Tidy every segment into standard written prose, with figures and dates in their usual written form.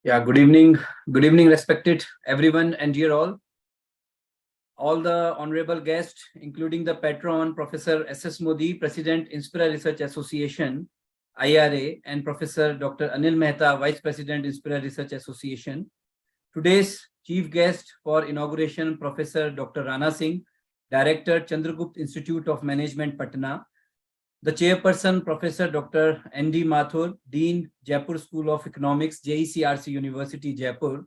Yeah, good evening. Good evening, respected everyone and dear all the honorable guests, including the patron, Professor S.S. Modi, President, Inspira Research Association, IRA, and Professor Dr. Anil Mehta, Vice President, Inspira Research Association. Today's chief guest for inauguration, Professor Dr. Rana Singh, Director, Chandragupta Institute of Management, Patna, the chairperson, Professor Dr. N.D. Mathur, Dean, Jaipur School of Economics, JECRC University, Jaipur,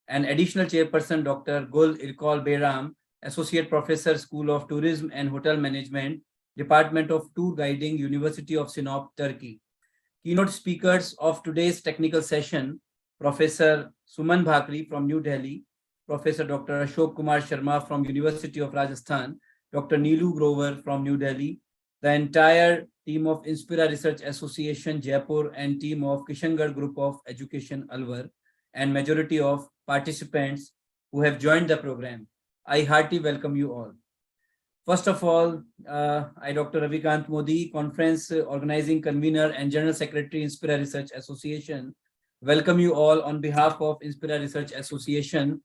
and additional chairperson, Dr. Gul Irkol Behram, Associate Professor, School of Tourism and Hotel Management, Department of Tour Guiding, University of Sinop, Turkey. Keynote speakers of today's technical session, Professor Suman Bhakri from New Delhi, Professor Dr. Ashok Kumar Sharma from University of Rajasthan, Dr. Neelu Grover from New Delhi, the entire team of Inspira Research Association, Jaipur, and team of Kishangarh Group of Education, Alwar, and majority of participants who have joined the program. I heartily welcome you all. First of all, I, Dr. Ravikant Modi, Conference Organizing Convener and General Secretary, Inspira Research Association, welcome you all on behalf of Inspira Research Association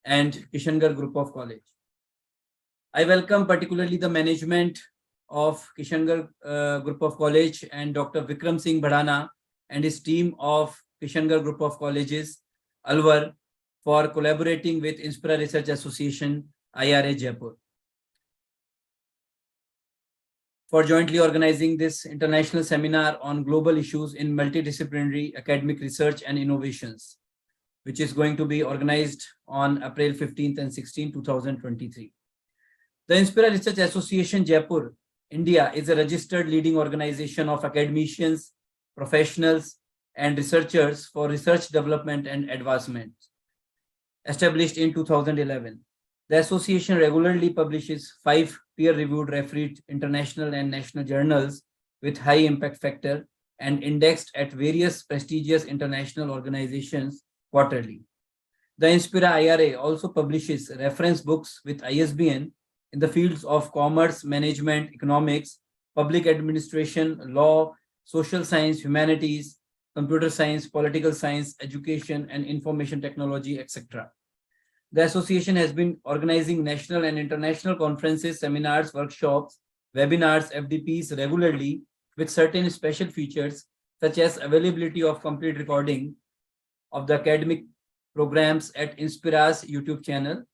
and Kishangarh Group of College. I welcome particularly the management of Kishangarh Group of College and Dr. Vikram Singh Bhadana and his team of Kishangarh Group of Colleges, Alwar, for collaborating with Inspira Research Association, IRA Jaipur, for jointly organizing this international seminar on global issues in multidisciplinary academic research and innovations, which is going to be organized on April 15th and 16th, 2023. The Inspira Research Association, Jaipur, India is a registered leading organization of academicians, professionals, and researchers for research development and advancement. Established in 2011, the association regularly publishes 5 peer-reviewed refereed international and national journals with high impact factor and indexed at various prestigious international organizations quarterly. The Inspira IRA also publishes reference books with ISBN in the fields of commerce, management, economics, public administration, law, social science, humanities, computer science, political science, education, and information technology, etc. The association has been organizing national and international conferences, seminars, workshops, webinars, FDPs regularly with certain special features such as availability of complete recording of the academic programs at Inspira's YouTube channel,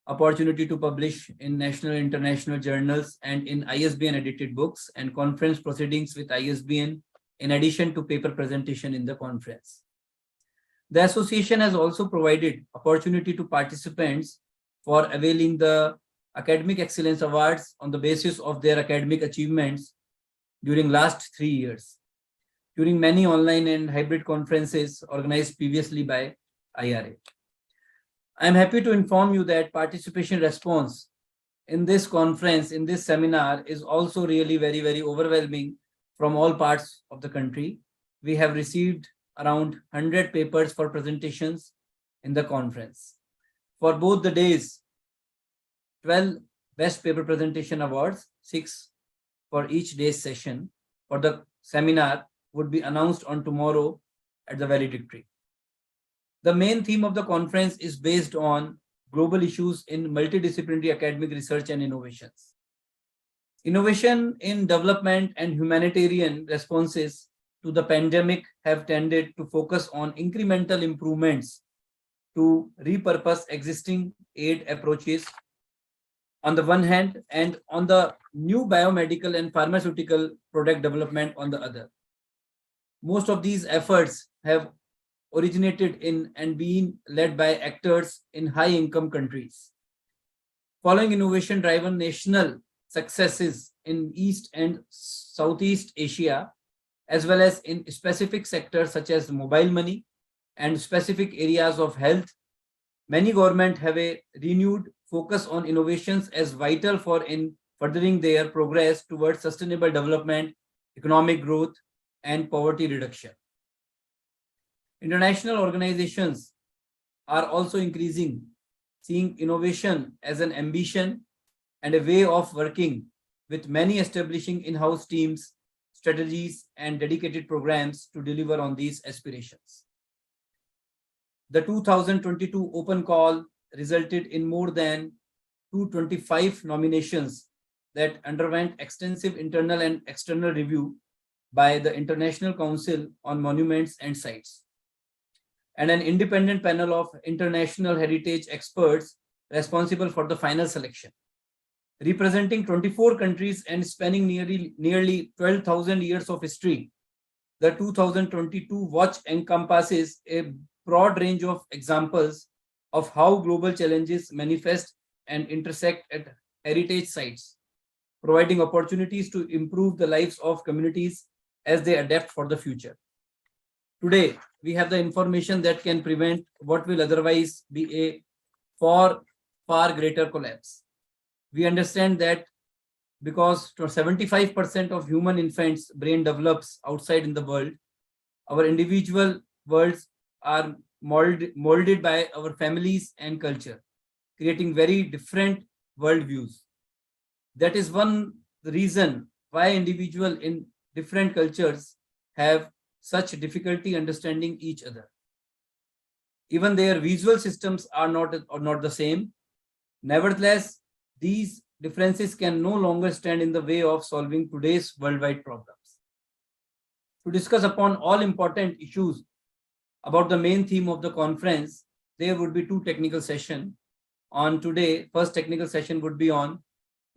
opportunity to publish in national and international journals and in ISBN edited books, and conference proceedings with ISBN in addition to paper presentation in the conference. The association has also provided opportunity to participants for availing the Academic Excellence Awards on the basis of their academic achievements during last 3 years, during many online and hybrid conferences organized previously by IRA. I am happy to inform you that participation response in this conference, in this seminar, is also really very overwhelming from all parts of the country. We have received around 100 papers for presentations in the conference. For both the days, 12 best paper presentation awards, 6 for each day's session for the seminar would be announced on tomorrow at the valedictory. The main theme of the conference is based on global issues in multidisciplinary academic research and innovations. Innovation in development and humanitarian responses to the pandemic have tended to focus on incremental improvements to repurpose existing aid approaches on the one hand, and on the new biomedical and pharmaceutical product development on the other. Most of these efforts have originated in and been led by actors in high-income countries. Following innovation-driven national successes in East and Southeast Asia, as well as in specific sectors such as mobile money and specific areas of health, many governments have a renewed focus on innovations as vital for in furthering their progress towards sustainable development, economic growth, and poverty reduction. International organizations are also increasing, seeing innovation as an ambition and a way of working, with many establishing in-house teams, strategies, and dedicated programs to deliver on these aspirations. The 2022 open call resulted in more than 225 nominations that underwent extensive internal and external review by the International Council on Monuments and Sites, and an independent panel of international heritage experts responsible for the final selection. Representing 24 countries and spanning nearly 12,000 years of history, the 2022 watch encompasses a broad range of examples of how global challenges manifest and intersect at heritage sites, providing opportunities to improve the lives of communities as they adapt for the future. Today, we have the information that can prevent what will otherwise be a far greater collapse. We understand that because 75% of human infants' brain develops outside in the world, our individual worlds are molded by our families and culture, creating very different worldviews. That is one reason why individuals in different cultures have such difficulty understanding each other. Even their visual systems are not the same. Nevertheless, these differences can no longer stand in the way of solving today's worldwide problems. To discuss upon all important issues about the main theme of the conference, there would be two technical sessions. On today, first technical session would be on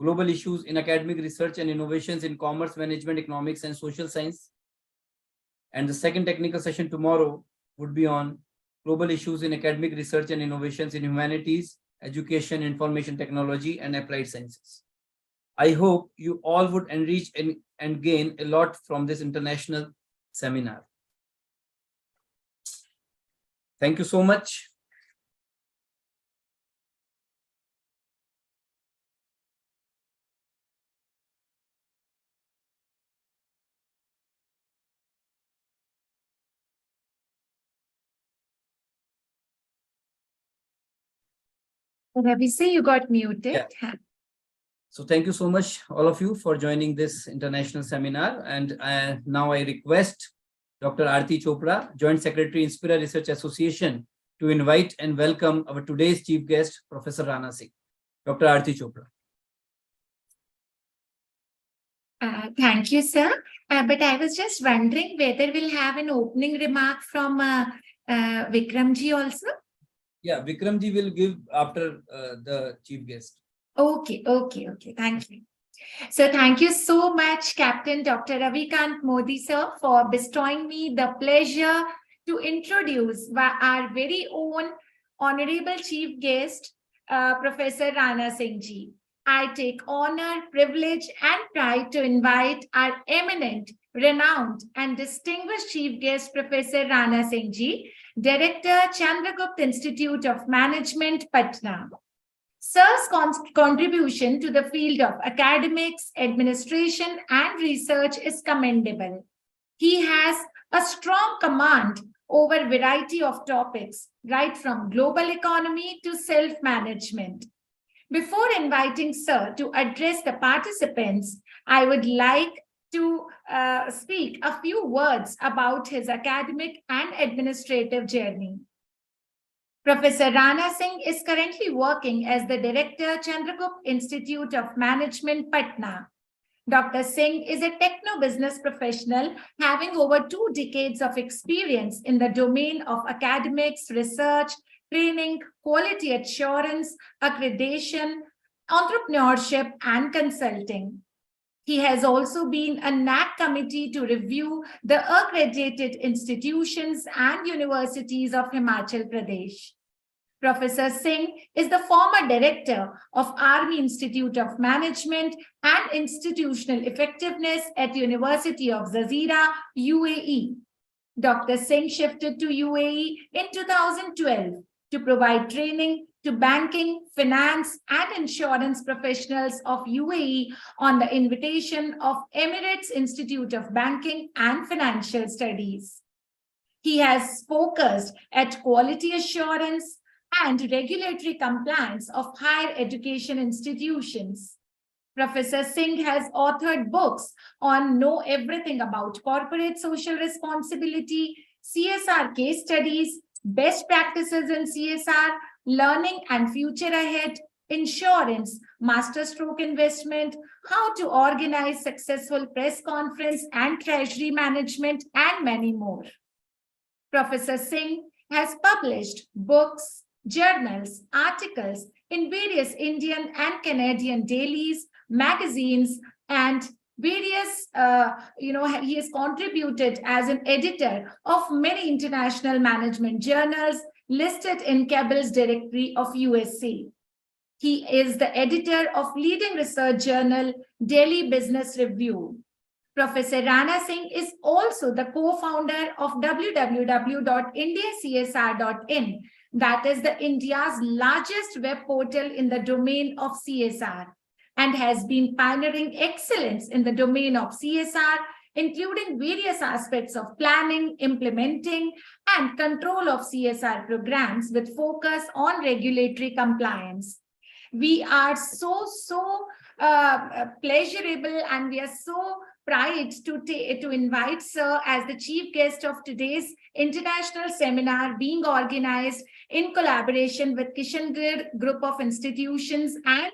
global issues in academic research and innovations in commerce, management, economics, and social science. And the second technical session tomorrow would be on global issues in academic research and innovations in humanities, education, information technology, and applied sciences. I hope you all would enrich and gain a lot from this international seminar. Thank you so much. Ravi, say you got muted. Yeah. So thank you so much, all of you, for joining this international seminar. And now I request Dr. Aarti Chopra, Joint Secretary, Inspira Research Association, to invite and welcome our today's chief guest, Professor Rana Singh. Dr. Aarti Chopra. Thank you, sir. But I was just wondering whether we'll have an opening remark from Vikramji also. Yeah, Vikramji will give after the chief guest. Okay. Thank you. So thank you so much, Captain Dr. Ravikant Modi, sir, for bestowing me the pleasure to introduce our very own honorable chief guest, Professor Rana Singh ji. I take honor, privilege, and pride to invite our eminent, renowned, and distinguished chief guest, Professor Rana Singh ji, Director, Chandragupta Institute of Management, Patna. Sir's contribution to the field of academics, administration, and research is commendable. He has a strong command over a variety of topics, right from global economy to self-management. Before inviting Sir to address the participants, I would like to speak a few words about his academic and administrative journey. Professor Rana Singh is currently working as the Director, Chandragupta Institute of Management, Patna. Dr. Singh is a techno-business professional having over 2 decades of experience in the domain of academics, research, training, quality assurance, accreditation, entrepreneurship, and consulting. He has also been a NAC committee to review the accredited institutions and universities of Himachal Pradesh. Professor Singh is the former director of Army Institute of Management and Institutional Effectiveness at University of Jazeera, UAE. Dr. Singh shifted to UAE in 2012 to provide training to banking, finance, and insurance professionals of UAE on the invitation of Emirates Institute of Banking and Financial Studies. He has focused at quality assurance and regulatory compliance of higher education institutions. Professor Singh has authored books on Know Everything About Corporate Social Responsibility, CSR case studies, best practices in CSR, learning and future ahead, insurance, master stroke investment, how to organize successful press conference and treasury management, and many more. Professor Singh has published books, journals, articles in various Indian and Canadian dailies, magazines, and various, he has contributed as an editor of many international management journals listed in Cabell's directory of USA. He is the editor of leading research journal, Daily Business Review. Professor Rana Singh is also the co-founder of www.indiacsr.in, that is the India's largest web portal in the domain of CSR, and has been pioneering excellence in the domain of CSR, including various aspects of planning, implementing, and control of CSR programs with focus on regulatory compliance. We are so pleasurable, and we are so pride to invite Sir as the chief guest of today's international seminar being organized in collaboration with Kishangarh Group of Institutions and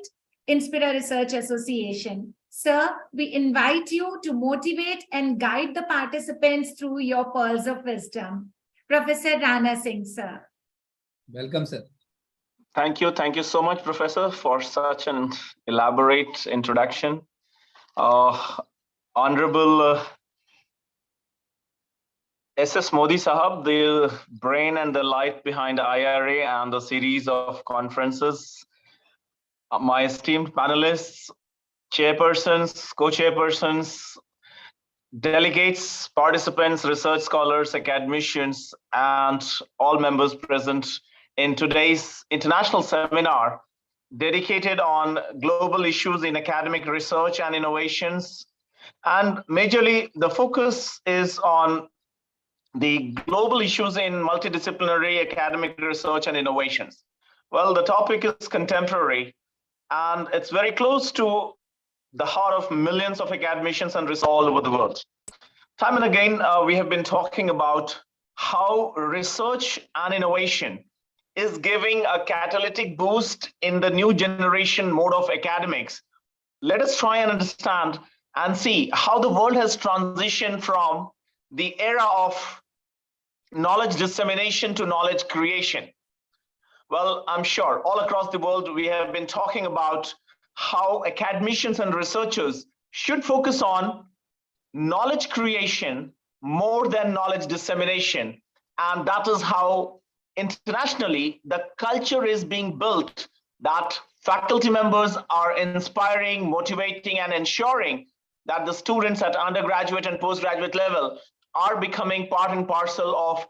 Inspira Research Association. Sir, we invite you to motivate and guide the participants through your pearls of wisdom. Professor Rana Singh, sir. Welcome, sir. Thank you. Thank you so much, Professor, for such an elaborate introduction. Honorable SS Modi Sahab, the brain and the life behind IRA and the series of conferences, my esteemed panelists, chairpersons, co-chairpersons, delegates, participants, research scholars, academicians, and all members present in today's international seminar dedicated on global issues in academic research and innovations. And majorly, the focus is on the global issues in multidisciplinary academic research and innovations. Well, the topic is contemporary, and it's very close to the heart of millions of academicians and researchers all over the world. Time and again, we have been talking about how research and innovation is giving a catalytic boost in the new generation mode of academics. Let us try and understand and see how the world has transitioned from the era of knowledge dissemination to knowledge creation. Well, I'm sure all across the world, we have been talking about how academicians and researchers should focus on knowledge creation more than knowledge dissemination. And that is how internationally the culture is being built, that faculty members are inspiring, motivating, and ensuring that the students at undergraduate and postgraduate level are becoming part and parcel of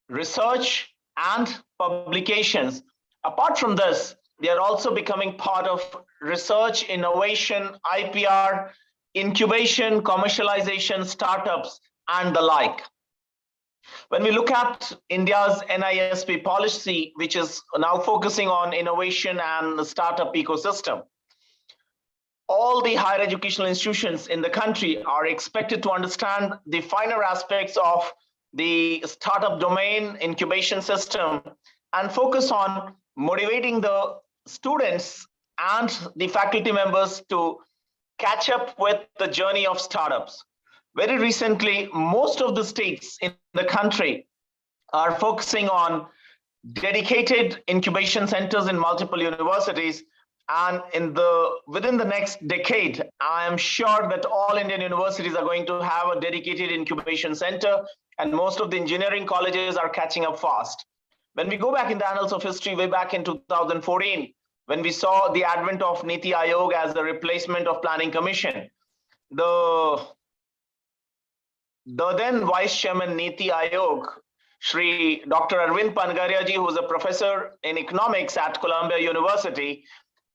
research and publications. Apart from this, they are also becoming part of research, innovation, IPR, incubation, commercialization, startups, and the like. When we look at India's NISP policy, which is now focusing on innovation and the startup ecosystem, all the higher educational institutions in the country are expected to understand the finer aspects of the startup domain, incubation system, and focus on motivating the students and the faculty members to catch up with the journey of startups. Very recently, most of the states in the country are focusing on dedicated incubation centers in multiple universities. And within the next decade, I am sure that all Indian universities are going to have a dedicated incubation center, and most of the engineering colleges are catching up fast. When we go back in the annals of history, way back in 2014, when we saw the advent of Niti Aayog as the replacement of Planning Commission, the then Vice Chairman Niti Aayog, Shri Dr. Arvind Panagaria ji, who is a professor in economics at Columbia University,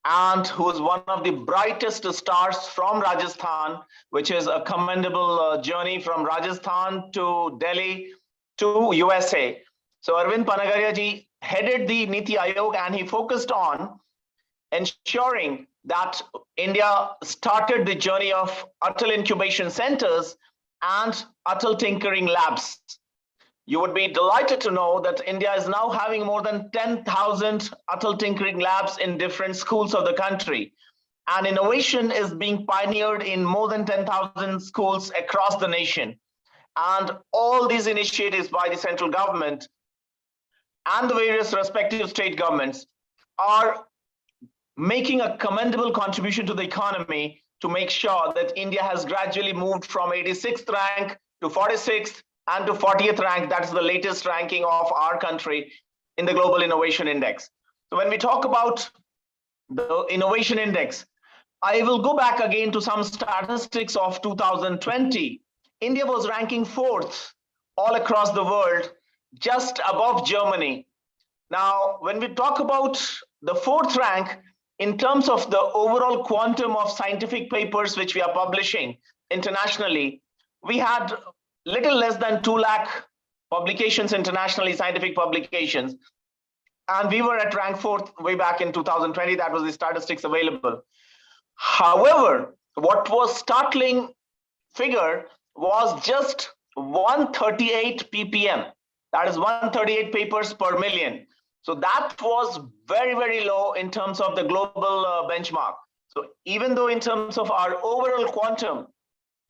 and who is one of the brightest stars from Rajasthan, which is a commendable journey from Rajasthan to Delhi to USA. So Arvind Panagaria ji headed the Niti Aayog, and he focused on ensuring that India started the journey of Atal incubation centers and Atal tinkering labs. You would be delighted to know that India is now having more than 10,000 Atal Tinkering Labs in different schools of the country. And innovation is being pioneered in more than 10,000 schools across the nation. And all these initiatives by the central government and the various respective state governments are making a commendable contribution to the economy to make sure that India has gradually moved from 86th rank to 46th and to 40th rank. That's the latest ranking of our country in the Global Innovation Index. So when we talk about the Innovation Index, I will go back again to some statistics of 2020. India was ranking 4th all across the world, just above Germany. Now, when we talk about the 4th rank, in terms of the overall quantum of scientific papers which we are publishing internationally, we had little less than 2 lakh publications internationally, scientific publications. And we were at rank 4th way back in 2020. That was the statistics available. However, what was startling figure was just 138 ppm. That is 138 papers per million. So that was very, very low in terms of the global benchmark. So even though in terms of our overall quantum,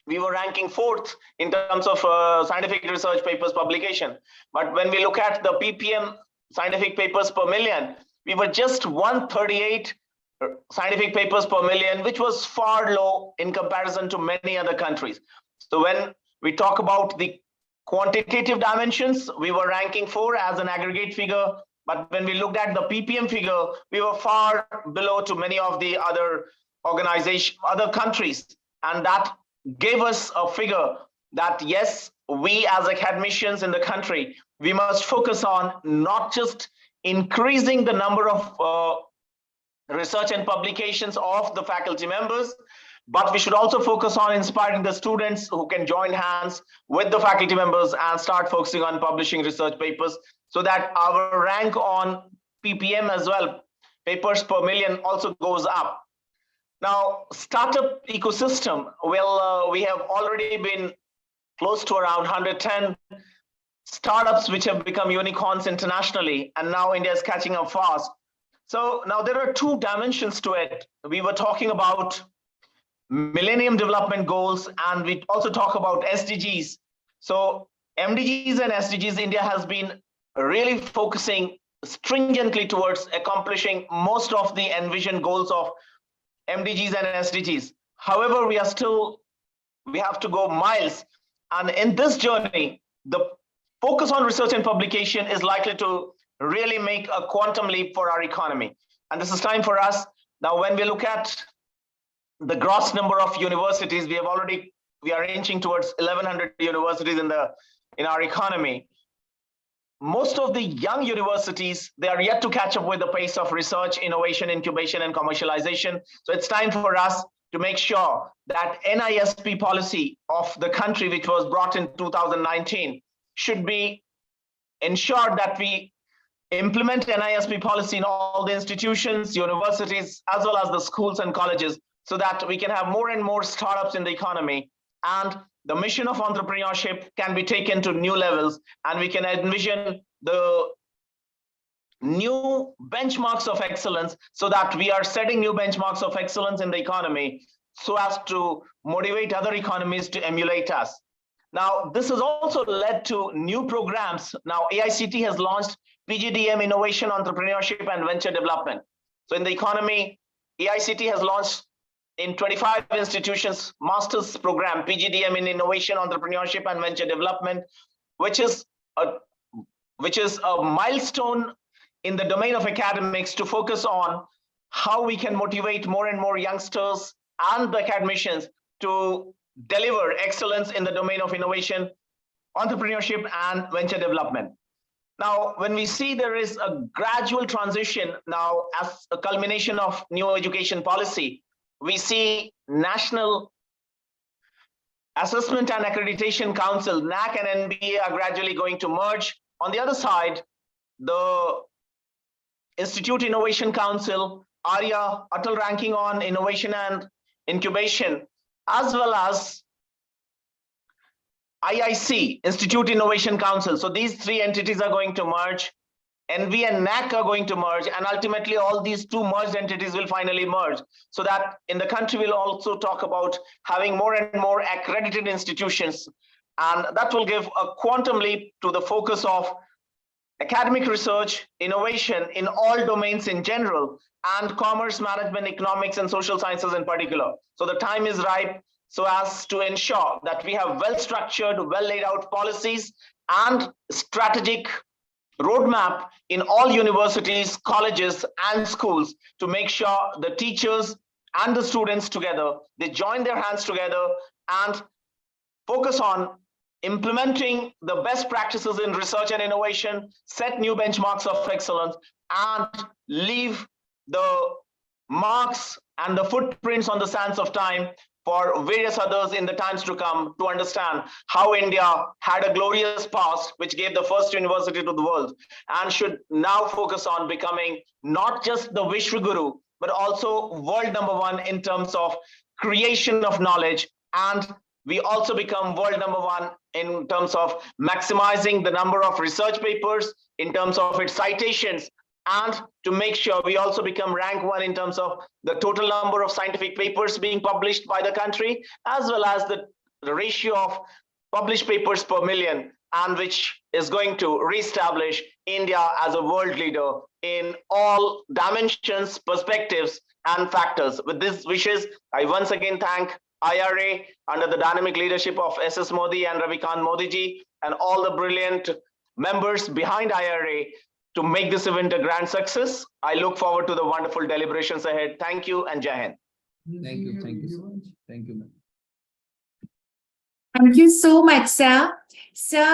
we were ranking 4th in terms of scientific research papers publication. But when we look at the ppm scientific papers per million, we were just 138 scientific papers per million, which was far low in comparison to many other countries. So when we talk about the quantitative dimensions, we were ranking 4 as an aggregate figure. But when we looked at the ppm figure, we were far below to many of the other organizations, other countries. And that gave us a figure that, yes, we as academicians in the country, we must focus on not just increasing the number of research and publications of the faculty members, but we should also focus on inspiring the students who can join hands with the faculty members and start focusing on publishing research papers, so that our rank on ppm as well, papers per million, also goes up. Now, startup ecosystem, well, we have already been close to around 110 startups which have become unicorns internationally, and now India is catching up fast. So now there are 2 dimensions to it. We were talking about Millennium Development Goals, and we also talk about SDGs. So MDGs and SDGs, India has been really focusing stringently towards accomplishing most of the envisioned goals of MDGs and SDGs. However, we have to go miles. And in this journey, the focus on research and publication is likely to really make a quantum leap for our economy. And this is time for us. Now, when we look at the gross number of universities, we are inching towards 1,100 universities in our economy. Most of the young universities, they are yet to catch up with the pace of research, innovation, incubation, and commercialization. So it's time for us to make sure that NISP policy of the country, which was brought in 2019, should be ensured that we implement NISP policy in all the institutions, universities, as well as the schools and colleges, so that we can have more and more startups in the economy, and the mission of entrepreneurship can be taken to new levels, and we can envision the new benchmarks of excellence, so that we are setting new benchmarks of excellence in the economy so as to motivate other economies to emulate us. Now, this has also led to new programs. Now, AICT has launched PGDM Innovation, Entrepreneurship, and Venture Development. So in the economy, AICT has launched in 25 institutions master's program, PGDM in Innovation, Entrepreneurship, and Venture Development, which is a milestone in the domain of academics to focus on how we can motivate more and more youngsters and the academicians to deliver excellence in the domain of innovation, entrepreneurship, and venture development. Now, when we see there is a gradual transition now as a culmination of new education policy, we see National Assessment and Accreditation Council, NAC and NBA, are gradually going to merge. On the other side, the Institute Innovation Council, ARIA, Atal Ranking on Innovation and Incubation, as well as IIC, Institute Innovation Council. So these three entities are going to merge. NV and NAC are going to merge, and ultimately all these two merged entities will finally merge, so that in the country we'll also talk about having more and more accredited institutions, and that will give a quantum leap to the focus of academic research, innovation in all domains in general, and commerce, management, economics, and social sciences in particular. So the time is ripe so as to ensure that we have well-structured, well-laid-out policies and strategic roadmap in all universities, colleges, and schools to make sure the teachers and the students together, they join their hands together and focus on implementing the best practices in research and innovation, set new benchmarks of excellence, and leave the marks and the footprints on the sands of time for various others in the times to come to understand how India had a glorious past, which gave the first university to the world, and should now focus on becoming not just the Vishwaguru, but also world #1 in terms of creation of knowledge. And we also become world #1 in terms of maximizing the number of research papers, in terms of its citations, and to make sure we also become rank 1 in terms of the total number of scientific papers being published by the country, as well as the ratio of published papers per million, and which is going to reestablish India as a world leader in all dimensions, perspectives, and factors. With these wishes, I once again thank IRA under the dynamic leadership of SS Modi and Ravikant Modi ji, and all the brilliant members behind IRA to make this event a grand success. I look forward to the wonderful deliberations ahead. Thank you and Jai Hind. Thank you so much. Thank you, ma'am. Thank you so much, sir. Sir,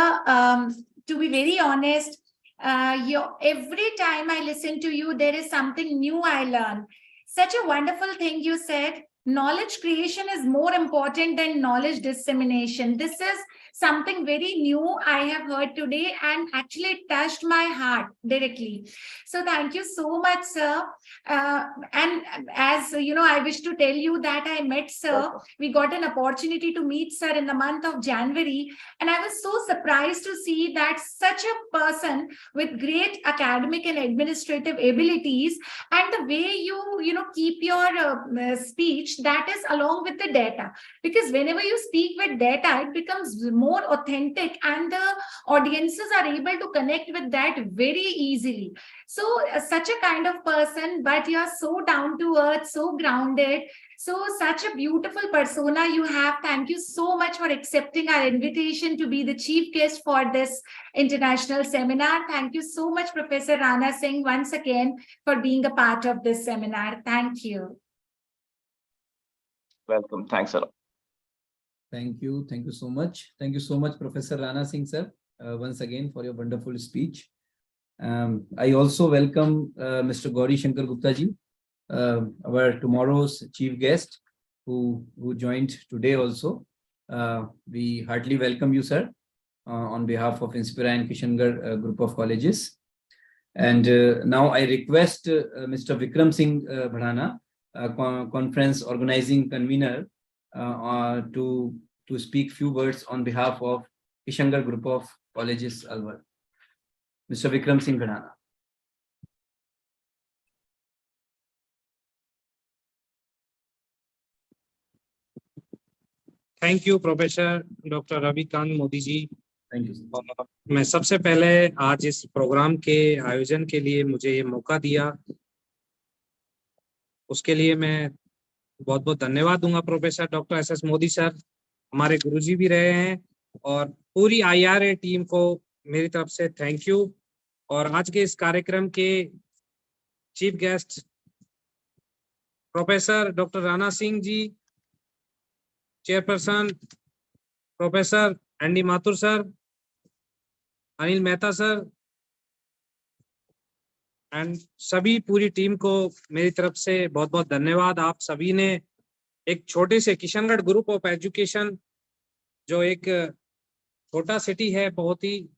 to be very honest, every time I listen to you, there is something new I learn. Such a wonderful thing you said. Knowledge creation is more important than knowledge dissemination. This is something very new I have heard today, and actually it touched my heart directly. So thank you so much, sir. And as you know, I wish to tell you that I met sir. We got an opportunity to meet sir in the month of January, and I was so surprised to see that such a person with great academic and administrative abilities, and the way you keep your speech, that is along with the data, because whenever you speak with data, it becomes more authentic and the audiences are able to connect with that very easily. So such a kind of person, but you're so down to earth, so grounded, so such a beautiful persona you have. Thank you so much for accepting our invitation to be the chief guest for this international seminar. Thank you so much, Professor Rana Singh, once again for being a part of this seminar. Thank you. Welcome. Thanks a lot. Thank you. Thank you so much. Thank you so much, Professor Rana Singh, sir, once again for your wonderful speech. I also welcome Mr. Gauri Shankar Gupta ji, our tomorrow's chief guest, who joined today also. We heartily welcome you, sir, on behalf of Inspira and Kishangarh group of colleges. And now I request Mr. Vikram Singh Bhadana, conference organizing convener, to speak few words on behalf of Kishangarh group of colleges, Alwar. Mr. Vikram Singh Bhadana. Thank you professor doctor Ravikant Modi ji. Thank you, sir. मैं सबसे पहले आज इस programme के आयोजन के लिए मुझे ये मौका दिया, उसके लिए मैं बहुत बहुत धन्यवाद दूंगा professor doctor SS Modi sir, हमारे गुरुजी भी रहे हैं, और पूरी IRA टीम को मेरी तरफ से थैंक यू। और आज के इस कार्यक्रम के chief guest professor doctor Rana Singh ji, chairperson professor ND Mathur sir, Anil Mehta sir, and सभी पूरी टीम को मेरी तरफ से बहुत बहुत धन्यवाद। आप सभी ने एक छोटे से किशनगढ़ ग्रुप ऑफ एजुकेशन, जो एक छोटा सिटी है बहुत ही,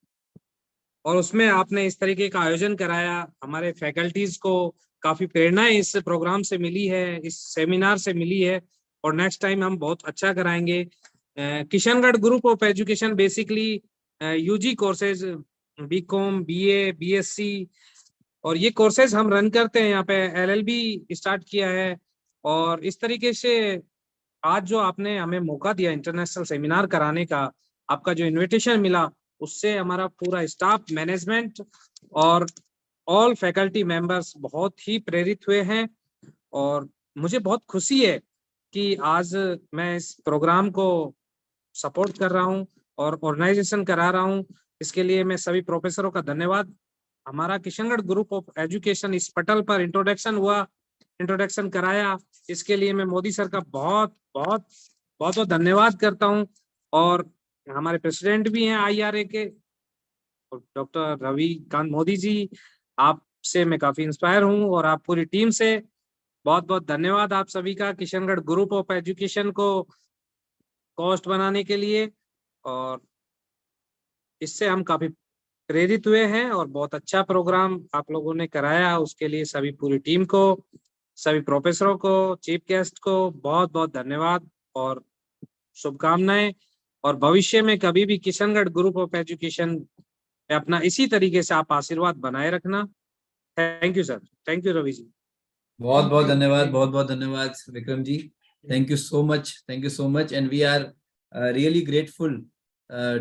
और उसमें आपने इस तरीके का आयोजन कराया। हमारे फैकल्टीज को काफी प्रेरणा इस प्रोग्राम से मिली है, इस सेमिनार से मिली है, और नेक्स्ट टाइम हम बहुत अच्छा कराएंगे। Kishangarh group of education basically UG courses BCom, BA, BSc और ये कोर्सेज हम रन करते हैं। यहाँ पे एलएलबी स्टार्ट किया है और इस तरीके से आज जो आपने हमें मौका दिया इंटरनेशनल सेमिनार कराने का, आपका जो इनविटेशन मिला, उससे हमारा पूरा स्टाफ, मैनेजमेंट और ऑल फैकल्टी मेंबर्स बहुत ही प्रेरित हुए हैं। और मुझे बहुत खुशी है कि आज मैं इस प्रोग्राम को सपोर्ट कर रहा हूं और ऑर्गेनाइजेशन करा रहा हूं। इसके लिए मैं सभी प्रोफेसरों का धन्यवाद। हमारा किशनगढ़ ग्रुप ऑफ एजुकेशन इस पटल पर इंट्रोडक्शन हुआ, इंट्रोडक्शन कराया, इसके लिए मैं मोदी सर का बहुत बहुत बहुत बहुत धन्यवाद करता हूं। और हमारे प्रेसिडेंट भी हैं आईआरए के, डॉक्टर रविकांत मोदी जी, आपसे मैं काफी इंस्पायर हूं और आप पूरी टीम से बहुत बहुत धन्यवाद आप सभी का, किशनगढ़ ग्रुप ऑफ एजुकेशन को कॉस्ट बनाने के लिए। और इससे हम काफी प्रेरित हुए हैं और बहुत अच्छा प्रोग्राम आप लोगों ने कराया, उसके लिए सभी पूरी टीम को, सभी प्रोफेसरों को, चीफ गेस्ट को बहुत बहुत धन्यवाद और शुभकामनाएं। और भविष्य में कभी भी किशनगढ़ ग्रुप ऑफ एजुकेशन में अपना इसी तरीके से आप आशीर्वाद बनाए रखना। Thank you sir, thank you Ravi ji. बहुत बहुत धन्यवाद, बहुत बहुत धन्यवाद Vikram ji. Thank you so much. Thank you so much. And we are really grateful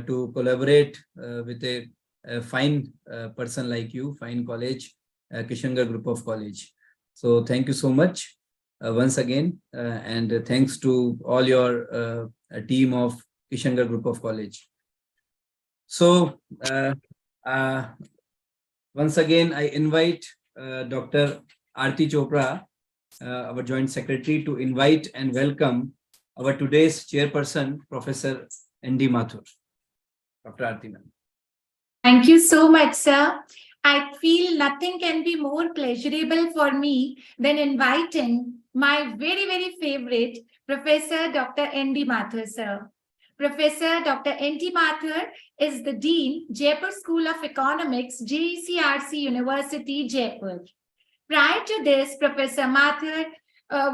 to collaborate with a fine person like you, fine college, Kishangarh Group of College. So thank you so much once again. And thanks to all your team of Kishangarh Group of College. So once again, I invite Dr. Aarti Chopra, our Joint Secretary, to invite and welcome our today's chairperson, Professor N.D. Mathur. Dr. Aarti ma'am. Thank you so much, sir. I feel nothing can be more pleasurable for me than inviting my very, very favorite Professor Dr. N.D. Mathur, sir. Professor Dr. N.D. Mathur is the Dean, Jaipur School of Economics, JECRC University, Jaipur. Prior to this, Professor Mathur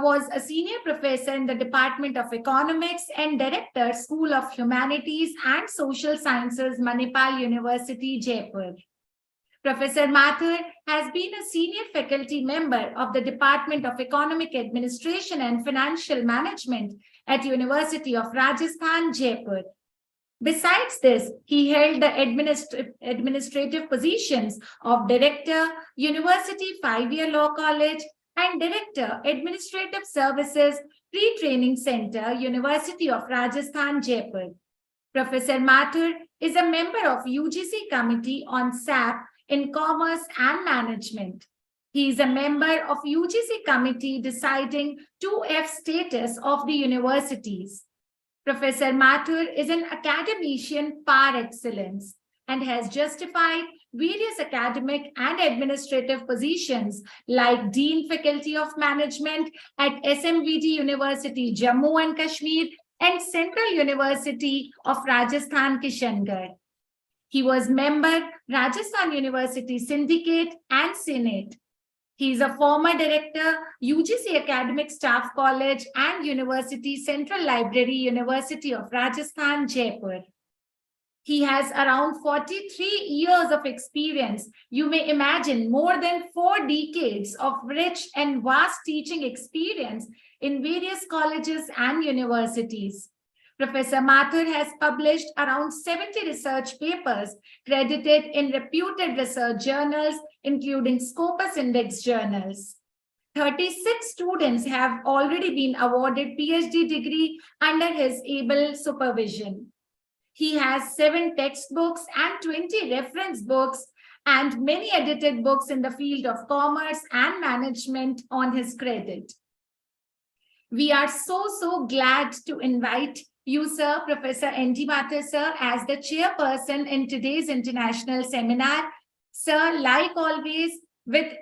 was a senior professor in the Department of Economics and Director, School of Humanities and Social Sciences, Manipal University, Jaipur. Professor Mathur has been a senior faculty member of the Department of Economic Administration and Financial Management at University of Rajasthan, Jaipur. Besides this, he held the administrative positions of Director, University 5-Year Law College, and Director, Administrative Services, Pre-Training Center, University of Rajasthan, Jaipur. Professor Mathur is a member of UGC Committee on SAP in Commerce and Management. He is a member of UGC Committee deciding 2F status of the universities. Professor Mathur is an academician par excellence and has justified various academic and administrative positions like Dean Faculty of Management at SMVT University, Jammu and Kashmir, and Central University of Rajasthan, Kishangarh. He was member Rajasthan University Syndicate and Senate. He is a former director, UGC Academic Staff College and University Central Library, University of Rajasthan, Jaipur. He has around 43 years of experience. You may imagine more than 4 decades of rich and vast teaching experience in various colleges and universities. Professor Mathur has published around 70 research papers credited in reputed research journals, including Scopus Index journals. 36 students have already been awarded PhD degree under his able supervision. He has 7 textbooks and 20 reference books and many edited books in the field of commerce and management on his credit. We are so glad to invite you, sir, Professor N.D. Mathur, sir, as the chairperson in today's international seminar. Sir, like always, with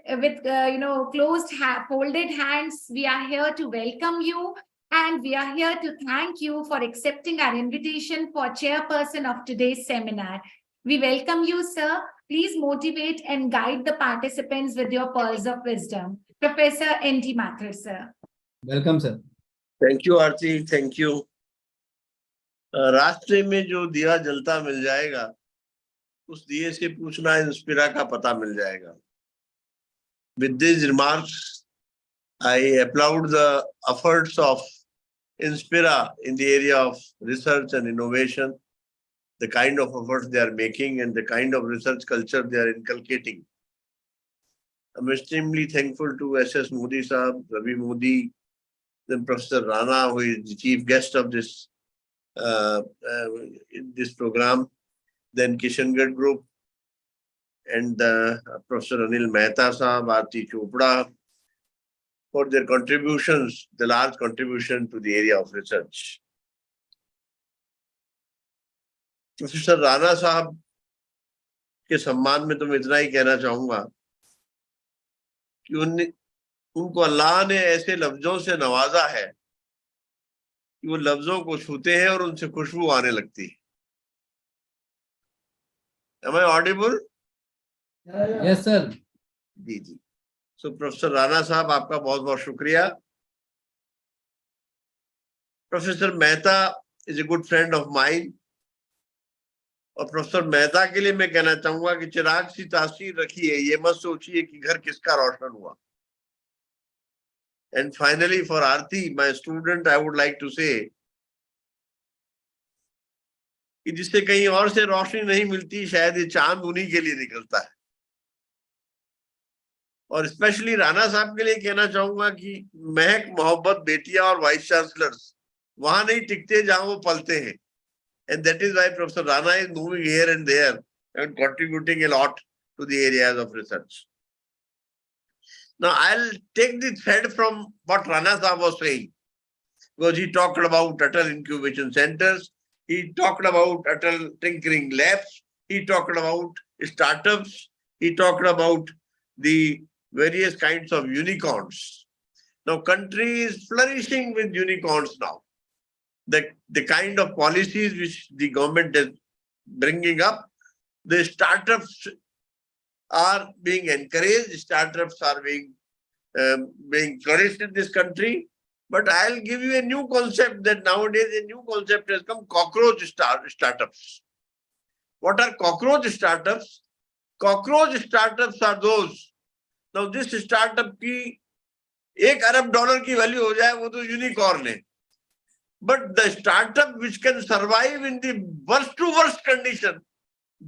folded hands, we are here to welcome you, and we are here to thank you for accepting our invitation for chairperson of today's seminar. We welcome you, sir. Please motivate and guide the participants with your pearls of wisdom. Professor N.D. Mathur, sir. Welcome, sir. Thank you, Aarti. Thank you. रास्ते में जो दिया जलता मिल जाएगा, उस दिए से पूछना इंस्पिरा का पता मिल जाएगा. With these remarks, I applaud the efforts of Inspira in the area of research and innovation, the kind of efforts they are making and the kind of research culture they are inculcating. I'm extremely thankful to SS Modi Sahab, Ravi Modi, then Professor Rana, who is the chief guest of this in this program, then Kishangarh Group, and Professor Anil Mehta Sahab, Aarti Chopra, for their contributions, the large contribution to the area of research. Professor Rana Sahab के सम्मान में तो मैं इतना ही कहना चाहूंगा कि उनको अल्लाह ने ऐसे लफ्जों से नवाजा है कि वो लफ्जों को छूते हैं और उनसे खुशबू आने लगती है. Am I audible? Yes, sir. जी जी. So प्रोफेसर राणा साहब, आपका बहुत बहुत शुक्रिया. Professor Mehta is a good friend of mine. और प्रोफेसर मेहता के लिए मैं कहना चाहूंगा कि चिराग सी तासीर रखिए, ये मत सोचिए कि घर किसका रोशन हुआ. And finally, for Aarti, my student, I would like to say कि जिससे कहीं और से रोशनी नहीं मिलती, शायद ये चांद उन्हीं के लिए निकलता है. और स्पेशली राणा साहब के लिए कहना चाहूंगा कि महक मोहब्बत बेटियां और वाइस चांसलर्स वहां नहीं टिकते जहां वो पलते हैं. And that is why Professor Rana is moving here and there and contributing a lot to the areas of research. Now, I'll take the thread from what Rana Sahab was saying, because he talked about Atal incubation centers, he talked about Atal tinkering labs, he talked about startups, he talked about the various kinds of unicorns. Now, country is flourishing with unicorns now. The kind of policies which the government is bringing up, the startups are being encouraged, startups are being flourished in this country. But I'll give you a new concept that nowadays a new concept has come, cockroach startups. What are cockroach startups? Cockroach startups are those. Now this startup की $1 अरब की value हो जाए वो तो unicorn है. But the startup which can survive in the worst to worst condition,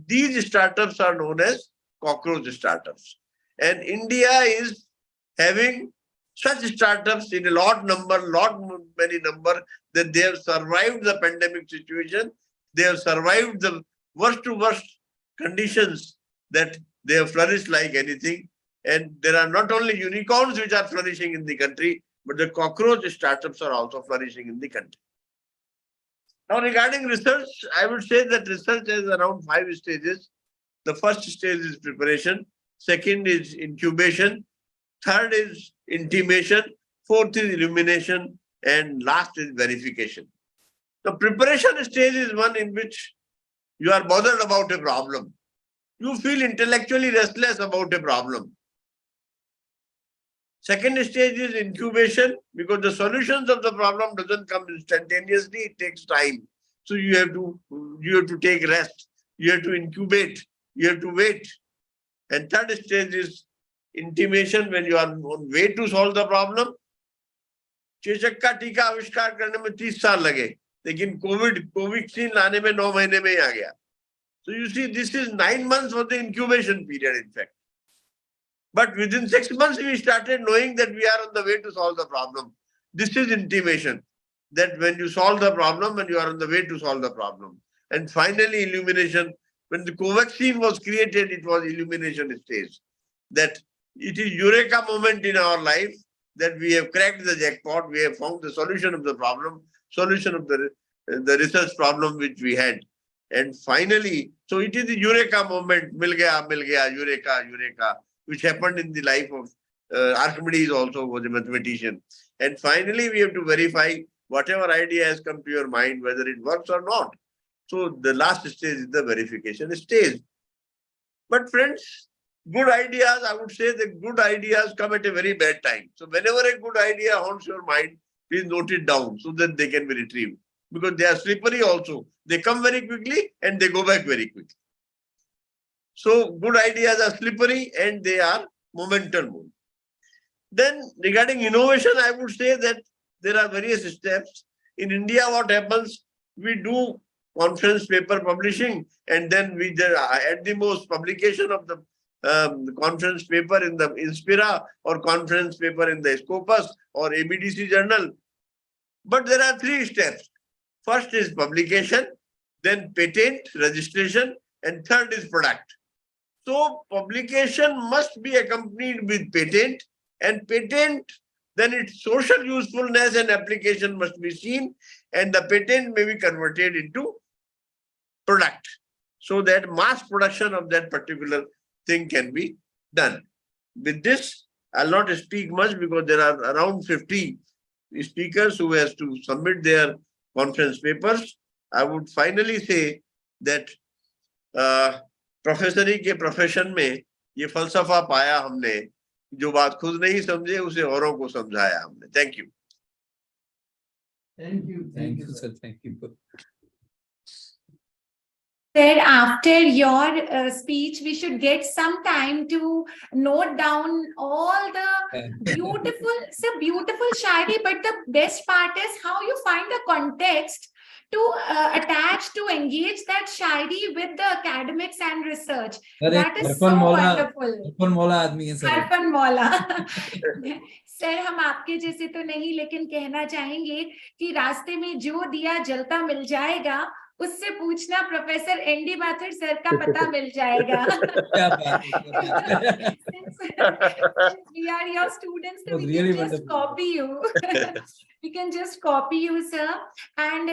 these startups are known as cockroach startups. And India is having such startups in a many number, that they have survived the pandemic situation. They have survived the worst to worst conditions, that they have flourished like anything. And there are not only unicorns which are flourishing in the country, but the cockroach startups are also flourishing in the country. Now, regarding research, I would say that research has around 5 stages. The first stage is preparation, second is incubation, third is intimation, fourth is illumination, and last is verification. The preparation stage is one in which you are bothered about a problem. You feel intellectually restless about a problem. Second stage is incubation, because the solutions of the problem doesn't come instantaneously, it takes time. So you have to take rest, you have to incubate, you have to wait. And third stage is intimation, when you are on way to solve the problem. चेचक का टीका आविष्कार करने में 30 साल लगे, लेकिन Covid लाने में 9 महीने में ही आ गया. So you see, this is 9 months for the incubation period, in fact. But within 6 months, we started knowing that we are on the way to solve the problem. This is intimation, that when you solve the problem and you are on the way to solve the problem. And finally, illumination. When the Covaxin was created, it was illumination stage. That it is eureka moment in our life, that we have cracked the jackpot, we have found the solution of the problem, solution of the research problem which we had. And finally, so it is the eureka moment, mil gaya, eureka, which happened in the life of Archimedes, also was a mathematician. And finally, we have to verify whatever idea has come to your mind, whether it works or not. So the last stage is the verification stage. But friends, good ideas, I would say that good ideas come at a very bad time. So whenever a good idea haunts your mind, please note it down so that they can be retrieved. because they are slippery also. They come very quickly and they go back very quickly. So good ideas are slippery and they are momentum. Then regarding innovation, I would say that there are various steps. In India, what happens, we do conference paper publishing, and then we at the most publication of the conference paper in the Inspira or conference paper in the Scopus or ABDC journal. But there are 3 steps. First is publication, then patent, registration, and third is product. So publication must be accompanied with patent, and patent, then its social usefulness and application must be seen, and the patent may be converted into product so that mass production of that particular thing can be done. With this, I'll not speak much because there are around 50 speakers who has to submit their conference papers. I would finally say that प्रोफेसरी के profession में ये फलसफा पाया हमने, जो बात खुद नहीं समझे उसे औरों को समझाया हमने. Thank you. Thank you, sir. Thank you. Sir, after your speech, we should get some time to note down all the beautiful shairi, but the best part is how you find the context to attach, to engage that shairi with the academics and research. That is so wonderful. Harpan Mola आदमी है sir. Harpan Mola. Sir, हम आपके जैसे तो नहीं, लेकिन कहना चाहेंगे कि रास्ते में जो दिया जलता मिल जाएगा, उससे पूछना प्रोफेसर एनडी मैथर सर का पता मिल जाएगा. Since we are your students, so we can just copy you. We can just copy you, sir. And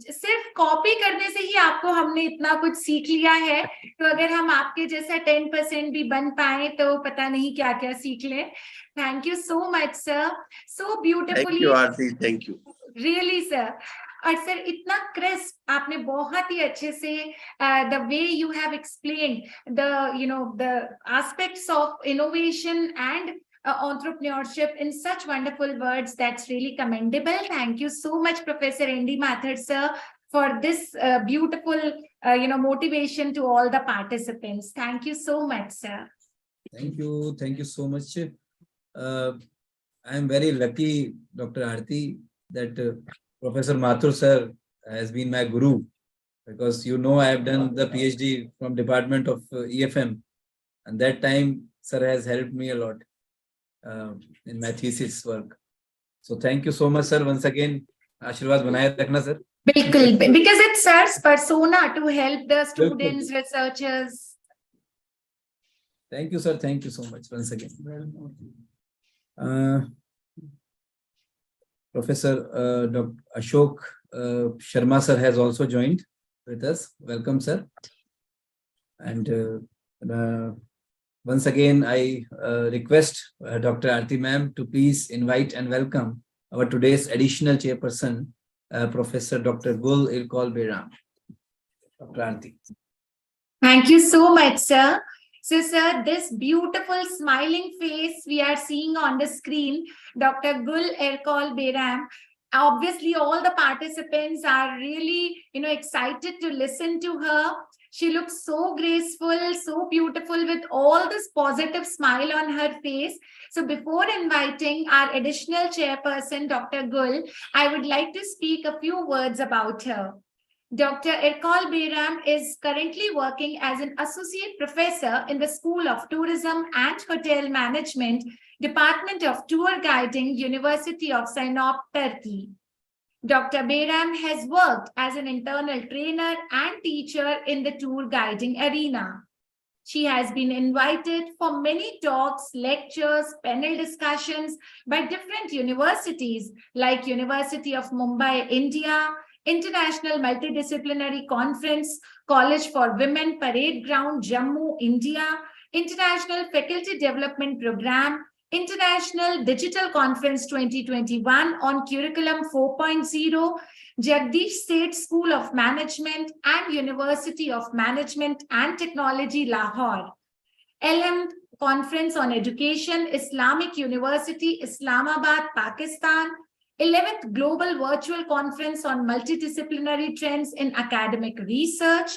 सिर्फ कॉपी करने से ही आपको हमने इतना कुछ सीख लिया है. तो अगर हम आपके जैसा 10% भी बन पाए तो पता नहीं क्या क्या सीख लें. Thank you so much, sir. So beautifully. Thank you, Aarti. Thank you. Really, sir. और सर इतना क्रिस्प आपने बहुत ही अच्छे से the way you have explained the aspects of innovation and entrepreneurship in such wonderful words, that's really commendable. Thank you so much, Professor N.D. Mathur, sir, for this beautiful motivation to all the participants. Thank you so much, sir. Thank you so much. I am very lucky, Dr. Aarti, that Professor Mathur sir has been my guru, because I have done the PhD from Department of EFM, and that time sir has helped me a lot in my thesis work. So thank you so much, sir. Once again, Ashirwad बनाए रखना sir. Bilkul, because it's sir's persona to help the students, researchers. Thank you, sir. Thank you so much once again. Professor Dr. Ashok Sharma sir has also joined with us. Welcome, sir. And once again, I request Dr. Aarti ma'am to please invite and welcome our today's additional chairperson, Professor Dr. Gul Irkol Beram. Dr. Aarti. Thank you so much, sir. So, sir, this beautiful smiling face we are seeing on the screen, Dr. Gul Irkol Beram, obviously all the participants are really, excited to listen to her. She looks so graceful, so beautiful with all this positive smile on her face. So before inviting our additional chairperson, Dr. Gul, I would like to speak a few words about her. Dr. Irkol Beram is currently working as an associate professor in the School of Tourism and Hotel Management, Department of Tour Guiding, University of Sinop, Turkey. Dr. Beram has worked as an internal trainer and teacher in the tour guiding arena. She has been invited for many talks, lectures, panel discussions by different universities like University of Mumbai, India, International Multidisciplinary Conference, College for Women, Parade Ground, Jammu, India, International Faculty Development Program, International Digital Conference 2021 on Curriculum 4.0, Jagdish State School of Management and University of Management and Technology, Lahore, LM Conference on Education, Islamic University, Islamabad, Pakistan, 11th Global Virtual Conference on Multidisciplinary Trends in Academic Research,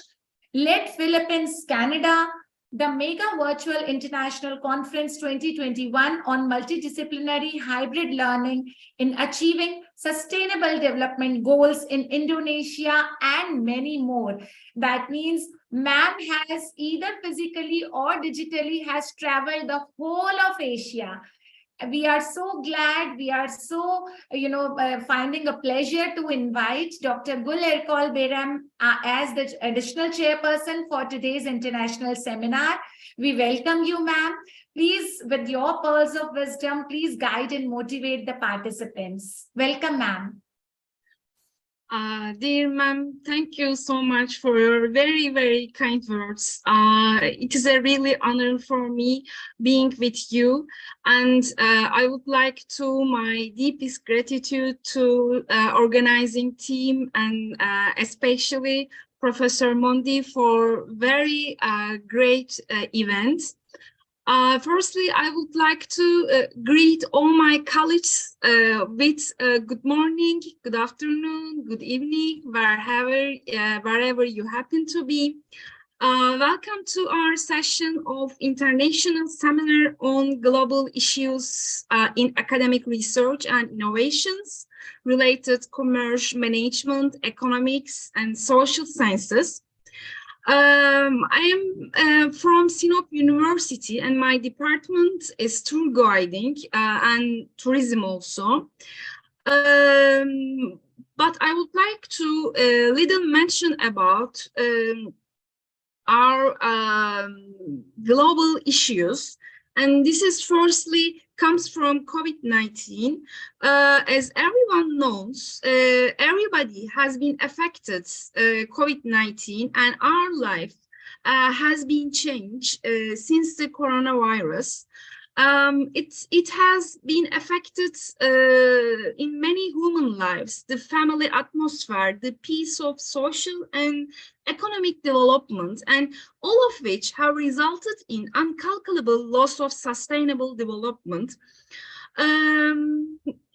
led Philippines, Canada, the Mega Virtual International Conference 2021 on Multidisciplinary Hybrid Learning in Achieving Sustainable Development Goals in Indonesia, and many more. That means ma'am has either physically or digitally has traveled the whole of Asia. We are so glad, we are so, finding a pleasure to invite Dr. Gul Erkol Beram as the additional chairperson for today's international seminar. We welcome you, ma'am. Please, with your pearls of wisdom, please guide and motivate the participants. Welcome, ma'am. Dear ma'am, thank you so much for your very, very kind words. It is a really honor for me being with you. And I would like to my deepest gratitude to organizing team and especially Professor Mondi for very great event. Firstly, I would like to greet all my colleagues with good morning, good afternoon, good evening, wherever you happen to be. Welcome to our session of International Seminar on Global Issues in Academic Research and Innovations related Commerce, Management, Economics, and Social Sciences. I am from Sinop University, and my department is tour guiding and tourism also. But I would like to little mention about our global issues, and this is firstly comes from COVID-19. As everyone knows, everybody has been affected COVID-19, and our life has been changed since the coronavirus. It has been affected in many human lives, the family atmosphere, the peace of social and economic development, and all of which have resulted in incalculable loss of sustainable development.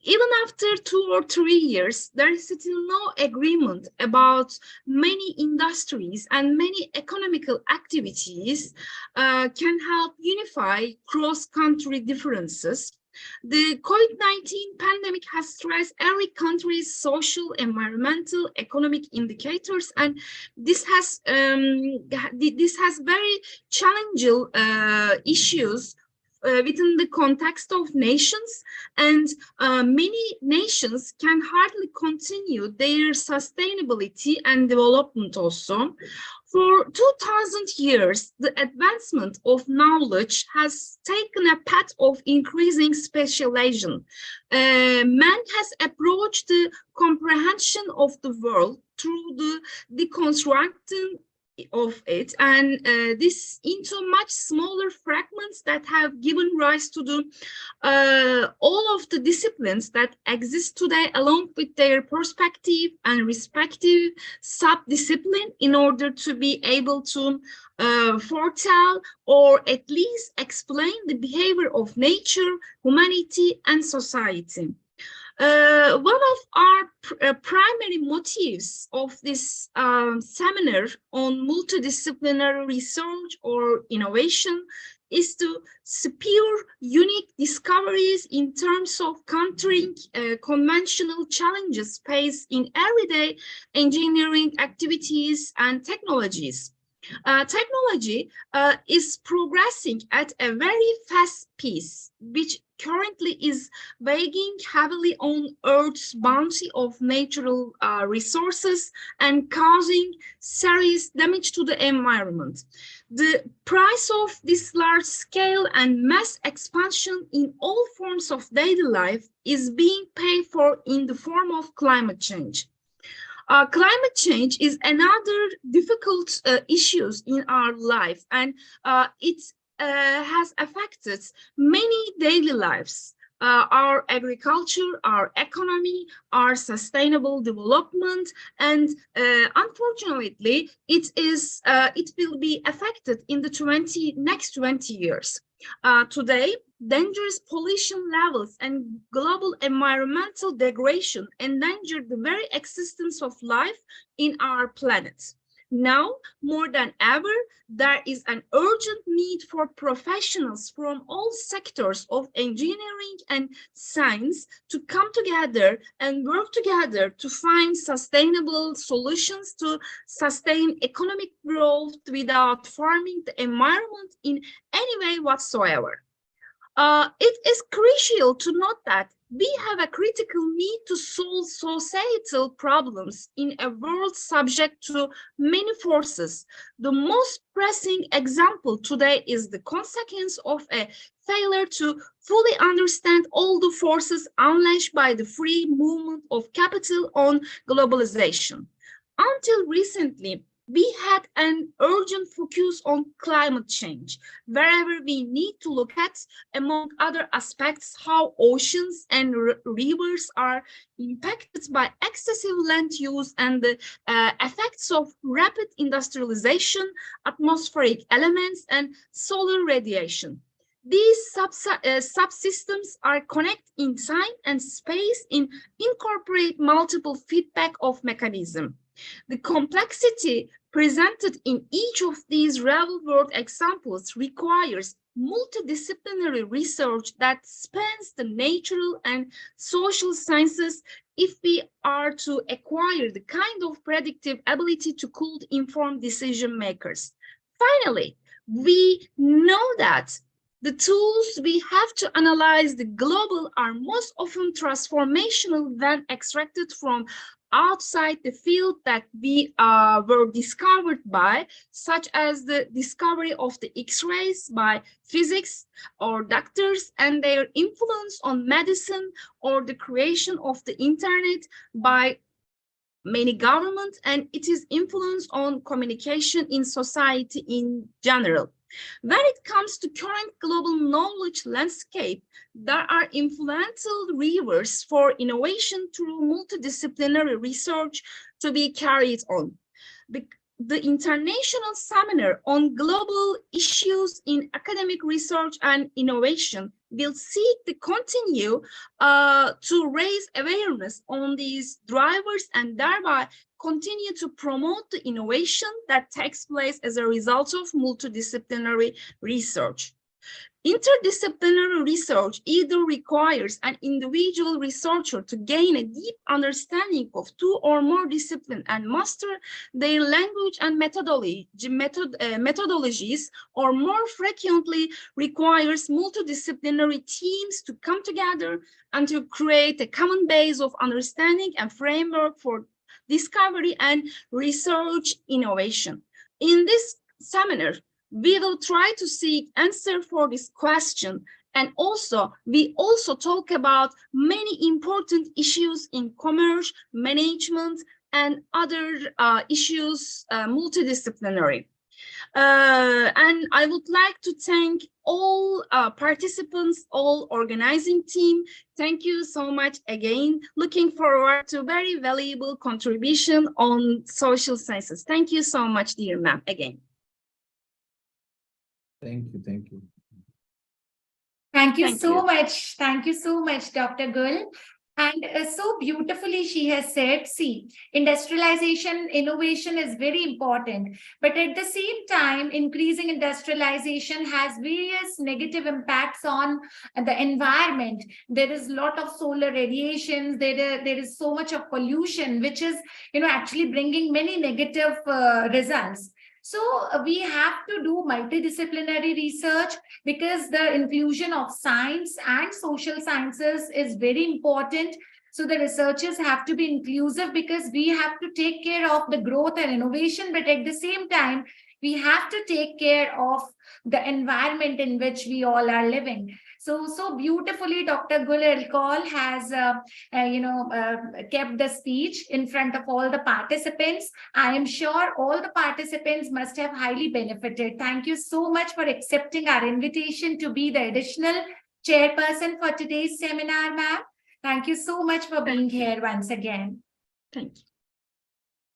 Even after 2 or 3 years, there is still no agreement about many industries and many economical activities can help unify cross-country differences. The COVID-19 pandemic has stressed every country's social, environmental, economic indicators, and this has very challenging issues within the context of nations, and many nations can hardly continue their sustainability and development also. For 2000 years, the advancement of knowledge has taken a path of increasing specialization. Man has approached the comprehension of the world through the deconstructing of it, and this into much smaller fragments that have given rise to the all of the disciplines that exist today, along with their perspective and respective sub-discipline, in order to be able to foretell or at least explain the behavior of nature, humanity, and society. One of our primary motives of this seminar on multidisciplinary research or innovation is to spur unique discoveries in terms of countering conventional challenges faced in everyday engineering activities and technologies. Technology is progressing at a very fast pace, which currently is weighing heavily on Earth's bounty of natural resources and causing serious damage to the environment. The price of this large scale and mass expansion in all forms of daily life is being paid for in the form of climate change. Climate change is another difficult issue in our life, and it has affected many daily lives. our agriculture, our economy, our sustainable development, and unfortunately, it will be affected in the next 20 years. Today, dangerous pollution levels and global environmental degradation endanger the very existence of life in our planet. Now, more than ever, there is an urgent need for professionals from all sectors of engineering and science to come together and work together to find sustainable solutions to sustain economic growth without harming the environment in any way whatsoever. It is crucial to note that we have a critical need to solve societal problems in a world subject to many forces. The most pressing example today is the consequence of a failure to fully understand all the forces unleashed by the free movement of capital on globalization. Until recently, we had an urgent focus on climate change, wherever we need to look at, among other aspects, how oceans and rivers are impacted by excessive land use and the effects of rapid industrialization, atmospheric elements, and solar radiation. These subsystems are connected in time and space and incorporate multiple feedback of mechanism. The complexity presented in each of these real-world examples requires multidisciplinary research that spans the natural and social sciences if we are to acquire the kind of predictive ability to could inform decision makers. Finally, we know that the tools we have to analyze the global are most often transformational when extracted from outside the field that we were discovered by, such as the discovery of the X-rays by physics or doctors and their influence on medicine, or the creation of the internet by many governments and its influence on communication in society in general. When it comes to current global knowledge landscape, there are influential levers for innovation through multidisciplinary research to be carried on. The International Seminar on Global Issues in Academic Research and Innovation will seek to continue to raise awareness on these drivers and thereby continue to promote the innovation that takes place as a result of multidisciplinary research. Interdisciplinary research either requires an individual researcher to gain a deep understanding of two or more disciplines and master their language and methodologies, or more frequently requires multidisciplinary teams to come together and to create a common base of understanding and framework for discovery and research innovation. In this seminar, we will try to seek answer for this question, and we also talk about many important issues in commerce, management, and other issues multidisciplinary. And I would like to thank all participants, all organizing team. Thank you so much again. Looking forward to very valuable contribution on social sciences. Thank you so much, dear ma'am, again. Thank you. Thank you Thank so you. much. Thank you so much, Dr. Gul. And so beautifully she has said, see, industrialization, innovation is very important. But at the same time, increasing industrialization has various negative impacts on the environment. There is a lot of solar radiations. There is so much of pollution, which is, actually bringing many negative results. So we have to do multidisciplinary research, because the inclusion of science and social sciences is very important. So the researchers have to be inclusive, because we have to take care of the growth and innovation, but at the same time, we have to take care of the environment in which we all are living. So beautifully, Dr. Gul Erkol has, kept the speech in front of all the participants. I am sure all the participants must have highly benefited. Thank you so much for accepting our invitation to be the additional chairperson for today's seminar, ma'am. Thank you so much for being here once again. Thank you.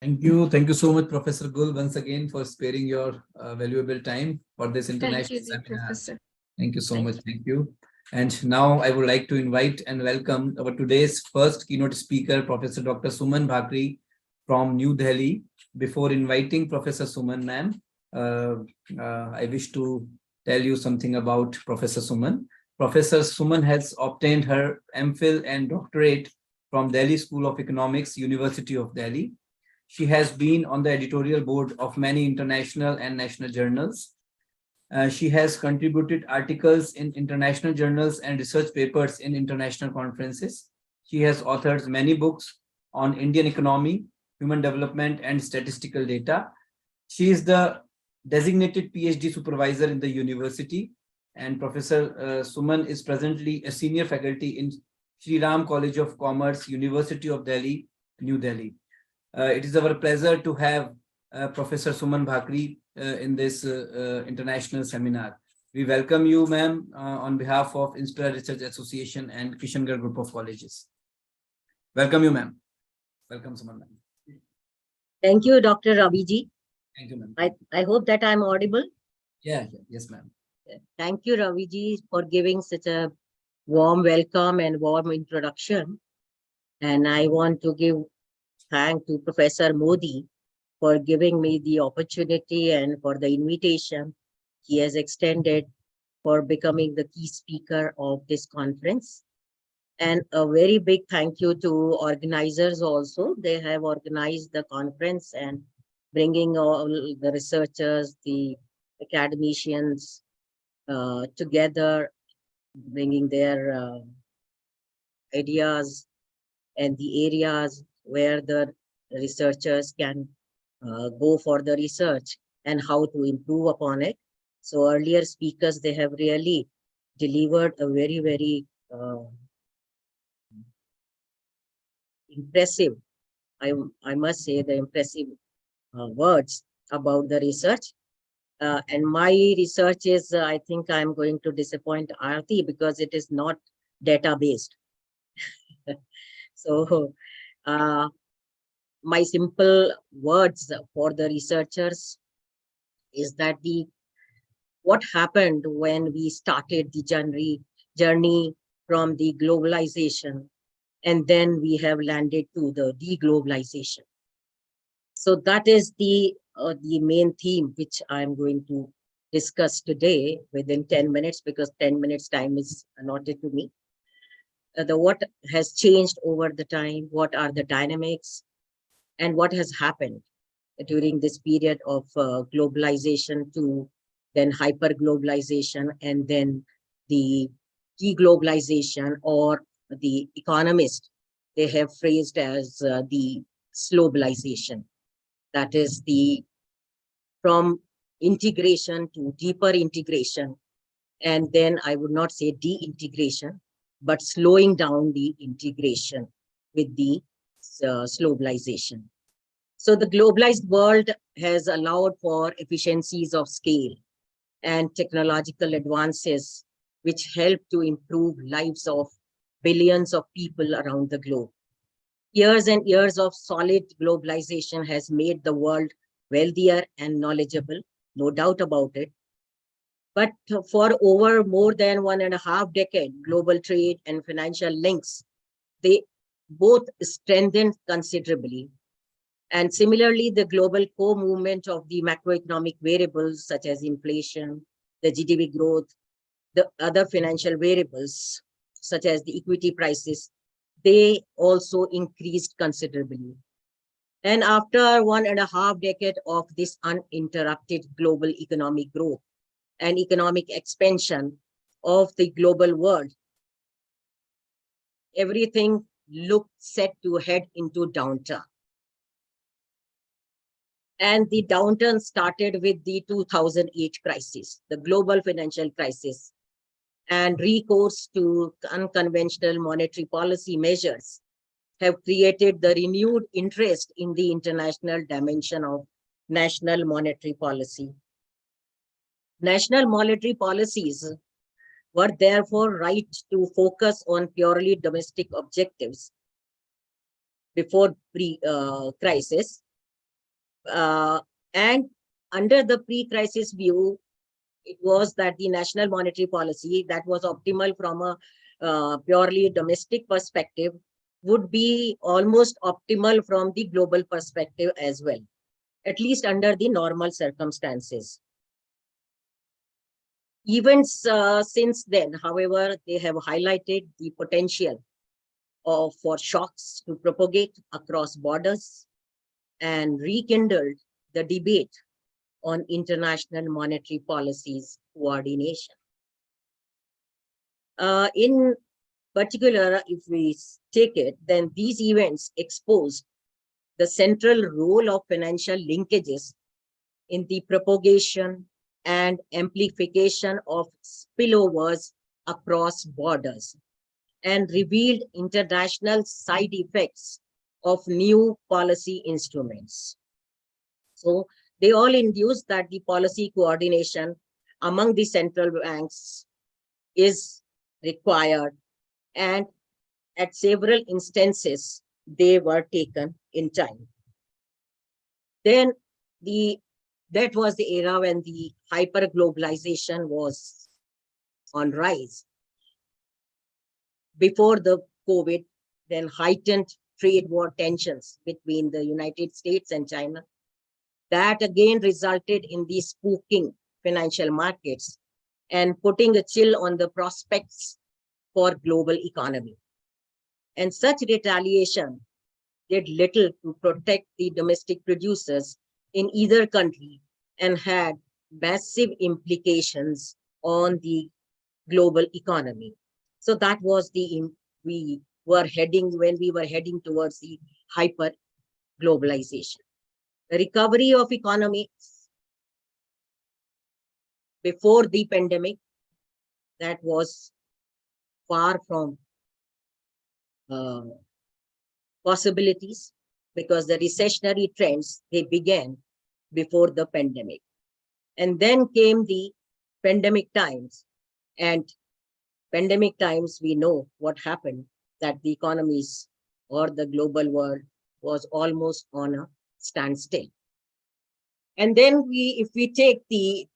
Thank you. Thank you so much, Professor Gul, once again for sparing your valuable time for this Thank international you, dear seminar. Professor. Thank you so Thank much. Thank you. And now I would like to invite and welcome our today's first keynote speaker, Professor Dr. Suman Bhakri from New Delhi. Before inviting Professor Suman, ma'am, I wish to tell you something about Professor Suman. Professor Suman has obtained her MPhil and doctorate from Delhi School of Economics, University of Delhi. She has been on the editorial board of many international and national journals. She has contributed articles in international journals and research papers in international conferences. She has authored many books on Indian economy, human development, and statistical data. She is the designated PhD supervisor in the university, and Professor Suman is presently a senior faculty in Shri Ram College of Commerce, University of Delhi, New Delhi. It is our pleasure to have Professor Suman Bhakri in this international seminar. We welcome you, ma'am, on behalf of Inspire Research Association and Kishangarh Group of Colleges. Welcome you, ma'am. Welcome, Suman, ma'am. Thank you, Dr. Raviji. Thank you, ma'am. I hope that I'm audible. Yeah, yes, ma'am. Thank you, Raviji, for giving such a warm welcome and warm introduction. And I want to give thanks to Professor Modi for giving me the opportunity and for the invitation he has extended for becoming the key speaker of this conference. And a very big thank you to organizers also. They have organized the conference and bringing all the researchers, the academicians together, bringing their ideas and the areas where the researchers can go for the research and how to improve upon it. So earlier speakers, they have really delivered a very, very impressive, I must say, the impressive words about the research. And my research is, I think I'm going to disappoint Aarti because it is not data-based. So my simple words for the researchers is that what happened when we started the journey from the globalization, and then we have landed to the deglobalization. So that is the main theme which I'm going to discuss today within 10 minutes, because 10 minutes time is allotted to me. What has changed over the time, what are the dynamics, and what has happened during this period of globalization to then hyper-globalization, and then the deglobalization, or the economists, they have phrased as the slowbalization. That is from integration to deeper integration. And then I would not say de-integration, but slowing down the integration with the slowbalization. So the globalized world has allowed for efficiencies of scale and technological advances, which help to improve lives of billions of people around the globe. Years and years of solid globalization has made the world wealthier and knowledgeable, no doubt about it. But for over more than 1.5 decades, global trade and financial links, they both strengthened considerably. And similarly, the global co-movement of the macroeconomic variables such as inflation, the GDP growth, the other financial variables such as the equity prices, they also increased considerably. And after 1.5 decades of this uninterrupted global economic growth and economic expansion of the global world, everything looked set to head into downturn. And the downturn started with the 2008 crisis, the global financial crisis, and recourse to unconventional monetary policy measures have created the renewed interest in the international dimension of national monetary policy. National monetary policies were therefore right to focus on purely domestic objectives before pre-crisis. And under the pre-crisis view, it was that the national monetary policy that was optimal from a purely domestic perspective would be almost optimal from the global perspective as well, at least under the normal circumstances. Events since then, however, they have highlighted the potential for shocks to propagate across borders and rekindled the debate on international monetary policies coordination. In particular, if we take it, then these events exposed the central role of financial linkages in the propagation and amplification of spillovers across borders, and revealed international side effects of new policy instruments. So they all induce that the policy coordination among the central banks is required, and at several instances, they were taken in time. Then that was the era when the hyper-globalization was on rise. Before the COVID, then heightened trade war tensions between the United States and China. That again resulted in the spooking financial markets and putting a chill on the prospects for global economy. And such retaliation did little to protect the domestic producers in either country and had massive implications on the global economy. So that was when we were heading towards the hyper globalization. The recovery of economies before the pandemic, that was far from possibilities, because the recessionary trends, they began before the pandemic. And then came the pandemic times, and pandemic times, we know what happened, that the economies or the global world was almost on a standstill. And then if we take the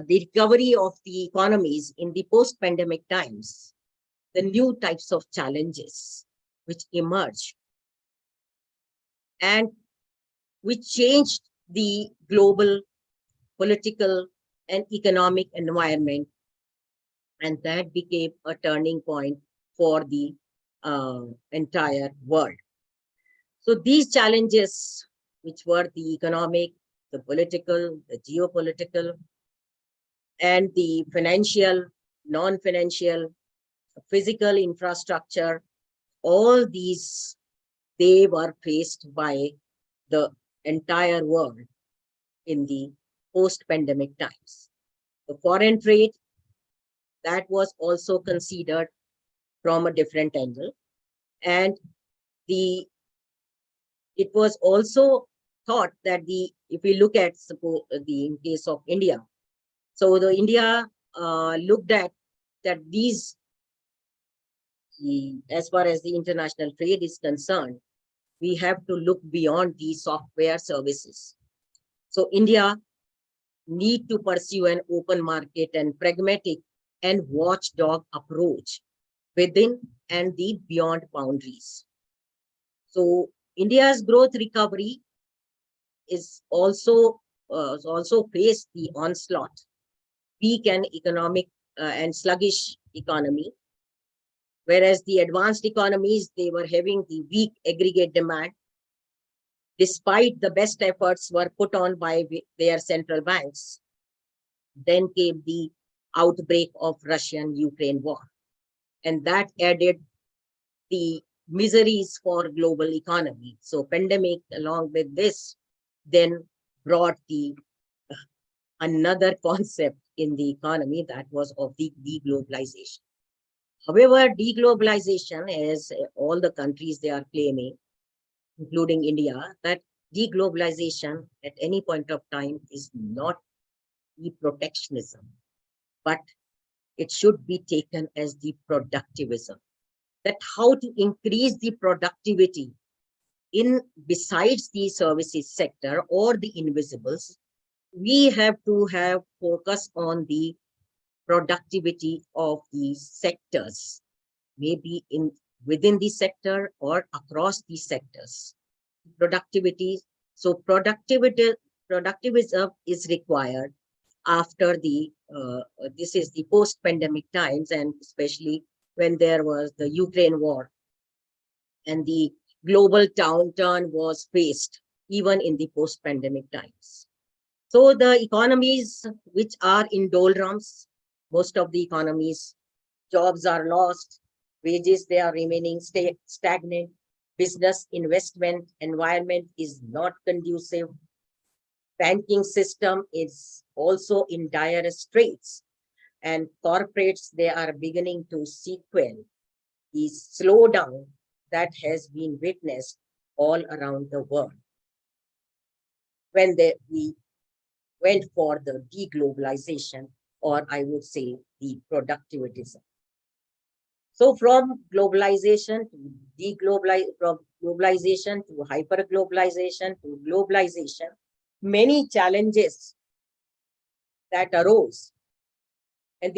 recovery of the economies in the post-pandemic times, the new types of challenges which emerged and which changed the global political and economic environment, and that became a turning point for the entire world. So these challenges, which were the economic, the political, the geopolitical, and the financial, non-financial, physical infrastructure, all these, they were faced by the entire world in the post-pandemic times. The foreign trade, that was also considered from a different angle. And it was also thought that if we look at in case of India, so the India looked at that as far as the international trade is concerned, we have to look beyond the software services. So India need to pursue an open market and pragmatic and watchdog approach within and the beyond boundaries. So India's growth recovery is also faced the onslaught, weak and economic and sluggish economy, whereas the advanced economies, they were having the weak aggregate demand, despite the best efforts were put on by their central banks. Then came the outbreak of Russian-Ukraine war, and that added the miseries for global economy. So pandemic, along with this, then brought another concept in the economy, that was of the deglobalization. However, deglobalization, as all the countries they are claiming, including India, that deglobalization at any point of time is not the protectionism, but it should be taken as the productivism. That how to increase the productivity in besides the services sector or the invisibles, we have to have focus on the productivity of these sectors, maybe in within the sector or across the sectors. Productivity. So productivism is required after the this is the post-pandemic times, and especially when there was the Ukraine war and the global downturn was faced even in the post-pandemic times. So the economies which are in doldrums, most of the economies, jobs are lost, wages, they are remaining stagnant, business investment environment is not conducive, banking system is also in dire straits, and corporates, they are beginning to sequel the slowdown that has been witnessed all around the world when we went for the deglobalization, or I would say the productivism. So from globalization to from globalization to hyperglobalization to globalization, many challenges that arose. And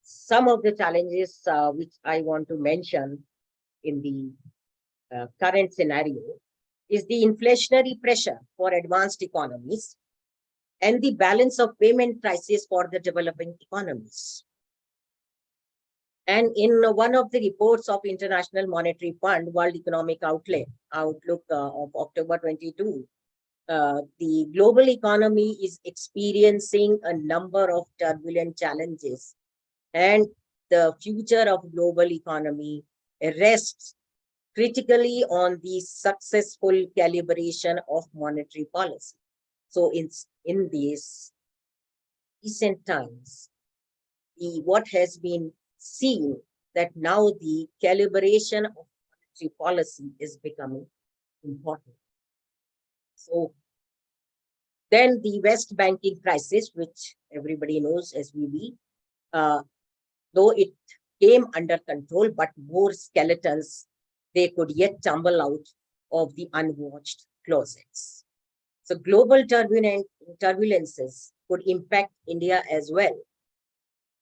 some of the challenges which I want to mention in the current scenario is the inflationary pressure for advanced economies and the balance of payment crisis for the developing economies. And in one of the reports of International Monetary Fund, World Economic Outlook of October 22, the global economy is experiencing a number of turbulent challenges, and the future of global economy rests critically on the successful calibration of monetary policy. So in these recent times, what has been seen that now the calibration of monetary policy is becoming important. So then the West banking crisis, which everybody knows as SVB, though it came under control, but more skeletons, they could yet tumble out of the unwatched closets. So global turbulences could impact India as well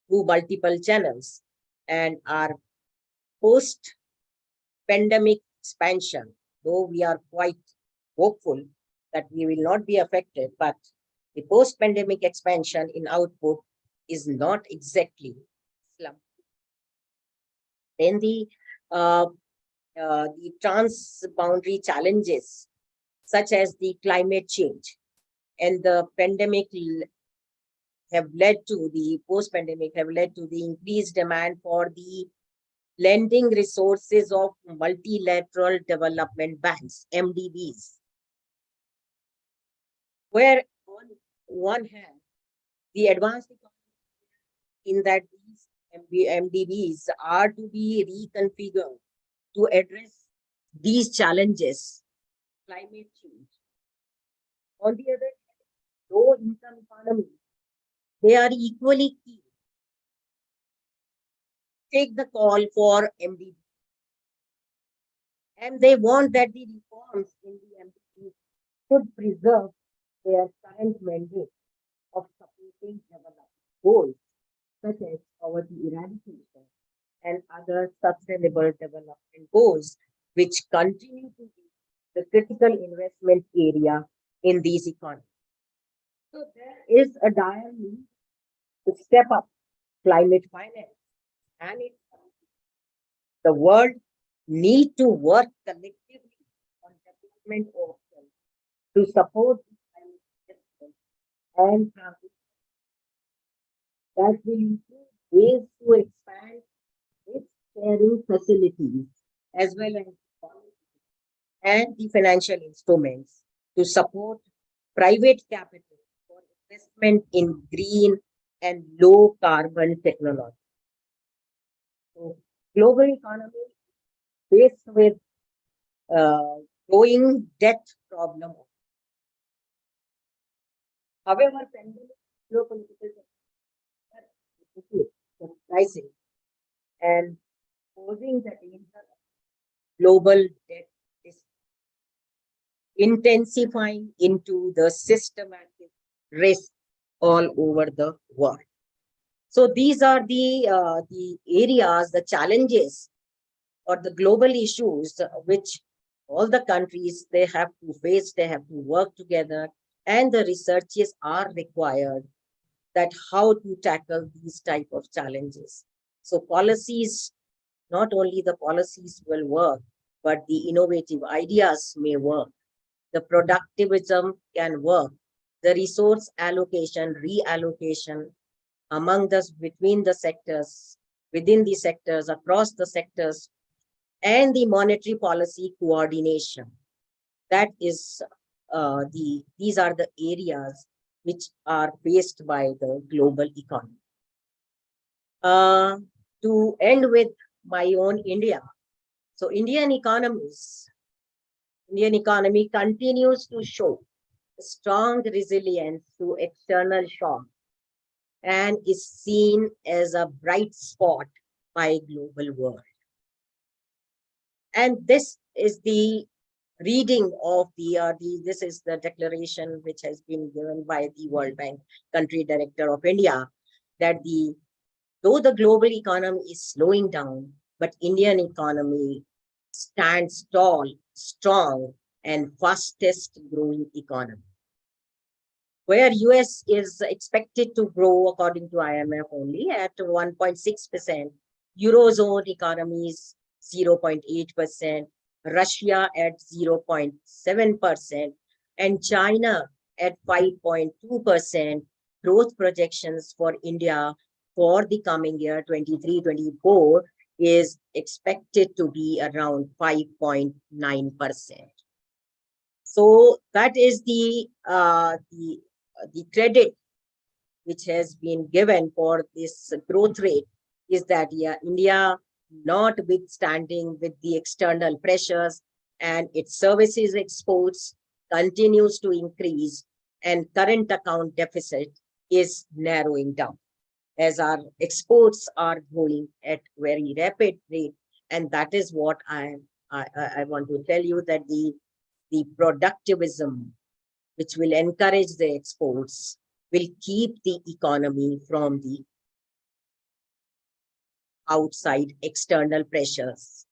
through multiple channels, and our post-pandemic expansion, though we are quite hopeful that we will not be affected, but the post-pandemic expansion in output is not exactly slump. Then the trans-boundary challenges, such as the climate change and the pandemic have led to the post-pandemic have led to the increased demand for the lending resources of multilateral development banks, MDBs, where on one hand, the advanced economy in that these MDBs are to be reconfigured to address these challenges, climate change. On the other hand, low-income economies, they are equally key. Take the call for MDB. And they want that the reforms in the MDB should preserve their current mandate of supporting development goals, such as poverty eradication and other sustainable development goals, which continue to be the critical investment area in these economies. So there is a dire need to step up climate finance, and the world need to work collectively on development options to support climate investment and transition. That will include ways to expand its sharing facilities as well as and the financial instruments to support private capital for investment in green and low carbon technology. So global economy faced with growing debt problem. However, pandemic geopolitical the crisis and posing the danger of global debt is intensifying into the systematic risk all over the world. So these are the areas, the challenges or the global issues which all the countries they have to face, they have to work together, and the researches are required that how to tackle these type of challenges. So policies, not only the policies will work, but the innovative ideas may work. The productivism can work. The resource allocation, reallocation among the, between the sectors, within the sectors, across the sectors, and the monetary policy coordination. That is these are the areas which are faced by the global economy. To end with my own India. So Indian economy continues to show strong resilience to external shocks and is seen as a bright spot by global world. And this is the reading of this is the declaration which has been given by the World Bank country director of India, that though the global economy is slowing down, but Indian economy stands tall, strong, and fastest growing economy. Where US is expected to grow according to IMF only at 1.6%, Eurozone economies 0.8%, Russia at 0.7%, and China at 5.2%. Growth projections for India for the coming year 23-24 is expected to be around 5.9%. So that is the credit which has been given for this growth rate, is that India, notwithstanding with the external pressures and its services exports continues to increase, and current account deficit is narrowing down as our exports are growing at very rapid rate. And that is what I want to tell you, that the productivism which will encourage the exports will keep the economy from the outside external pressures.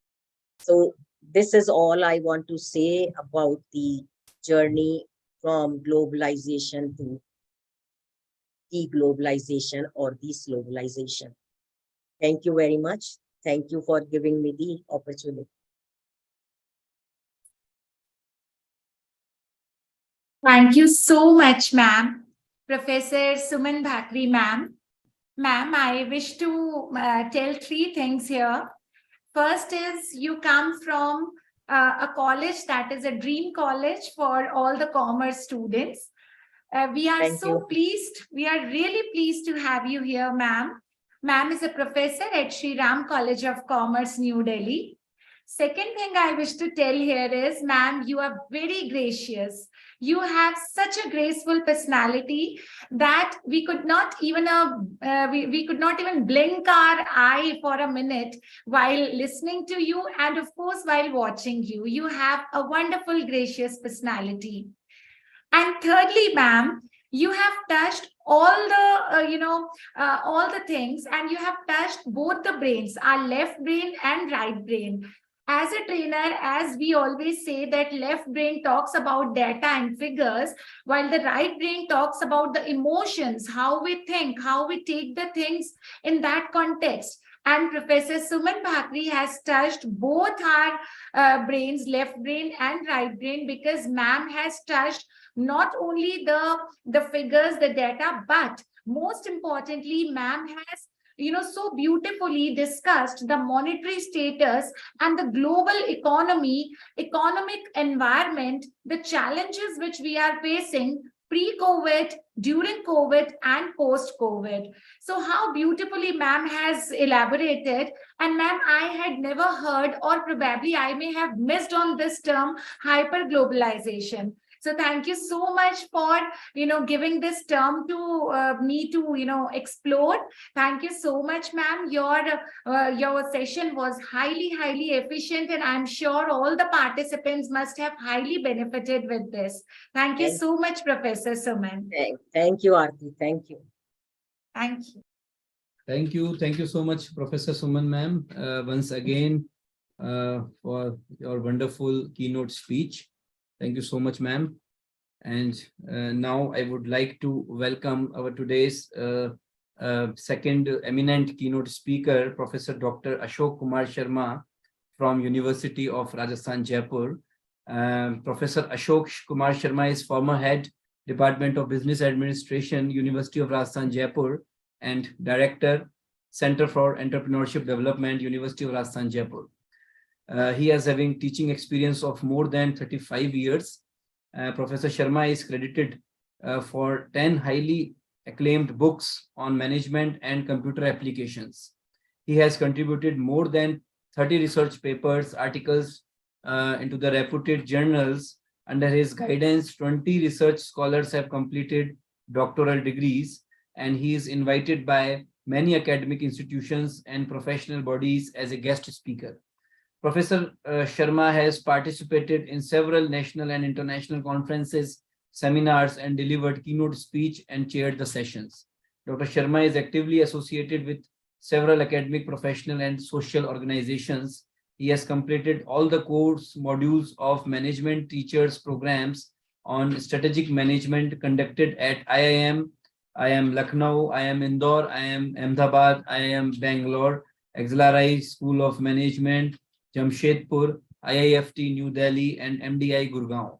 So this is all I want to say about the journey from globalization to deglobalization or deglobalization. Thank you very much. Thank you for giving me the opportunity. Thank you so much, ma'am. Professor Suman Bhakri, ma'am. Ma'am, I wish to tell three things here. First is, you come from a college that is a dream college for all the commerce students. We are pleased. We are really pleased to have you here, ma'am. Ma'am is a professor at Sri Ram College of Commerce, New Delhi. Second thing I wish to tell here is, ma'am, you are very gracious. You have such a graceful personality that we could not even we could not even blink our eye for a minute while listening to you, and of course while watching you. You have a wonderful, gracious personality. And thirdly, ma'am, you have touched all the all the things, and you have touched both the brains, our left brain and right brain. As a trainer, as we always say, that left brain talks about data and figures, while the right brain talks about the emotions, how we think, how we take the things in that context. And Professor Suman Bhakri has touched both our brains, left brain and right brain, because ma'am has touched not only the figures, the data, but most importantly, ma'am has so beautifully discussed the monetary status and the global economic environment, the challenges which we are facing pre-COVID, during COVID, and post-COVID. So how beautifully ma'am has elaborated. And ma'am, I had never heard, or probably I may have missed on this term, hyper-globalization. So thank you so much for, giving this term to me to, explore. Thank you so much, ma'am. Your session was highly, highly efficient, and I'm sure all the participants must have highly benefited with this. Thank you so much, Professor Suman. Thank you, Aarti. Thank you. Thank you. Thank you. Thank you so much, Professor Suman ma'am, once again for your wonderful keynote speech. Thank you so much, ma'am. And now I would like to welcome our today's second eminent keynote speaker, Professor Dr. Ashok Kumar Sharma from University of Rajasthan, Jaipur. Professor Ashok Kumar Sharma is former head, Department of Business Administration, University of Rajasthan, Jaipur, and Director, Center for Entrepreneurship Development, University of Rajasthan, Jaipur. He has having teaching experience of more than 35 years. Professor Sharma is credited for 10 highly acclaimed books on management and computer applications. He has contributed more than 30 research papers, articles into the reputed journals. Under his guidance, 20 research scholars have completed doctoral degrees, and he is invited by many academic institutions and professional bodies as a guest speaker. Professor Sharma has participated in several national and international conferences, seminars, and delivered keynote speech and chaired the sessions. Dr. Sharma is actively associated with several academic, professional, and social organizations. He has completed all the course modules of management teachers programs on strategic management conducted at IIM, Lucknow, IIM Indore, IIM Ahmedabad, IIM Bangalore, XLRI School of Management, Jamshedpur, IIFT New Delhi, and MDI Gurgaon.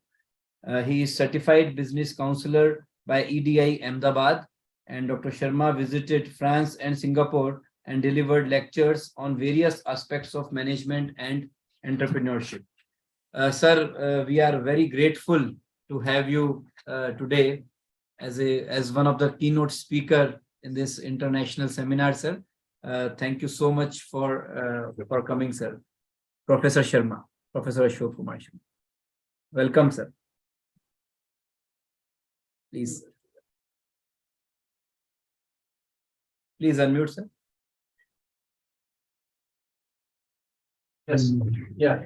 He is certified business counselor by EDI Ahmedabad, and Dr. Sharma visited France and Singapore and delivered lectures on various aspects of management and entrepreneurship. Sir, we are very grateful to have you today as one of the keynote speaker in this international seminar, sir. Thank you so much for coming, sir. Professor Sharma, Professor Ashok Kumar Sharma. Welcome, sir. Please unmute, sir. Yes. Yeah.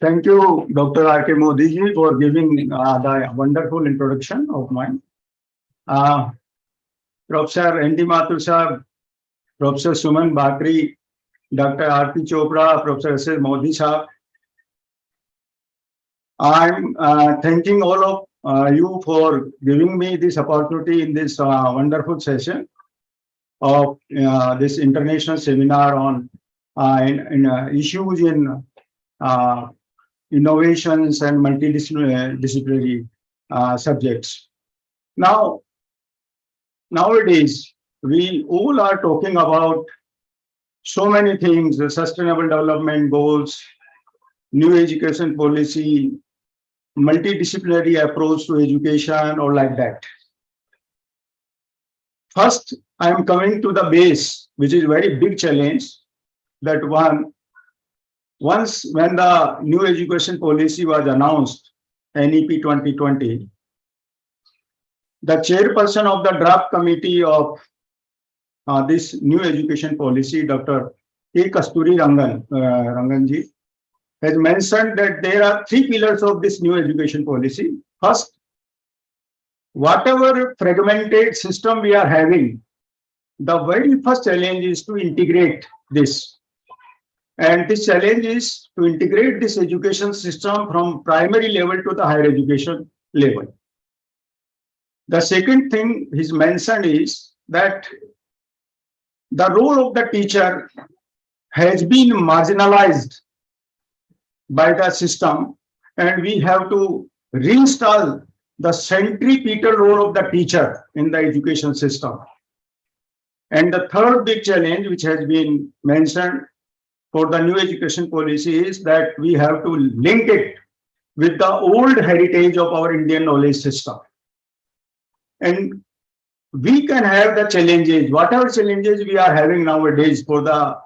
Thank you, Dr. R.K. Modi ji, for giving the wonderful introduction of mine. Professor N.D. Mathur sahab, Professor Suman Bakri, Dr. R.P. Chopra, Professor S.S. Modi sahab. I'm thanking all of you for giving me this opportunity in this wonderful session of this international seminar on issues in innovations and multidisciplinary subjects. Nowadays, we all are talking about so many things: the sustainable development goals, new education policy, multidisciplinary approach to education, or like that. First, I am coming to the base, which is a very big challenge. That once when the new education policy was announced, NEP 2020, the chairperson of the draft committee of this new education policy, Dr. K. Kasturi Ranganji, has mentioned that there are 3 pillars of this new education policy. First, whatever fragmented system we are having, the very first challenge is to integrate this. And this challenge is to integrate this education system from primary level to the higher education level. The second thing he's mentioned is that the role of the teacher has been marginalized by the system, and we have to reinstall the centripetal role of the teacher in the education system. And the third big challenge, which has been mentioned for the new education policy, is that we have to link it with the old heritage of our Indian knowledge system. And we can have the challenges, whatever challenges we are having nowadays for the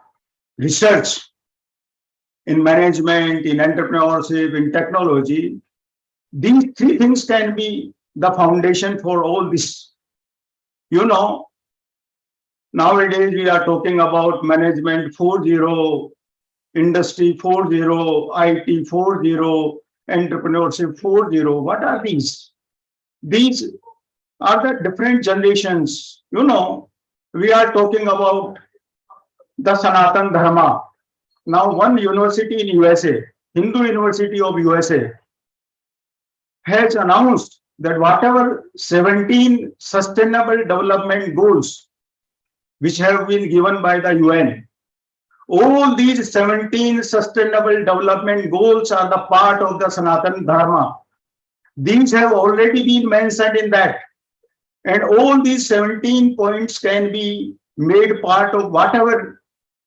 research in management, in entrepreneurship, in technology, These three things can be the foundation for all this. You know, nowadays we are talking about management 4.0, industry 4.0, IT 4.0, entrepreneurship 4.0. What are these? These are the different generations. You know, we are talking about the Sanatan Dharma. Now, one university in USA, Hindu University of USA, has announced that whatever 17 sustainable development goals which have been given by the UN, all these 17 sustainable development goals are the part of the Sanatan Dharma. These have already been mentioned in that. And all these 17 points can be made part of whatever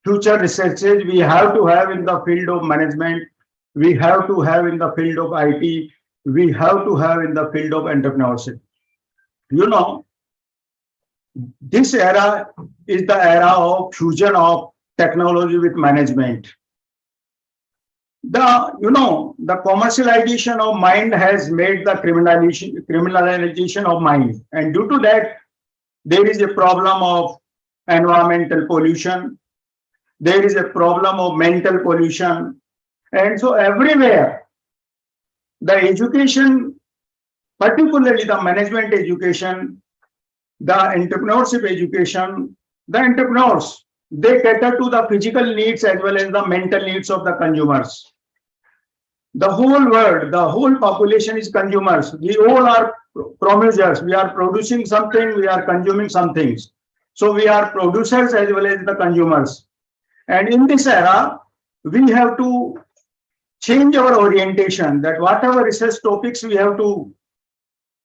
future researches we have to have in the field of management, we have to have in the field of IT, we have to have in the field of entrepreneurship. You know, this era is the era of fusion of technology with management. The commercialization of mind has made the criminalization of mind, and due to that, there is a problem of environmental pollution, there is a problem of mental pollution, and so everywhere the education, particularly the management education, the entrepreneurship education, the entrepreneurs, they cater to the physical needs as well as the mental needs of the consumers. The whole world, the whole population is consumers. We all are producers. We are producing something, we are consuming some things. So we are producers as well as the consumers. And in this era, we have to change our orientation, that whatever research topics we have to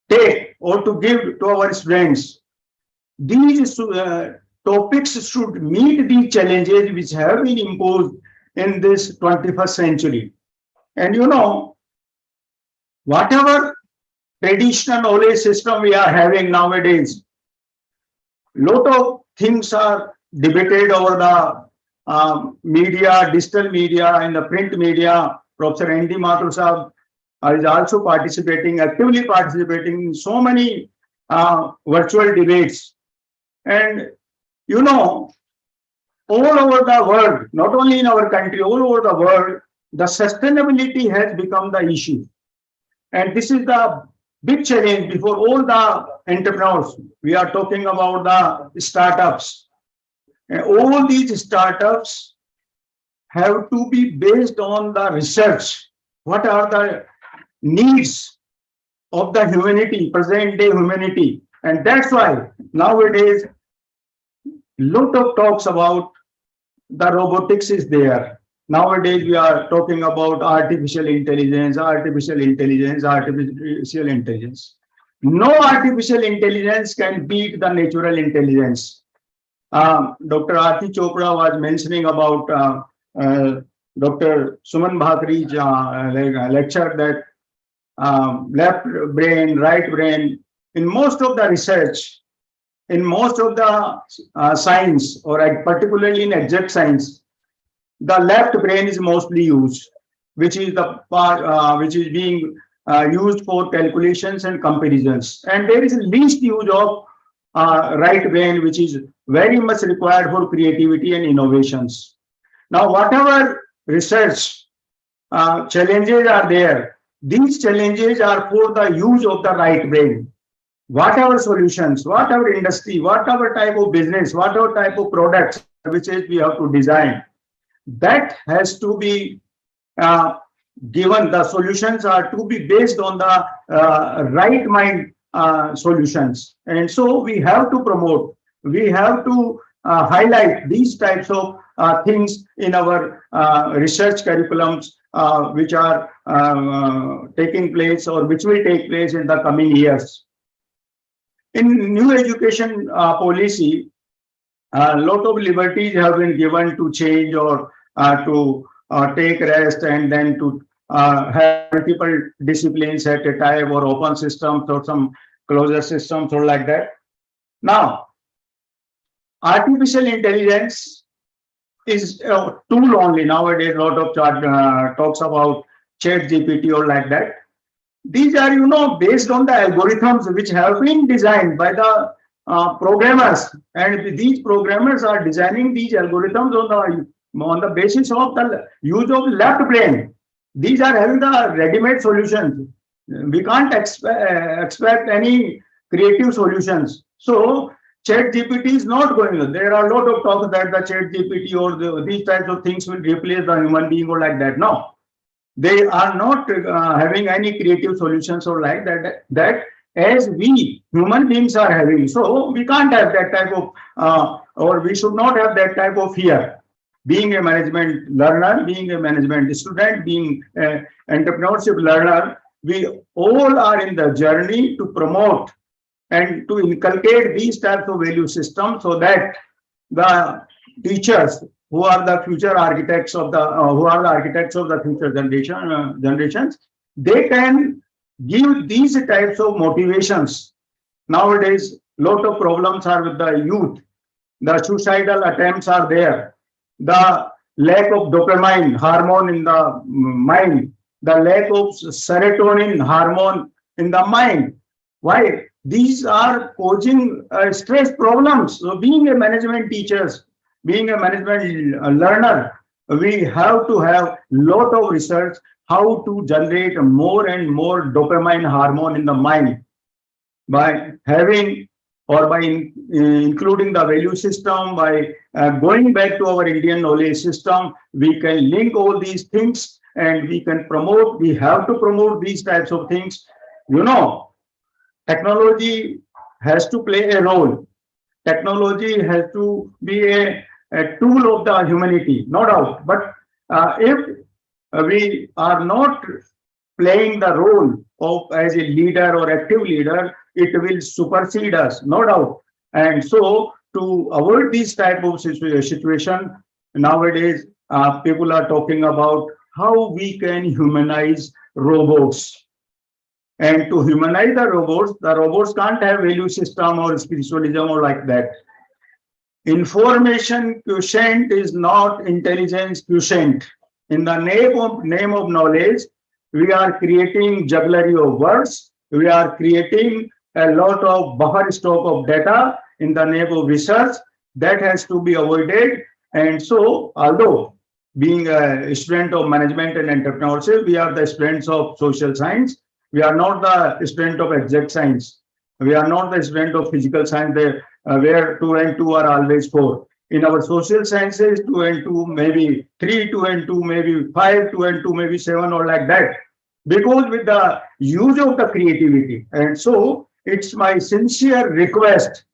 take or to give to our students, these topics should meet the challenges which have been imposed in this 21st century. And you know, whatever traditional knowledge system we are having nowadays, lot of things are debated over the media, digital media, and the print media. Professor N.D. Mathur Sahab is also actively participating in so many virtual debates. And you know, all over the world, not only in our country, all over the world, the sustainability has become the issue. And this is the big challenge before all the entrepreneurs. We are talking about the startups. And all these startups have to be based on the research. What are the needs of the humanity, present day humanity? And that's why nowadays, lot of talks about the robotics is there. Nowadays, we are talking about artificial intelligence. No artificial intelligence can beat the natural intelligence. Dr. Aarti Chopra was mentioning about Dr. Suman Bhatri's lecture that left brain, right brain, in most of the research, in most of the science, or particularly in exact science, the left brain is mostly used, which is the part which is being used for calculations and comparisons. And there is least use of right brain, which is very much required for creativity and innovations. Now, whatever research challenges are there, these challenges are for the use of the right brain. Whatever solutions, whatever industry, whatever type of business, whatever type of products, services we have to design, that has to be given. The solutions are to be based on the right mind solutions. And so we have to promote, we have to highlight these types of things in our research curriculums, which are taking place or which will take place in the coming years. In new education policy, a lot of liberties have been given to change or to take rest, and then to have multiple disciplines at a time, or open systems or some closure systems or like that. Now, artificial intelligence is a tool only. Nowadays, a lot of talks about chat GPT or like that. These are, based on the algorithms which have been designed by the programmers, and these programmers are designing these algorithms on the basis of the use of left brain. These are having the ready-made solutions. We can't expect any creative solutions. So ChatGPT is not going on. There are a lot of talk that the ChatGPT or these types of things will replace the human being or like that. No, they are not having any creative solutions or like that. That as we human beings are having. So we can't have that type of, or we should not have that type of fear. Being a management learner, being a management student, being an entrepreneurship learner, we all are in the journey to promote and to inculcate these types of value systems so that the teachers who are the future architects of the future generations, they can give these types of motivations. Nowadays, lot of problems are with the youth. The suicidal attempts are there. The lack of dopamine hormone in the mind, the lack of serotonin hormone in the mind. Why? These are causing stress problems. So being a management teachers, being a management learner, we have to have lot of research how to generate more and more dopamine hormone in the mind by having or by including the value system, by going back to our Indian knowledge system. We can link all these things and we can promote, we have to promote these types of things. Technology has to play a role. Technology has to be a tool of the humanity, no doubt. But if we are not playing the role of as a leader or active leader, it will supersede us, no doubt. And so to avoid this type of situation, nowadays people are talking about how we can humanize robots. And to humanize the robots can't have value system or spiritualism or like that. Information quotient is not intelligence quotient. In the name of knowledge, we are creating jugglery of words. We are creating a lot of buffer stock of data in the name of research. That has to be avoided. And so, although being a student of management and entrepreneurship, we are the students of social science. We are not the student of exact science. We are not the student of physical science where 2 and 2 are always 4. In our social sciences, 2 and 2, maybe 3, 2 and 2, maybe 5, 2 and 2, maybe 7 or like that. Because with the use of the creativity. And so it's my sincere request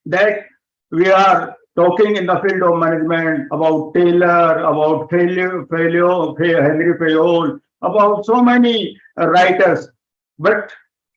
that we are talking in the field of management about Taylor, about Henry Fayol, about so many writers, but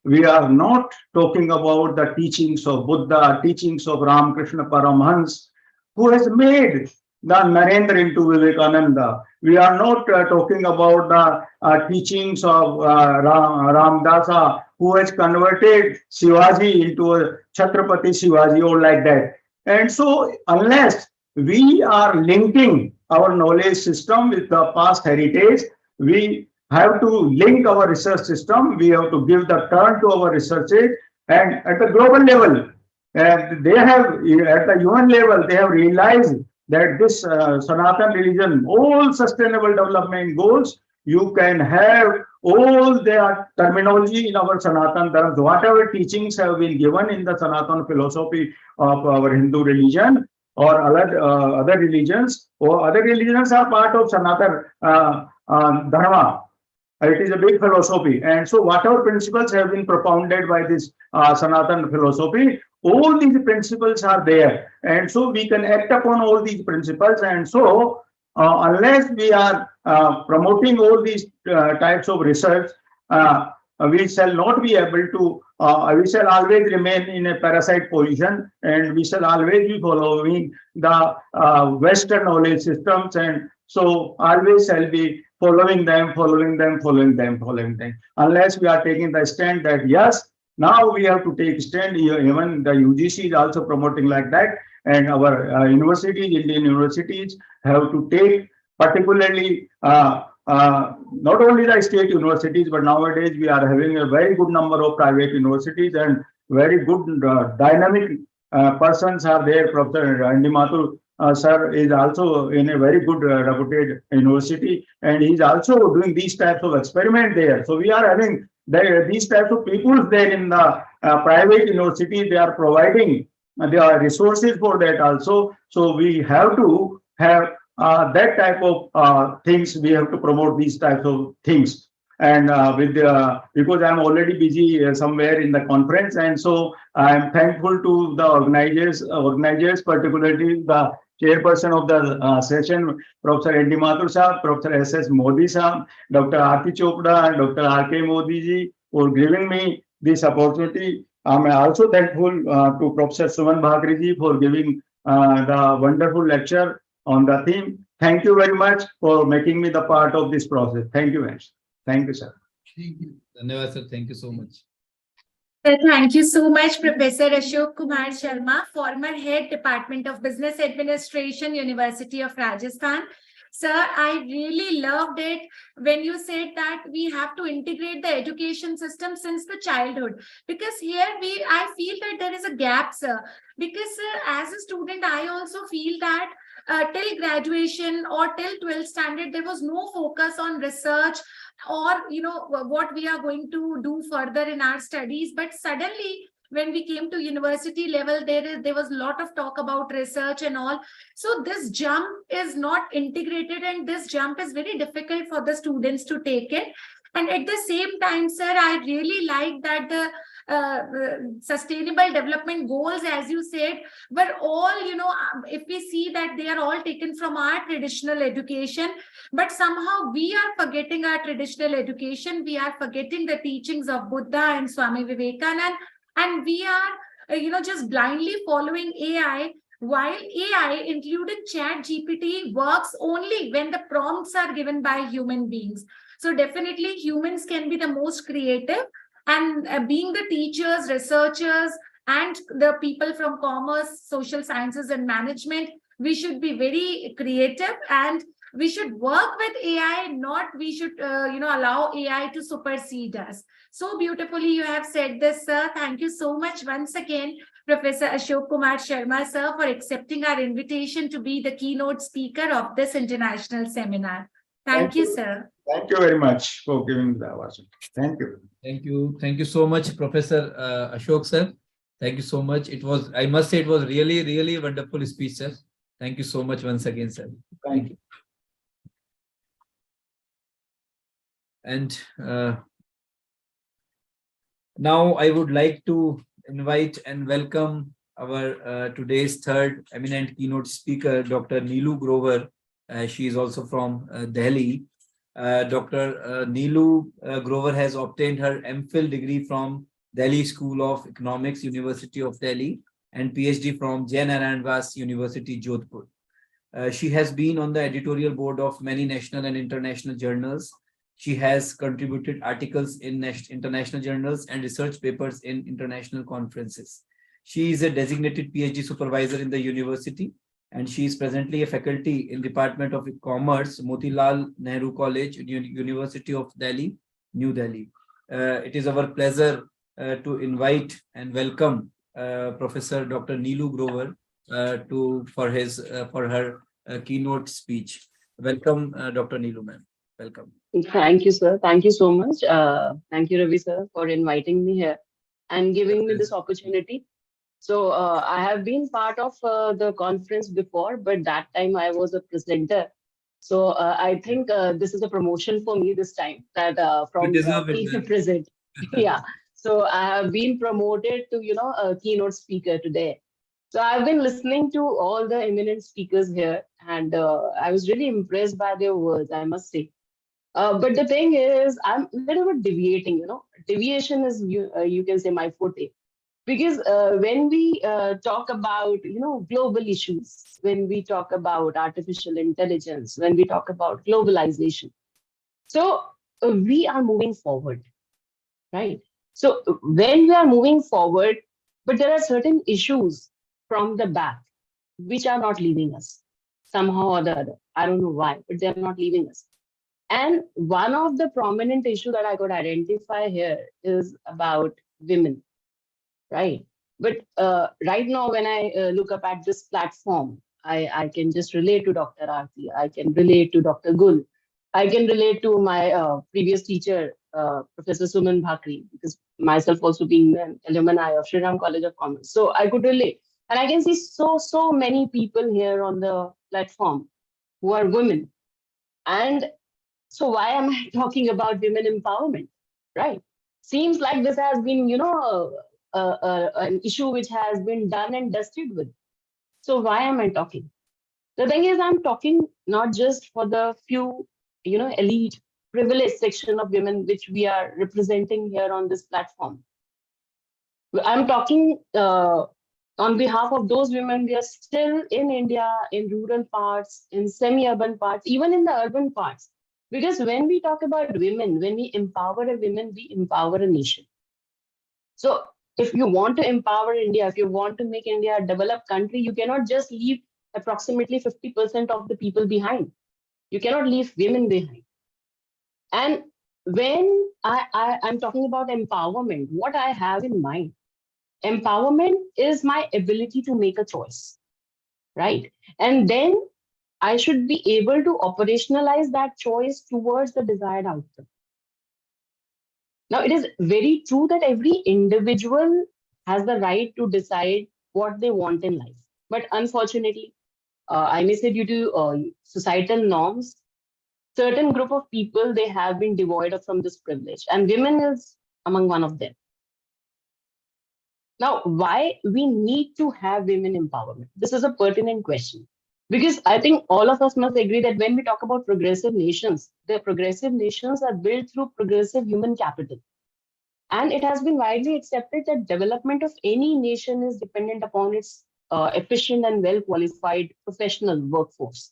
we are not talking about the teachings of Buddha, teachings of Ramakrishna Paramhans, who has made the Narendra into Vivekananda. We are not talking about the teachings of Ramdasa, who has converted Shivaji into a Chhatrapati Shivaji or like that. And so unless we are linking our knowledge system with the past heritage, we have to link our research system. We have to give the turn to our researches, and at the global level, they have at the UN level, they have realized that this Sanatan religion, all sustainable development goals, you can have all their terminology in our Sanatan Dharma. Whatever teachings have been given in the Sanatan philosophy of our Hindu religion or other religions, or other religions are part of Sanatan Dharma. It is a big philosophy. And so whatever principles have been propounded by this Sanatan philosophy, all these principles are there. And so we can act upon all these principles. And so unless we are promoting all these types of research, we shall not be able to, we shall always remain in a parasite position, and we shall always be following the Western knowledge systems. And so always shall be following them, unless we are taking the stand that yes, now we have to take stand. Even the UGC is also promoting like that, and our universities, Indian universities, have to take particularly not only the state universities, but nowadays we are having a very good number of private universities and very good dynamic persons are there. Professor Andy Mathur sir is also in a very good reputed university, and he's also doing these types of experiment there. So we are having these types of people there in the private university. They are providing the resources for that also. So we have to have that type of things. We have to promote these types of things. And because I'm already busy somewhere in the conference, and so I'm thankful to the organizers, particularly the chairperson of the session, Professor Andy Mathur Sahab, Professor S.S. Modi Sahab, Dr. Aarti Chopra, and Dr. R.K. Modi ji for giving me this opportunity. I'm also thankful to Professor Suman Bhakri ji for giving the wonderful lecture on the theme. Thank you very much for making me the part of this process. Thank you very much. Thank you, sir. Thank you. Dhanyavad, sir. Thank you so much. Thank you so much, Professor Ashok Kumar Sharma, former Head Department of Business Administration, University of Rajasthan. Sir, I really loved it when you said that we have to integrate the education system since the childhood, because here I feel that there is a gap, sir. Because as a student, I also feel that till graduation or till 12th standard, there was no focus on research or what we are going to do further in our studies. But suddenly when we came to university level, there was a lot of talk about research and all. So this jump is not integrated, and this jump is very difficult for the students to take it. And at the same time, sir, I really like that the sustainable development goals, as you said, were all, if we see that they are all taken from our traditional education, but somehow we are forgetting our traditional education. We are forgetting the teachings of Buddha and Swami Vivekananda, and we are, just blindly following AI, while AI, including Chat GPT, works only when the prompts are given by human beings. So definitely humans can be the most creative, and being the teachers, researchers, and the people from commerce, social sciences, and management, we should be very creative, and we should work with AI, not we should, allow AI to supersede us. So beautifully you have said this, sir. Thank you so much once again, Professor Ashok Kumar Sharma, sir, for accepting our invitation to be the keynote speaker of this international seminar. Thank you, sir. Thank you very much for giving the opportunity. Thank you. Thank you. Thank you so much, Professor Ashok, sir. Thank you so much. It was, I must say, it was really, really wonderful speech, sir. Thank you so much once again, sir. Thank you. And now I would like to invite and welcome our today's third eminent keynote speaker, Dr. Neelu Grover. She is also from Delhi. Dr. Neelu Grover has obtained her MPhil degree from Delhi School of Economics, University of Delhi, and PhD from Jain Narayan Vas University, Jodhpur. She has been on the editorial board of many national and international journals. She has contributed articles in international journals and research papers in international conferences. She is a designated PhD supervisor in the university, and she is presently a faculty in Department of Commerce, Motilal Nehru College, University of Delhi, New Delhi. It is our pleasure to invite and welcome Professor Dr. Neelu Grover for her keynote speech. Welcome, Dr. Neelu, ma'am. Welcome. Thank you, sir. Thank you so much. Thank you, Ravi, sir, for inviting me here and giving me this opportunity. So I have been part of the conference before, but that time I was a presenter. So I think this is a promotion for me this time, that from being a present. Yeah. So I have been promoted to, a keynote speaker today. So I've been listening to all the eminent speakers here, and I was really impressed by their words, I must say. But the thing is, I'm a little bit deviating, Deviation is, you can say, my forte. Because when we talk about, global issues, when we talk about artificial intelligence, when we talk about globalization, so we are moving forward, right? So when we are moving forward, but there are certain issues from the back, which are not leaving us somehow or the other. I don't know why, but they're not leaving us. And one of the prominent issue that I could identify here is about women, right? But right now, when I look up at this platform, I can just relate to Dr. Aarti, I can relate to Dr. Gul, I can relate to my previous teacher, Professor Suman Bhakri, because myself also being an alumni of Sri Ram College of Commerce. So I could relate. And I can see so many people here on the platform who are women. And so why am I talking about women empowerment, right? Seems like this has been, an issue which has been done and dusted with. So why am I talking? The thing is, I'm talking not just for the few, elite privileged section of women which we are representing here on this platform. I'm talking on behalf of those women we are still in India, in rural parts, in semi-urban parts, even in the urban parts. Because when we talk about women, when we empower a woman, we empower a nation. So if you want to empower India, if you want to make India a developed country, you cannot just leave approximately 50% of the people behind. You cannot leave women behind. And when I'm talking about empowerment, what I have in mind, empowerment is my ability to make a choice, right? And then I should be able to operationalize that choice towards the desired outcome. Now, it is very true that every individual has the right to decide what they want in life. But unfortunately, I may say due to societal norms, certain group of people, they have been devoid of from this privilege. And women is among one of them. Now, why we need to have women empowerment? This is a pertinent question. Because I think all of us must agree that when we talk about progressive nations, the progressive nations are built through progressive human capital. And it has been widely accepted that development of any nation is dependent upon its efficient and well-qualified professional workforce.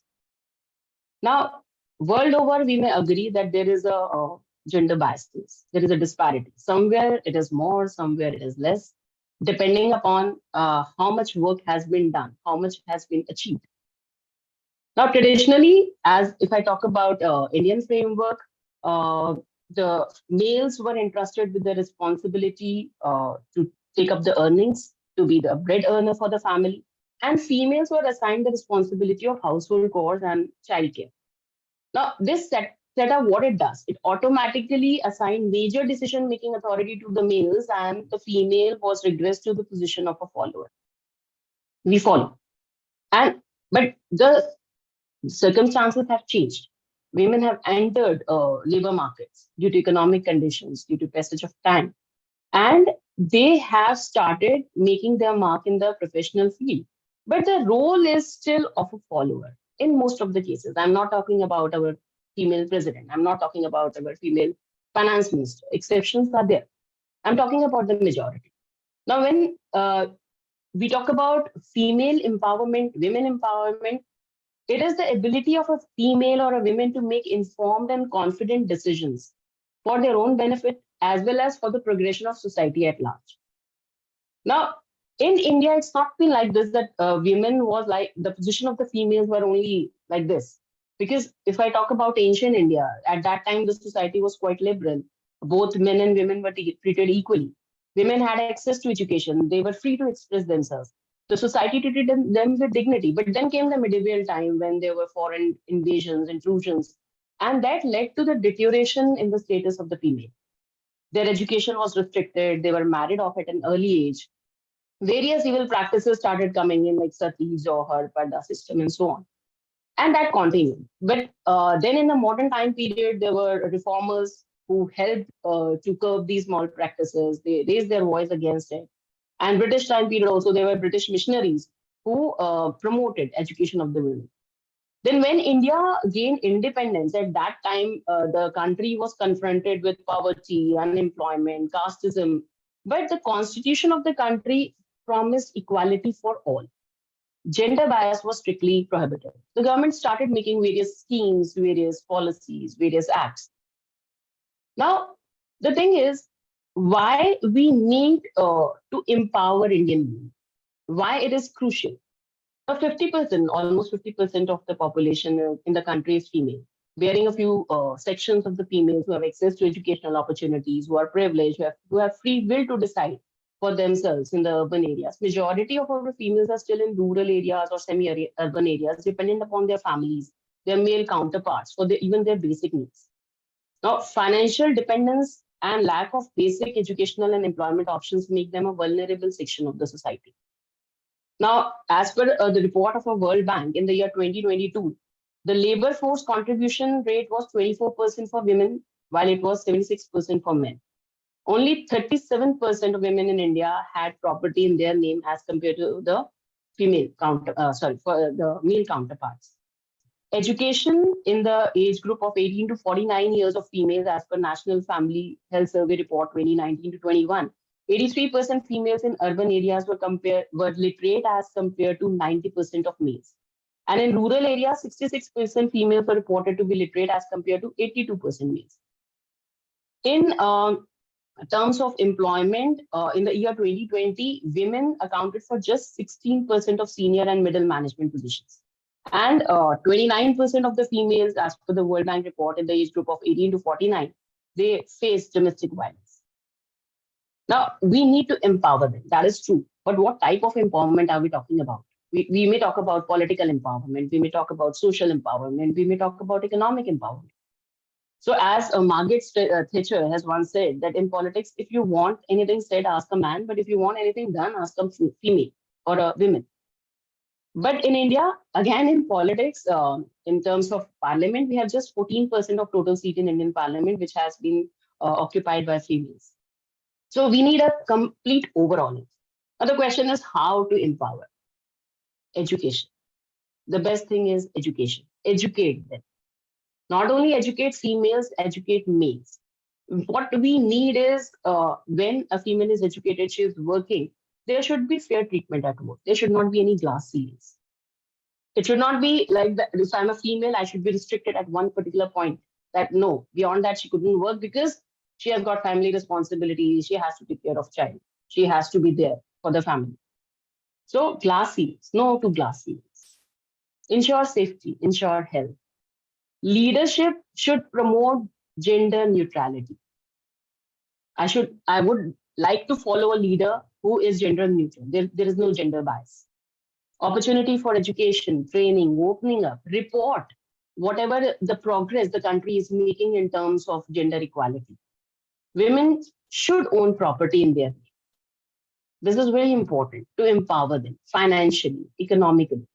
Now, world over, we may agree that there is a gender bias. There is a disparity. Somewhere it is more, somewhere it is less, depending upon how much work has been done, how much has been achieved. Now, traditionally, as if I talk about Indian framework, the males were entrusted with the responsibility to take up the earnings, to be the bread earner for the family, and females were assigned the responsibility of household chores and childcare. Now, this setup, what it does, it automatically assigned major decision-making authority to the males, and the female was regressed to the position of a follower. We follow. But the circumstances have changed. Women have entered labor markets due to economic conditions, due to passage of time, and they have started making their mark in the professional field. But the role is still of a follower in most of the cases. I'm not talking about our female president. I'm not talking about our female finance minister. Exceptions are there. I'm talking about the majority. Now, when we talk about female empowerment, women empowerment, it is the ability of a female or a woman to make informed and confident decisions for their own benefit as well as for the progression of society at large. Now, in India, it's not been like this that women was like the position of the females were only like this. Because if I talk about ancient India, at that time, the society was quite liberal. Both men and women were treated equally. Women had access to education. They were free to express themselves. The society treated them with dignity. But then came the medieval time when there were foreign invasions, intrusions, and that led to the deterioration in the status of the female. Their education was restricted. They were married off at an early age. Various evil practices started coming in, like sati, johar, parda system, and so on. And that continued. But then in the modern time period, there were reformers who helped to curb these malpractices. They raised their voice against it. And British time period also, there were British missionaries who promoted education of the women. Then when India gained independence, at that time, the country was confronted with poverty, unemployment, casteism. But the constitution of the country promised equality for all. Gender bias was strictly prohibited. The government started making various schemes, various policies, various acts. Now, the thing is, why we need to empower Indian women, why it is crucial. 50%, almost 50% of the population in the country is female. bearing a few sections of the females who have access to educational opportunities, who are privileged, who have free will to decide for themselves in the urban areas. Majority of our females are still in rural areas or semi-urban areas, dependent upon their families, their male counterparts for even their basic needs. Now, financial dependence and lack of basic educational and employment options make them a vulnerable section of the society. Now, as per the report of a World Bank in the year 2022, the labor force contribution rate was 24% for women, while it was 76% for men. Only 37% of women in India had property in their name as compared to the male counterparts. Education in the age group of 18 to 49 years of females as per National Family Health Survey Report 2019 to 21, 83% females in urban areas were literate as compared to 90% of males. And in rural areas, 66% females were reported to be literate as compared to 82% males. In terms of employment, in the year 2020, women accounted for just 16% of senior and middle management positions. And 29% of the females, as per the World Bank report, in the age group of 18 to 49, they face domestic violence. Now, we need to empower them. That is true. But what type of empowerment are we talking about? We may talk about political empowerment. We may talk about social empowerment. We may talk about economic empowerment. So as Margaret Thatcher has once said, that in politics, if you want anything said, ask a man. But if you want anything done, ask a female or a woman. But in India, again, in politics, in terms of parliament, we have just 14% of total seat in Indian parliament, which has been occupied by females. So we need a complete overhaul. Now the question is how to empower. Education. The best thing is education. Educate them. Not only educate females, educate males. What we need is when a female is educated, she is working, there should be fair treatment at work. There should not be any glass ceilings. It should not be like that. If I'm a female, I should be restricted at one particular point. That no, beyond that, she couldn't work because she has got family responsibilities. She has to take care of child. She has to be there for the family. So glass ceilings, no to glass ceilings. Ensure safety, ensure health. Leadership should promote gender neutrality. I would like to follow a leader who is gender neutral. There is no gender bias. Opportunity for education, training, opening up, report, whatever the progress the country is making in terms of gender equality. Women should own property in their name. This is very important to empower them financially, economically.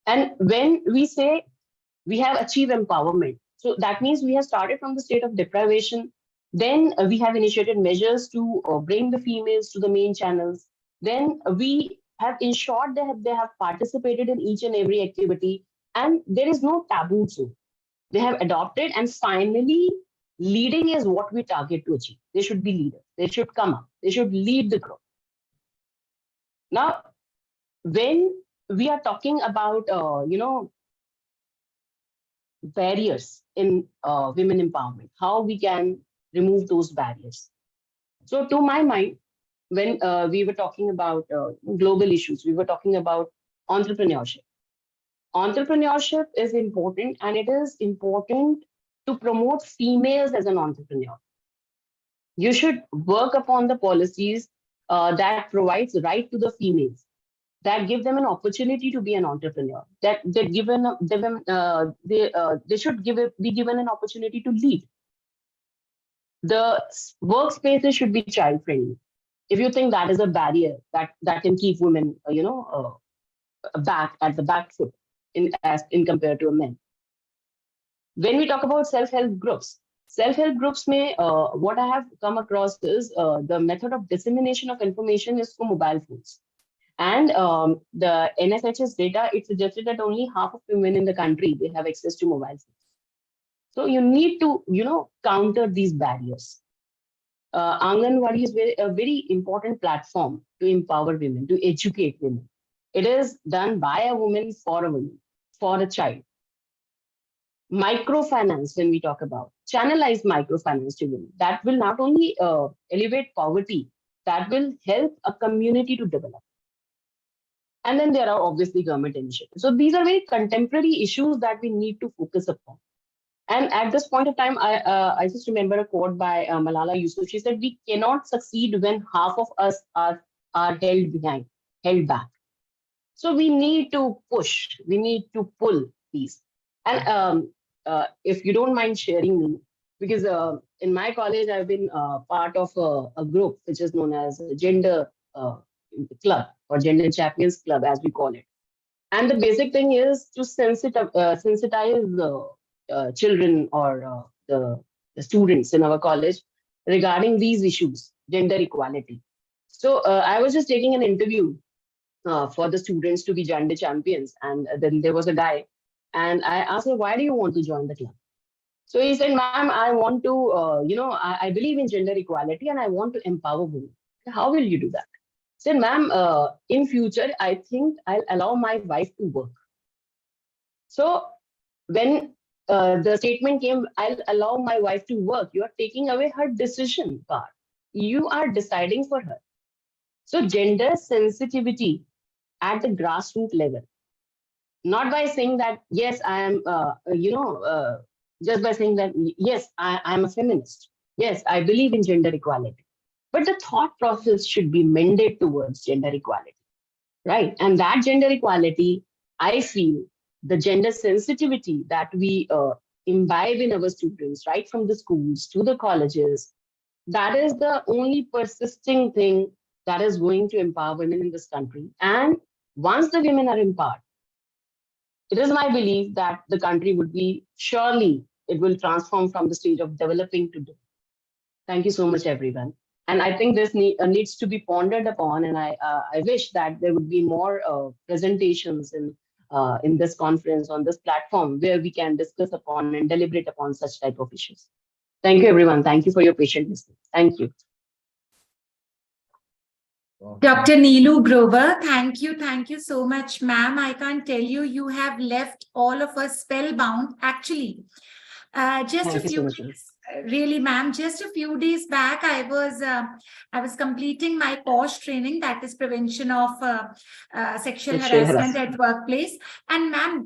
And when we say we have achieved empowerment, so that means we have started from the state of deprivation. Then we have initiated measures to bring the females to the main channels. Then we have ensured that they have participated in each and every activity, and there is no taboo zone. They have adopted, and finally, leading is what we target to achieve. They should be leaders. They should come up. They should lead the group. Now, when we are talking about, barriers in women empowerment, how we can remove those barriers. So to my mind, when we were talking about global issues, we were talking about entrepreneurship. Entrepreneurship is important, and it is important to promote females as an entrepreneur. You should work upon the policies that provides right to the females, that give them an opportunity to be an entrepreneur, that they should be given an opportunity to lead. The workspaces should be child friendly. If you think that is a barrier that can keep women, back at the back foot in compared to men. When we talk about self-help groups may, what I have come across is the method of dissemination of information is through mobile phones. And the NFHS data, it suggested that only half of women in the country, they have access to mobile phones. So you need to, counter these barriers. Anganwadi is a very important platform to empower women, to educate women. It is done by a woman, for a child. Microfinance, when we talk about, channelized microfinance to women, that will not only elevate poverty, that will help a community to develop. And then there are obviously government initiatives. So these are very contemporary issues that we need to focus upon. And at this point of time, I just remember a quote by Malala Yousafzai. She said, "We cannot succeed when half of us are held behind, held back." So we need to push, we need to pull these. And if you don't mind sharing me, because in my college, I've been part of a group which is known as a Gender Club or Gender Champions Club, as we call it. And the basic thing is to sensitize children or the students in our college regarding these issues, gender equality. So I was just taking an interview for the students to be gender champions. And then there was a guy, and I asked him, "Why do you want to join the club?" So he said, "Ma'am, I want to, I believe in gender equality and I want to empower women." "How will you do that?" I said, "Ma'am, in future, I think I'll allow my wife to work." So when the statement came, "I'll allow my wife to work," you are taking away her decision part. You are deciding for her. So gender sensitivity at the grassroots level, not by saying that, yes, I am, just by saying that, yes, I'm a feminist. Yes, I believe in gender equality. But the thought process should be mended towards gender equality, right? And that gender equality, I feel the gender sensitivity that we imbibe in our students, right from the schools to the colleges, that is the only persisting thing that is going to empower women in this country. And once the women are empowered, it is my belief that the country would be, surely it will transform from the stage of developing to do. Thank you so much, everyone. And I think this needs to be pondered upon. And I wish that there would be more presentations in this conference, on this platform, where we can discuss upon and deliberate upon such type of issues. Thank you, everyone. Thank you for your patient listening. Thank you. Dr. Neelu Grover, thank you. Thank you so much, ma'am. I can't tell you, you have left all of us spellbound. Actually, just a few days, really, ma'am, just a few days back, I was completing my POSH training, that is prevention of sexual harassment at workplace. And ma'am,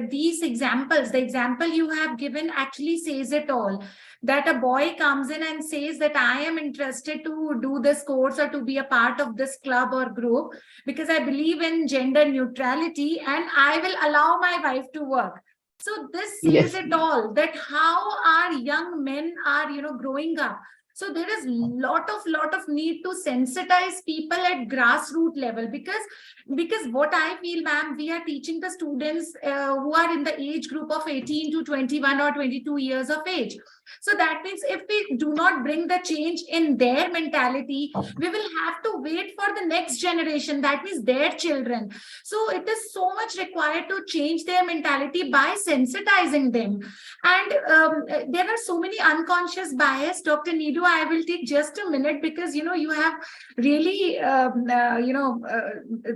these examples, the example you have given actually says it all. That a boy comes in and says that I am interested to do this course or to be a part of this club or group because I believe in gender neutrality and I will allow my wife to work. So this says it all, that how our young men are, growing up. So there is lot of need to sensitize people at grassroots level, because what I feel, ma'am, we are teaching the students who are in the age group of 18 to 21 or 22 years of age. So that means if we do not bring the change in their mentality, we will have to wait for the next generation, that means their children. So it is so much required to change their mentality by sensitizing them. And there are so many unconscious bias. Dr. Neelu, I will take just a minute because, you have really,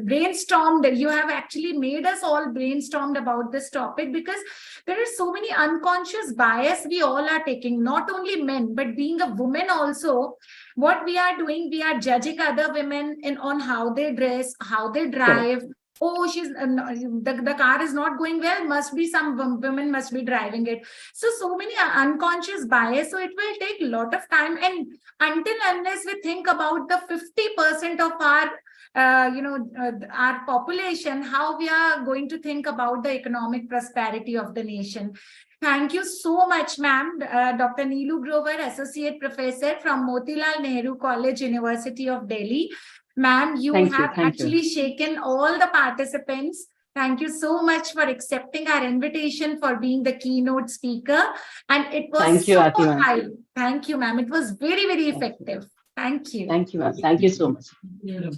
brainstormed. You have actually made us all brainstormed about this topic, because there are so many unconscious bias we all are taking, not only men, but being a woman also. What we are doing, we are judging other women on how they dress, how they drive. Correct. Oh, the car is not going well, must be some women must be driving it. So many unconscious bias. So it will take a lot of time, and unless we think about the 50% of our our population, how we are going to think about the economic prosperity of the nation. Thank you so much, ma'am. Dr. Neelu Grover, Associate Professor from Motilal Nehru College, University of Delhi. Ma'am, you have actually shaken all the participants. Thank you so much for accepting our invitation, for being the keynote speaker. And it was so high. Thank you, ma'am. It was very, very effective. Thank you. Thank you, ma'am. Thank you so much. Yeah.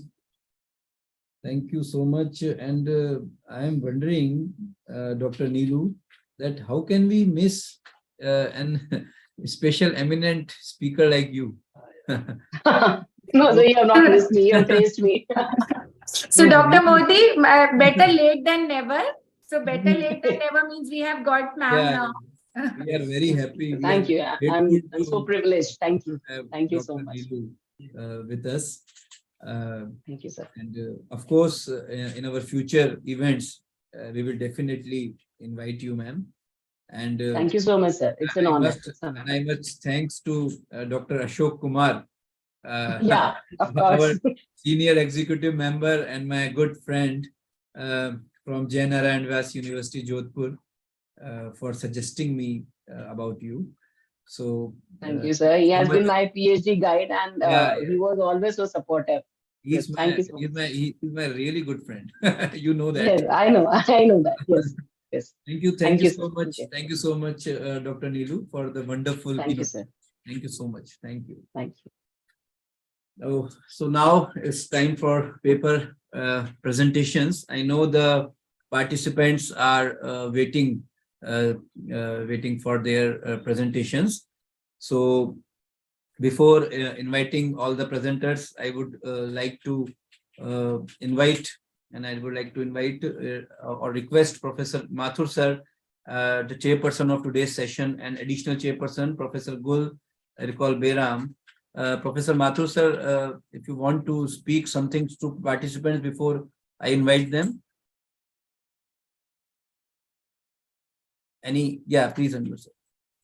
Thank you so much. And I am wondering, Dr. Neelu, that how can we miss an special eminent speaker like you? No, so you have not missed me. You have praised me. So, Dr. Modi, better late than never. So, better late than never means we have got ma'am now. We are very happy. Thank you. I'm so privileged. Thank you. Thank you so much. With us. Thank you, sir. And of course, in our future events, we will definitely invite you, ma'am. And Thank you so much, sir. It's an honor. It's an honor. I must thanks to Dr. Ashok Kumar, Yeah, of our course. senior executive member and my good friend from JNR and Vyas University, Jodhpur, for suggesting me about you. So Thank you, sir. He has been my PhD guide, and Yeah, he was always so supportive. he's Yes, my thank you so much. he's my really good friend. You know that. Yes, I know. I know that. Yes, yes. Thank you sir. so much. Okay. Thank you so much, Dr. Neelu, for the wonderful Thank you, keynote. sir. Thank you so much. Thank you. Thank you. Oh, so now it's time for paper presentations. I know the participants are waiting for their presentations. So before inviting all the presenters, I would like to invite or request Professor Mathur sir, the chairperson of today's session, and additional chairperson, Professor Gul Recall Beram. Professor Mathur sir, if you want to speak something to participants before I invite them. Yeah, please unmute, sir.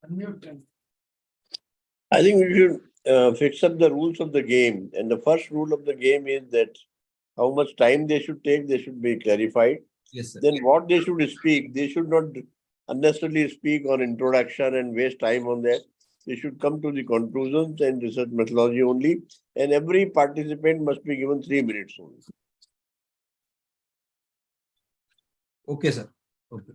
Unmute. I think we should fix up the rules of the game. And the first rule of the game is that how much time they should take, they should be clarified. Yes, sir. Then what they should speak, they should not unnecessarily speak on introduction and waste time on that. They should come to the conclusions and research methodology only. And every participant must be given 3 minutes only. Okay, sir. Okay.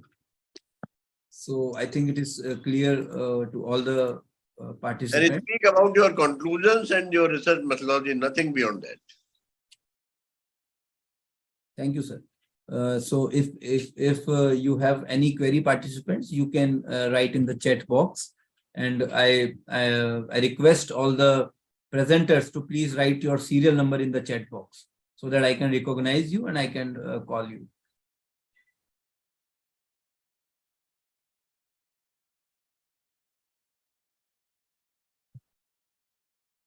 So I think it is clear to all the And participants. speak about your conclusions and your research methodology, nothing beyond that. Thank you, sir. So if you have any query, participants, you can write in the chat box, and I request all the presenters to please write your serial number in the chat box so that I can recognize you and I can call you.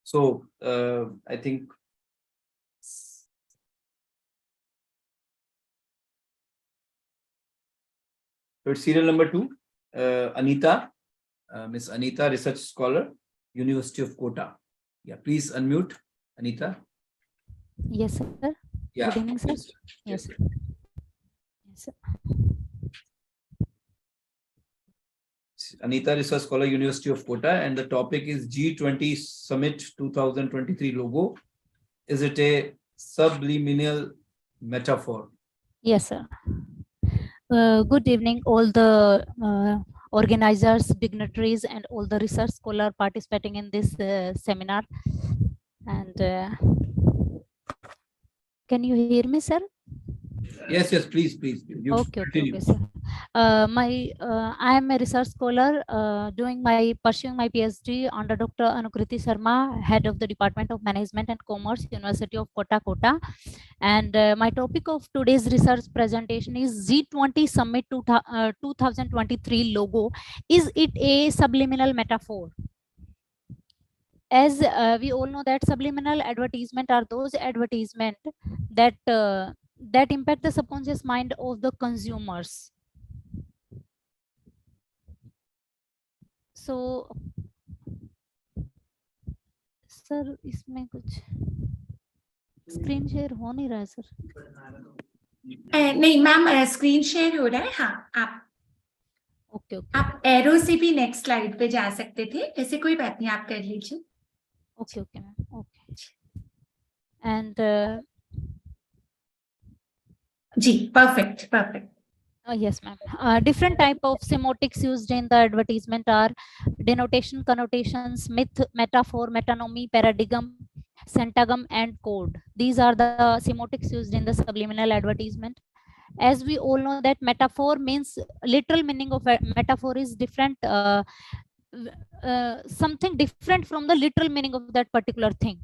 So I think it's serial number 2, Anita, Miss Anita, research scholar, University of Kota. Yeah, please unmute, Anita. Yes, sir. Yeah. Good evening, sir. please. Yes, sir. Yes, sir. Anita, research scholar, University of Kota, and the topic is G20 Summit 2023 logo. Is it a subliminal metaphor? Yes, sir. Good evening, all the organizers, dignitaries, and all the research scholars participating in this seminar. And can you hear me, sir? Yes, please. You Okay, continue. sir. I am a research scholar pursuing my PhD under Dr. Anukriti Sharma, head of the Department of Management and Commerce, University of Kota. And my topic of today's research presentation is G20 Summit 2023 logo. Is it a subliminal metaphor? As we all know that subliminal advertisement are those advertisement that that impact the subconscious mind of the consumers. So, sir, इसमें कुछ screen share हो नहीं रहा है sir? नहीं ma'am, screen share हो रहा है. हाँ, आप एरो से भी नेक्स्ट स्लाइड पे जा सकते थे. ऐसे कोई बात नहीं, आप कर लीजिए. Okay, ma'am. Okay. And जी, perfect. Yes, ma'am. Different type of semiotics used in the advertisement are denotation, connotations, myth, metaphor, metonymy, paradigm, syntagm, and code. These are the semiotics used in the subliminal advertisement. As we all know that metaphor means literal meaning of a metaphor is different, something different from the literal meaning of that particular thing.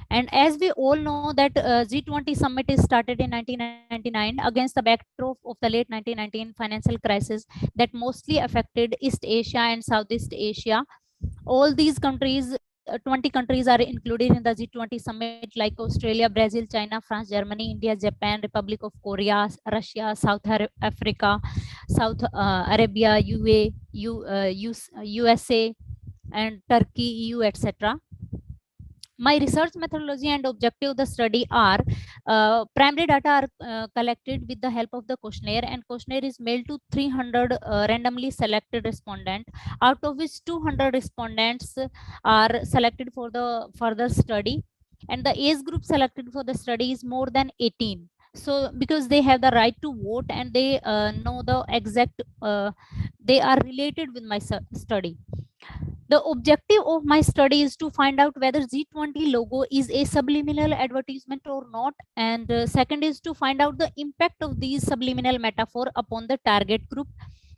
And as we all know that G20 summit is started in 1999 against the backdrop of the late 1919 financial crisis that mostly affected East Asia and Southeast Asia. All these countries 20 countries are included in the G20 summit, like Australia, Brazil, China, France, Germany, India, Japan, Republic of Korea, Russia, South Africa, South Arabia, USA, and Turkey, EU, etc. My research methodology and objective of the study are primary data are collected with the help of the questionnaire, and questionnaire is mailed to 300 randomly selected respondents, out of which 200 respondents are selected for the further study, and the age group selected for the study is more than 18. So because they have the right to vote and they know the exact they are related with my study. The objective of my study is to find out whether G20 logo is a subliminal advertisement or not. And second is to find out the impact of these subliminal metaphor upon the target group.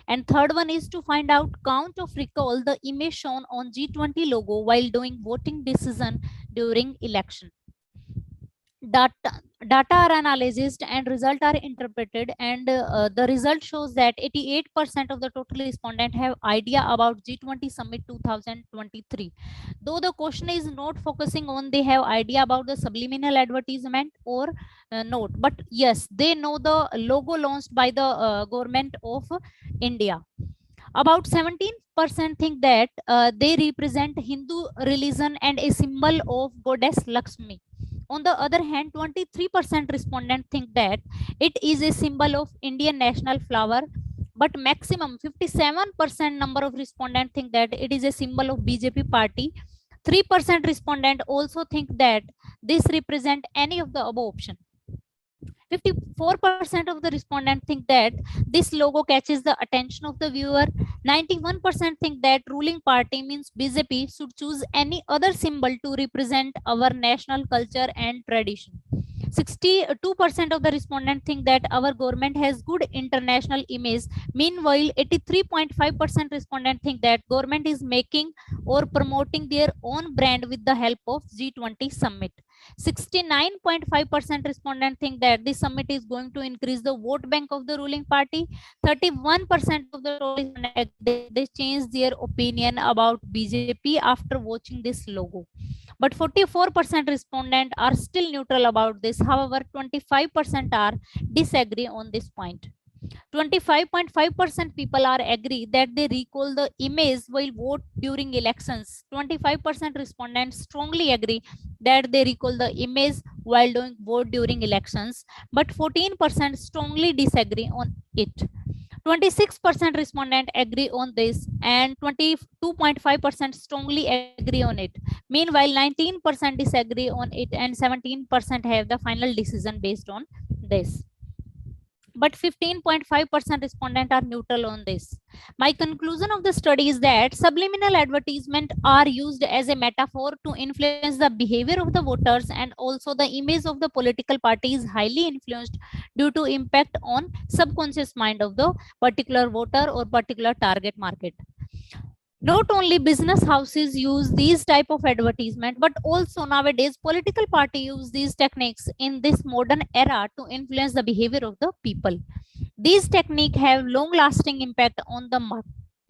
And third one is to find out count of recall the image shown on G20 logo while doing voting decision during election. Data are analyzed and results are interpreted, and the result shows that 88% of the total respondents have idea about G20 Summit 2023. Though the question is not focusing on they have idea about the subliminal advertisement or not, but yes, they know the logo launched by the government of India. About 17% think that they represent Hindu religion and a symbol of goddess Lakshmi. On the other hand, 23% respondents think that it is a symbol of Indian national flower, but maximum 57% number of respondents think that it is a symbol of BJP party. 3% respondent also think that this represent any of the above option. 54% of the respondents think that this logo catches the attention of the viewer. 91% think that ruling party means BJP should choose any other symbol to represent our national culture and tradition. 62% of the respondents think that our government has good international image. Meanwhile, 83.5% respondents think that government is making or promoting their own brand with the help of G20 summit. 69.5% respondents think that this summit is going to increase the vote bank of the ruling party. 31% of the total they changed their opinion about BJP after watching this logo. But 44% respondents are still neutral about this. However, 25% are disagree on this point. 25.5% people are agree that they recall the image while vote during elections. 25% respondents strongly agree that they recall the image while doing vote during elections, but 14% strongly disagree on it. 26% respondent agree on this, and 22.5% strongly agree on it. Meanwhile, 19% disagree on it, and 17% have the final decision based on this. But 15.5% respondents are neutral on this. My conclusion of the study is that subliminal advertisement are used as a metaphor to influence the behavior of the voters, and also the image of the political party is highly influenced due to impact on subconscious mind of the particular voter or particular target market. Not only business houses use these type of advertisement, but also nowadays political party use these techniques in this modern era to influence the behavior of the people. These techniques have long lasting impact on the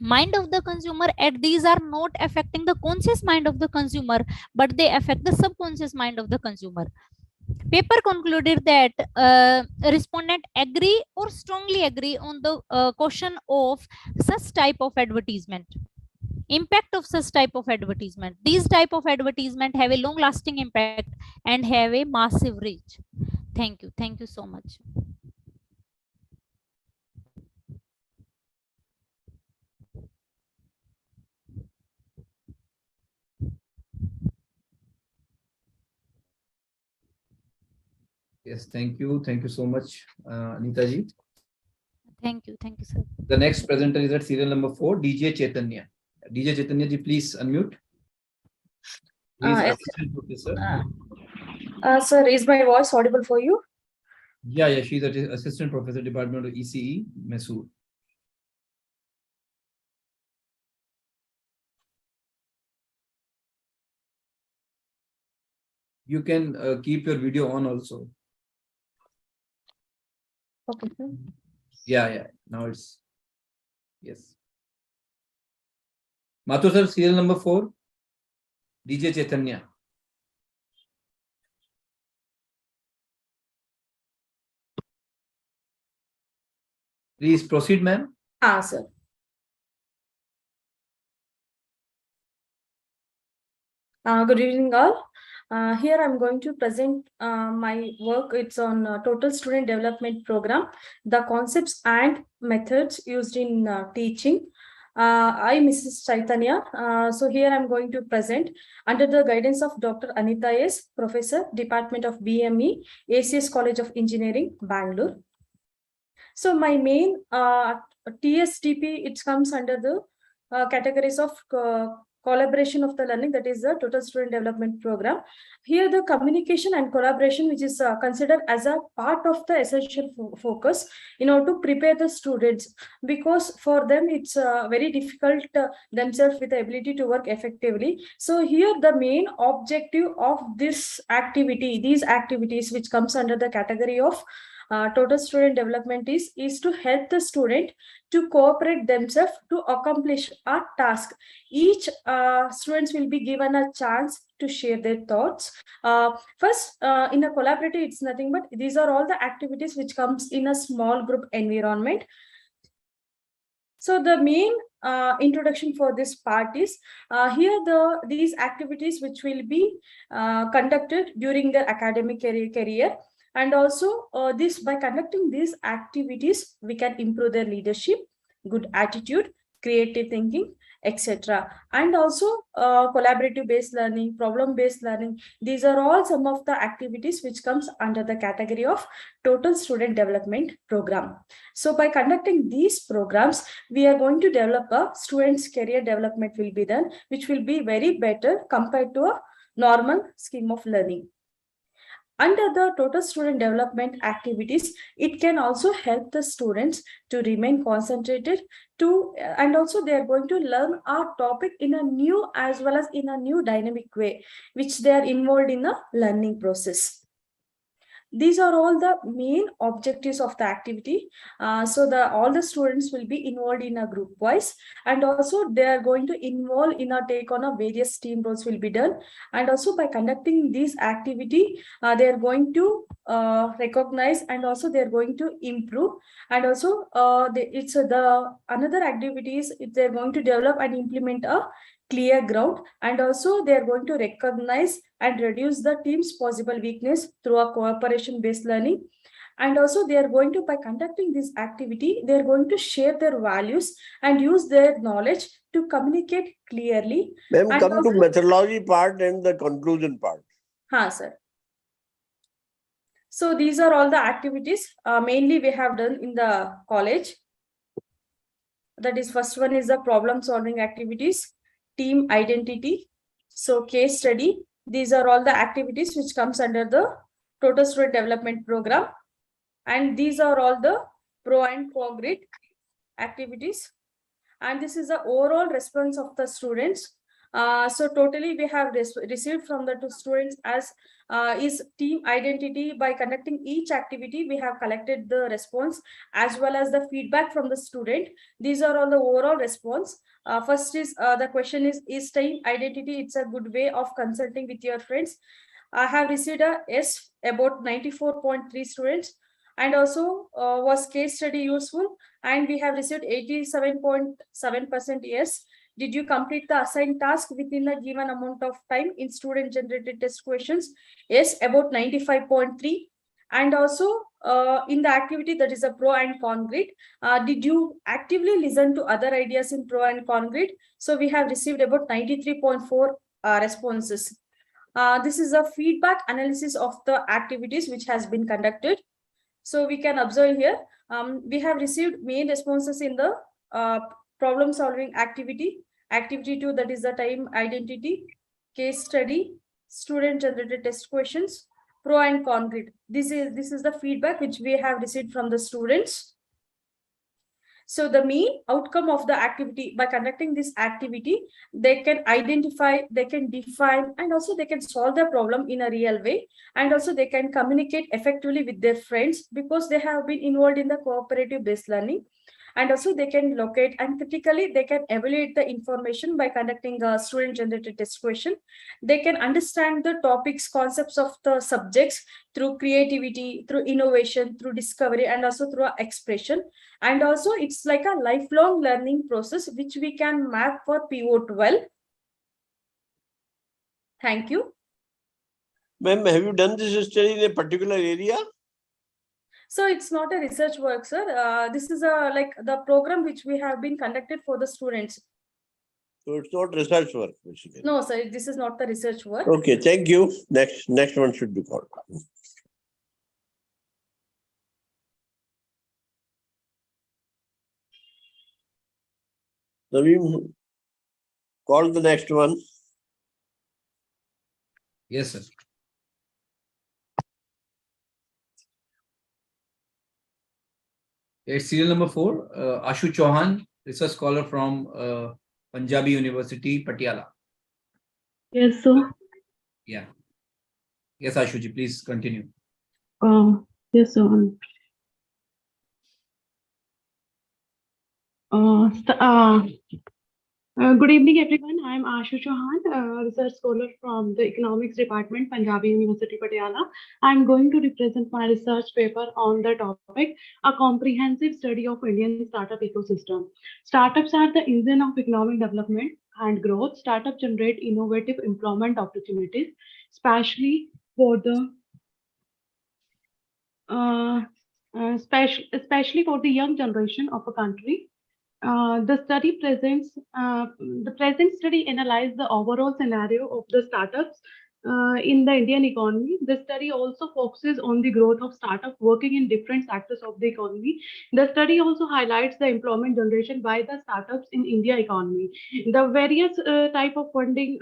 mind of the consumer, and these are not affecting the conscious mind of the consumer, but they affect the subconscious mind of the consumer. Paper concluded that respondent agree or strongly agree on the question of such type of advertisement. Impact of such type of advertisement. These type of advertisement have a long lasting impact and have a massive reach. Thank you. Thank you so much. Yes, thank you. Thank you so much, Anita ji. Thank you. Thank you, sir. The next presenter is at serial number 4, DJ Chaitanya. DJ Chaitanya ji, please unmute. Please, assistant professor. Sir, is my voice audible for you? Yeah, she's an assistant professor, Department of ECE, Mysore. You can keep your video on also. Okay. Yeah. Now it's, yes. Mathur sir, serial number 4. DJ Chaitanya. Please proceed, ma'am. Sir. Good evening, all. Here I'm going to present my work. It's on Total Student Development Program, the concepts and methods used in teaching. I, Mrs. Chaitanya. So here I'm going to present under the guidance of Dr. Anita S., Professor, Department of BME, ACS College of Engineering, Bangalore. So my main TSDP, it comes under the categories of collaboration of the learning, that is the Total Student Development Program. Here the communication and collaboration, which is considered as a part of the essential focus in order to prepare the students, because for them it's very difficult themselves with the ability to work effectively. So here the main objective of this activity, these activities which comes under the category of total student development is to help the student to cooperate themselves to accomplish a task. Each students will be given a chance to share their thoughts. First, in a collaborative, it's nothing but these are all the activities which comes in a small group environment. So the main introduction for this part is here these activities which will be conducted during their academic career. And also this, by conducting these activities, we can improve their leadership, good attitude, creative thinking, etc. And also collaborative based learning, problem based learning. These are all some of the activities which comes under the category of Total Student Development Program. So by conducting these programs, we are going to develop a student's career development will be done, which will be very better compared to a normal scheme of learning. Under the total student development activities, it can also help the students to remain concentrated and also they are going to learn our topic in a new as well as in a new dynamic way, which they are involved in the learning process. These are all the main objectives of the activity. So all the students will be involved in a group wise, and also they are going to involve in a take on a various team roles will be done. And also by conducting this activity, they are going to recognize and also they are going to improve. And also another activities, they're going to develop and implement a clear ground, and also they are going to recognize and reduce the team's possible weakness through a cooperation based learning. And also they are going to, by conducting this activity, they are going to share their values and use their knowledge to communicate clearly. Ma'am, come also, to methodology part and the conclusion part. Sir. So these are all the activities mainly we have done in the college. That is, first one is the problem solving activities, team identity, so case study. These are all the activities which comes under the Total Student Development Program. And these are all the pro and concrete activities. And this is the overall response of the students. So totally we have received from the two students as is team identity. By conducting each activity, we have collected the response as well as the feedback from the student. These are all the overall response. First is the question is team identity, it's a good way of consulting with your friends. I have received a S, about 94.3 students. And also was case study useful, and we have received 87.7% yes. Did you complete the assigned task within a given amount of time in student generated test questions? Yes, about 95.3. And also in the activity, that is a pro and con grid. Did you actively listen to other ideas in pro and con grid? So we have received about 93.4 responses. This is a feedback analysis of the activities which has been conducted. So we can observe here, we have received main responses in the problem solving activity, activity 2, that is the time identity, case study, student generated test questions, pro and con grid. This is the feedback which we have received from the students. So the main outcome of the activity, by conducting this activity, they can identify, they can define, and also they can solve the problem in a real way. And also they can communicate effectively with their friends because they have been involved in the cooperative based learning. and also they can locate, and critically they can evaluate the information by conducting a student generated test question. They can understand the topics, concepts of the subjects through creativity, through innovation, through discovery, and also through expression. And also it's like a lifelong learning process which we can map for pivot well. Thank you. Ma'am, have you done this study in a particular area? So it's not a research work, sir. This is a like the program which we have been conducted for the students. So it's not research work, basically. No, sir, this is not the research work. Okay, thank you. Next one should be called. Naveen, call the next one. Yes, sir. It's serial number 4, Ashu Chauhan, research scholar from Punjabi University, Patiala. Yes, sir. Yeah. Yes, Ashuji, please continue. Yes, sir. Good evening, everyone. I am Ashu Chauhan, research scholar from the Economics Department, Punjabi University, Patiala. I am going to represent my research paper on the topic, a comprehensive study of Indian startup ecosystem. Startups are the engine of economic development and growth. Startups generate innovative employment opportunities, especially for the especially for the young generation of a country. The present study analyzed the overall scenario of the startups in the Indian economy. The study also focuses on the growth of startups working in different sectors of the economy. The study also highlights the employment generation by the startups in India economy. The various type of funding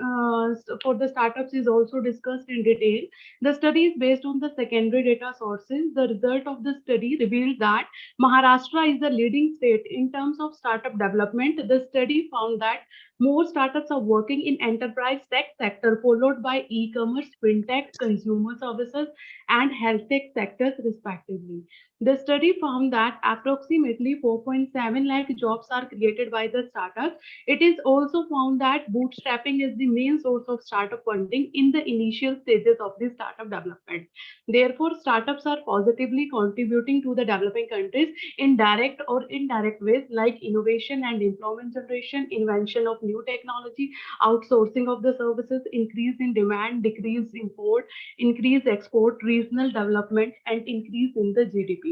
for the startups is also discussed in detail. The study is based on the secondary data sources. The result of the study revealed that Maharashtra is the leading state in terms of startup development. The study found that more startups are working in enterprise tech sector, followed by e-commerce, fintech, consumer services, and health tech sectors, respectively. The study found that approximately 4.7 lakh jobs are created by the startups. It is also found that bootstrapping is the main source of startup funding in the initial stages of the startup development. Therefore, startups are positively contributing to the developing countries in direct or indirect ways like innovation and employment generation, invention of new technology, outsourcing of the services, increase in demand, decrease import, increase export, regional development, and increase in the GDP.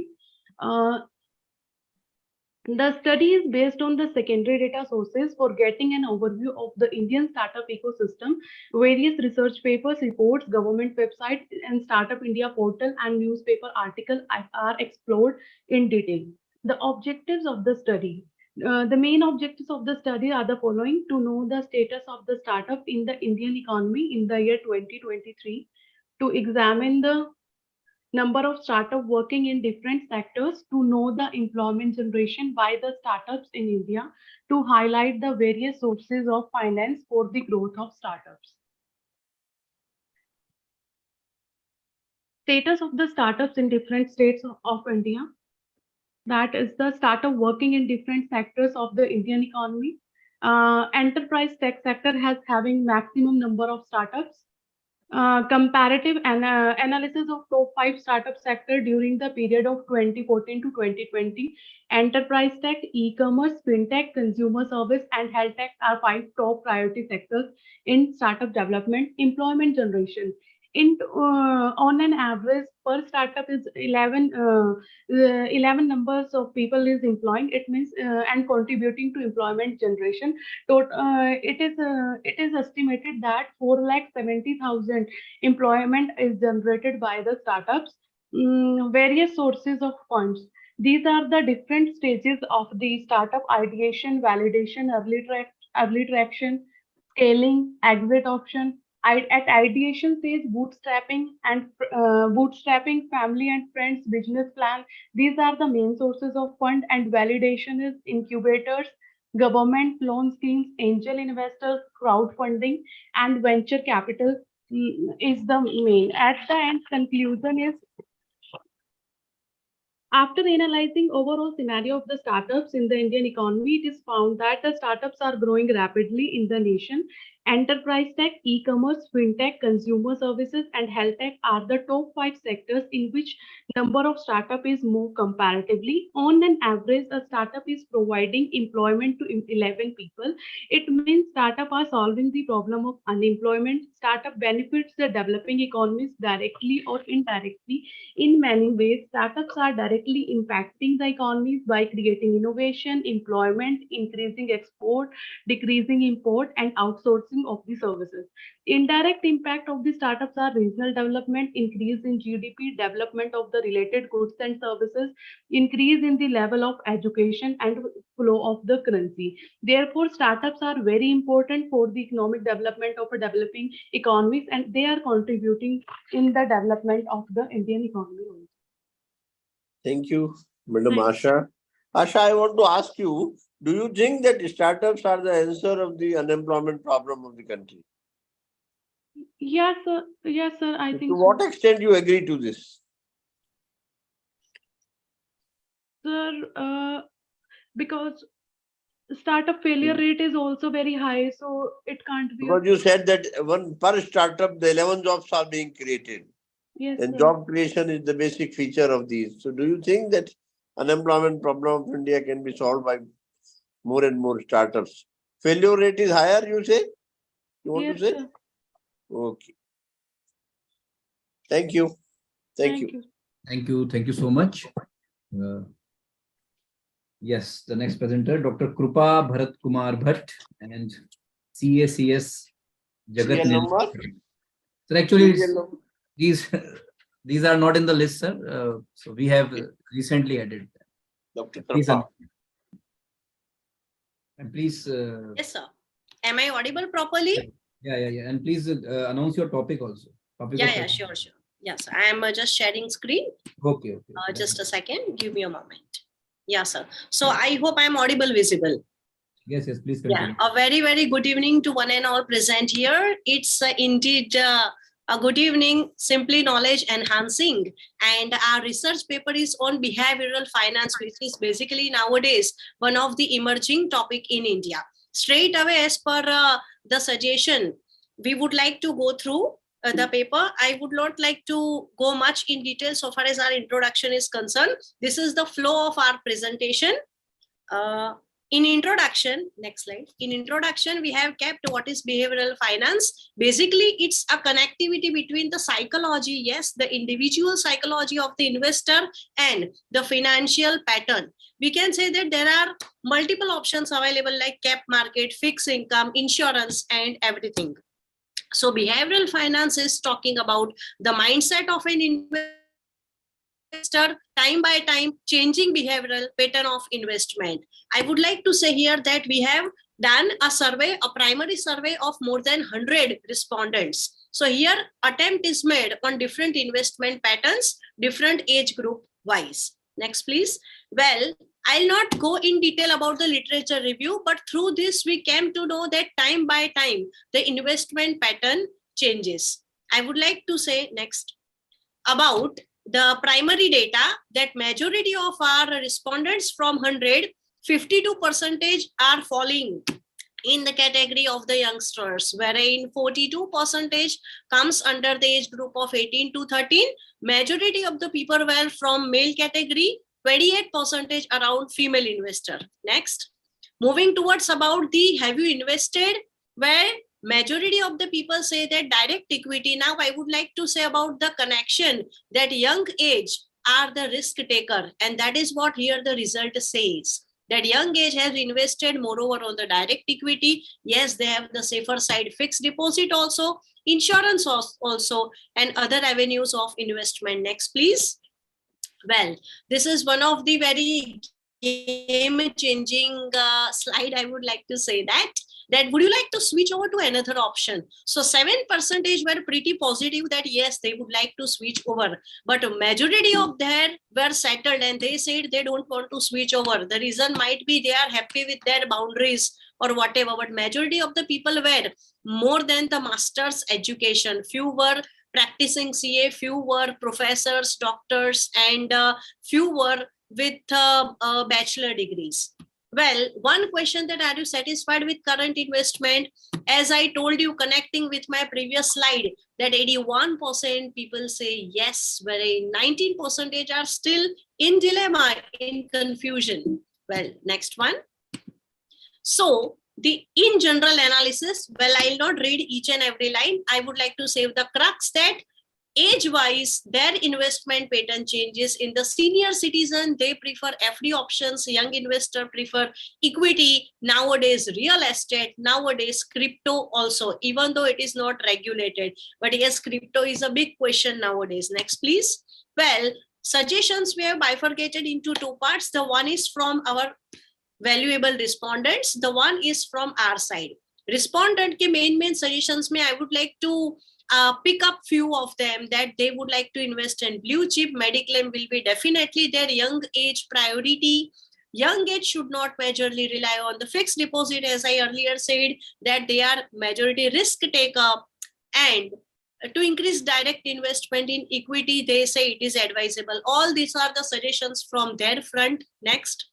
The study is based on the secondary data sources. For getting an overview of the Indian startup ecosystem, various research papers, reports, government website, and Startup India portal and newspaper articles are explored in detail. The objectives of the study. The main objectives of the study are the following: to know the status of the startup in the Indian economy in the year 2023, to examine the number of startups working in different sectors, to know the employment generation by the startups in India, to highlight the various sources of finance for the growth of startups. Status of the startups in different states of India. That is the startup working in different sectors of the Indian economy. Enterprise tech sector has having maximum number of startups. Comparative analysis of top 5 startup sector during the period of 2014 to 2020. Enterprise tech, e-commerce, fintech, consumer service, and health tech are 5 top priority sectors in startup development. Employment generation. On an average, per startup is 11 numbers of people is employing. It means and contributing to employment generation. It is estimated that 4,70,000 employment is generated by the startups. Various sources of funds. These are the different stages of the startup: ideation, validation, early traction, scaling, exit option. At ideation stage, bootstrapping, family and friends, business plan. These are the main sources of fund. And validation is incubators, government loan schemes, angel investors, crowdfunding, and venture capital is the main. At the end, conclusion is After analyzing overall scenario of the startups in the Indian economy, it is found that the startups are growing rapidly in the nation. Enterprise tech, e-commerce, fintech, consumer services, and health tech are the top 5 sectors in which number of startup is more comparatively. On an average, a startup is providing employment to 11 people. It means startup are solving the problem of unemployment. Startup benefits the developing economies directly or indirectly. In many ways, startups are directly impacting the economies by creating innovation, employment, increasing export, decreasing import, and outsourcing of the services. Indirect impact of the startups are regional development, increase in GDP, development of the related goods and services, increase in the level of education, and flow of the currency. Therefore, startups are very important for the economic development of a developing economies, and they are contributing in the development of the Indian economy also. Thank you, Madam Thank Asha. Asha, I want to ask you, do you think that startups are the answer of the unemployment problem of the country? Yes, sir. Yes, sir. I To think so. what extent you agree to this? Sir, because startup failure rate is also very high, so it can't be. Because you said that one per startup, the 11 jobs are being created. Yes, And sir. job creation is the basic feature of these. So do you think that unemployment problem of India can be solved by more and more startups? Failure rate is higher, you say? You want Yes, to say? sir. Okay. Thank you. Thank you. Thank you. Thank you so much. Yes, the next presenter, Dr. Krupa Bharat Kumar Bhatt and CACS Jagat Serial Nil. number? So actually, Serial number? these are not in the list, sir. So we have recently added them. Dr. Please, Krupa. and please. Yes, sir. Am I audible properly? Yeah. And please announce your topic also. Yeah, sure. Yes, I am just sharing screen. Okay. Just a second. Give me a moment. Yeah, sir. So I hope I am audible, visible. Yes, please continue. Yeah, a very, very good evening to one and all present here. It's indeed a good evening, simply knowledge enhancing. And our research paper is on behavioral finance, which is basically nowadays one of the emerging topic in India. Straight away, as per the suggestion, we would like to go through the paper. I would not like to go much in detail so far as our introduction is concerned. This is the flow of our presentation. In introduction, next slide. In introduction, we have kept what is behavioral finance. Basically, it's a connectivity between the psychology, yes, the individual psychology of the investor and the financial pattern. We can say that there are multiple options available like cap market, fixed income, insurance, and everything. So behavioral finance is talking about the mindset of an investor, time by time, changing behavioral pattern of investment. I would like to say here that we have done a survey, a primary survey of more than 100 respondents. So here attempt is made on different investment patterns, different age group wise. Next, please. Well, I'll not go in detail about the literature review, but through this, we came to know that time by time, the investment pattern changes. I would like to say next about the primary data that majority of our respondents from 100, 52% are falling in the category of the youngsters, wherein 42% comes under the age group of 18 to 13. Majority of the people were from male category, 28% around female investor. Next, moving towards about the have you invested, where majority of the people say that direct equity. Now I would like to say about the connection that young age are the risk taker, and that is what here the result says. That young age has invested moreover on the direct equity. Yes, they have the safer side fixed deposit also, insurance also, and other avenues of investment. Next, please. Well, this is one of the very game-changing slide. I would like to say that would you like to switch over to another option? So 7% were pretty positive that yes, they would like to switch over, but a majority of them were settled and they said they don't want to switch over. The reason might be they are happy with their boundaries or whatever, but majority of the people were more than the master's education. Few were practicing CA, few were professors, doctors, and few were with bachelor degrees. Well, one question that are you satisfied with current investment? As I told you, connecting with my previous slide, that 81% people say yes, whereas 19% are still in dilemma, in confusion. Well, next one. So the in general analysis, well, I'll not read each and every line. I would like to say the crux that age-wise, their investment pattern changes. In the senior citizen, they prefer FD options. Young investor prefer equity. Nowadays, real estate. Nowadays, crypto also, even though it is not regulated. But yes, crypto is a big question nowadays. Next, please. Well, suggestions we have bifurcated into two parts. The one is from our valuable respondents. The one is from our side. Respondent ke main suggestions mein I would like to pick up few of them, that they would like to invest in blue chip. Mediclaim will be definitely their young age priority. Young age should not majorly rely on the fixed deposit, as I earlier said, that they are majority risk taker. And to increase direct investment in equity, they say it is advisable. All these are the suggestions from their front. Next.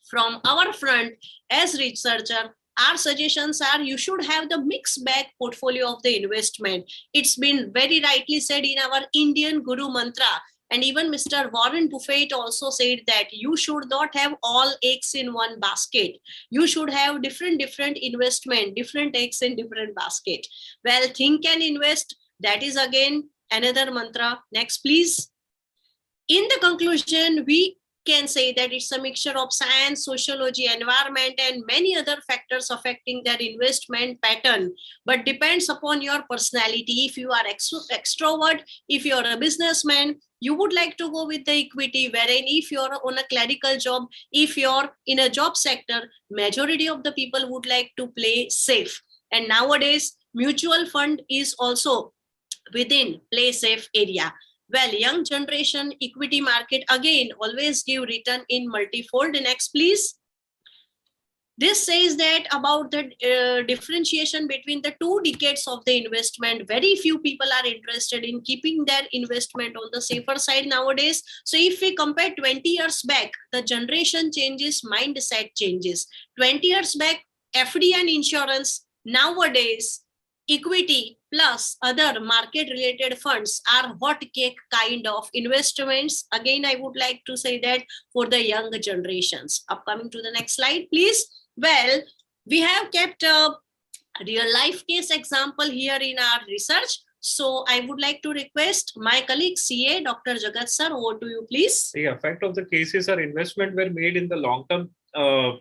From our front, as researcher, our suggestions are you should have the mixed bag portfolio of the investment. It's been very rightly said in our Indian Guru Mantra. And even Mr. Warren Buffett also said that you should not have all eggs in one basket. You should have different investment, different eggs in different basket. Well, think and invest. That is again another mantra. Next, please. In the conclusion, we can say that it's a mixture of science, sociology, environment, and many other factors affecting their investment pattern, but depends upon your personality. If you are extrovert, if you're a businessman, you would like to go with the equity, wherein if you're on a clerical job, if you're in a job sector, majority of the people would like to play safe. And nowadays, mutual fund is also within play safe area. Well, young generation equity market, again, always give return in multifold. Next, please. This says that about the differentiation between the 2 decades of the investment. Very few people are interested in keeping their investment on the safer side nowadays. So if we compare 20 years back, the generation changes, mindset changes. 20 years back, FD and insurance. Nowadays, equity plus other market related funds are hot cake kind of investments. Again, I would like to say that for the younger generations. Upcoming to the next slide, please. Well, we have kept a real life case example here in our research. So I would like to request my colleague CA, Dr. Jagat sir, over to you, please. The effect of the cases are investment were made in the long-term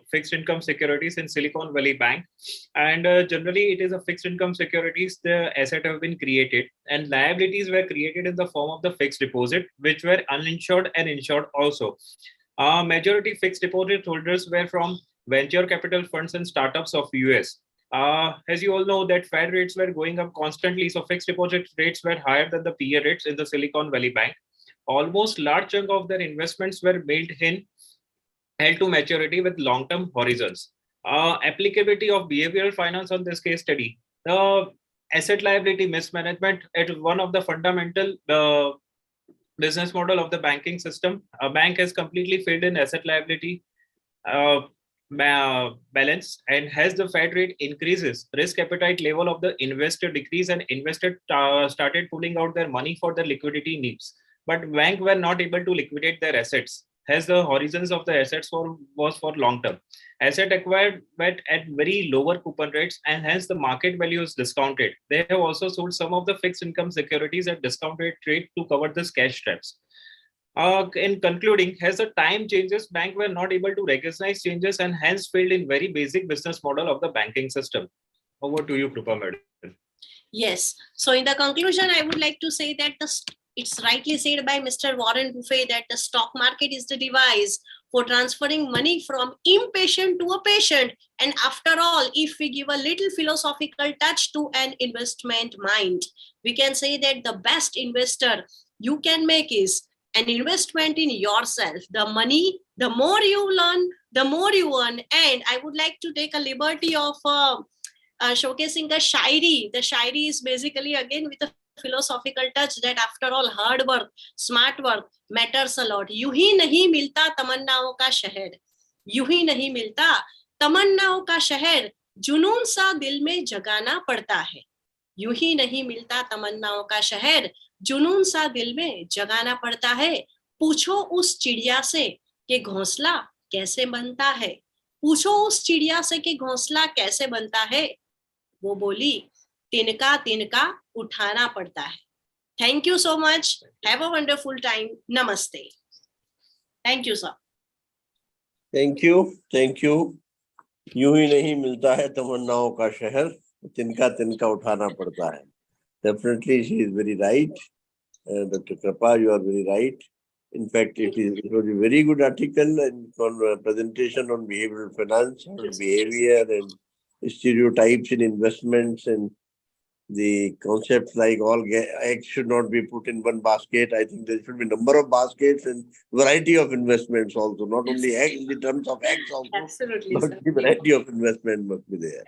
fixed income securities in Silicon Valley Bank, and generally it is a fixed income securities. The asset have been created and liabilities were created in the form of the fixed deposit, which were uninsured and insured also. Majority fixed deposit holders were from venture capital funds and startups of US. As you all know that Fed rates were going up constantly, so fixed deposit rates were higher than the peer rates in the Silicon Valley Bank. Almost large chunk of their investments were held to maturity with long-term horizons. Applicability of behavioral finance on this case study. The asset liability mismanagement is one of the fundamental business model of the banking system. A bank has completely failed in asset liability balance, and as the Fed rate increases, risk appetite level of the investor decrease and investor started pulling out their money for their liquidity needs. But banks were not able to liquidate their assets, as the horizons of the assets was for long term. Asset acquired at very lower coupon rates, and hence the market value is discounted. They have also sold some of the fixed income securities at discounted rate to cover this cash traps. In concluding, as the time changes, banks were not able to recognize changes and hence failed in very basic business model of the banking system. Over to you, Krupa madam. Yes. So in the conclusion, I would like to say that it's rightly said by Mr. Warren Buffett that the stock market is the device for transferring money from impatient to a patient. And after all, if we give a little philosophical touch to an investment mind, we can say that the best investor you can make is an investment in yourself. The money, the more you learn, the more you earn. And I would like to take a liberty of showcasing the shairi. The shairi is basically again with a philosophical touch that after all hard work, smart work matters a lot. यूं ही नहीं मिलता तमन्नाओं का शहर, यूं ही नहीं मिलता तमन्नाओं का शहर, जुनून सा दिल में जगाना पड़ता है. यूं ही नहीं मिलता तमन्नाओं का शहर, जुनून सा दिल में जगाना पड़ता है. पूछो उस चिड़िया से कि घोंसला कैसे बनता है, पूछो उस चिड़िया से कि घोंसला कैसे बनता है. वो बोली तिनका तिनका उठाना पड़ता है. Thank you so much. Have a wonderful time. Namaste. Thank you, sir. Thank you. Thank you. यूं ही नहीं मिलता है तमन्नाओं का शहर, तिनका तिनका उठाना पड़ता है. Definitely, she is very right. Dr. Krapa, you are very right. In fact, it was a very good article and presentation on behavioral finance, on behavior and stereotypes in investments, and the concepts like all eggs should not be put in one basket. I think there should be number of baskets and variety of investments also, not only eggs in terms of eggs also, Absolutely, but sir. the variety of investment must be there.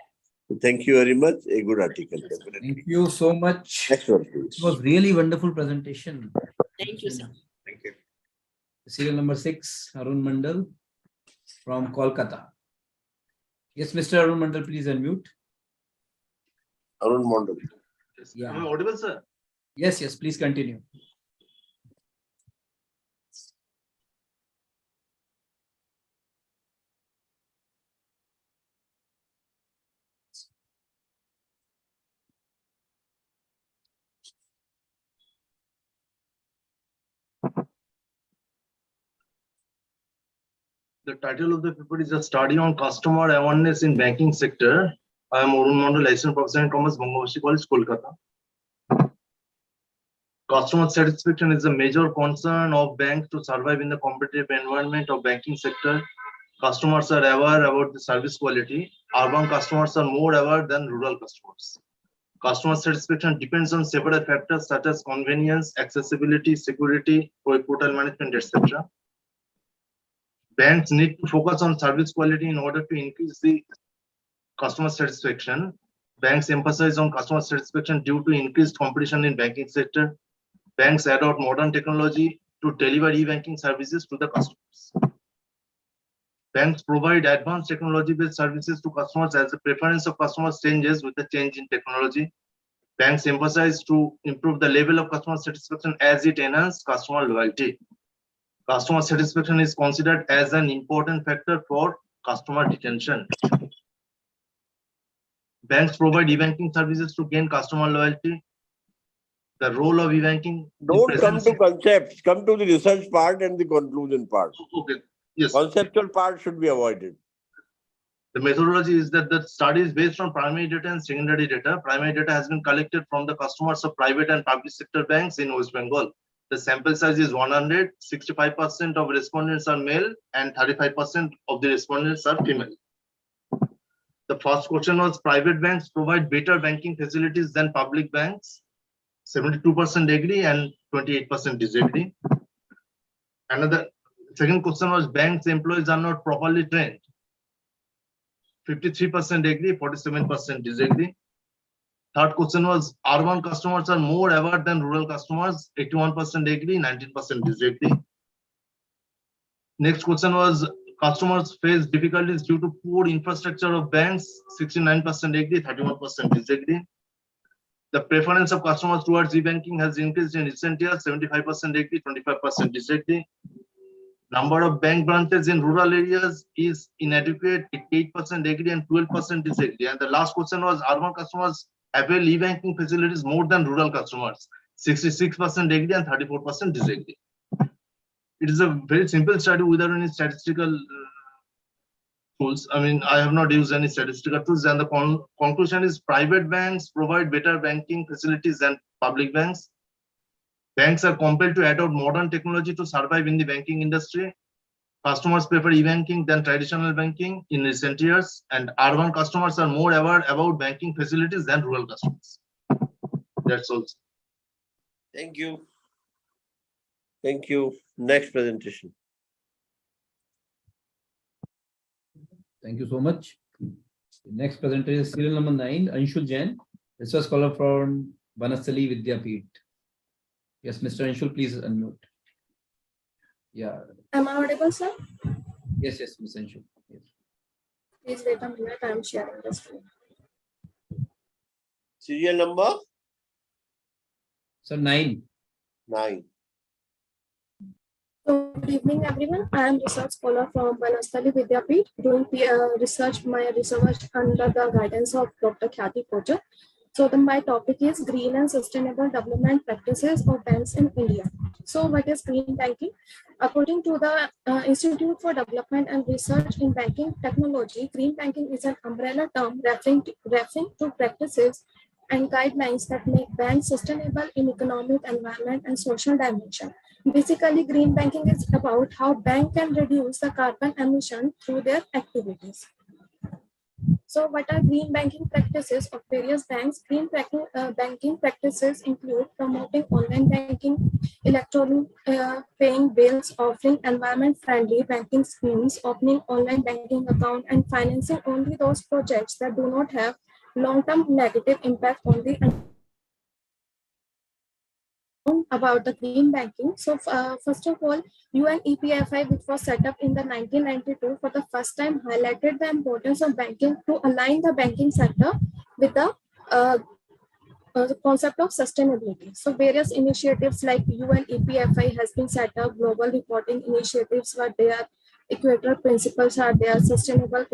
So thank you very much. A good article. Definitely. Thank you so much. Next one, please. It was really wonderful presentation. Thank you, sir. Thank you. Serial number 6, Arun Mandal from Kolkata. Yes, Mr. Arun Mandal, please unmute. Arun Mondal. Yeah. Am I audible, sir? Yes, yes, please continue. The title of the paper is a study on customer awareness in banking sector. I am Arun Mondal, Assistant Professor in Commerce, Bangladeshi College, Kolkata. Customer satisfaction is a major concern of banks to survive in the competitive environment of banking sector. Customers are aware about the service quality. Urban customers are more aware than rural customers. Customer satisfaction depends on several factors such as convenience, accessibility, security, portal management, etc. Banks need to focus on service quality in order to increase the customer satisfaction. Banks emphasize on customer satisfaction due to increased competition in banking sector. Banks adopt modern technology to deliver e-banking services to the customers. Banks provide advanced technology-based services to customers as the preference of customers changes with the change in technology. Banks emphasize to improve the level of customer satisfaction as it enhances customer loyalty. Customer satisfaction is considered as an important factor for customer retention. Banks provide e-banking services to gain customer loyalty. The role of e-banking. Don't come to concepts, come to the research part and the conclusion part. Okay, yes. Conceptual part should be avoided. The methodology is that the study is based on primary data and secondary data. Primary data has been collected from the customers of private and public sector banks in West Bengal. The sample size is 100, 65% of respondents are male and 35% of the respondents are female. The first question was private banks provide better banking facilities than public banks. 72% agree and 28% disagree. Another second question was banks employees are not properly trained. 53% agree, 47% disagree. Third question was urban customers are more aware than rural customers. 81% agree, 19% disagree. Next question was customers face difficulties due to poor infrastructure of banks. 69% agree, 31% disagree. The preference of customers towards e-banking has increased in recent years. 75% agree, 25% disagree. Number of bank branches in rural areas is inadequate. 8% agree and 12% disagree. And the last question was urban customers avail e-banking facilities more than rural customers. 66% agree and 34% disagree. It is a very simple study without any statistical tools. I mean, I have not used any statistical tools. And the conclusion is private banks provide better banking facilities than public banks. Banks are compelled to adopt modern technology to survive in the banking industry. Customers prefer e-banking than traditional banking in recent years, and urban customers are more aware about banking facilities than rural customers. That's all. Thank you. Thank you. Next presentation. Thank you so much. The next presenter is serial number 9, Anshul Jain, research scholar from Banasali Vidyapeeth. Yes, Mr. Anshul, please unmute. Yeah. Am I audible, sir? Yes, yes, Mr. Anshul. Yes. Please wait a minute. I am sharing the screen. Serial number? So 9. 9. So, good evening, everyone. I am research scholar from Banasali Vidyapeeth, doing my research under the guidance of Dr. Khyati Kochar. So, my topic is green and sustainable development practices of banks in India. So, what is green banking? According to the Institute for Development and Research in Banking Technology, green banking is an umbrella term referring to practices and guidelines that make banks sustainable in economic, environment, and social dimension. Basically, green banking is about how banks can reduce the carbon emission through their activities. So, what are green banking practices of various banks? Green banking practices include promoting online banking, electronic paying bills, offering environment-friendly banking schemes, opening online banking account, and financing only those projects that do not have long-term negative impact on the about the green banking. So first of all, UNEPFI, which was set up in the 1992, for the first time highlighted the importance of banking to align the banking sector with the concept of sustainability. So various initiatives like UNEPFI has been set up, global reporting initiatives were there, equatorial principles are there, sustainable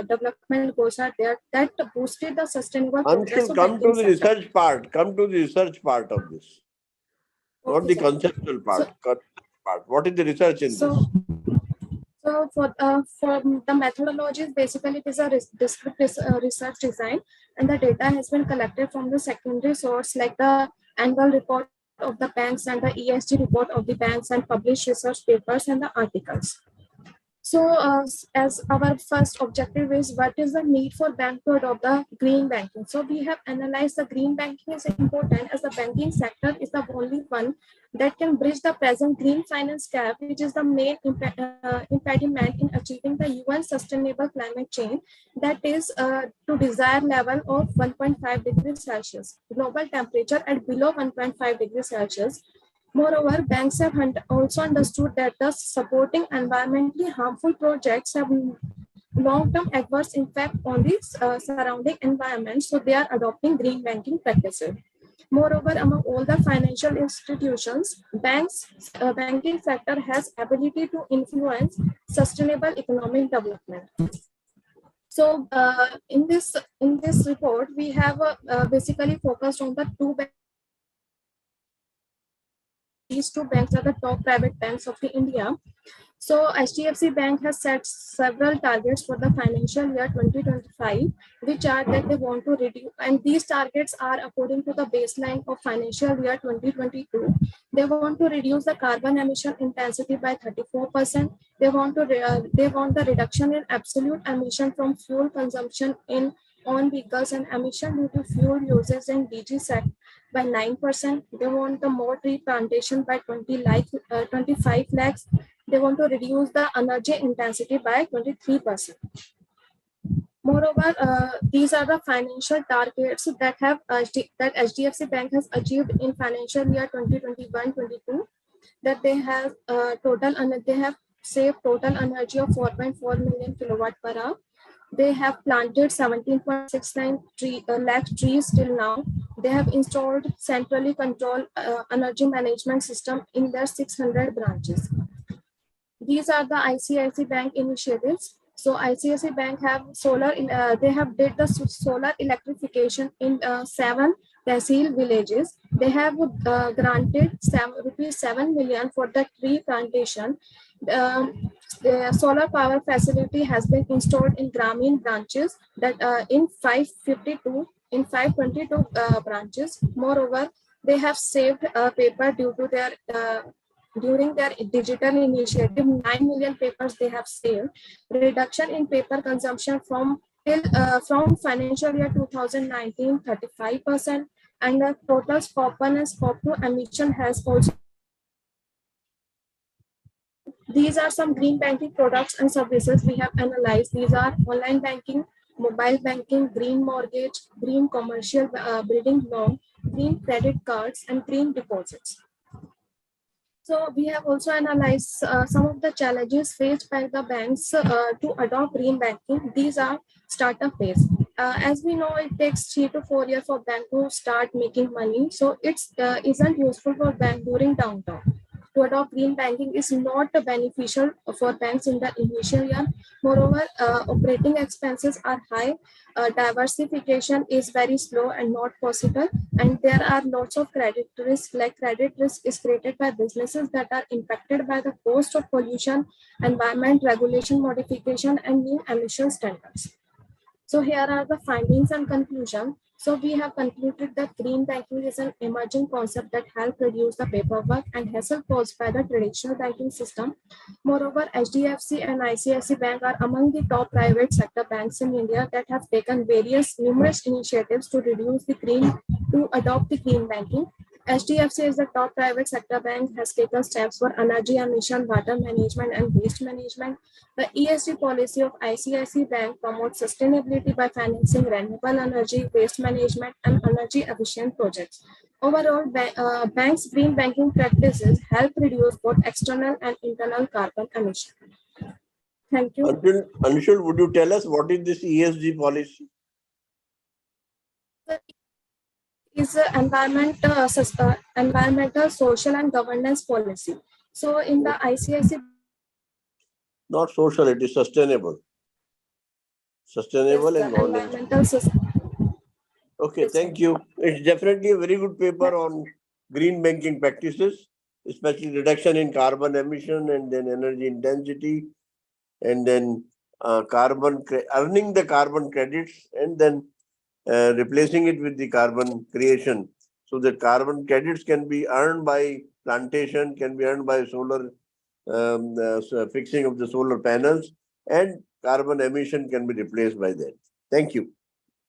development goals are there, that boosted the sustainable progress Anshul, of come to banking the sector. research part. Come to the research part of this. Not Okay, the sir. conceptual part. What is the research in this? So for the methodologies, basically it is a descriptive research design, and the data has been collected from the secondary source like the annual report of the banks and the ESG report of the banks and published research papers and the articles. So as our first objective is what is the need for bank to adopt the green banking. So we have analyzed the green banking is important as the banking sector is the only one that can bridge the present green finance gap, which is the main impediment in achieving the UN sustainable climate change, that is to desired level of 1.5 degrees Celsius, global temperature at below 1.5 degrees Celsius. Moreover, banks have also understood that the supporting environmentally harmful projects have long-term adverse impact on the surrounding environment, so they are adopting green banking practices. Moreover, among all the financial institutions, banking sector has ability to influence sustainable economic development. So, in this report, we have basically focused on the two banks. These two banks are the top private banks of India. So HDFC Bank has set several targets for the financial year 2025, which are that they want to reduce, and these targets are according to the baseline of financial year 2022. They want to reduce the carbon emission intensity by 34%. They want the reduction in absolute emission from fuel consumption in on vehicles and emission due to fuel uses in DG sector by 9%. They want the more tree plantation by 25 lakhs. They want to reduce the energy intensity by 23%. Moreover, these are the financial targets that HDFC Bank has achieved in financial year 2021-22. That they have saved total energy of 4.4 million kilowatt per hour. They have planted 17.69 lakh trees till now. They have installed centrally controlled energy management system in their 600 branches. These are the ICICI Bank initiatives. So ICICI Bank have they have did the solar electrification in 7 Tehsil villages. They have granted rupees 7 million for the tree plantation. The solar power facility has been installed in Grameen branches that in 522 branches. Moreover, they have saved paper due to their during their digital initiative. 9 million papers they have saved. Reduction in paper consumption from financial year 2019, 35%, and the total scope 1 and scope 2 emission has also. These are some green banking products and services we have analyzed. These are online banking, mobile banking, green mortgage, green commercial building loan, green credit cards and green deposits. So we have also analyzed some of the challenges faced by the banks to adopt green banking. These are startup phase. As we know, it takes 3 to 4 years for bank to start making money. So it isn't useful for bank during downturn. To adopt green banking is not beneficial for banks in the initial year. Moreover, operating expenses are high. Diversification is very slow and not possible. And there are lots of credit risk, like credit risk is created by businesses that are impacted by the cost of pollution, environment regulation modification, and new emission standards. So here are the findings and conclusion. So we have concluded that green banking is an emerging concept that helps reduce the paperwork and hassle caused by the traditional banking system. Moreover, HDFC and ICICI Bank are among the top private sector banks in India that have taken numerous initiatives to adopt the green banking. HDFC is the top private sector bank, has taken steps for energy emission, water management, and waste management. The ESG policy of ICICI Bank promotes sustainability by financing renewable energy, waste management, and energy efficient projects. Overall, banks' green banking practices help reduce both external and internal carbon emissions. Thank you. Anshul, would you tell us what is this ESG policy? Is environmental, social, and governance policy. So in the ICICI, Not social, it is sustainable. Sustainable and governance. environmental system. Okay, thank you. It's definitely a very good paper on green banking practices, especially reduction in carbon emission and then energy intensity, and then earning the carbon credits, and then replacing it with the carbon creation, so that carbon credits can be earned by plantation, can be earned by solar fixing of the solar panels, and carbon emission can be replaced by that. Thank you.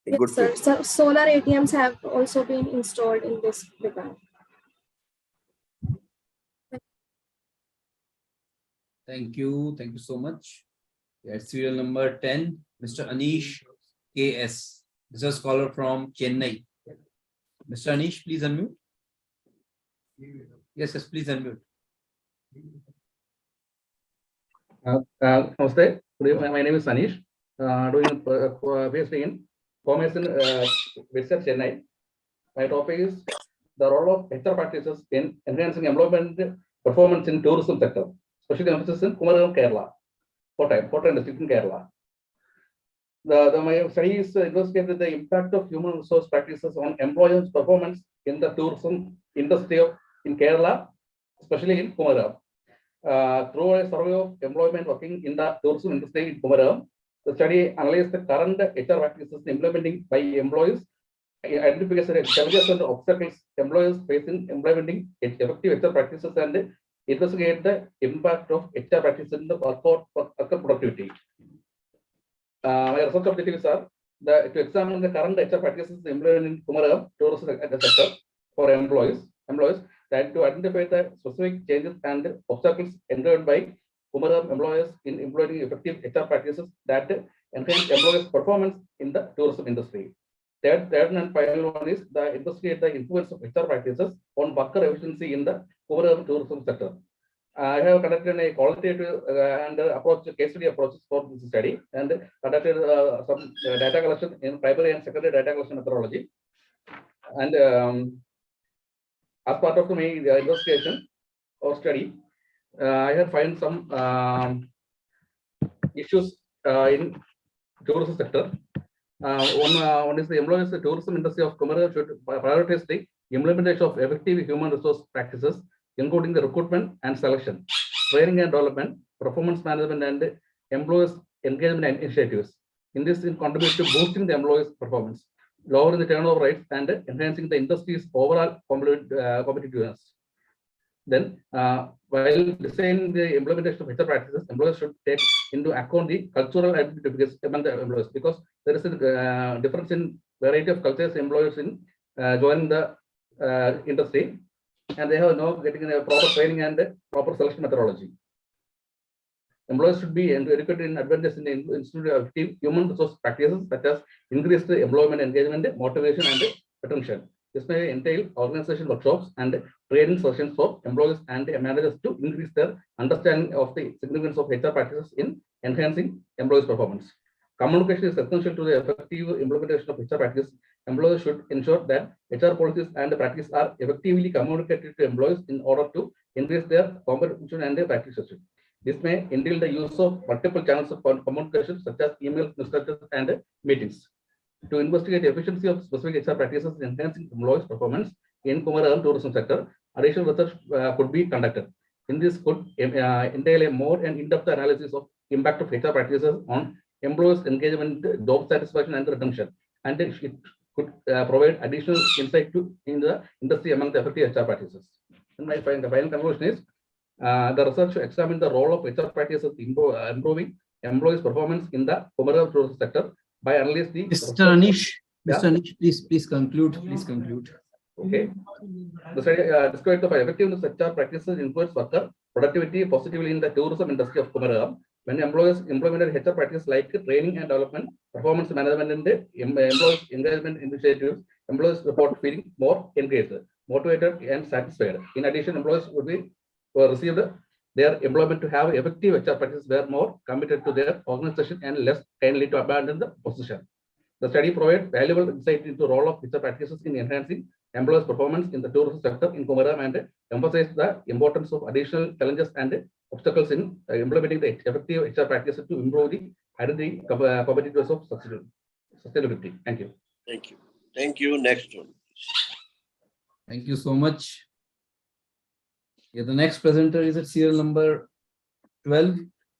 Yes, sir. So solar ATMs have also been installed in this regard. Thank you. Thank you so much. At serial number 10, Mr. Anish KS. This is a scholar from Chennai. Mr. Anish, please unmute. Yes, please unmute. Namaste. My name is Anish. Doing PhD in Commerce in Research, Chennai. My topic is the role of HR practices in enhancing employment performance in tourism sector, especially emphasis in Kumaram, Kerala, Kottayam district in Kerala. My studies investigated the impact of human resource practices on employers' performance in the tourism industry in Kerala, especially in Kumaram. Through a survey of employment working in the tourism industry in Kumaram, the study analyzed the current HR practices implementing by employees, identification challenges and obstacles employers face in implementing effective HR practices, and investigate the impact of HR practices in the worker productivity. My research objectives are to examine the current HR practices implemented in Kumaram tourism sector for employees, that to identify the specific changes and obstacles encountered by Kumaram employers in implementing effective HR practices that enhance employees' performance in the tourism industry. Third and final one is the investigate the influence of HR practices on worker efficiency in the Kumaram tourism sector. I have conducted a qualitative and case study approaches for this study, and conducted some data collection in primary and secondary data collection methodology. And as part of my investigation or study, I have found some issues in tourism sector. One is the employees, the tourism industry of Kumaram should prioritize the implementation of effective human resource practices, including the recruitment and selection, training and development, performance management, and employees' engagement initiatives. In this, it contributes to boosting the employees' performance, lowering the turnover rates, and enhancing the industry's overall competitiveness. Then, while designing the implementation of HR practices, employers should take into account the cultural identity among the employees, because there is a difference in variety of cultures employers in joining the industry, and they have no getting a proper training and proper selection methodology. Employers should be educated in advantage in the institute of human resource practices, such as increased employment engagement, motivation, and retention. This may entail organization workshops and training sessions for employees and managers to increase their understanding of the significance of HR practices in enhancing employees' performance. Communication is essential to the effective implementation of HR practice. Employers should ensure that HR policies and practice are effectively communicated to employees in order to increase their comprehension and their practices. This may entail the use of multiple channels of communication, such as emails, newsletters, and meetings. To investigate the efficiency of specific HR practices in enhancing employees' performance in Kumaram tourism sector, additional research could be conducted. In this could entail a more and in-depth analysis of impact of HR practices on employees' engagement, job satisfaction, and retention, and it could provide additional insight in the industry among the effective HR practices. And the final conclusion is the research examined the role of HR practices in improving employees' performance in the Kumaram tourism sector by analyzing the Mr. Anish, please conclude. Please conclude. Okay. The study described the effectiveness of HR practices influence worker productivity positively in the tourism industry of Kumaram. When employers implemented HR practices like training and development, performance management, and employees engagement initiatives, employees report feeling more engaged, motivated, and satisfied. In addition, employees were received their employment to have effective HR practices were more committed to their organization and less kindly to abandon the position. The study provides valuable insight into the role of HR practices in enhancing employees' performance in the tourism sector in Kumaram and emphasizes the importance of additional challenges and obstacles in implementing the effective HR practices to improve the identity competitiveness of sustainability. Thank you. Thank you. Thank you. Next one. Thank you so much. Yeah, the next presenter is at serial number 12,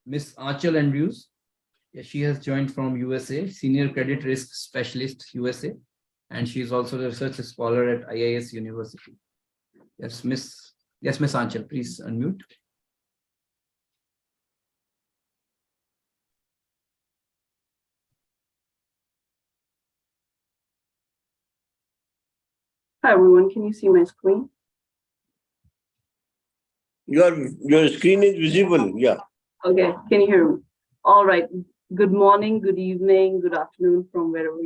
Miss Achal Andrews. Yeah, she has joined from USA, Senior Credit Risk Specialist, USA, and she is also a research scholar at IIS University. Yes, Miss Achal, please unmute. Hi everyone, can you see my screen? Your screen is visible, yeah. Okay, can you hear me? All right. Good morning, good evening, good afternoon from wherever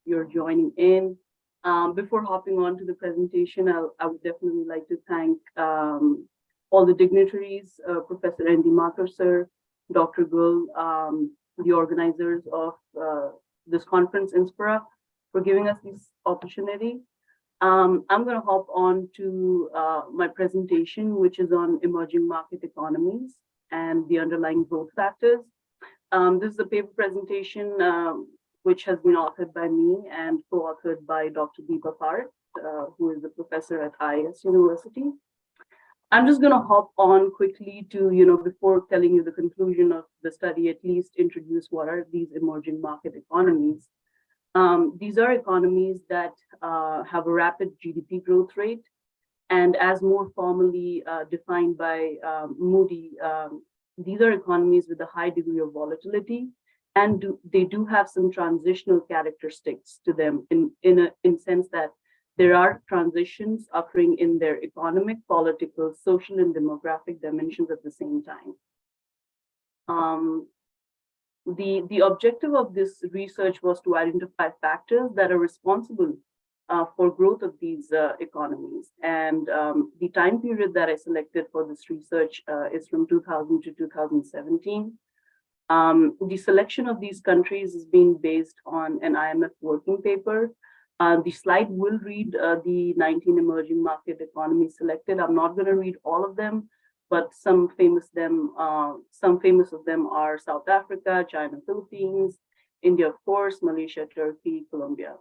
you're joining in. Before hopping on to the presentation, I would definitely like to thank all the dignitaries, Professor Andy Mathur, sir, Dr. Gul, the organizers of this conference, Inspira, for giving us this opportunity. I'm going to hop on to my presentation, which is on emerging market economies and the underlying growth factors. This is a paper presentation which has been authored by me and co-authored by Dr. Deepa Parekh, who is a professor at IIS University. I'm just going to hop on quickly to, before telling you the conclusion of the study, at least introduce what are these emerging market economies. These are economies that have a rapid GDP growth rate, and as more formally defined by Moody, these are economies with a high degree of volatility, and they do have some transitional characteristics to them in sense that there are transitions occurring in their economic, political, social, and demographic dimensions at the same time. The objective of this research was to identify factors that are responsible for growth of these economies. And the time period that I selected for this research is from 2000 to 2017. The selection of these countries is being based on an IMF working paper. The slide will read the 19 emerging market economies selected. I'm not going to read all of them, but some famous of them are South Africa, China, Philippines, India, of course, Malaysia, Turkey, Colombia.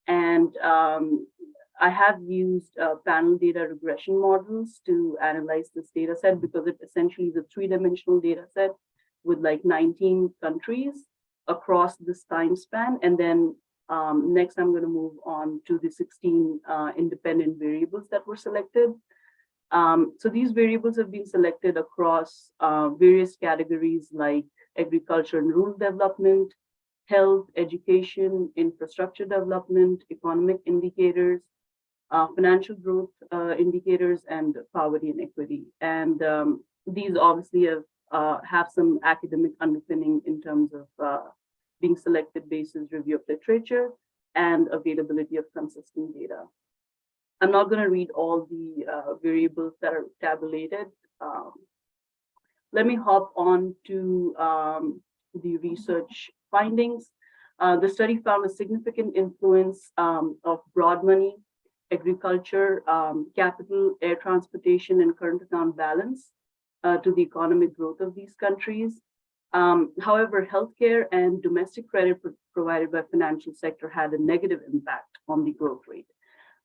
And I have used panel data regression models to analyze this data set because it essentially is a three-dimensional data set with like 19 countries across this time span. And then next, I'm going to move on to the 16 independent variables that were selected. So these variables have been selected across various categories like agriculture and rural development, health, education, infrastructure development, economic indicators, financial growth indicators, and poverty and equity. And these obviously have some academic underpinning in terms of being selected based on review of literature and availability of consistent data. I'm not going to read all the variables that are tabulated. Let me hop on to the research findings. The study found a significant influence of broad money, agriculture, capital, air transportation, and current account balance to the economic growth of these countries. However, healthcare and domestic credit provided by financial sector had a negative impact on the growth rate.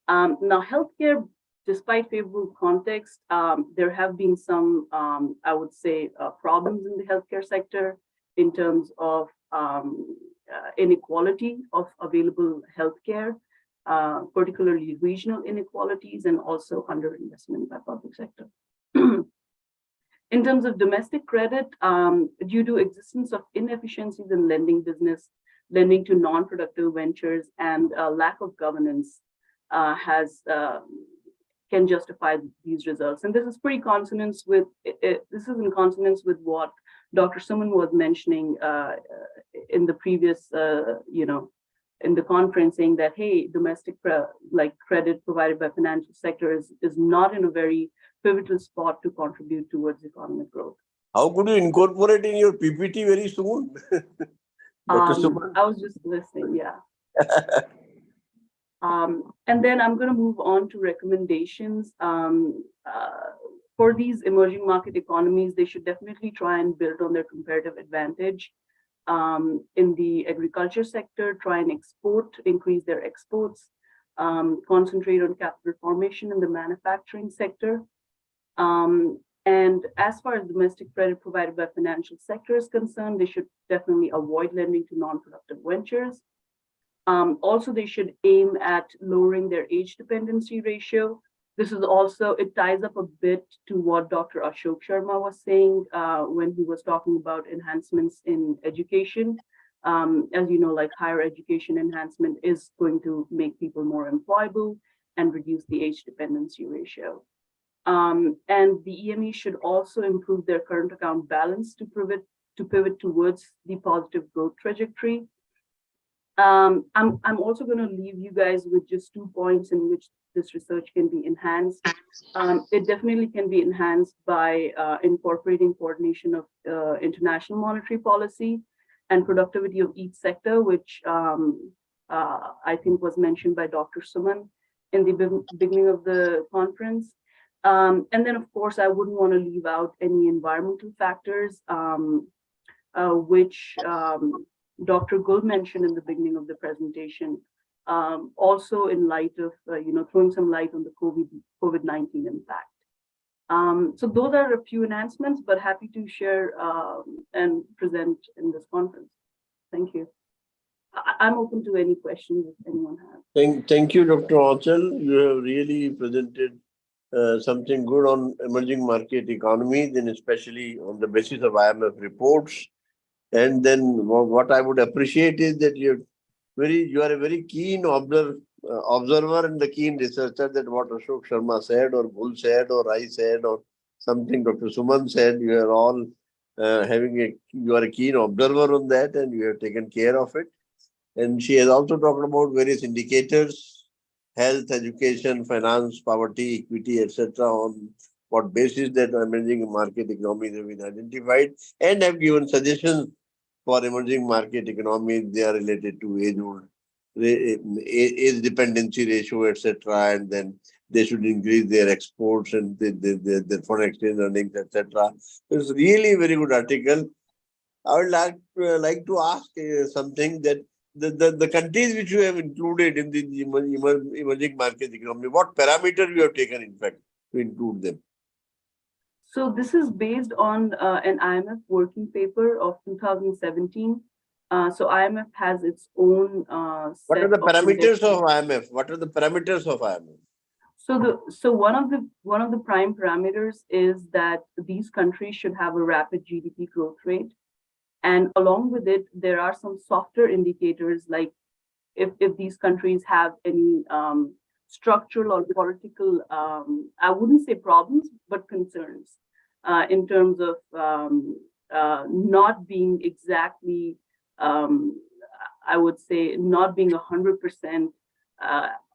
Now, healthcare, despite favorable context, there have been some, I would say, problems in the healthcare sector in terms of inequality of available healthcare, particularly regional inequalities, and also underinvestment by public sector. In terms of domestic credit, due to existence of inefficiencies in lending business, lending to non-productive ventures, and lack of governance can justify these results. And this is pretty consonance with, this is in consonance with what Dr. Suman was mentioning in the previous, in the conference, saying that, hey, domestic credit provided by financial sector is not in a very pivotal spot to contribute towards economic growth. How could you incorporate in your PPT very soon? Dr. Suman? I was just listening, yeah. And then I'm going to move on to recommendations. For these emerging market economies, they should definitely try and build on their comparative advantage in the agriculture sector, try and increase their exports, concentrate on capital formation in the manufacturing sector. And as far as domestic credit provided by financial sector is concerned, they should definitely avoid lending to non-productive ventures. Also, they should aim at lowering their age dependency ratio. This is also, it ties up a bit to what Dr. Ashok Sharma was saying when he was talking about enhancements in education. As you know, like higher education enhancement is going to make people more employable and reduce the age dependency ratio. And the EME should also improve their current account balance to pivot towards the positive growth trajectory. I'm also going to leave you guys with just 2 points in which this research can be enhanced. It definitely can be enhanced by incorporating coordination of international monetary policy and productivity of each sector, which I think was mentioned by Dr. Suman in the beginning of the conference. And then, of course, I wouldn't want to leave out any environmental factors, which Dr. Gul mentioned in the beginning of the presentation, also in light of, throwing some light on the COVID-19 impact. So those are a few enhancements, but happy to share and present in this conference. Thank you. I'm open to any questions if anyone has. Thank you, Dr. Achal. You have really presented something good on emerging market economies, and especially on the basis of IMF reports. And then what I would appreciate is that you are a very keen observer and the keen researcher, that what Ashok Sharma said or Gul said or I said or something Dr. Suman said, you are all you are a keen observer on that and you have taken care of it. And she has also talked about various indicators, health, education, finance, poverty, equity, etc. on what basis that emerging market economies have been identified, and have given suggestions for emerging market economies. They are related to age dependency ratio, etc. And then they should increase their exports and their foreign exchange earnings, etc. It's really a very good article. I would like to ask something, that the countries which you have included in the emerging market economy, what parameter you have taken, in fact, to include them? So this is based on an IMF working paper of 2017. So IMF has its own What are the parameters of IMF? What are the parameters of IMF? So one of the prime parameters is that these countries should have a rapid GDP growth rate. And along with it, there are some softer indicators, like if these countries have any structural or political, I wouldn't say problems, but concerns in terms of not being exactly, I would say, not being 100%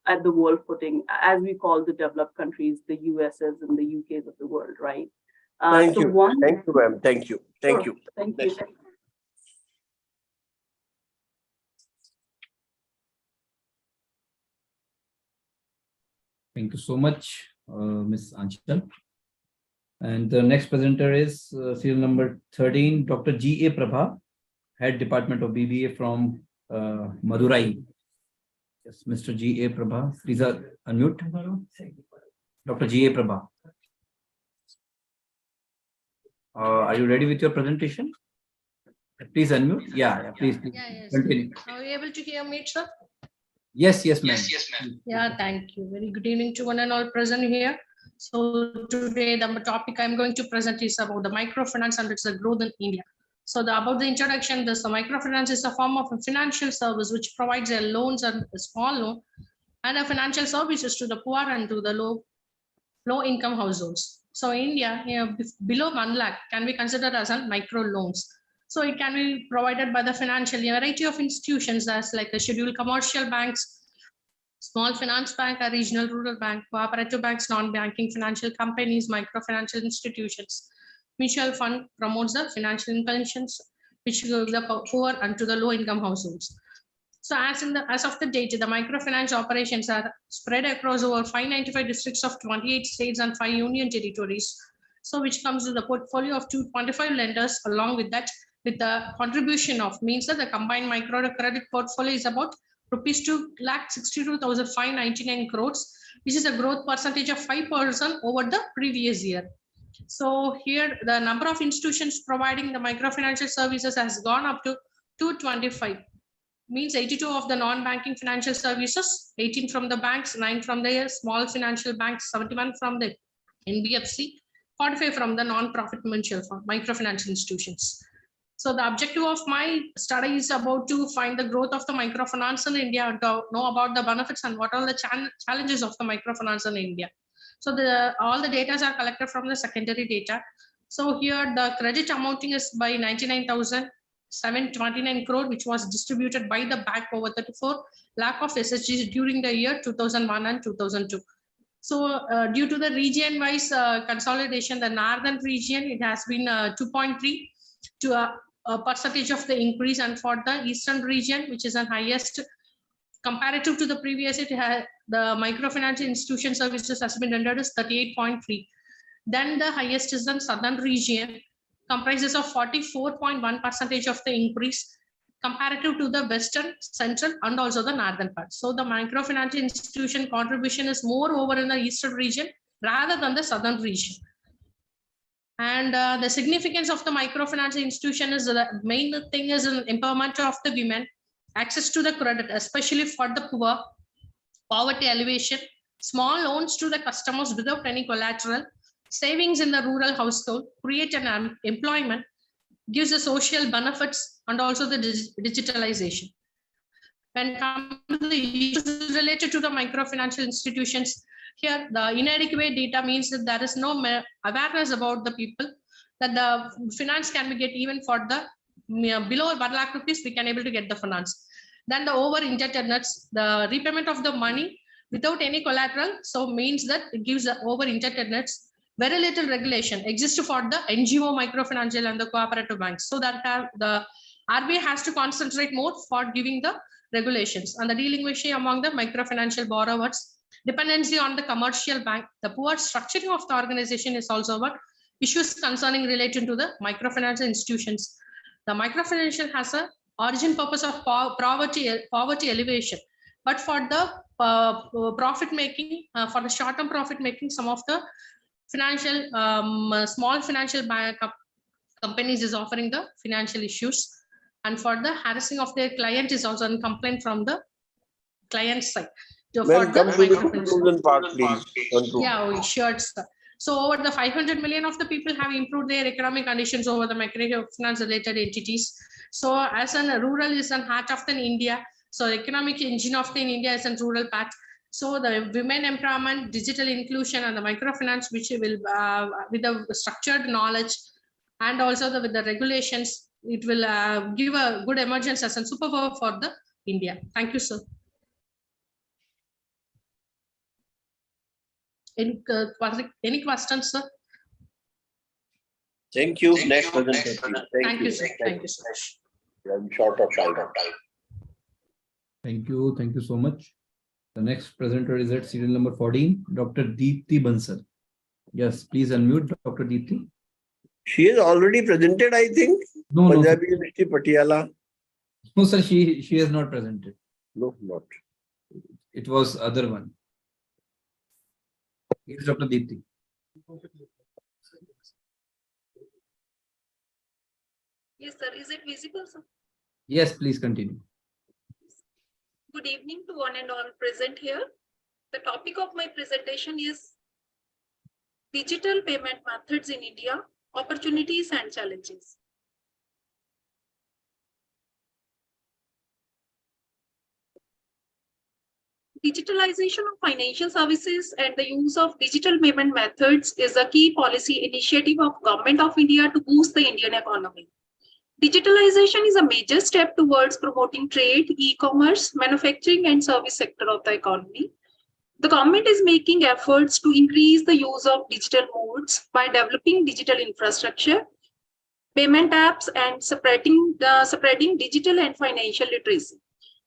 at the world footing, as we call the developed countries, the USs and the UKs of the world, right? Thank so you. one, Thank you, ma'am. Thank you. Thank Sure. you. Thank you. Thank you so much, Ms. Anchal. And the next presenter is serial number 13, Dr. G.A. Prabha, Head Department of BBA from Madurai. Yes, Mr. G.A. Prabha, please unmute. Dr. G.A. Prabha. Are you ready with your presentation? Please unmute. Yeah, please. Yes. Continue. Are you able to hear me, sir? Yes, ma'am. Yeah, thank you. Very good evening to one and all present here. So today the topic I'm going to present is about the microfinance and its growth in India. So about the introduction, the microfinance is a form of a financial service which provides a loans and a small loan and a financial services to the poor and to the low income households. So India, below 1 lakh can be considered as a micro loans. So it can be provided by the financial variety of institutions as like the scheduled commercial banks, small finance bank, a regional rural bank, cooperative banks, non-banking financial companies, microfinancial institutions. Mutual fund promotes the financial inclusions which give the poor and to the low income households. So as of the date, the microfinance operations are spread across over 595 districts of 28 states and 5 union territories. So which comes to the portfolio of 225 lenders. Along with that, with the contribution of means that the combined micro credit portfolio is about rupees 2,62,599 crores, which is a growth percentage of 5% over the previous year. So here the number of institutions providing the microfinancial services has gone up to 225. Means 82 of the non-banking financial services, 18 from the banks, 9 from the small financial banks, 71 from the NBFC, 45 from the non-profit mutual fund, microfinancial institutions. So the objective of my study is about to find the growth of the microfinance in India and to know about the benefits and what are the challenges of the microfinance in India. So all the data are collected from the secondary data. So here the credit amounting is by 99,729 crore, which was distributed by the bank over 34 lakh of SHGs during the year 2001 and 2002. So due to the region-wise consolidation, the northern region, it has been 2.3 to a percentage of the increase, and for the eastern region, which is the highest comparative to the previous, it had the microfinancial institution services has been rendered as 38.3. Then the highest is the southern region, comprises of 44.1% of the increase comparative to the western, central, and also the northern part. So the microfinancial institution contribution is more over in the eastern region rather than the southern region. And the significance of the microfinancial institution is the main thing is an empowerment of the women, access to the credit, especially for the poor, poverty elevation, small loans to the customers without any collateral, savings in the rural household, create an employment, gives the social benefits, and also the digitalization. When come to the issues related to the microfinancial institutions, here the inadequate data means that there is no awareness about the people that the finance can be get even for the below 1 lakh rupees, we can able to get the finance. Then the over indebtedness, the repayment of the money without any collateral, so means that it gives the over indebtedness. Very little regulation exists for the NGO, microfinancial, and the cooperative banks. So that the RBI has to concentrate more for giving the regulations and the delinquency among the microfinancial borrowers, dependency on the commercial bank, the poor structuring of the organization is also what issues concerning related to the microfinancial institutions. The microfinancial has a origin purpose of poverty elevation, but for the profit making, for the short-term profit making, some of the financial small financial companies is offering the financial issues, and for the harassing of their client is also a complaint from the client side. Well, come to the conclusion part, please. Yeah, sure, sir. So over the 500 million of the people have improved their economic conditions over the microfinance related entities. So as a rural is an heart of the India, so economic engine of the India is a rural part. So the women empowerment, digital inclusion, and the microfinance, which will with the structured knowledge and also with the regulations, it will give a good emergence as a superpower for the India. Thank you, sir. Any questions, sir? Thank you. Next presenter, please. Thank you, sir. Thank you so much. I'm short of time. Thank you. Thank you so much. The next presenter is at serial number 14, Dr. Deepti Bansal. Yes, please unmute Dr. Deepti. She has already presented, I think. No, Punjabi University, Patiala. No, sir, she has not presented. No, not. It was other one. Yes, Dr. Deepti. Yes, sir. Is it visible, sir? Yes, please continue. Good evening to one and all present here. The topic of my presentation is digital payment methods in India, opportunities and challenges. Digitalization of financial services and the use of digital payment methods is a key policy initiative of Government of India to boost the Indian economy. Digitalization is a major step towards promoting trade, e-commerce, manufacturing and service sector of the economy. The government is making efforts to increase the use of digital modes by developing digital infrastructure, payment apps and spreading digital and financial literacy.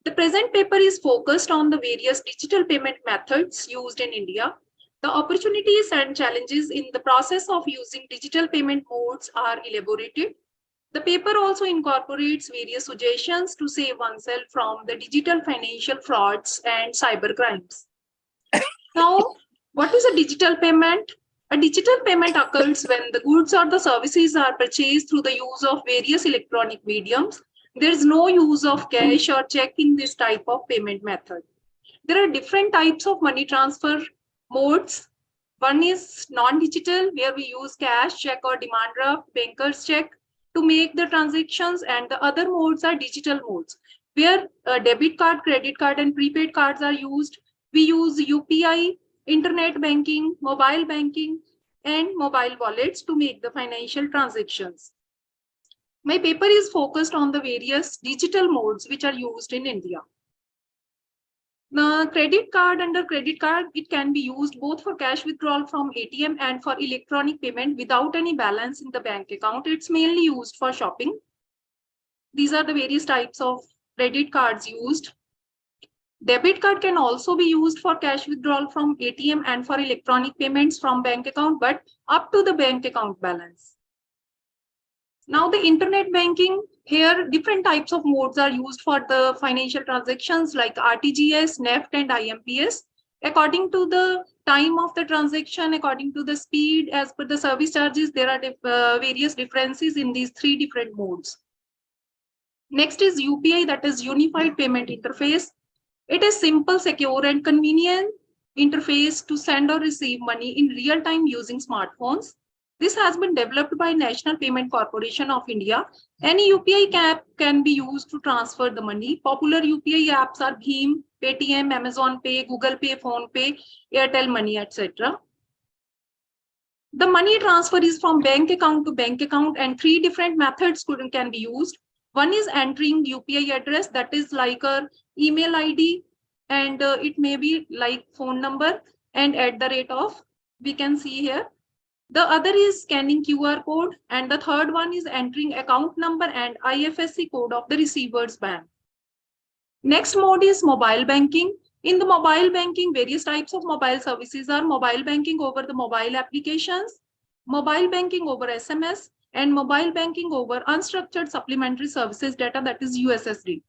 The present paper is focused on the various digital payment methods used in India. The opportunities and challenges in the process of using digital payment modes are elaborated. The paper also incorporates various suggestions to save oneself from the digital financial frauds and cyber crimes. Now, what is a digital payment? A digital payment occurs when the goods or the services are purchased through the use of various electronic mediums. There is no use of cash or check in this type of payment method. There are different types of money transfer modes. One is non-digital, where we use cash, check or demand draft, banker's check to make the transactions, and the other modes are digital modes, where debit card, credit card and prepaid cards are used. We use UPI, internet banking, mobile banking and mobile wallets to make the financial transactions. My paper is focused on the various digital modes which are used in India. The credit card, under credit card, it can be used both for cash withdrawal from ATM and for electronic payment without any balance in the bank account. It's mainly used for shopping. These are the various types of credit cards used. Debit card can also be used for cash withdrawal from ATM and for electronic payments from bank account, but up to the bank account balance. Now the internet banking, here different types of modes are used for the financial transactions like RTGS, NEFT and IMPS. According to the time of the transaction, according to the speed, as per the service charges, there are various differences in these three different modes. Next is UPI, that is Unified Payment Interface. It is simple, secure and convenient interface to send or receive money in real time using smartphones. This has been developed by National Payment Corporation of India. Any UPI app can be used to transfer the money. Popular UPI apps are Bheem, Paytm, Amazon Pay, Google Pay, Phone Pay, Airtel Money, etc. The money transfer is from bank account to bank account, and three different methods can be used. One is entering UPI address, that is like a email ID, and it may be like phone number and @ we can see here. The other is scanning QR code, and the third one is entering account number and IFSC code of the receiver's bank. Next mode is mobile banking. In the mobile banking, various types of mobile services are mobile banking over the mobile applications, mobile banking over SMS, and mobile banking over unstructured supplementary services data, that is USSD.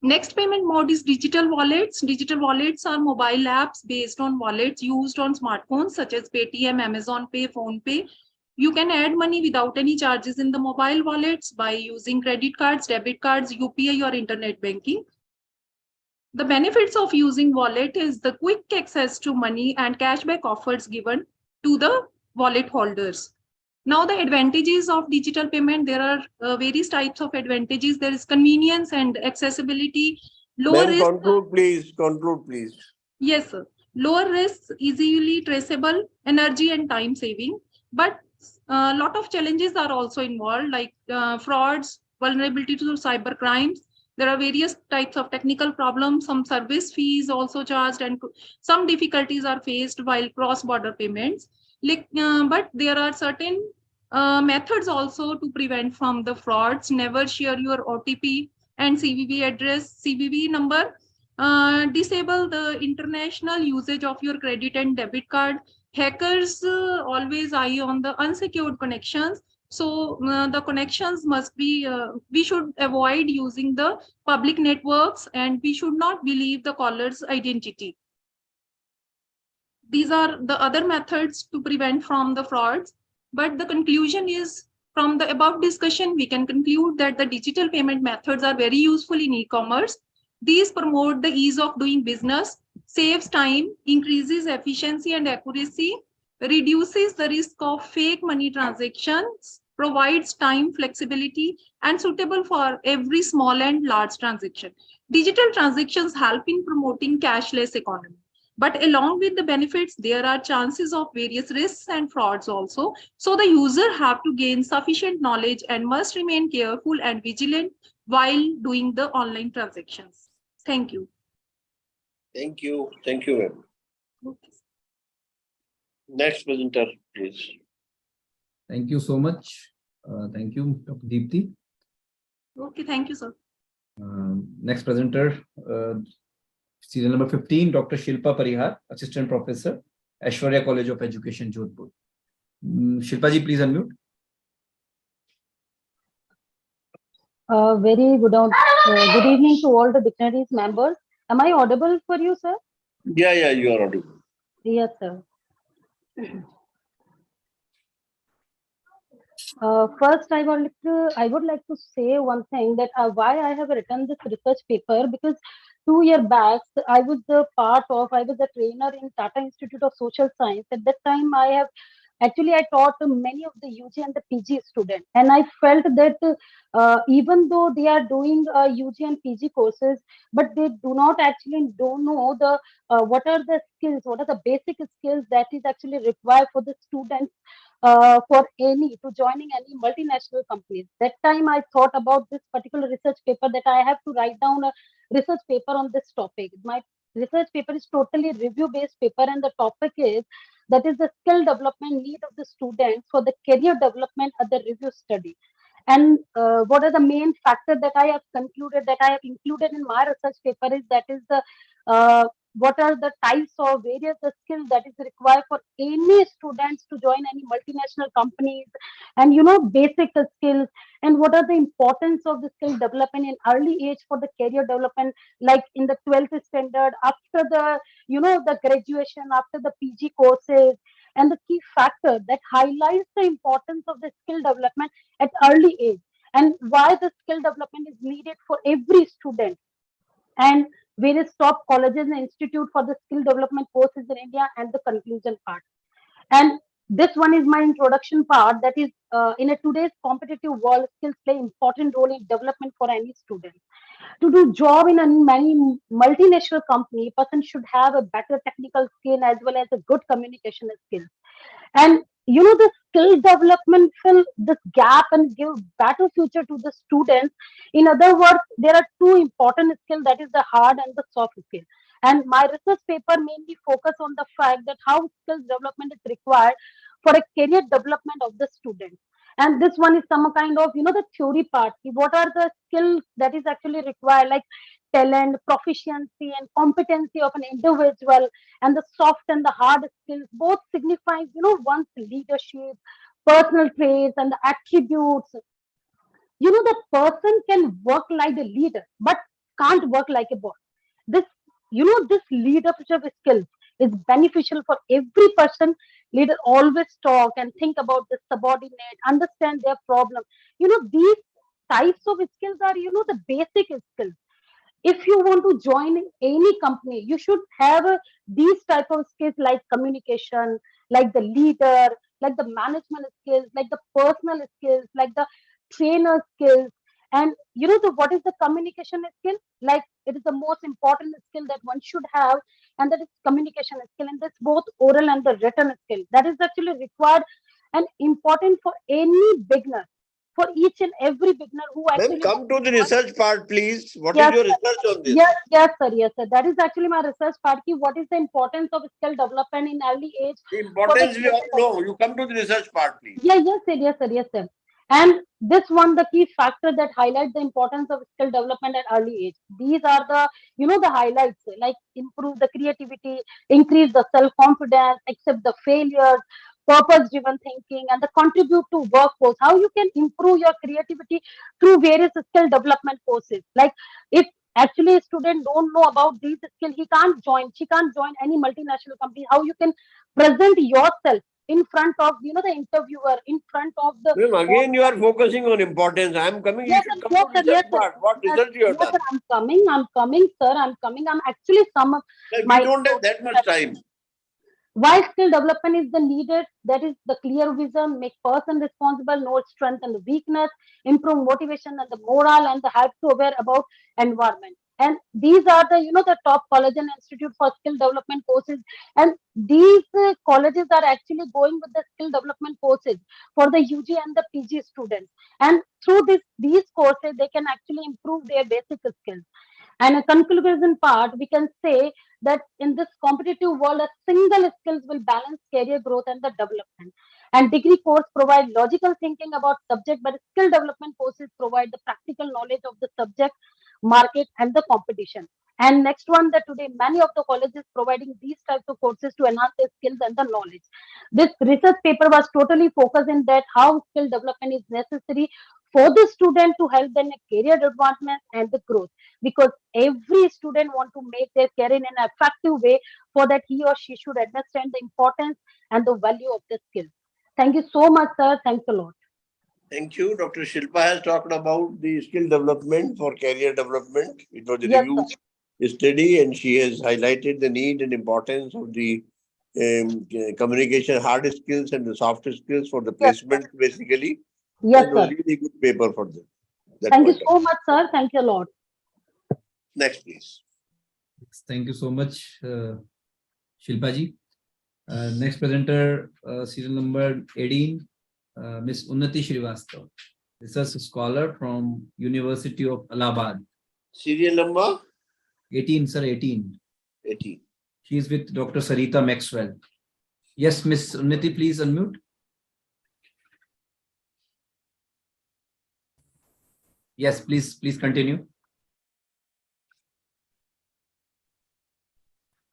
Next payment mode is digital wallets. Digital wallets are mobile apps based on wallets used on smartphones such as Paytm, Amazon Pay, Phone Pay. You can add money without any charges in the mobile wallets by using credit cards, debit cards, UPI or internet banking. The benefits of using wallet is the quick access to money and cashback offers given to the wallet holders. Now the advantages of digital payment, there are various types of advantages. There is convenience and accessibility, lower risk. Conclude please. Yes, sir. Lower risk, easily traceable, energy and time saving. But a lot of challenges are also involved, like frauds, vulnerability to cyber crimes, There are various types of technical problems, some service fees also charged, and some difficulties are faced while cross-border payments. But there are certain methods also to prevent from the frauds. Never share your OTP and CVV address, CVV number. Disable the international usage of your credit and debit card. Hackers always eye on the unsecured connections. So the connections must be, we should avoid using the public networks, and we should not believe the caller's identity. These are the other methods to prevent from the frauds. But the conclusion is, from the above discussion, we can conclude that the digital payment methods are very useful in e-commerce. These promote the ease of doing business, saves time, increases efficiency and accuracy, reduces the risk of fake money transactions, provides time flexibility, and suitable for every small and large transaction. Digital transactions help in promoting cashless economy. But along with the benefits, there are chances of various risks and frauds also. So the user have to gain sufficient knowledge and must remain careful and vigilant while doing the online transactions. Thank you. Thank you. Thank you, ma'am. Okay. Next presenter, please. Thank you so much. Thank you, Dr. Deepti. Okay, thank you, sir. Next presenter, serial number 15, Dr. Shilpa Parihar, Assistant Professor, Aishwarya College of Education, Jodhpur. Shilpa ji, please unmute. Very good evening to all the dictionaries members. Am I audible for you, sir? Yeah, you are audible. Yes, sir. First, I would like to say one thing, that why I have written this research paper, because 2 years back I was a trainer in Tata Institute of Social Science. At that time, I taught many of the UG and the PG students, and I felt that even though they are doing UG and PG courses, but they don't know the what are the skills, what are the basic skills that is actually required for the students to joining any multinational companies. That time I thought about this particular research paper, that I have to write down a research paper on this topic. My research paper is totally review-based paper, and the topic is that is the skill development need of the students for the career development at the review study. And what are the main factors that I have included in my research paper is that is the what are the types of various skills that is required for any students to join any multinational companies, and basic skills, and what are the importance of the skill development in early age for the career development, like in the 12th standard, after the the graduation, after the PG courses, and the key factor that highlights the importance of the skill development at early age, and why the skill development is needed for every student, and various top colleges and institute for the skill development courses in India, and the conclusion part. And this one is my introduction part, that is in a today's competitive world, skills play important role in development for any student. To do job in a many multinational company, person should have a better technical skill as well as a good communication skill. And the skill development fill this gap and give better future to the students. In other words, there are two important skills, that is the hard and the soft skill. And my research paper mainly focus on the fact that how skills development is required for a career development of the student. And this one is some kind of the theory part. What are the skills that is actually required, like talent, proficiency, and competency of an individual, and the soft and the hard skills both signifies one's leadership, personal traits, and the attributes. The person can work like a leader but can't work like a boss. This this leadership skill is beneficial for every person. Leader always talk and think about the subordinate, understand their problem. These types of skills are the basic skills. If you want to join any company, you should have these type of skills, like communication, like the leader, like the management skills, like the personal skills, like the trainer skills. And what is the communication skill? Like, it is the most important skill that one should have, and that is communication skill, and that's both oral and the written skill that is actually required and important for any beginner. for each and every beginner who Ma'am, actually come to the research part, please. What is Yes, your sir. research on this? Yes, sir. Yes, sir. That is actually my research part. What is the importance of skill development in early age? The importance we all know. You come to the research part, please. Yes, sir. Yes, sir. Yes, sir. And this one, the key factor that highlights the importance of skill development at early age. These are the, the highlights, like improve the creativity, increase the self-confidence, accept the failures, purpose-driven thinking, and the contribute to workforce. How you can improve your creativity through various skill development courses. Like if actually a student don't know about these skills, she can't join any multinational company. How you can present yourself in front of the interviewer, in front of the Ma'am, again you are focusing on importance. I am coming. Yes, You should sir, come yes, to sir, research yes, sir. part. What result you have Yes, done? sir, I'm coming, sir. I'm actually some of Like, my we don't have that much time. why skill development is the needed, that is the clear vision, make person responsible, know strength and weakness, improve motivation and the morale, and the help to aware about environment. And these are the top college and institute for skill development courses. And these colleges are actually going with the skill development courses for the UG and the PG students. And through these courses, they can actually improve their basic skills. And a conclusion part, we can say that in this competitive world, a single skills will balance career growth and the development. And degree course provide logical thinking about subject, but skill development courses provide the practical knowledge of the subject, market, and the competition. And next one, that today many of the colleges providing these types of courses to enhance their skills and the knowledge. This research paper was totally focused in that how skill development is necessary for the student to help them in career advancement and the growth, because every student want to make their career in an effective way. For that, he or she should understand the importance and the value of the skill. Thank you so much, sir. Thanks a lot. Thank you. Dr. Shilpa has talked about the skill development for career development. It was a Yes, review study, and she has highlighted the need and importance of the communication hard skills and the soft skills for the placement, basically. Yes, It was sir. really good paper for them. Thank you so much, sir. Thank you a lot. Next, please. Thank you so much, Shilpa ji. Next presenter, serial number 18, Miss Unnati Srivastav, research scholar from University of Allahabad. Serial number? 18, sir, 18. 18. She is with Dr. Sarita Maxwell. Yes, Miss Unnati, please unmute. Yes, please continue.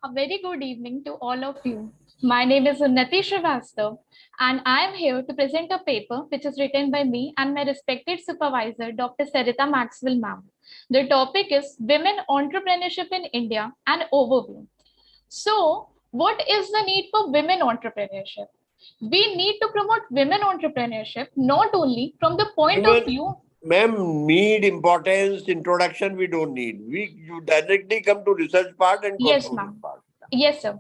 A very good evening to all of you. My name is Unnati Srivastav, and I am here to present a paper which is written by me and my respected supervisor, Dr. Sarita Maxwell ma'am. The topic is Women Entrepreneurship in India, an overview. So, what is the need for women entrepreneurship? We need to promote women entrepreneurship not only from the point of view. Ma'am, need, importance, introduction, we don't need. You directly come to research part and Yes, ma'am. Yes, sir.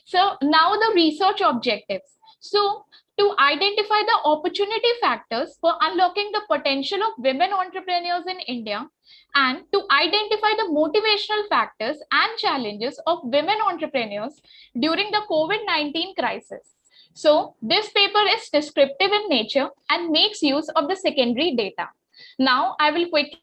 So now the research objectives. So to identify the opportunity factors for unlocking the potential of women entrepreneurs in India, and to identify the motivational factors and challenges of women entrepreneurs during the COVID-19 crisis. So this paper is descriptive in nature and makes use of the secondary data. Now I will quickly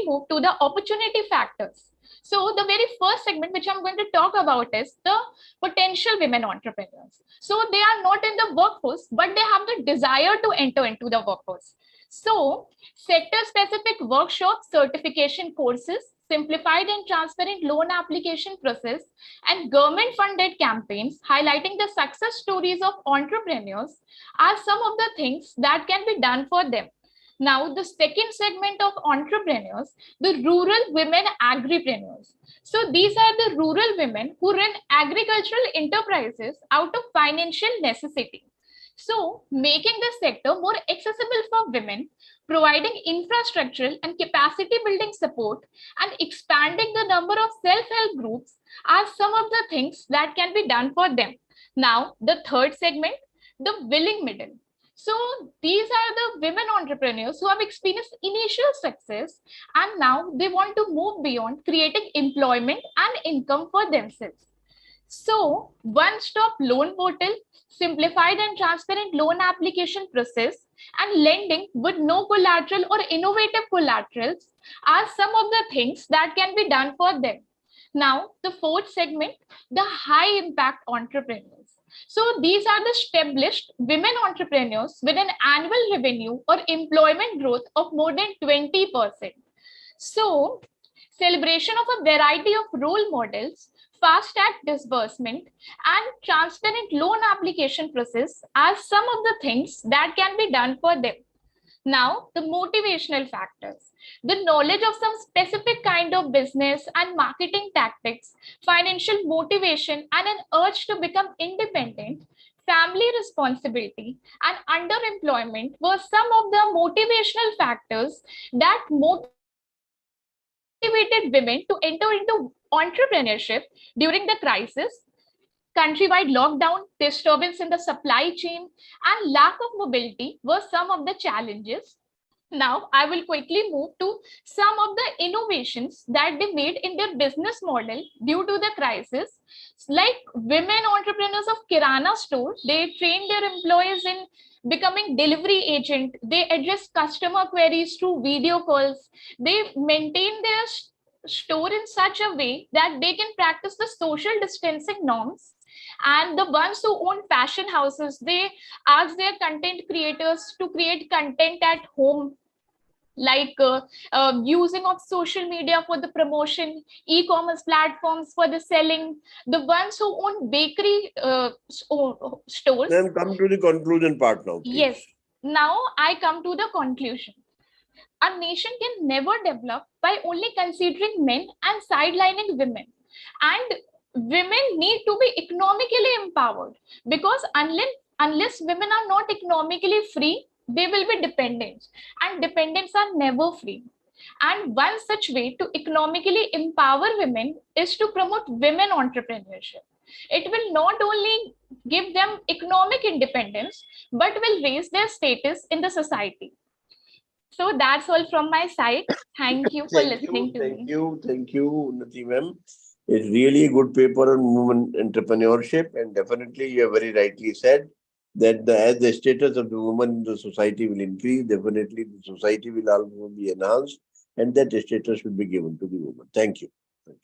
move to the opportunity factors. So the very first segment which I'm going to talk about is the potential women entrepreneurs. So they are not in the workforce, but they have the desire to enter into the workforce. So sector-specific workshops, certification courses, simplified and transparent loan application process, and government-funded campaigns highlighting the success stories of entrepreneurs are some of the things that can be done for them. Now, the second segment of entrepreneurs, the rural women agripreneurs. So these are the rural women who run agricultural enterprises out of financial necessity. So making this sector more accessible for women, providing infrastructural and capacity building support, and expanding the number of self-help groups are some of the things that can be done for them. Now, the third segment, the willing middle. So these are the women entrepreneurs who have experienced initial success and now they want to move beyond creating employment and income for themselves. So, one-stop loan portal, simplified and transparent loan application process, and lending with no collateral or innovative collaterals are some of the things that can be done for them. Now, the fourth segment, the high impact entrepreneurs. So these are the established women entrepreneurs with an annual revenue or employment growth of more than 20%. So celebration of a variety of role models, fast track disbursement, and transparent loan application process are some of the things that can be done for them. Now, the motivational factors, the knowledge of some specific kind of business and marketing tactics, financial motivation, and an urge to become independent, family responsibility, and underemployment were some of the motivational factors that motivated women to enter into entrepreneurship during the crisis. Countrywide lockdown, disturbance in the supply chain, and lack of mobility were some of the challenges. Now, I will quickly move to some of the innovations that they made in their business model due to the crisis. Like women entrepreneurs of Kirana store, they trained their employees in becoming delivery agent. They address customer queries through video calls. They maintain their store in such a way that they can practice the social distancing norms. And the ones who own fashion houses, they ask their content creators to create content at home, like using of social media for the promotion, e-commerce platforms for the selling. The ones who own bakery stores. Then come to the conclusion part now, please. Yes. Now I come to the conclusion. A nation can never develop by only considering men and sidelining women. And women need to be economically empowered, because unless women are not economically free, they will be dependents, and dependents are never free. And one such way to economically empower women is to promote women entrepreneurship. It will not only give them economic independence, but will raise their status in the society. So that's all from my side. Thank you for listening to me. Thank you, Unnati ma'am. It's really a good paper on women entrepreneurship, and definitely you have very rightly said that as the status of the woman in the society will increase, definitely the society will also be enhanced, and that status will be given to the woman. Thank you. Thank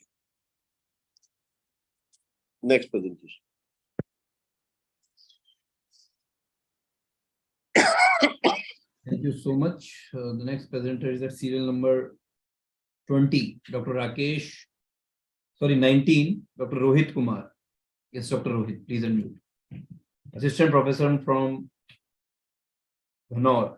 you. Next presentation. Thank you so much. The next presenter is at serial number 20, Dr. 19, Dr. Rohit Kumar. Yes, Dr. Rohit, please unmute. Assistant Professor from Honor.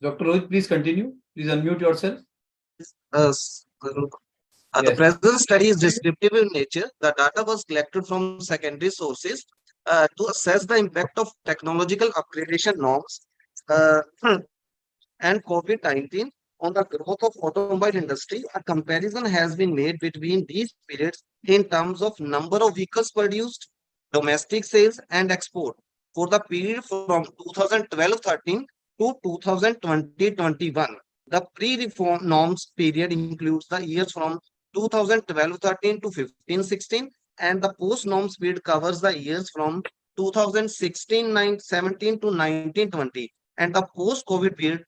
Dr. Rohit, please continue. Please unmute yourself. The present study is descriptive in nature. The data was collected from secondary sources to assess the impact of technological upgradation norms and COVID-19 on the growth of automobile industry. A comparison has been made between these periods in terms of number of vehicles produced, domestic sales, and export for the period from 2012-13 to 2020-21. The pre-reform norms period includes the years from 2012-13 to 15-16, and the post-norms period covers the years from 2016-17 to 19-20. And the post-COVID period,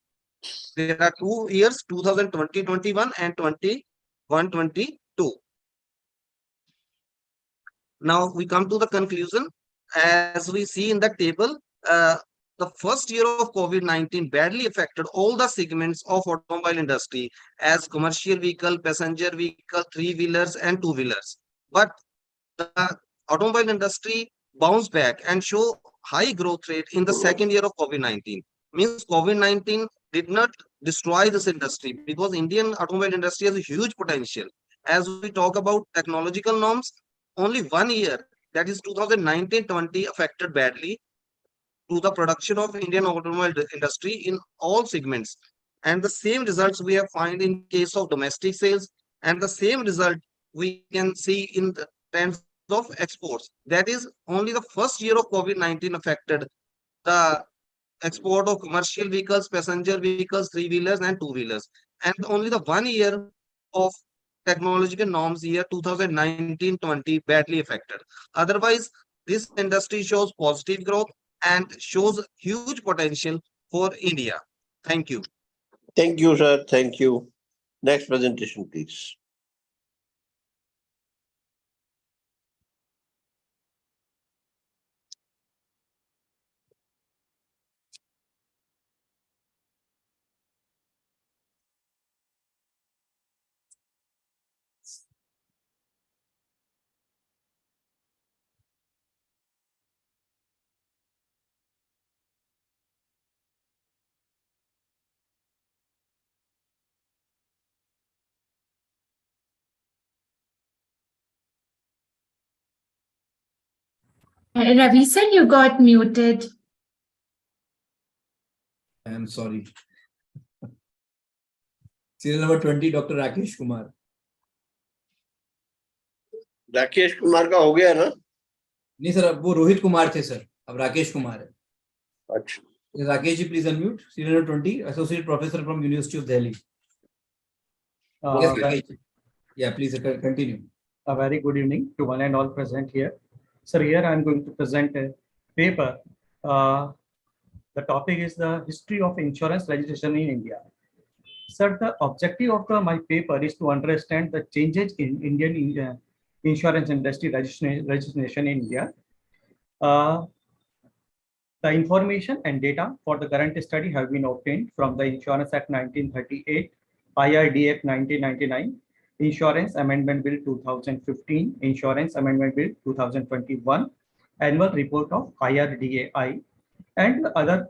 there are 2 years, 2020-21 and 21-22. Now we come to the conclusion. As we see in the table, the first year of COVID-19 badly affected all the segments of automobile industry as commercial vehicle, passenger vehicle, three-wheelers and two-wheelers. But the automobile industry bounced back and show high growth rate in the second year of COVID-19. Means COVID-19 did not destroy this industry, because Indian automobile industry has a huge potential. As we talk about technological norms, only 1 year, that is 2019-20, affected badly to the production of Indian automobile industry in all segments. And the same results we have find in case of domestic sales, and the same result we can see in the terms of exports. That is only the first year of COVID-19 affected the export of commercial vehicles, passenger vehicles, three-wheelers and two-wheelers. And only the 1 year of technological norms year 2019-20 badly affected. Otherwise, this industry shows positive growth and shows huge potential for India. Thank you. Thank you, sir. Thank you. Next presentation, please. Ravi sir, you got muted. I'm sorry. Serial number 20, Dr. Rakesh Kumar. Rakesh Kumar का हो गया ना? नहीं sir, अब वो रोहित कुमार थे sir, अब राकेश कुमार है. अच्छा. Rakesh ji, please unmute. Serial number 20, Associate Professor from University of Delhi. Yes, Rakesh ji. Yeah, please continue. A very good evening to one and all present here. Sir, here I am going to present a paper. The topic is the history of insurance legislation in India. Sir, the objective of my paper is to understand the changes in Indian insurance industry legislation in India. The information and data for the current study have been obtained from the Insurance Act 1938, IRD Act 1999, Insurance Amendment Bill 2015, Insurance Amendment Bill 2021, Annual Report of IRDAI, and other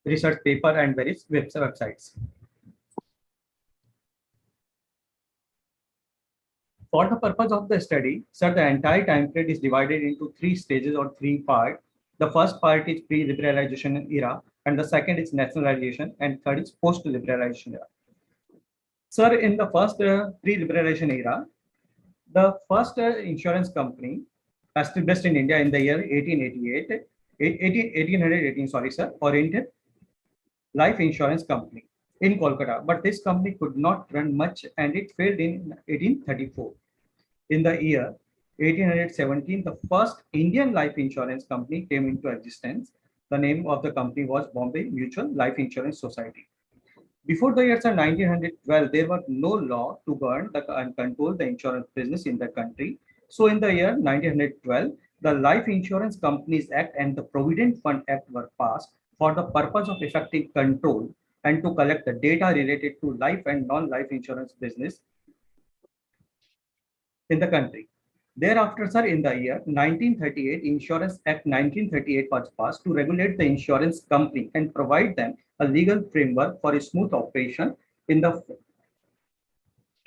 research paper and various websites. For the purpose of the study, sir, the entire time period is divided into 3 stages or 3 parts. The first part is pre-liberalization era, and the second is nationalization, and third is post-liberalization era. Sir, in the first pre-liberalization era, the first insurance company established in India in the year 1818, sorry, sir, Oriented Life Insurance Company in Kolkata, but this company could not run much and it failed in 1834. In the year 1817, the first Indian life insurance company came into existence. The name of the company was Bombay Mutual Life Insurance Society. Before the year 1912, there was no law to govern and control the insurance business in the country. So in the year 1912, the Life Insurance Companies Act and the Provident Fund Act were passed for the purpose of effective control and to collect the data related to life and non-life insurance business in the country. Thereafter, sir, in the year 1938, Insurance Act 1938 was passed to regulate the insurance company and provide them a legal framework for a smooth operation in the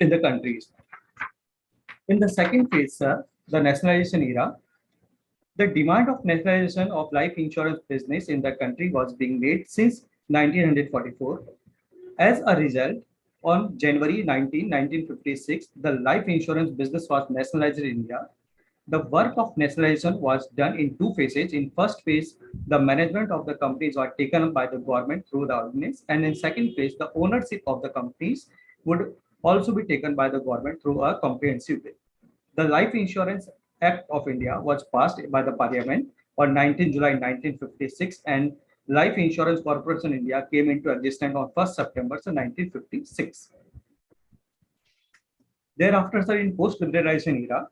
countries. In the second phase, sir, the nationalization era, the demand of nationalization of life insurance business in the country was being made since 1944. As a result, on January 19, 1956, the life insurance business was nationalized in India. The work of nationalization was done in 2 phases. In first phase, the management of the companies was taken up by the government through the ordinance, and in second phase, the ownership of the companies would also be taken by the government through a comprehensive bill. The Life Insurance Act of India was passed by the Parliament on 19 July 1956, and Life Insurance Corporation India came into existence on 1st September 1956. Thereafter, sir, in post-liberalization era,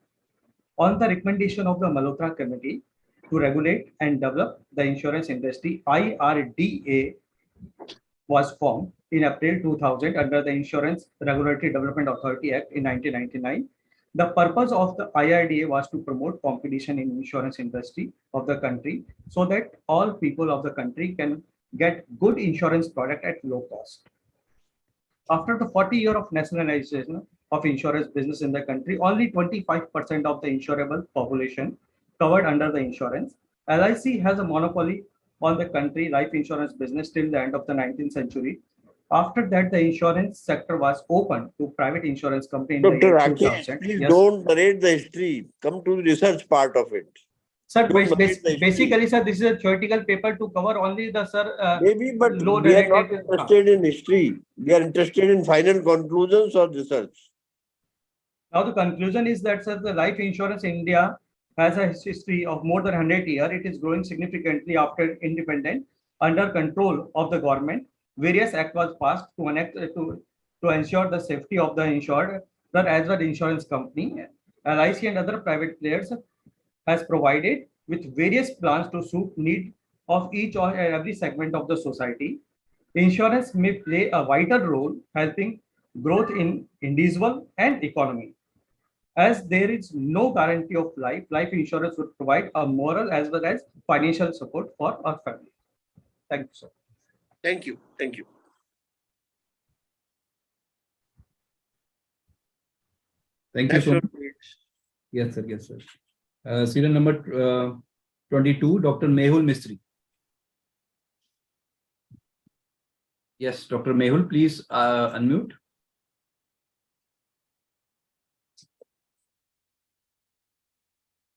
on the recommendation of the Malhotra Committee to regulate and develop the insurance industry, IRDA was formed in April 2000 under the Insurance Regulatory Development Authority Act in 1999. The purpose of the IRDA was to promote competition in insurance industry of the country so that all people of the country can get good insurance product at low cost. After the 40 years of nationalization of insurance business in the country, only 25% of the insurable population covered under the insurance. LIC has a monopoly on the country life insurance business till the end of the 19th century. After that, the insurance sector was opened to private insurance company in the Dr. year Rakesh, 2000. please Yes. don't narrate the history. Come to the research part of it. Sir, Don't narrate the history. basically, sir, this is a theoretical paper to cover only the, sir, Maybe, but low we are not narrated. interested in history. We are interested in final conclusions or research. Now, the conclusion is that, sir, the life insurance in India has a history of more than 100 years. It is growing significantly after independence under control of the government. Various acts was passed to ensure the safety of the insured, that as well insurance company, LIC and other private players has provided with various plans to suit need of each or every segment of the society. Insurance may play a vital role helping growth in individual and economy. As there is no guarantee of life, life insurance would provide a moral as well as financial support for our family. Thank you, sir. Thank you. Thank you. Thank you so much. Yes, sir. Yes, sir. Serial number 22, Dr. Mehul Mistry. Yes, Dr. Mehul, please unmute.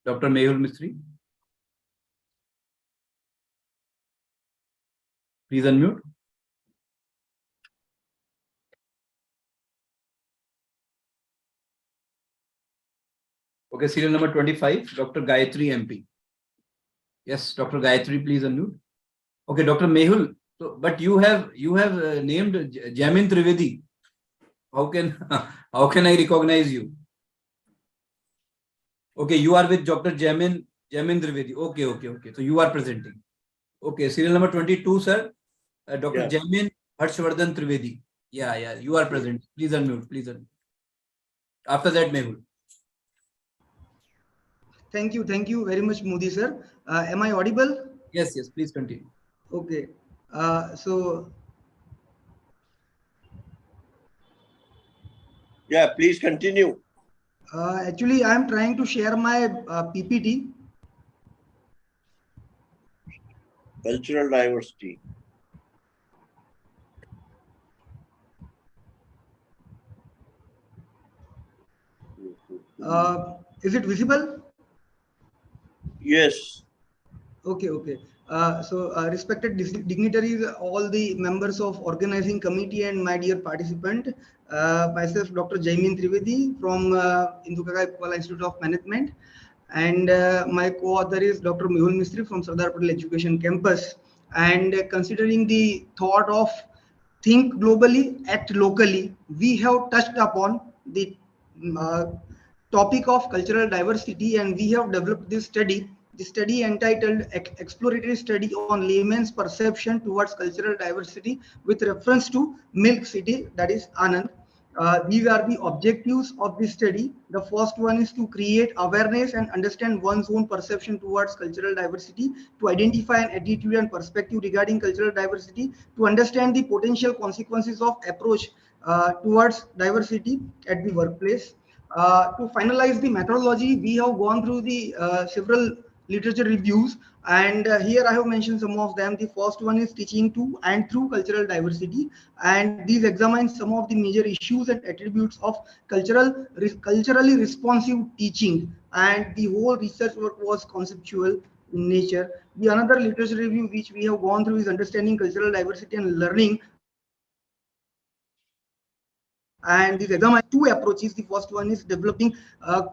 Dr. Mehul Mistry. Please unmute. Okay, serial number 25, Dr. Gayatri MP. Yes, Dr. Gayatri, please unmute. Okay, Dr. Mehul, so, but you have named Jamin Trivedi. How can I recognize you? Okay, you are with Dr. Jamin Trivedi. Okay. So you are presenting. Okay, serial number 22, sir. Dr. Jamin Harshvardhan Trivedi. Yeah, you are present. Please unmute. After that, Mehul. Thank you very much, Modi sir. Am I audible? Yes, please continue. Okay. Yeah, please continue. Actually, I am trying to share my PPT. Cultural diversity. Is it visible? Yes. Okay. Respected dignitaries, all the members of organizing committee and my dear participant, myself, Dr. Jaimin Trivedi from Indukaka Kuala Institute of Management, and my co-author is Dr. Mehul Mistry from Sardar Patel Education Campus. And considering the thought of think globally, act locally, we have touched upon the topic of cultural diversity, and we have developed this study. The study entitled Exploratory Study on Layman's Perception Towards Cultural Diversity with reference to Milk City, that is Anand. These are the objectives of this study. The first one is to create awareness and understand one's own perception towards cultural diversity, to identify an attitude and perspective regarding cultural diversity, to understand the potential consequences of approach towards diversity at the workplace. To finalize the methodology, we have gone through the several literature reviews, and here I have mentioned some of them. The first one is Teaching to and Through Cultural Diversity, and these examine some of the major issues and attributes of culturally responsive teaching, and the whole research work was conceptual in nature. The another literature review which we have gone through is Understanding Cultural Diversity and Learning, and these examine two approaches. The first one is developing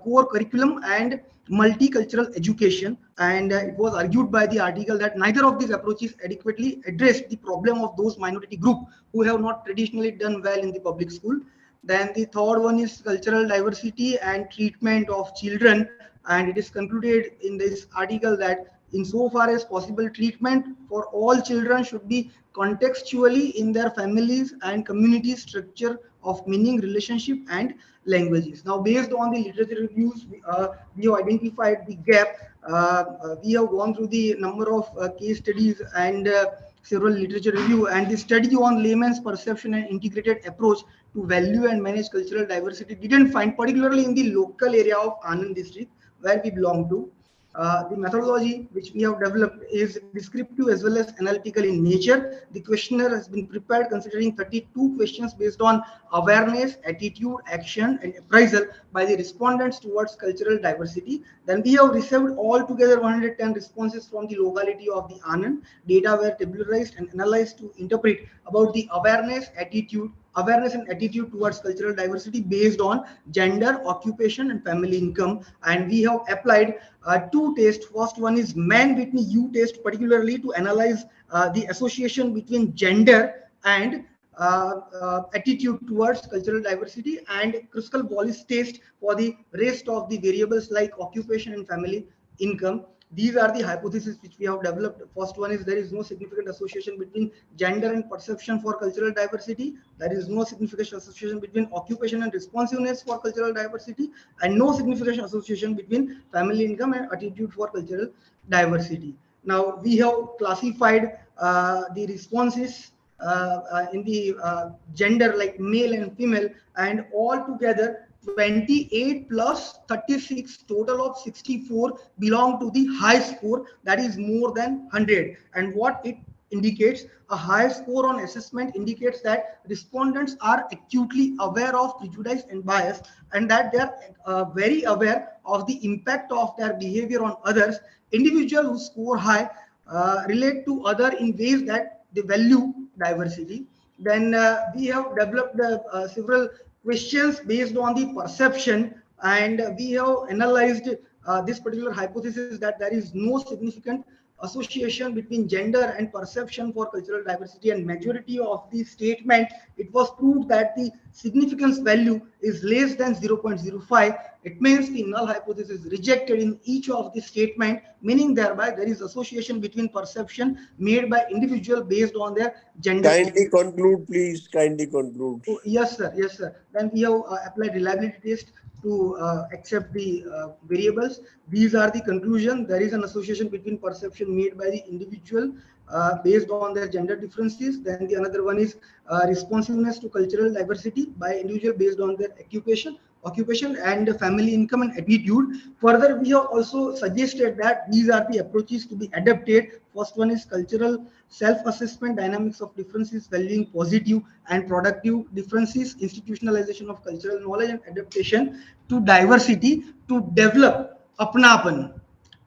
core curriculum and multicultural education, and it was argued by the article that neither of these approaches adequately address the problem of those minority group who have not traditionally done well in the public school. Then the third one is cultural diversity and treatment of children, and it is concluded in this article that insofar as possible, treatment for all children should be contextually in their families and community structure of meaning, relationship, and languages. Now, based on the literature reviews, we have identified the gap. We have gone through the number of case studies and several literature review, and the study on layman's perception and integrated approach to value and manage cultural diversity didn't find, particularly in the local area of Anand district where we belong to. The methodology which we have developed is descriptive as well as analytical in nature. The questionnaire has been prepared considering 32 questions based on awareness, attitude, action, and appraisal by the respondents towards cultural diversity. Then we have received altogether 110 responses from the locality of the Anand. Data were tabularized and analyzed to interpret about the awareness and attitude towards cultural diversity based on gender, occupation, and family income. And we have applied two tests. First one is Man Whitney U test, particularly to analyze the association between gender and attitude towards cultural diversity, and Crystal Wallis test for the rest of the variables like occupation and family income. These are the hypotheses which we have developed. First one is there is no significant association between gender and perception for cultural diversity. There is no significant association between occupation and responsiveness for cultural diversity, and no significant association between family income and attitude for cultural diversity. Now we have classified the responses in the gender like male and female, and all together 28 plus 36, total of 64 belong to the high score, that is more than 100. And what it indicates, a high score on assessment indicates that respondents are acutely aware of prejudice and bias, and that they are very aware of the impact of their behavior on others. Individuals who score high relate to other in ways that they value diversity. Then we have developed several questions based on the perception, and we have analyzed this particular hypothesis that there is no significant association between gender and perception for cultural diversity, and majority of the statement it was proved that the significance value is less than 0.05. It means the null hypothesis is rejected in each of the statement, meaning thereby there is association between perception made by individual based on their gender. Kindly conclude, please. Kindly conclude. Oh, yes, sir. Yes, sir. Then we have applied reliability test to accept the variables. These are the conclusion. There is an association between perception made by the individual based on their gender differences. Then the another one is responsiveness to cultural diversity by individual based on their occupation and family income and attitude. Further, we have also suggested that these are the approaches to be adapted. First one is cultural self-assessment, dynamics of differences, valuing positive and productive differences, institutionalization of cultural knowledge, and adaptation to diversity to develop apnapan,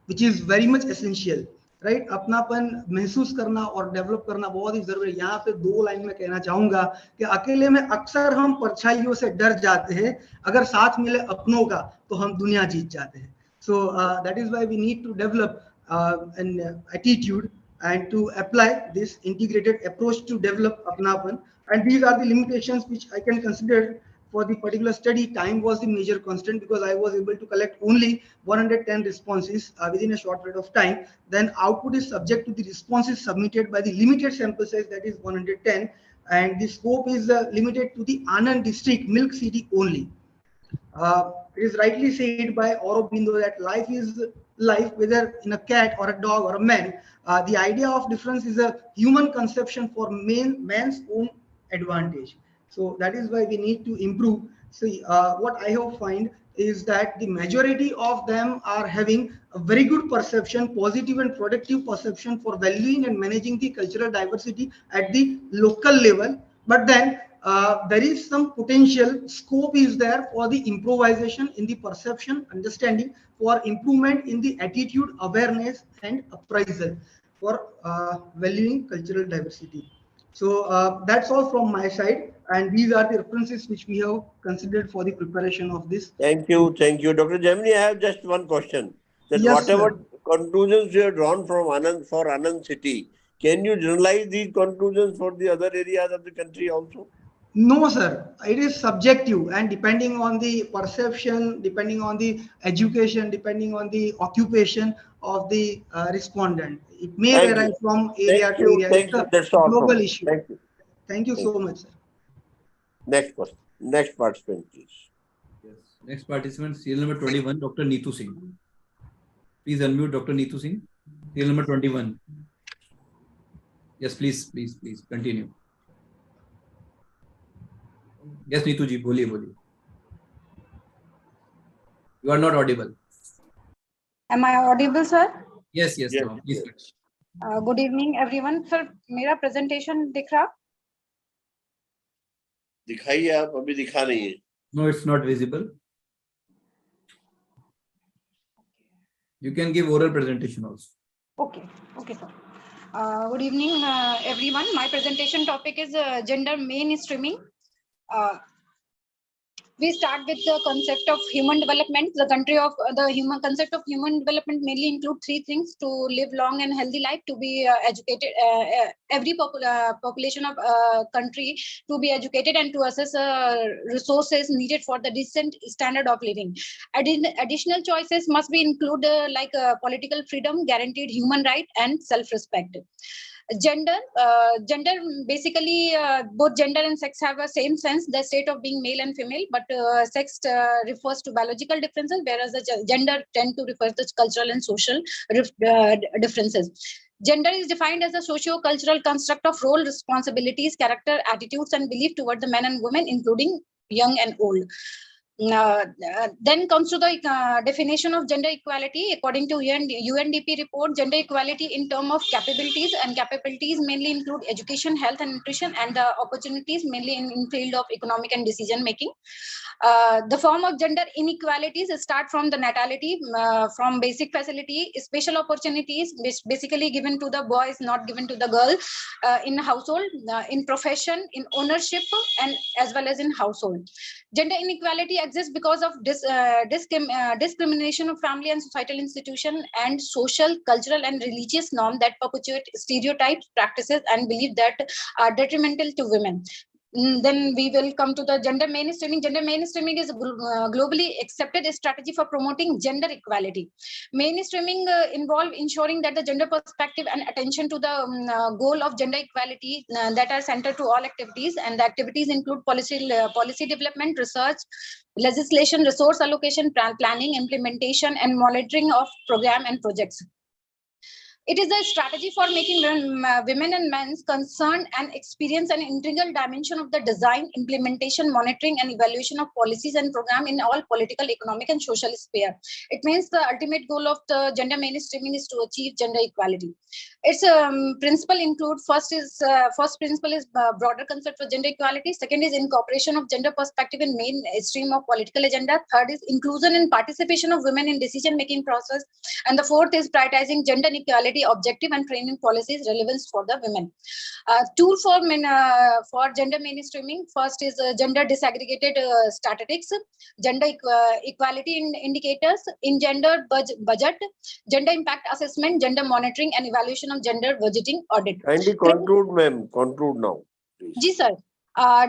which is very much essential. Right अपनापन महसूस करना और develop करना बहुत ही जरूरी है. यहाँ पे दो लाइन में कहना चाहूंगा कि अकेले में अक्सर हम परछाइयों से डर जाते हैं, अगर साथ मिले अपनों का तो हम दुनिया जीत जाते हैं. So that is why we need to develop an attitude and to apply this integrated approach to develop apnapan. And these are the limitations which I can consider for the particular study. Time was the major constant because I was able to collect only 110 responses within a short period of time. Then output is subject to the responses submitted by the limited sample size, that is 110, and the scope is limited to the Anand district Milk City only. It is rightly said by Aurobindo that life is life, whether in a cat or a dog or a man. The idea of difference is a human conception for man's own advantage. So that is why we need to improve. So what I have find is that the majority of them are having a very good perception, positive and productive perception for valuing and managing the cultural diversity at the local level. But then there is some potential scope is there for the improvisation in the perception, understanding, for improvement in the attitude, awareness, and appraisal for valuing cultural diversity. So that's all from my side, and these are the references which we have considered for the preparation of this. Thank you, Dr. Gemini. I have just one question. That yes, whatever sir. Conclusions you have drawn from Anand city, can you generalize these conclusions for the other areas of the country also? No, sir. It is subjective, and depending on the perception, depending on the education, depending on the occupation of the respondent, it may vary from area to area. Thank you. That's all. Global issue. Thank you. Thank you so much, sir. Next question. Next participant, please. Yes. Next participant, serial number 21, Dr. Neetu Singh. Please unmute Dr. Neetu Singh. Serial number 21. Yes, please continue. Yes, Neetu ji, boliye. You are not audible. Am I audible, sir? Yes, yes, Yes, now please. yes. Good evening, everyone. Sir, मेरा presentation दिख रहा? दिखाइए आप, अभी दिखा नहीं है. No, it's not visible. You can give oral presentation also. Okay, okay, sir. Good evening, everyone. My presentation topic is gender mainstreaming. We start with the concept of human development. The country of the human concept of human development mainly include three things: to live long and healthy life, to be educated, every population of country to be educated, and to assess resources needed for the decent standard of living. Additional choices must be include like political freedom, guaranteed human right, and self-respect. Gender basically both gender and sex have a same sense, the state of being male and female, but sex refers to biological differences, whereas the gender tend to refer to cultural and social differences. Gender is defined as a socio-cultural construct of role, responsibilities, character, attitudes, and belief toward the men and women, including young and old. Then comes to the definition of gender equality. According to UNDP report, gender equality in terms of capabilities, and capabilities mainly include education, health and nutrition, and the opportunities mainly in field of economic and decision making. The form of gender inequalities start from the natality, from basic facility, special opportunities basically given to the boys, not given to the girl, in household, in profession, in ownership, and as well as in household. Gender inequality exists because of discrimination of family and societal institution and social, cultural, and religious norms that perpetuate stereotypes, practices, and beliefs that are detrimental to women. Then we will come to the gender mainstreaming. Gender mainstreaming is a globally accepted strategy for promoting gender equality. Mainstreaming involves ensuring that the gender perspective and attention to the goal of gender equality that are centered to all activities, and the activities include policy development, research, legislation, resource allocation, planning, implementation, and monitoring of program and projects. It is a strategy for making women and men concerned and experience an integral dimension of the design, implementation, monitoring, and evaluation of policies and programs in all political, economic, and social sphere. It means the ultimate goal of the gender mainstreaming is to achieve gender equality. Its principle include first principle is broader concept for gender equality. Second is incorporation of gender perspective in mainstream of political agenda. Third is inclusion and participation of women in decision making process. And the fourth is prioritizing gender equality objective and training policies relevance for the women. Tool for gender mainstreaming. First is gender disaggregated statistics, gender equality indicators, in gender budget, gender impact assessment, gender monitoring, and evaluation of gender budgeting audit. Kindly conclude, ma'am. Conclude now. Ji, sir.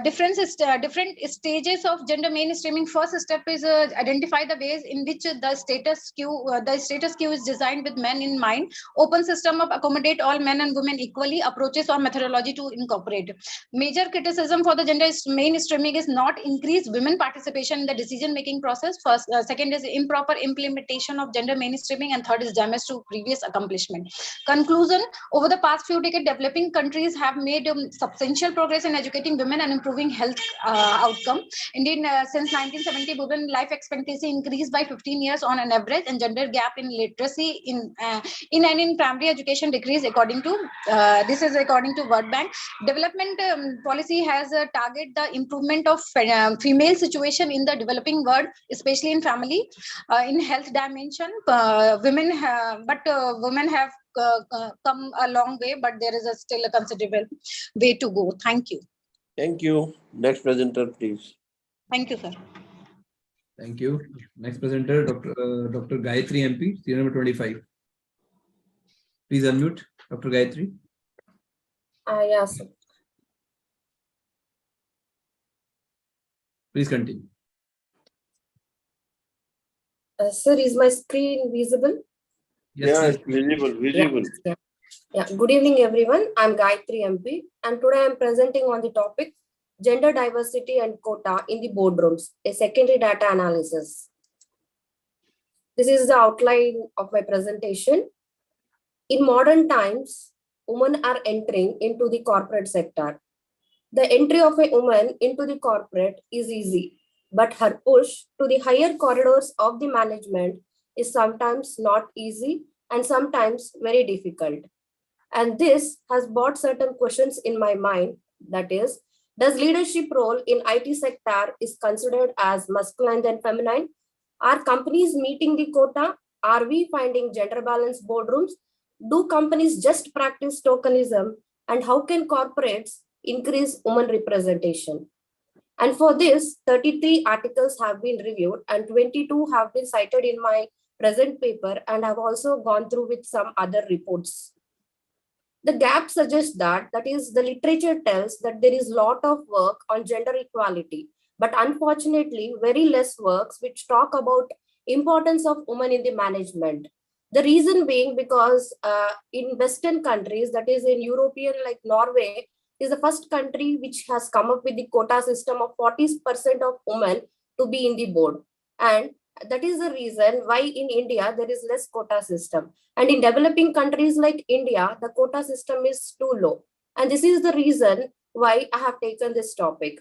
Different stages of gender mainstreaming. First step is identify the ways in which the status quo is designed with men in mind. Open system of accommodate all men and women equally. Approaches or methodology to incorporate. Major criticism for the gender mainstreaming is not increased women participation in the decision making process. Second is improper implementation of gender mainstreaming, and third is damage to previous accomplishment. Conclusion: over the past few decades, developing countries have made substantial progress in educating women and improving health outcome. Indeed, since 1970, women life expectancy increased by 15 years on an average, and gender gap in literacy in primary education decreased according to this is according to World Bank. Development policy has target the improvement of female situation in the developing world, especially in family, in health dimension. Women have come a long way, but there is still a considerable way to go. Thank you. Thank you. Next presenter, please. Thank you, sir. Thank you. Next presenter, Dr. Gayatri MP, serial number 25. Please unmute, Dr. Gayatri. Yes. Please continue. Sir, is my screen visible? Yes, visible. Yeah. Good evening, everyone. I'm Gayatri MP, and today I'm presenting on the topic Gender Diversity and Quota in the Boardrooms, a secondary data analysis. This is the outline of my presentation. In modern times, women are entering into the corporate sector. The entry of a woman into the corporate is easy, but her push to the higher corridors of the management is sometimes not easy and sometimes very difficult. And this has brought certain questions in my mind. That is, does leadership role in IT sector is considered as masculine than feminine? Are companies meeting the quota? Are we finding gender balanced boardrooms? Do companies just practice tokenism? And how can corporates increase women representation? And for this, 33 articles have been reviewed and 22 have been cited in my present paper, and have also gone through with some other reports. The gap suggests that is, the literature tells that there is a lot of work on gender equality, but unfortunately, very less works which talk about importance of women in the management. The reason being because in Western countries, that is in European like Norway, is the first country which has come up with the quota system of 40% of women to be in the board. And that is the reason why in India there is less quota system. And in developing countries like India, the quota system is too low. And this is the reason why I have taken this topic.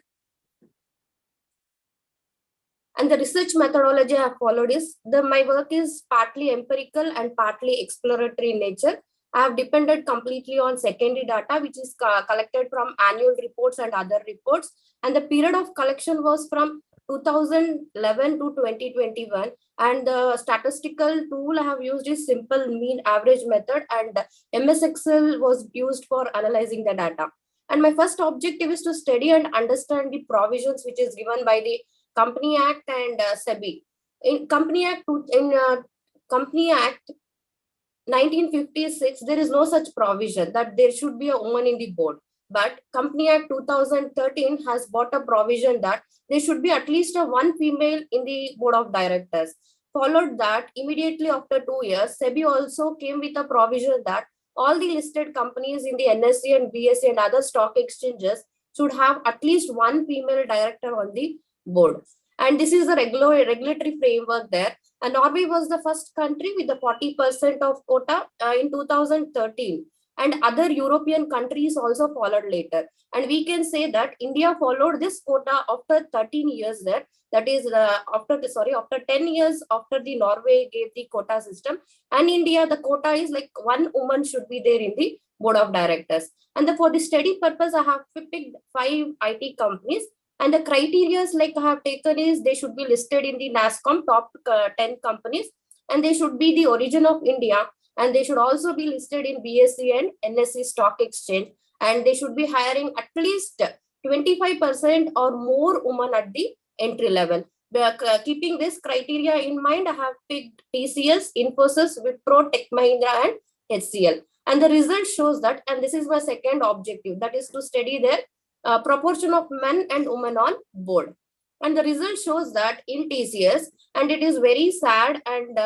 And the research methodology I have followed is, my work is partly empirical and partly exploratory in nature. I have depended completely on secondary data, which is collected from annual reports and other reports. And the period of collection was from 2011 to 2021. And the statistical tool I have used is simple mean average method, and MS Excel was used for analyzing the data. And my first objective is to study and understand the provisions which is given by the Company Act and SEBI. In Company Act 1956, there is no such provision that there should be a woman in the board. But Company Act 2013 has brought a provision that there should be at least one female in the board of directors. Followed that, immediately after 2 years, SEBI also came with a provision that all the listed companies in the NSE and BSE and other stock exchanges should have at least one female director on the board. And this is the regulatory framework there. And Norway was the first country with the 40% of quota in 2013. And other European countries also followed later. And we can say that India followed this quota after 13 years there. That is after 10 years after the Norway gave the quota system. And India, the quota is like one woman should be there in the board of directors. And for the study purpose, I have picked 5 IT companies. And the criteria like I have taken is they should be listed in the NASSCOM top 10 companies, and they should be the origin of India, and they should also be listed in BSE and NSE stock exchange, and they should be hiring at least 25% or more women at the entry level. Keeping this criteria in mind, I have picked TCS, Infosys, Wipro, Tech Mahindra, and HCL. And the result shows that, and this is my second objective, that is to study their proportion of men and women on board. And the result shows that in TCS, and it is very sad and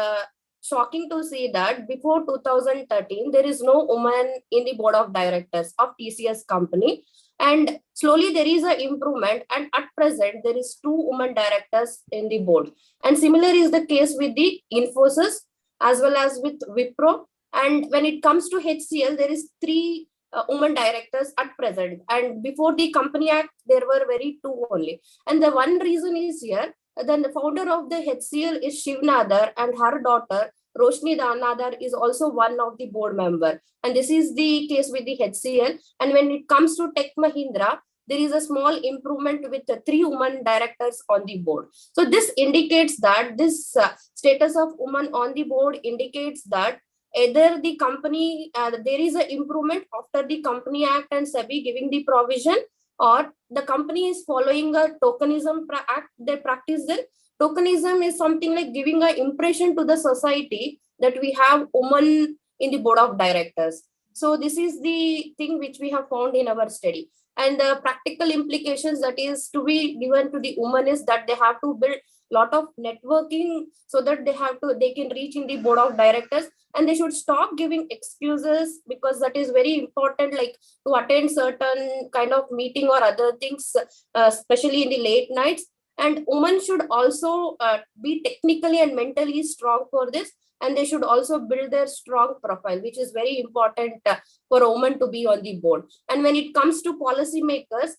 shocking to see that before 2013, there is no woman in the board of directors of TCS company. And slowly there is an improvement, and at present there is 2 women directors in the board. And similar is the case with the Infosys as well as with Wipro. And when it comes to HCL, there is 3 women directors at present, and before the Company Act there were very 2 only. And the one reason is here, then the founder of the HCL is Shiv Nadar, and her daughter Roshni Nadar is also one of the board member. And this is the case with the HCL. And when it comes to Tech Mahindra, there is a small improvement with 3 women directors on the board. So this indicates that this status of women on the board indicates that either the company, there is an improvement after the Company Act and SEBI giving the provision, or the company is following a tokenism act they practice there. Tokenism is something like giving an impression to the society that we have women in the board of directors. So this is the thing which we have found in our study. And the practical implications that is to be given to the women is that they have to build lot of networking so that they can reach in the board of directors, and they should stop giving excuses, because that is very important, like to attend certain kind of meeting or other things, especially in the late nights. And women should also be technically and mentally strong for this, and they should also build their strong profile, which is very important for a woman to be on the board. And when it comes to policymakers,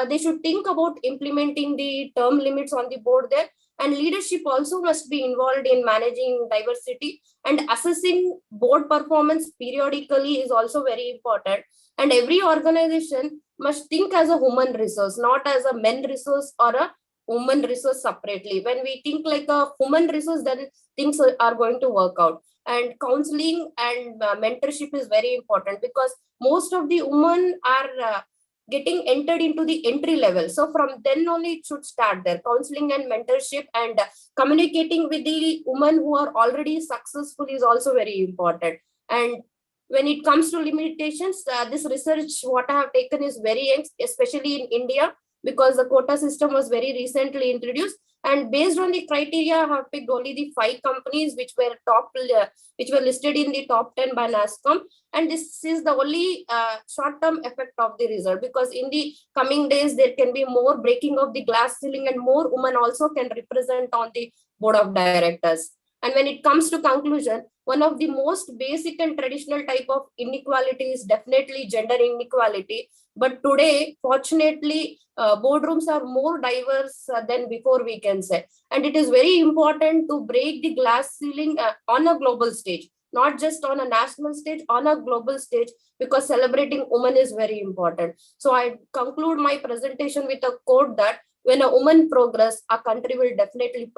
they should think about implementing the term limits on the board there. And leadership also must be involved in managing diversity, and assessing board performance periodically is also very important. And every organization must think as a human resource, not as a men resource or a woman resource separately. When we think like a human resource, then things are going to work out. And counseling and mentorship is very important, because most of the women are getting entered into the entry level. So from then only it should start there. Counseling and mentorship, and communicating with the women who are already successful is also very important. And when it comes to limitations, this research what I have taken is very young, especially in India, because the quota system was very recently introduced. And based on the criteria, I have picked only the 5 companies which were listed in the top 10 by NASSCOM. And this is the only short-term effect of the result, because in the coming days there can be more breaking of the glass ceiling, and more women also can represent on the board of directors. And when it comes to conclusion, one of the most basic and traditional type of inequality is definitely gender inequality. But today, fortunately, boardrooms are more diverse than before, we can say. And it is very important to break the glass ceiling on a global stage, not just on a national stage, on a global stage, because celebrating women is very important. So I conclude my presentation with a quote that when a woman progress, a country will definitely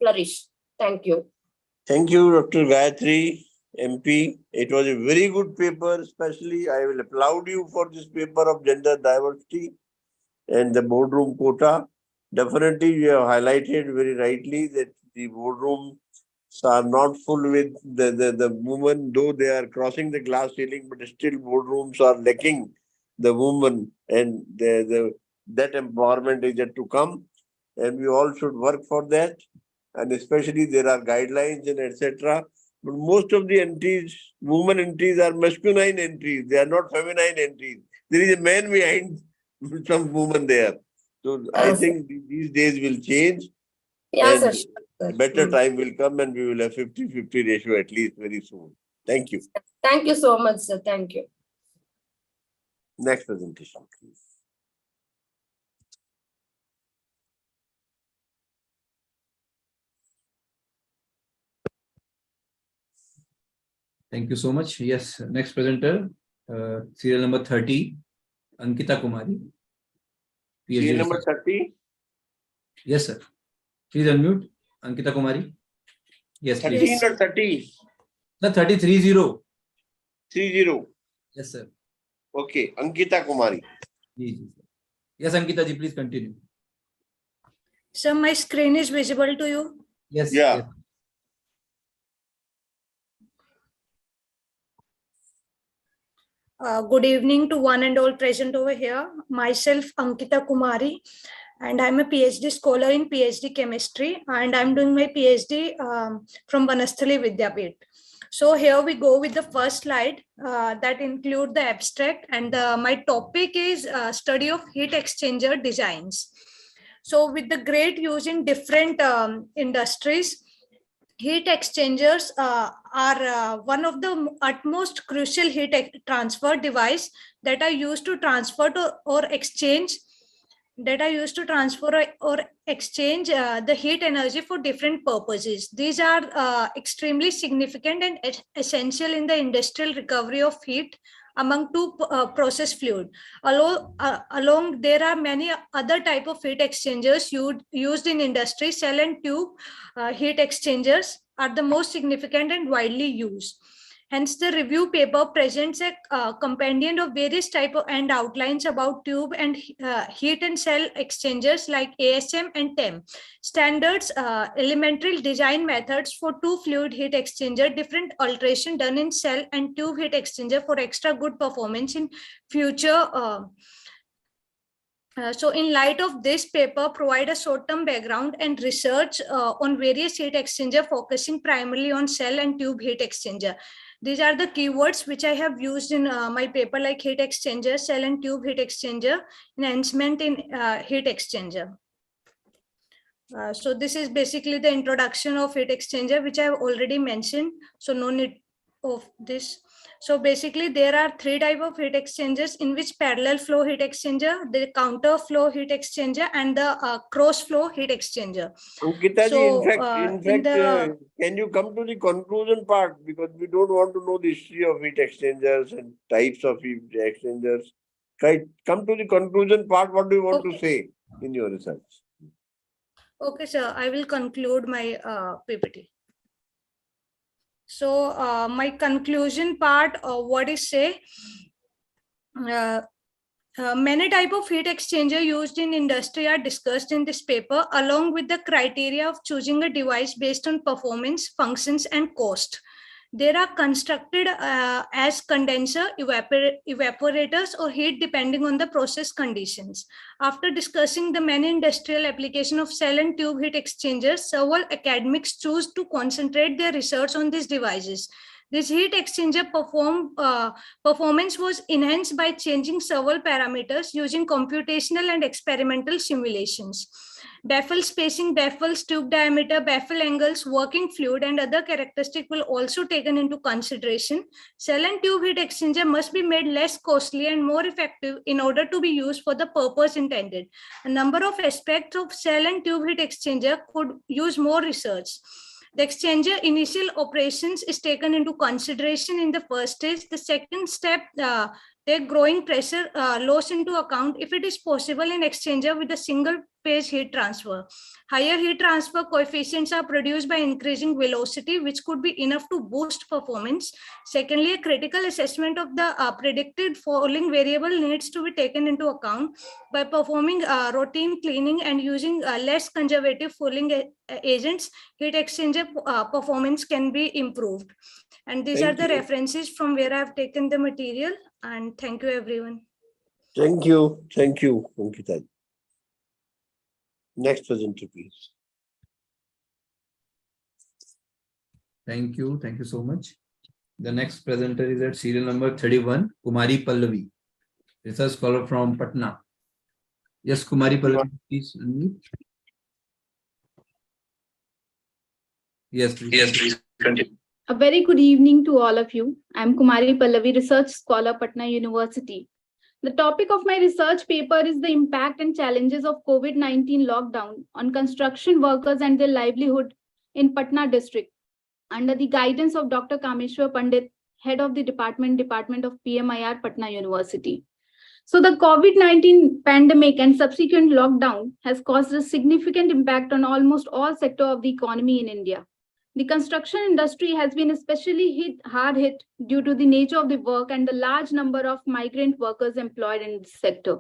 flourish. Thank you. Thank you, Dr. Gayatri, MP. It was a very good paper, especially I will applaud you for this paper of gender diversity and the boardroom quota. Definitely, you have highlighted very rightly that the boardrooms are not full with the women, though they are crossing the glass ceiling, but still boardrooms are lacking the woman, and that empowerment is yet to come. And we all should work for that. And especially there are guidelines and etc. But most of the entries, women entries, are masculine entries. They are not feminine entries. There is a man behind some woman there. So I think these days will change. Yes, and sir. a better time will come, and we will have 50-50 ratio at least very soon. Thank you. Thank you so much, sir. Thank you. Next presentation, please. Thank you so much. Yes, next presenter, serial number 30, Ankita Kumari. Serial number 30? Yes, sir. Please unmute, Ankita Kumari. Yes, 13 please. or 30? No, 30. 30. Yes, sir. Okay, Ankita Kumari. Yes, Ankita ji, please continue. Sir, my screen is visible to you? Yes. Yeah. Yes. Good evening to one and all present over here. Myself, Ankita Kumari, and I'm a PhD scholar in PhD chemistry, and I'm doing my PhD from Vanasthali Vidyapith. So here we go with the first slide that include the abstract, and my topic is study of heat exchanger designs. So with the great use in different industries, heat exchangers are one of the utmost crucial heat transfer device that are used to transfer or exchange the heat energy for different purposes. These are extremely significant and essential in the industrial recovery of heat among two process fluid. Along there are many other type of heat exchangers used in industry. Cell and tube heat exchangers are the most significant and widely used. Hence, the review paper presents a compendium of various type of and outlines about tube and heat and cell exchangers like ASM and TEM. Standards, elementary design methods for two fluid heat exchanger, different alteration done in cell and tube heat exchanger for extra good performance in future. So in light of this paper, provide a short-term background and research on various heat exchanger focusing primarily on cell and tube heat exchanger. These are the keywords which I have used in my paper, like heat exchanger, cell and tube heat exchanger, enhancement in heat exchanger. So this is basically the introduction of heat exchanger, which I have already mentioned. So no need of this. So basically there are 3 types of heat exchangers, in which parallel flow heat exchanger, the counter flow heat exchanger, and the cross flow heat exchanger. Ankita ji, So, in fact, can you come to the conclusion part, because we don't want to know the history of heat exchangers and types of heat exchangers. Come to the conclusion part. What do you want to say in your research? Okay, sir, I will conclude my PPT. So my conclusion part, what is say, many type of heat exchanger used in industry are discussed in this paper, along with the criteria of choosing a device based on performance, functions, and cost. They are constructed as condenser, evaporators, or heat depending on the process conditions. After discussing the many industrial application of cell and tube heat exchangers, several academics choose to concentrate their research on these devices. This heat exchanger performance was enhanced by changing several parameters using computational and experimental simulations. Baffle spacing, baffles, tube diameter, baffle angles, working fluid, and other characteristics will also taken into consideration. Cell and tube heat exchanger must be made less costly and more effective in order to be used for the purpose intended. A number of aspects of cell and tube heat exchanger could use more research. The exchanger initial operations is taken into consideration in the first stage. The second step, take growing pressure loss into account if it is possible in exchanger with a single phase heat transfer. Higher heat transfer coefficients are produced by increasing velocity, which could be enough to boost performance. Secondly, a critical assessment of the predicted falling variable needs to be taken into account. By performing routine cleaning and using less conservative fouling agents, heat exchanger performance can be improved. And these are the references from where I have taken the material. And thank you, everyone. Thank you, Ankita. Next presenter, please. Thank you so much. The next presenter is at serial number 31, Kumari Pallavi, research scholar from Patna. Yes, Kumari Pallavi, please unmute. Yes, please. Yes, please continue. A very good evening to all of you. I'm Kumari Pallavi, research scholar, Patna University. The topic of my research paper is the impact and challenges of COVID-19 lockdown on construction workers and their livelihood in Patna district, under the guidance of Dr. Kameshwar Pandit, head of the Department of PMIR, Patna University. So the COVID-19 pandemic and subsequent lockdown has caused a significant impact on almost all sectors of the economy in India. The construction industry has been especially hard hit due to the nature of the work and the large number of migrant workers employed in this sector.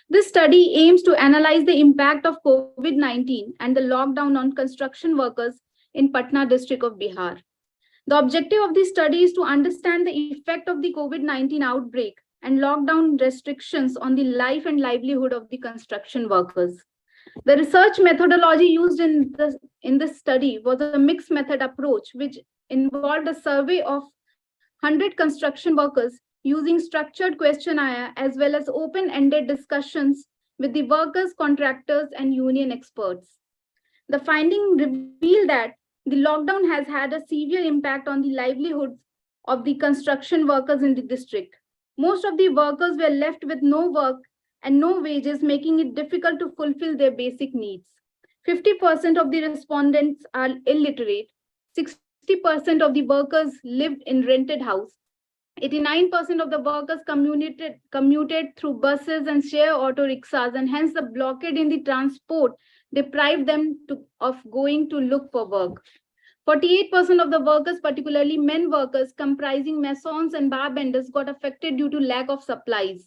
This study aims to analyze the impact of COVID-19 and the lockdown on construction workers in Patna district of Bihar. The objective of this study is to understand the effect of the COVID-19 outbreak and lockdown restrictions on the life and livelihood of the construction workers. The research methodology used in this study was a mixed method approach, which involved a survey of 100 construction workers using structured questionnaire as well as open-ended discussions with the workers, contractors, and union experts. The finding revealed that the lockdown has had a severe impact on the livelihoods of the construction workers in the district. Most of the workers were left with no work and no wages, making it difficult to fulfill their basic needs. 50% of the respondents are illiterate. 60% of the workers lived in rented house. 89% of the workers commuted through buses and share auto rickshaws, and hence the blockade in the transport deprived them of going to look for work. 48% of the workers, particularly men workers comprising masons and bar benders, got affected due to lack of supplies.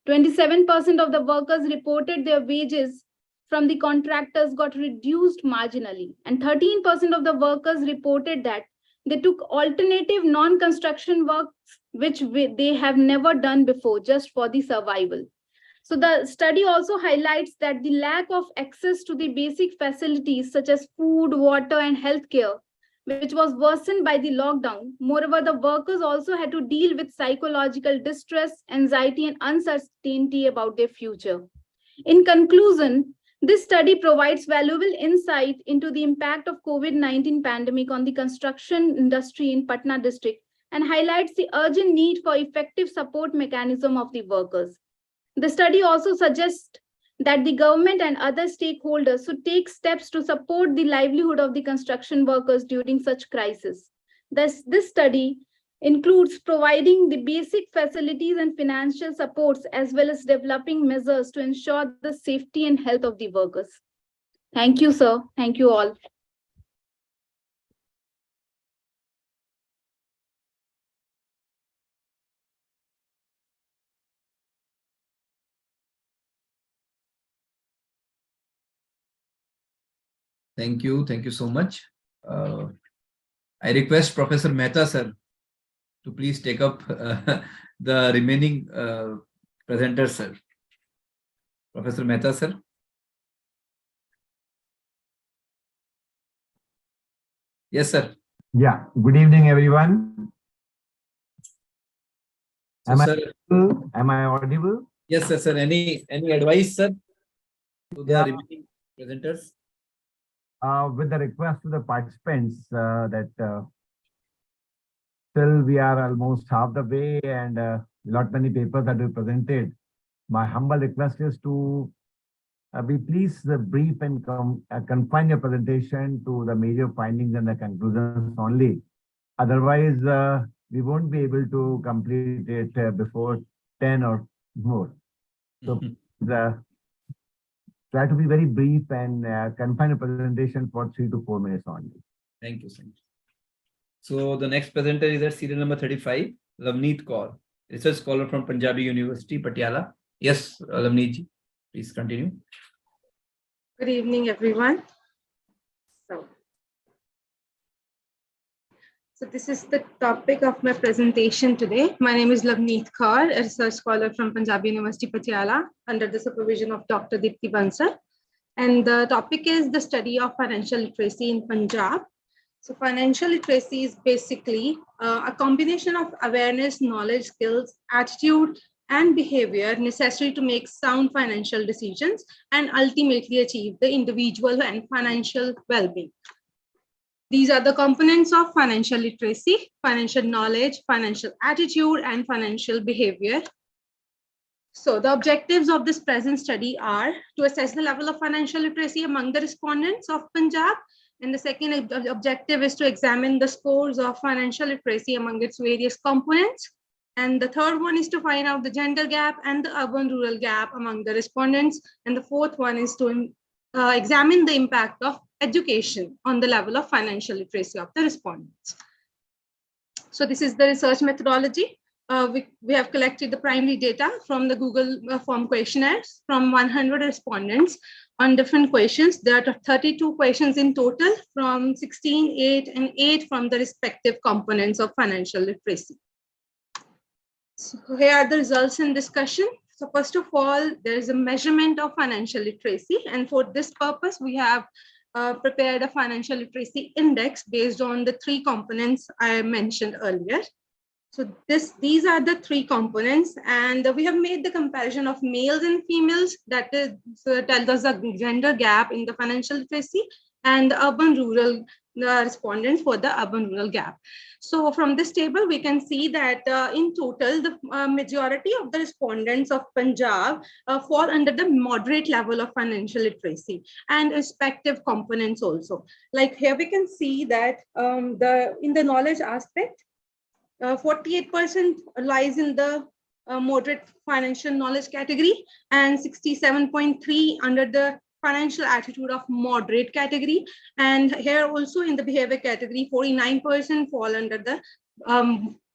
27% of the workers reported their wages from the contractors got reduced marginally, and 13% of the workers reported that they took alternative non-construction works which they have never done before, just for the survival. So the study also highlights that the lack of access to the basic facilities such as food, water, and healthcare, which was worsened by the lockdown. Moreover, the workers also had to deal with psychological distress, anxiety, and uncertainty about their future. In conclusion, this study provides valuable insight into the impact of COVID-19 pandemic on the construction industry in Patna district and highlights the urgent need for effective support mechanism of the workers. The study also suggests that the government and other stakeholders should take steps to support the livelihood of the construction workers during such crisis. Thus, this study includes providing the basic facilities and financial supports as well as developing measures to ensure the safety and health of the workers. Thank you, sir. Thank you all. Thank you. Thank you so much. I request Professor Mehta, sir, to please take up the remaining presenters, sir. Professor Mehta, sir. Yes, sir. Yeah. Good evening, everyone. So, Am sir, am I audible? yes, sir, sir. Any advice, sir, to the Yeah. remaining presenters? With the request to the participants that still we are almost half the way and lot many papers that we presented. My humble request is to be please brief and confine your presentation to the major findings and the conclusions only. Otherwise, we won't be able to complete it before 10 or more. So try to be very brief and confine a presentation for 3 to 4 minutes only. Thank you, sir. So the next presenter is at serial number 35, Lavneet Kaur, research scholar from Punjabi University, Patiala. Yes, Lavneet ji, please continue. Good evening, everyone. So this is the topic of my presentation today. My name is Lavneet Kaur, a research scholar from Punjabi University, Patiala, under the supervision of Dr. Deepti Bansal. And the topic is the study of financial literacy in Punjab. So financial literacy is basically a combination of awareness, knowledge, skills, attitude, and behavior necessary to make sound financial decisions and ultimately achieve the individual and financial well-being. These are the components of financial literacy: financial knowledge, financial attitude, and financial behavior. So the objectives of this present study are to assess the level of financial literacy among the respondents of Punjab. And the second objective is to examine the scores of financial literacy among its various components. And the third one is to find out the gender gap and the urban-rural gap among the respondents. And the fourth one is to examine the impact of education on the level of financial literacy of the respondents. So this is the research methodology. We have collected the primary data from the Google form questionnaires from 100 respondents on different questions. There are 32 questions in total from 16, 8, and 8 from the respective components of financial literacy. So here are the results in discussion. So first of all, there is a measurement of financial literacy. And for this purpose, we have prepared a financial literacy index based on the 3 components I mentioned earlier. So these are the 3 components, and we have made the comparison of males and females, that is, tells us the gender gap in the financial literacy, and the urban-rural respondents for the urban-rural gap. So from this table, we can see that in total, the majority of the respondents of Punjab fall under the moderate level of financial literacy and respective components also. Like here we can see that in the knowledge aspect, 48% lies in the moderate financial knowledge category and 67.3 under the financial attitude of moderate category. And here also in the behavior category, 49% fall under the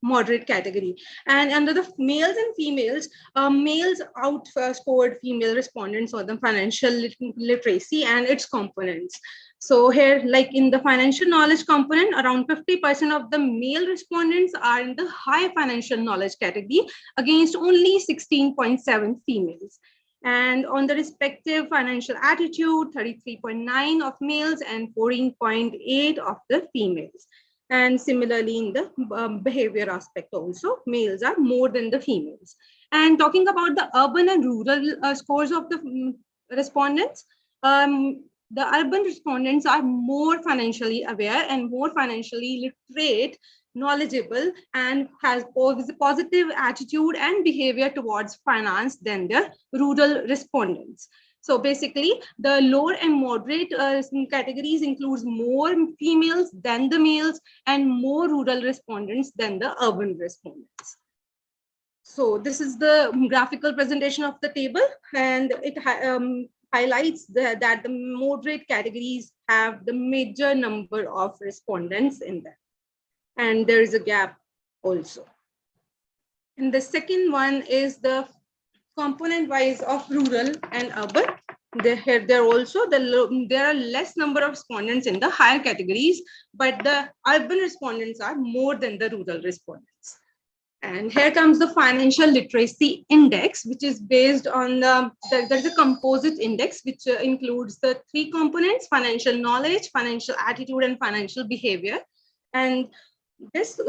moderate category. And under the males and females, males outscored female respondents on the financial literacy and its components. So here, like in the financial knowledge component, around 50% of the male respondents are in the high financial knowledge category against only 16.7 females. And on the respective financial attitude, 33.9 of males and 14.8 of the females. And similarly in the behavior aspect also, males are more than the females. And talking about the urban and rural scores of the respondents, the urban respondents are more financially aware and more financially literate knowledgeable, and has positive attitude and behavior towards finance than the rural respondents. So basically, the lower and moderate categories includes more females than the males and more rural respondents than the urban respondents. So this is the graphical presentation of the table, and it highlights that the moderate categories have the major number of respondents in them. And there is a gap also. And the second one is the component wise of rural and urban. There are less number of respondents in the higher categories, but the urban respondents are more than the rural respondents. And here comes the financial literacy index, which is based on there's a composite index, which includes the three components: financial knowledge, financial attitude, and financial behavior. And this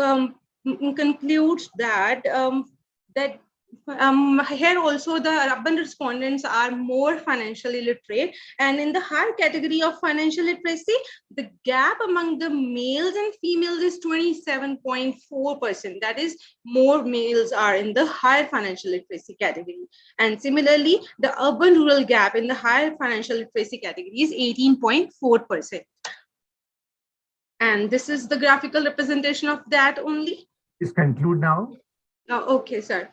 concludes that here also the urban respondents are more financially literate, and in the higher category of financial literacy, the gap among the males and females is 27.4%. That is, more males are in the higher financial literacy category. And similarly, the urban rural gap in the higher financial literacy category is 18.4%. And this is the graphical representation of that only. Please conclude now. Okay, sir.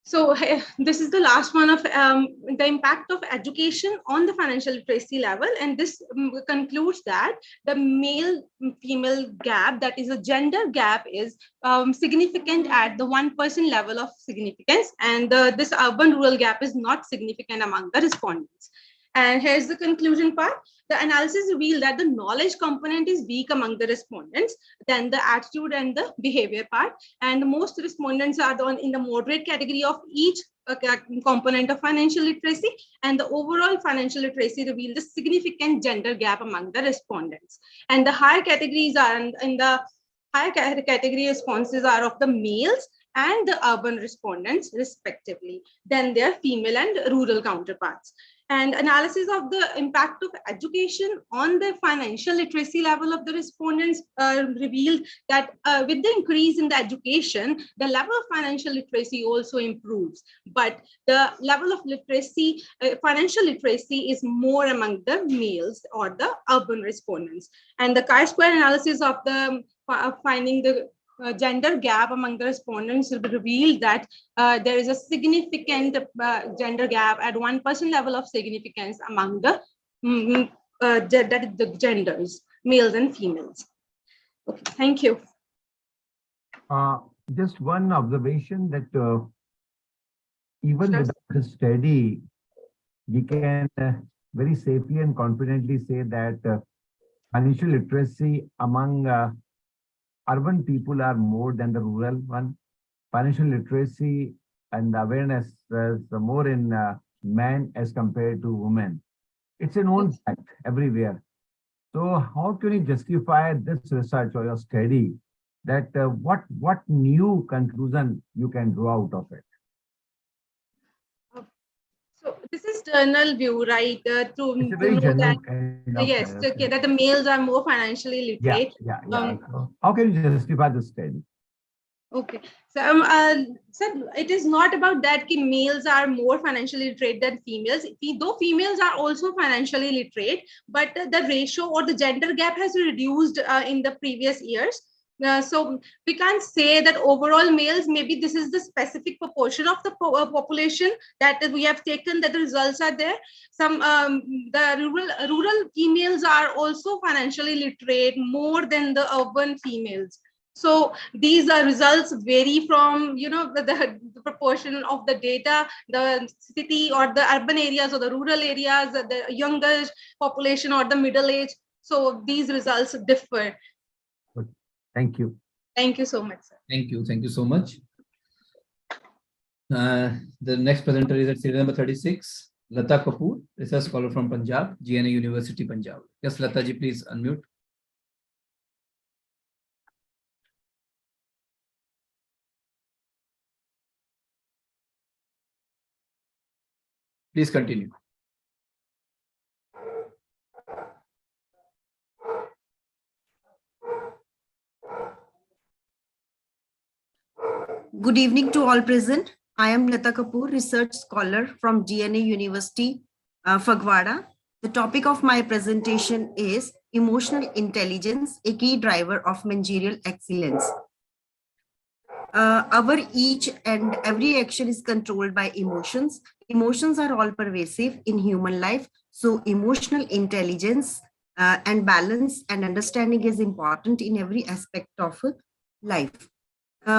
So this is the last one of the impact of education on the financial literacy level. And this concludes that the male-female gap, that is a gender gap, is significant at the 1% level of significance. And this urban-rural gap is not significant among the respondents. And here's the conclusion part. The analysis revealed that the knowledge component is weak among the respondents, then the attitude and the behavior part. And most respondents are in the moderate category of each component of financial literacy. And the overall financial literacy revealed a significant gender gap among the respondents. And the higher categories are in the higher category responses are of the males and the urban respondents respectively, than their female and rural counterparts. And analysis of the impact of education on the financial literacy level of the respondents revealed that with the increase in the education, the level of financial literacy also improves. But the level of literacy, financial literacy, is more among the males or the urban respondents. And the chi-square analysis of the finding the gender gap among the respondents revealed that there is a significant gender gap at 1% level of significance among the the genders, males and females. Okay, thank you. Just one observation that even without the study, we can very safely and confidently say that financial literacy among urban people are more than the rural one. Financial literacy and awareness is more in men as compared to women. It's a known fact everywhere. So how can you justify this research or your study that what new conclusion you can draw out of it? So this is general view, right? It's a very general yes, okay, that the males are more financially literate. Yeah. How can you justify this study? Okay, so sir, it is not about that males are more financially literate than females. Though females are also financially literate, but the ratio or the gender gap has reduced in the previous years. So we can't say that overall males, maybe this is the specific proportion of the population that we have taken, that the results are there. Some the rural females are also financially literate more than the urban females. So these results vary from, the proportion of the data, the city or the urban areas or the rural areas, the younger population or the middle age. So these results differ. Thank you. Thank you so much, sir. Thank you. Thank you so much. The next presenter is at serial number 36, Lata Kapoor, research scholar from Punjab, GNA University, Punjab. Yes, Lata ji, please unmute. Please continue. Good evening to all present. I am Lata Kapoor, research scholar from GNA University, Fagwada. The topic of my presentation is emotional intelligence, a key driver of managerial excellence. Our each and every action is controlled by emotions. Emotions are all pervasive in human life. So emotional intelligence and balance and understanding is important in every aspect of life.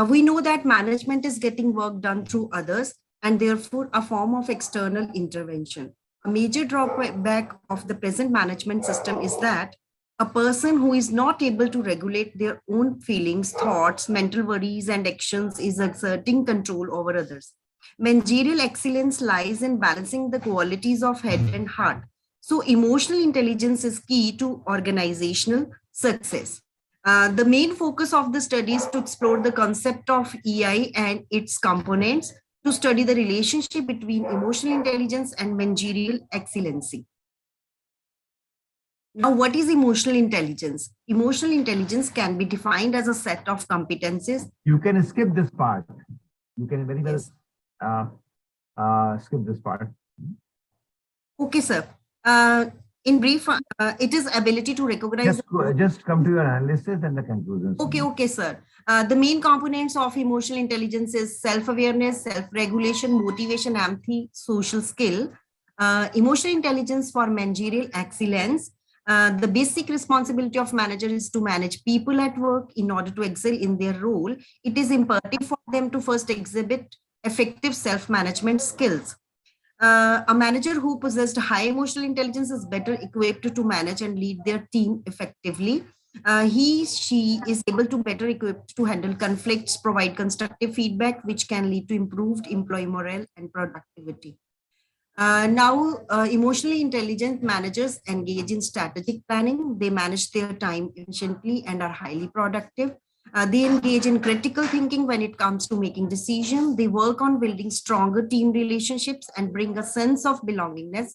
We know that management is getting work done through others and therefore a form of external intervention. A major drawback of the present management system is that a person who is not able to regulate their own feelings, thoughts, mental worries, and actions is exerting control over others. Managerial excellence lies in balancing the qualities of head and heart. So emotional intelligence is key to organizational success. The main focus of the study is to explore the concept of EI and its components to study the relationship between emotional intelligence and managerial excellency. Now, what is emotional intelligence? Emotional intelligence can be defined as a set of competencies. You can skip this part. You can very well skip this part. Okay, sir. In brief, it is ability to recognize. Just come to your analysis and the conclusions. Okay, sir. The main components of emotional intelligence is self-awareness, self-regulation, motivation, empathy, social skill. Emotional intelligence for managerial excellence. The basic responsibility of manager is to manage people at work in order to excel in their role. It is imperative for them to first exhibit effective self-management skills. A manager who possessed high emotional intelligence is better equipped to manage and lead their team effectively. She is able to better equipped to handle conflicts, provide constructive feedback, which can lead to improved employee morale and productivity. Emotionally intelligent managers engage in strategic planning. They manage their time efficiently and are highly productive. They engage in critical thinking when it comes to making decisions. They work on building stronger team relationships and bring a sense of belongingness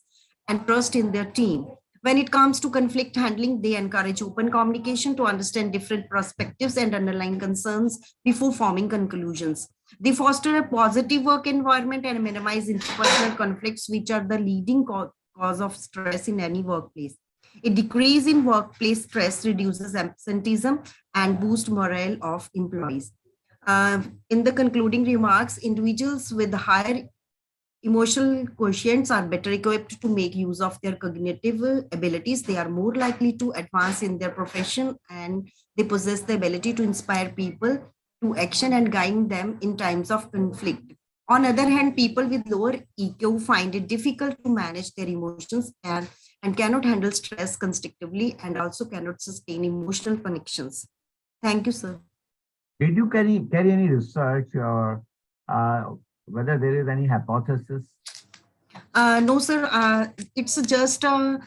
and trust in their team. When it comes to conflict handling, they encourage open communication to understand different perspectives and underlying concerns before forming conclusions. They foster a positive work environment and minimize interpersonal conflicts, which are the leading cause of stress in any workplace. A decrease in workplace stress reduces absenteeism and boosts morale of employees. In the concluding remarks, individuals with higher emotional quotients are better equipped to make use of their cognitive abilities. They are more likely to advance in their profession and they possess the ability to inspire people to action and guide them in times of conflict. On the other hand, people with lower EQ find it difficult to manage their emotions and cannot handle stress constructively and also cannot sustain emotional connections. Thank you, sir. Did you carry any research or whether there is any hypothesis? No, sir. It's just a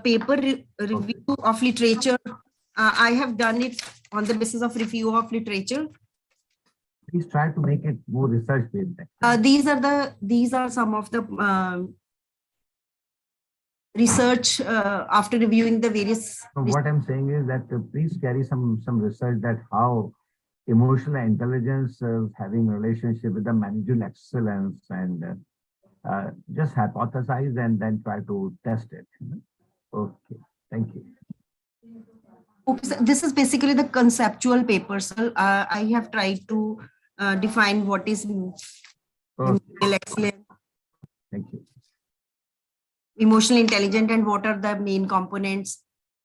paper review of literature. I have done it on the basis of review of literature. Please try to make it more research based. These are some of the research after reviewing the various. So what I'm saying is that please carry some research that how emotional intelligence is having a relationship with the managerial excellence and just hypothesize and then try to test it. Okay, thank you. Okay, so this is basically the conceptual paper. So I have tried to define what is managerial excellence. Thank you. Emotional intelligent and what are the main components.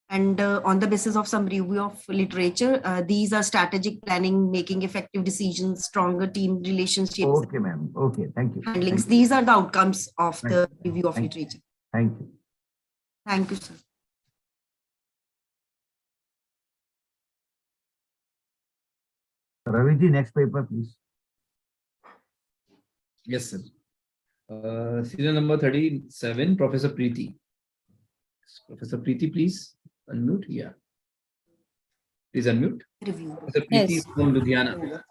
And on the basis of some review of literature, these are strategic planning, making effective decisions, stronger team relationships. Okay, ma'am. Okay, thank you. Handlings. These are the outcomes of the review of literature. Thank you. Thank you, sir. Raviji, next paper, please. Yes, sir. Serial number 37, Professor Preeti. Professor Preeti, please unmute. Yeah. Please unmute. Professor Preeti Yes. from Ludhiana.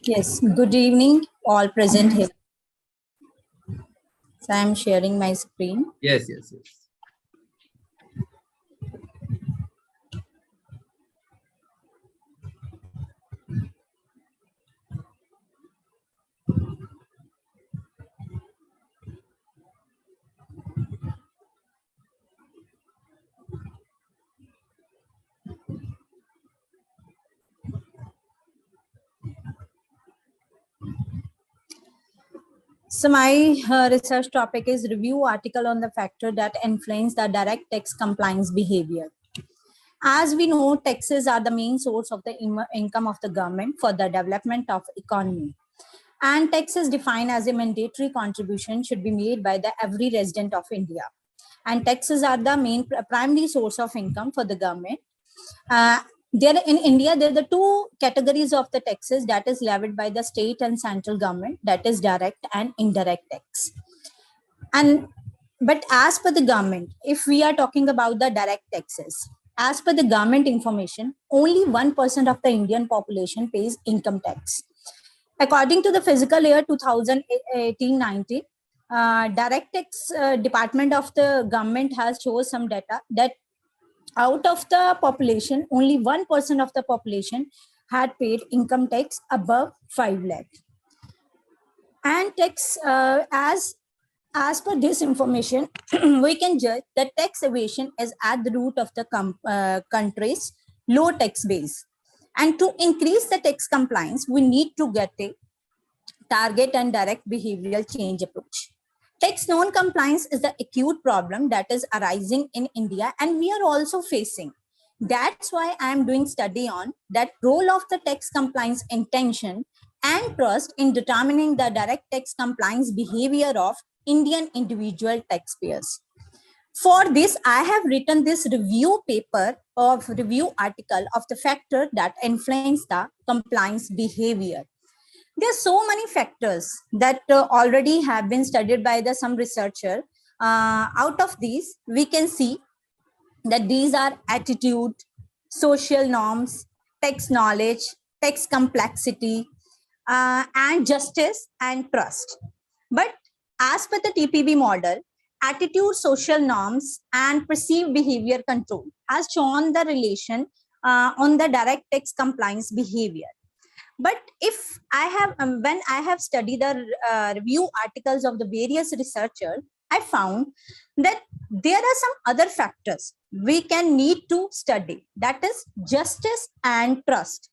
Yes, good evening, all present here. So I'm sharing my screen. Yes, yes, yes. So my research topic is review article on the factor that influence the direct tax compliance behavior. As we know, taxes are the main source of the income of the government for the development of economy. And tax is defined as a mandatory contribution should be made by the every resident of India. And taxes are the main primary source of income for the government. There in India, there are the two categories of the taxes that is levied by the state and central government, that is direct and indirect tax. But as per the government, if we are talking about the direct taxes, as per the government information, only 1% of the Indian population pays income tax. According to the fiscal year 2018-19, direct tax department of the government has shown some data that out of the population, only 1% of the population had paid income tax above 5 lakh. And tax, as per this information, we can judge that tax evasion is at the root of the country's low tax base. And to increase the tax compliance, we need to get a target and direct behavioral change approach. Tax non-compliance is the acute problem that is arising in India, and we are also facing. That's why I am doing study on that role of the tax compliance intention and trust in determining the direct tax compliance behavior of Indian individual taxpayers. For this, I have written this review article of the factor that influence the compliance behavior. There are so many factors that already have been studied by some researcher. Out of these, we can see that these are attitude, social norms, tax knowledge, tax complexity, and justice and trust. But as per the TPB model, attitude, social norms, and perceived behavior control has shown the relation on the direct tax compliance behavior. But if I have, when I have studied the review articles of the various researchers, I found that there are some other factors we can need to study, that is justice and trust.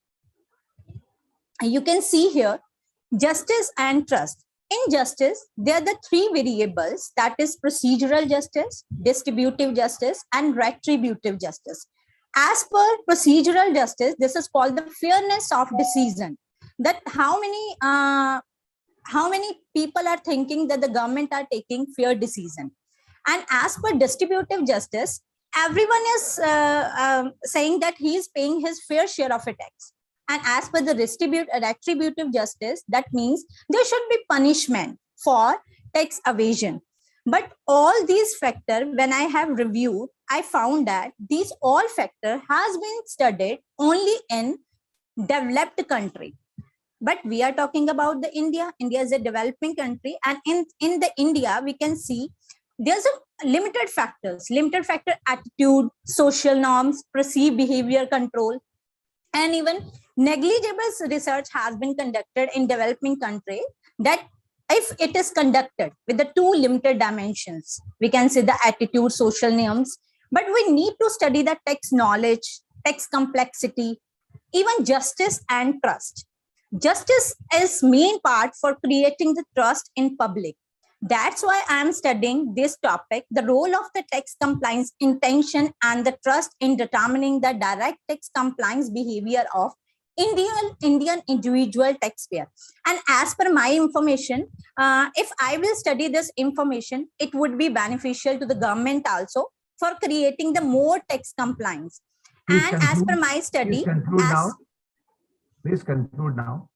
You can see here, justice and trust. In justice, there are the three variables, that is procedural justice, distributive justice, and retributive justice. As per procedural justice, this is called the fairness of decision. That how many people are thinking that the government are taking fair decision. And as per distributive justice, everyone is saying that he is paying his fair share of a tax. And as per the retributive justice, that means there should be punishment for tax evasion. But all these factors, when I have reviewed, I found that these all factors has been studied only in developed country. But we are talking about the India. India is a developing country, and in the India, we can see there's a limited factor, attitude, social norms, perceived behavior control, and even negligible research has been conducted in developing country, that if it is conducted with the two limited dimensions, we can say the attitude, social norms, but we need to study the tax knowledge, tax complexity, even justice and trust. Justice is main part for creating the trust in public. That's why I am studying this topic, the role of the tax compliance intention and the trust in determining the direct tax compliance behavior of Indian individual taxpayer. And as per my information, if I will study this information, it would be beneficial to the government also for creating the more tax compliance. Please and conclude, as per my study, Please conclude now.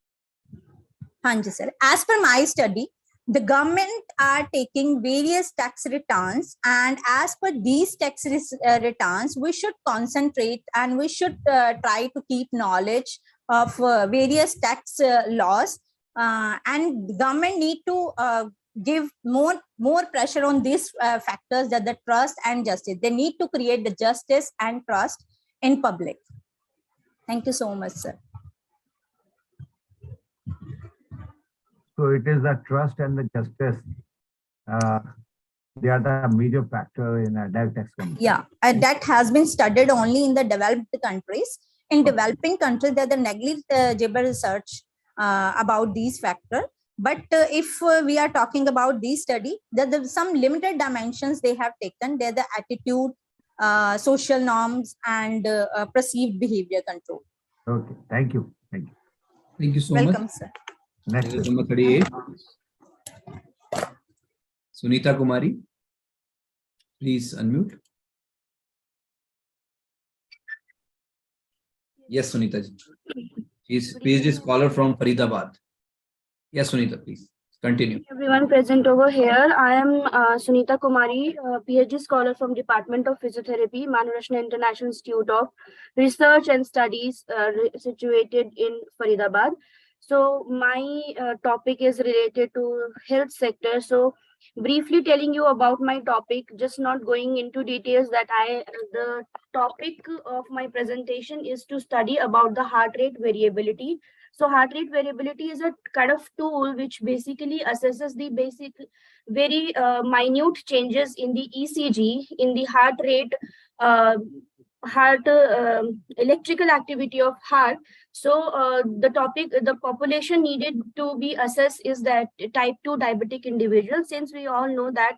Hanji sir. As per my study, the government are taking various tax returns, and as per these tax returns, we should concentrate and we should try to keep knowledge of various tax laws, and the government need to give more pressure on these factors, that the trust and justice. They need to create the justice and trust in public. Thank you so much, sir. So it is the trust and the justice. They are the major factor in a direct tax compliance. Yeah, that has been studied only in the developed countries. In developing countries, there is the negligible research about these factors. But if we are talking about this study, there's some limited dimensions they have taken. They're the attitude, social norms, and perceived behavior control. Okay, thank you. Thank you. Thank you so Welcome, much. sir. Next. Number 38. Sunita Kumari. Please unmute. Yes, Sunita ji. She's PhD scholar from Faridabad. Yes, Sunita, please continue. Everyone present over here. I am Sunita Kumari, PhD scholar from Department of Physiotherapy, Manurashna International Institute of Research and Studies, situated in Faridabad. So my topic is related to health sector. So briefly telling you about my topic, just not going into details, that the topic of my presentation is to study about the heart rate variability. So heart rate variability is a kind of tool which basically assesses the basic, very minute changes in the ECG, in the heart rate, electrical activity of heart. So the population needed to be assessed is that type 2 diabetic individuals, since we all know that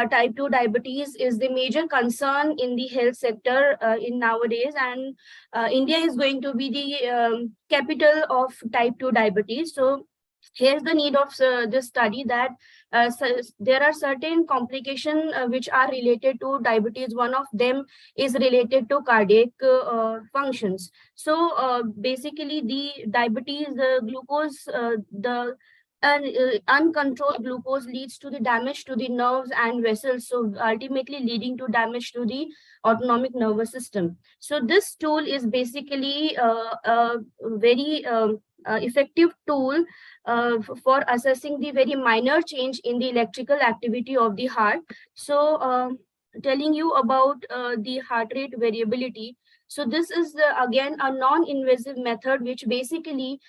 type 2 diabetes is the major concern in the health sector in nowadays, and India is going to be the capital of type 2 diabetes. So here's the need of this study, that there are certain complications which are related to diabetes. One of them is related to cardiac functions. So basically the diabetes, the glucose, the uncontrolled glucose leads to the damage to the nerves and vessels, so ultimately leading to damage to the autonomic nervous system. So this tool is basically a very effective tool for assessing the very minor change in the electrical activity of the heart. So telling you about the heart rate variability. So this is again a non-invasive method which basically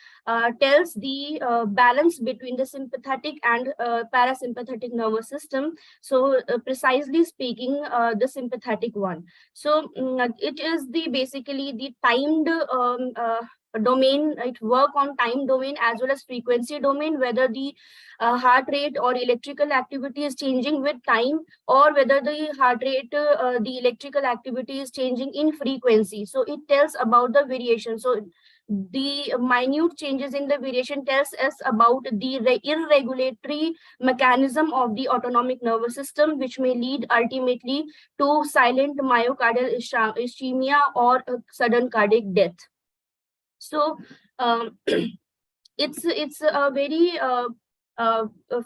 tells the balance between the sympathetic and parasympathetic nervous system. So precisely speaking, the sympathetic one. So it is the basically the timed domain. It work on time domain as well as frequency domain, whether the heart rate or electrical activity is changing with time, or whether the heart rate, the electrical activity is changing in frequency. So it tells about the variation. So the minute changes in the variation tells us about the irregulatory mechanism of the autonomic nervous system, which may lead ultimately to silent myocardial ischemia or sudden cardiac death. So it's a very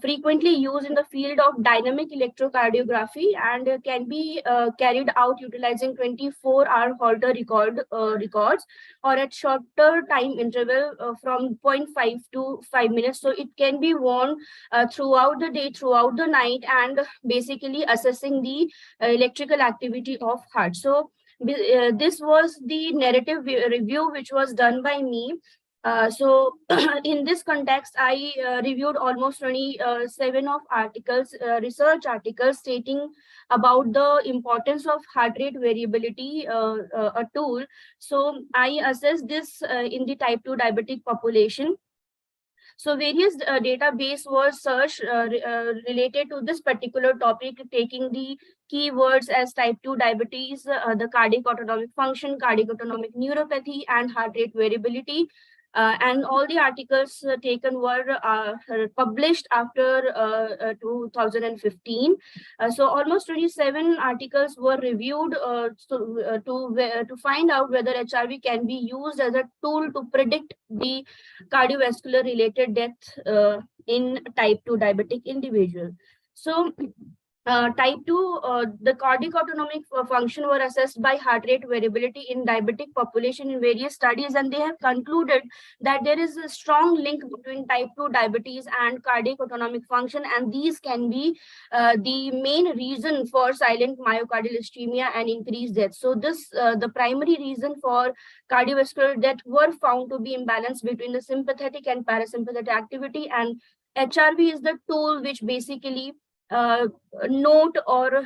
frequently used in the field of dynamic electrocardiography, and can be carried out utilizing 24-hour Holter records, or at shorter time interval from 0.5 to 5 minutes. So it can be worn throughout the day, throughout the night, and basically assessing the electrical activity of heart. So this was the narrative review which was done by me. So in this context, I reviewed almost 27 of articles, research articles stating about the importance of heart rate variability, a tool. So I assessed this in the type 2 diabetic population. So various database was searched related to this particular topic, taking the keywords as type 2 diabetes, the cardiac autonomic function, cardiac autonomic neuropathy, and heart rate variability. And all the articles taken were published after 2015. So almost 27 articles were reviewed to find out whether HRV can be used as a tool to predict the cardiovascular related death in type 2 diabetic individual. So type 2, the cardiac autonomic function were assessed by heart rate variability in diabetic population in various studies, and they have concluded that there is a strong link between type 2 diabetes and cardiac autonomic function, and these can be the main reason for silent myocardial ischemia and increased death. So this the primary reason for cardiovascular death were found to be imbalance between the sympathetic and parasympathetic activity, and HRV is the tool which basically note or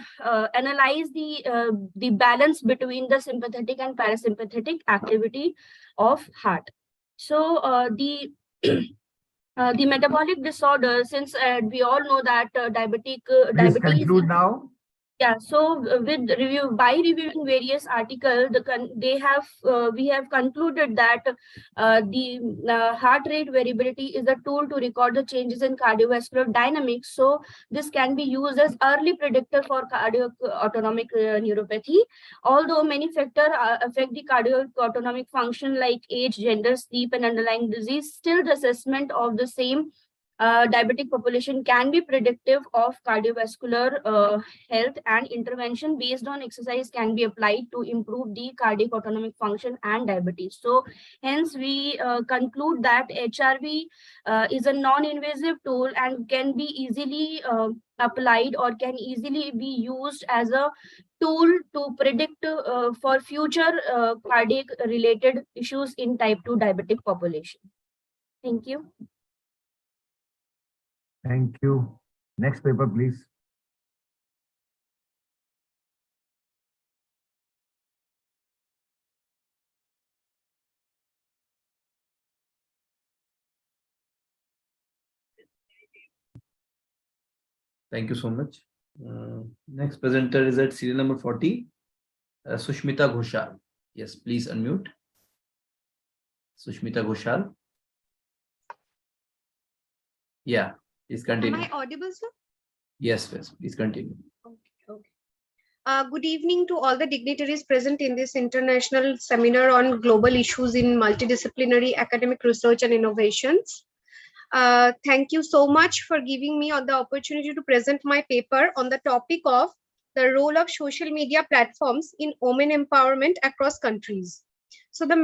analyze the balance between the sympathetic and parasympathetic activity of heart. So the The metabolic disorder, since we all know that Please diabetes. conclude now. Yeah, so by reviewing various articles, we have concluded that the heart rate variability is a tool to record the changes in cardiovascular dynamics. So this can be used as early predictor for cardiac autonomic neuropathy. Although many factors affect the cardiac autonomic function like age, gender, sleep, and underlying disease, still the assessment of the same diabetic population can be predictive of cardiovascular health, and intervention based on exercise can be applied to improve the cardiac autonomic function and diabetes. So hence we conclude that HRV is a non-invasive tool and can be easily applied or can easily be used as a tool to predict for future cardiac related issues in type 2 diabetic population. Thank you. Thank you. Next paper, please. Thank you so much. Next presenter is at serial number 40, Sushmita Ghoshal. Yes, please unmute. Sushmita Ghoshal. Yeah, please continue. Am I audible, sir? Yes, please continue. Okay. Good evening to all the dignitaries present in this international seminar on global issues in multidisciplinary academic research and innovations. Thank you so much for giving me the opportunity to present my paper on the topic of the role of social media platforms in women empowerment across countries. So the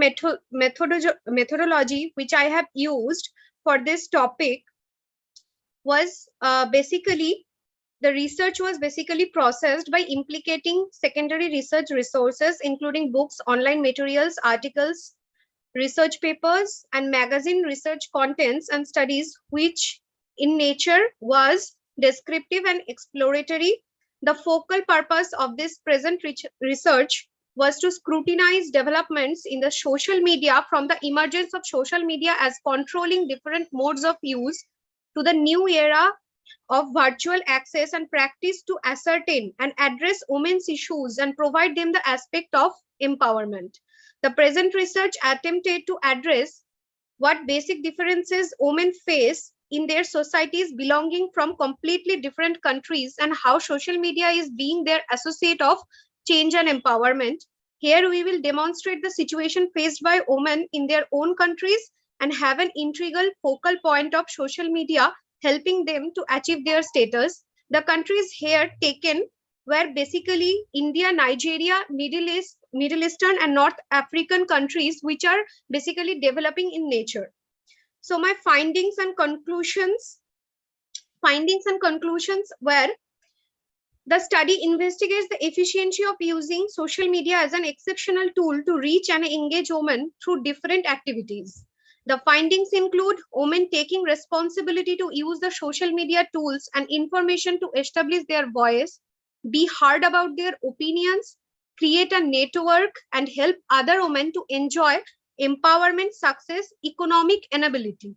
methodology which I have used for this topic was the research was basically processed by implicating secondary research resources, including books, online materials, articles, research papers, and magazine research contents and studies, which in nature was descriptive and exploratory. The focal purpose of this present research was to scrutinize developments in the social media from the emergence of social media as controlling different modes of use to the new era of virtual access and practice to ascertain and address women's issues and provide them the aspect of empowerment. The present research attempted to address what basic differences women face in their societies belonging from completely different countries and how social media is being their associate of change and empowerment. Here we will demonstrate the situation faced by women in their own countries and have an integral focal point of social media helping them to achieve their status. The countries here taken were basically India, Nigeria, Middle Eastern and North African countries, which are basically developing in nature. So my findings and conclusions were: the study investigates the efficiency of using social media as an exceptional tool to reach and engage women through different activities. The findings include women taking responsibility to use the social media tools and information to establish their voice, be heard about their opinions, create a network, and help other women to enjoy empowerment, success, economic enability.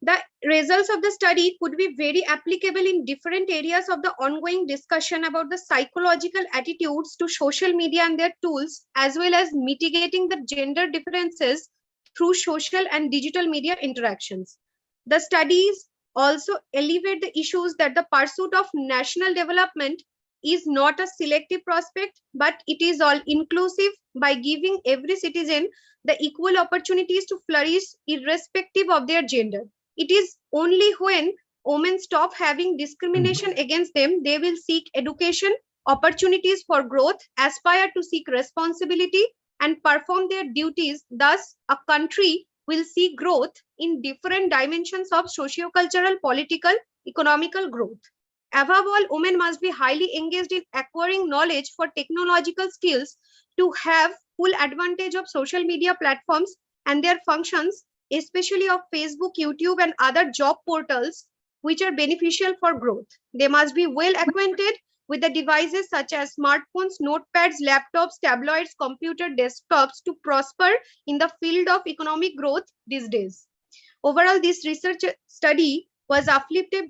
The results of the study could be very applicable in different areas of the ongoing discussion about the psychological attitudes to social media and their tools, as well as mitigating the gender differences through social and digital media interactions. The studies also elevate the issues that the pursuit of national development is not a selective prospect, but it is all inclusive by giving every citizen the equal opportunities to flourish irrespective of their gender. It is only when women stop having discrimination against them, they will seek education, opportunities for growth, aspire to seek responsibility, and perform their duties. Thus, a country will see growth in different dimensions of socio-cultural, political, economical growth. Above all, women must be highly engaged in acquiring knowledge for technological skills to have full advantage of social media platforms and their functions, especially of Facebook, YouTube, and other job portals, which are beneficial for growth. They must be well acquainted with the devices such as smartphones, notepads, laptops, tabloids, computer desktops to prosper in the field of economic growth these days. Overall, this research study was uplifted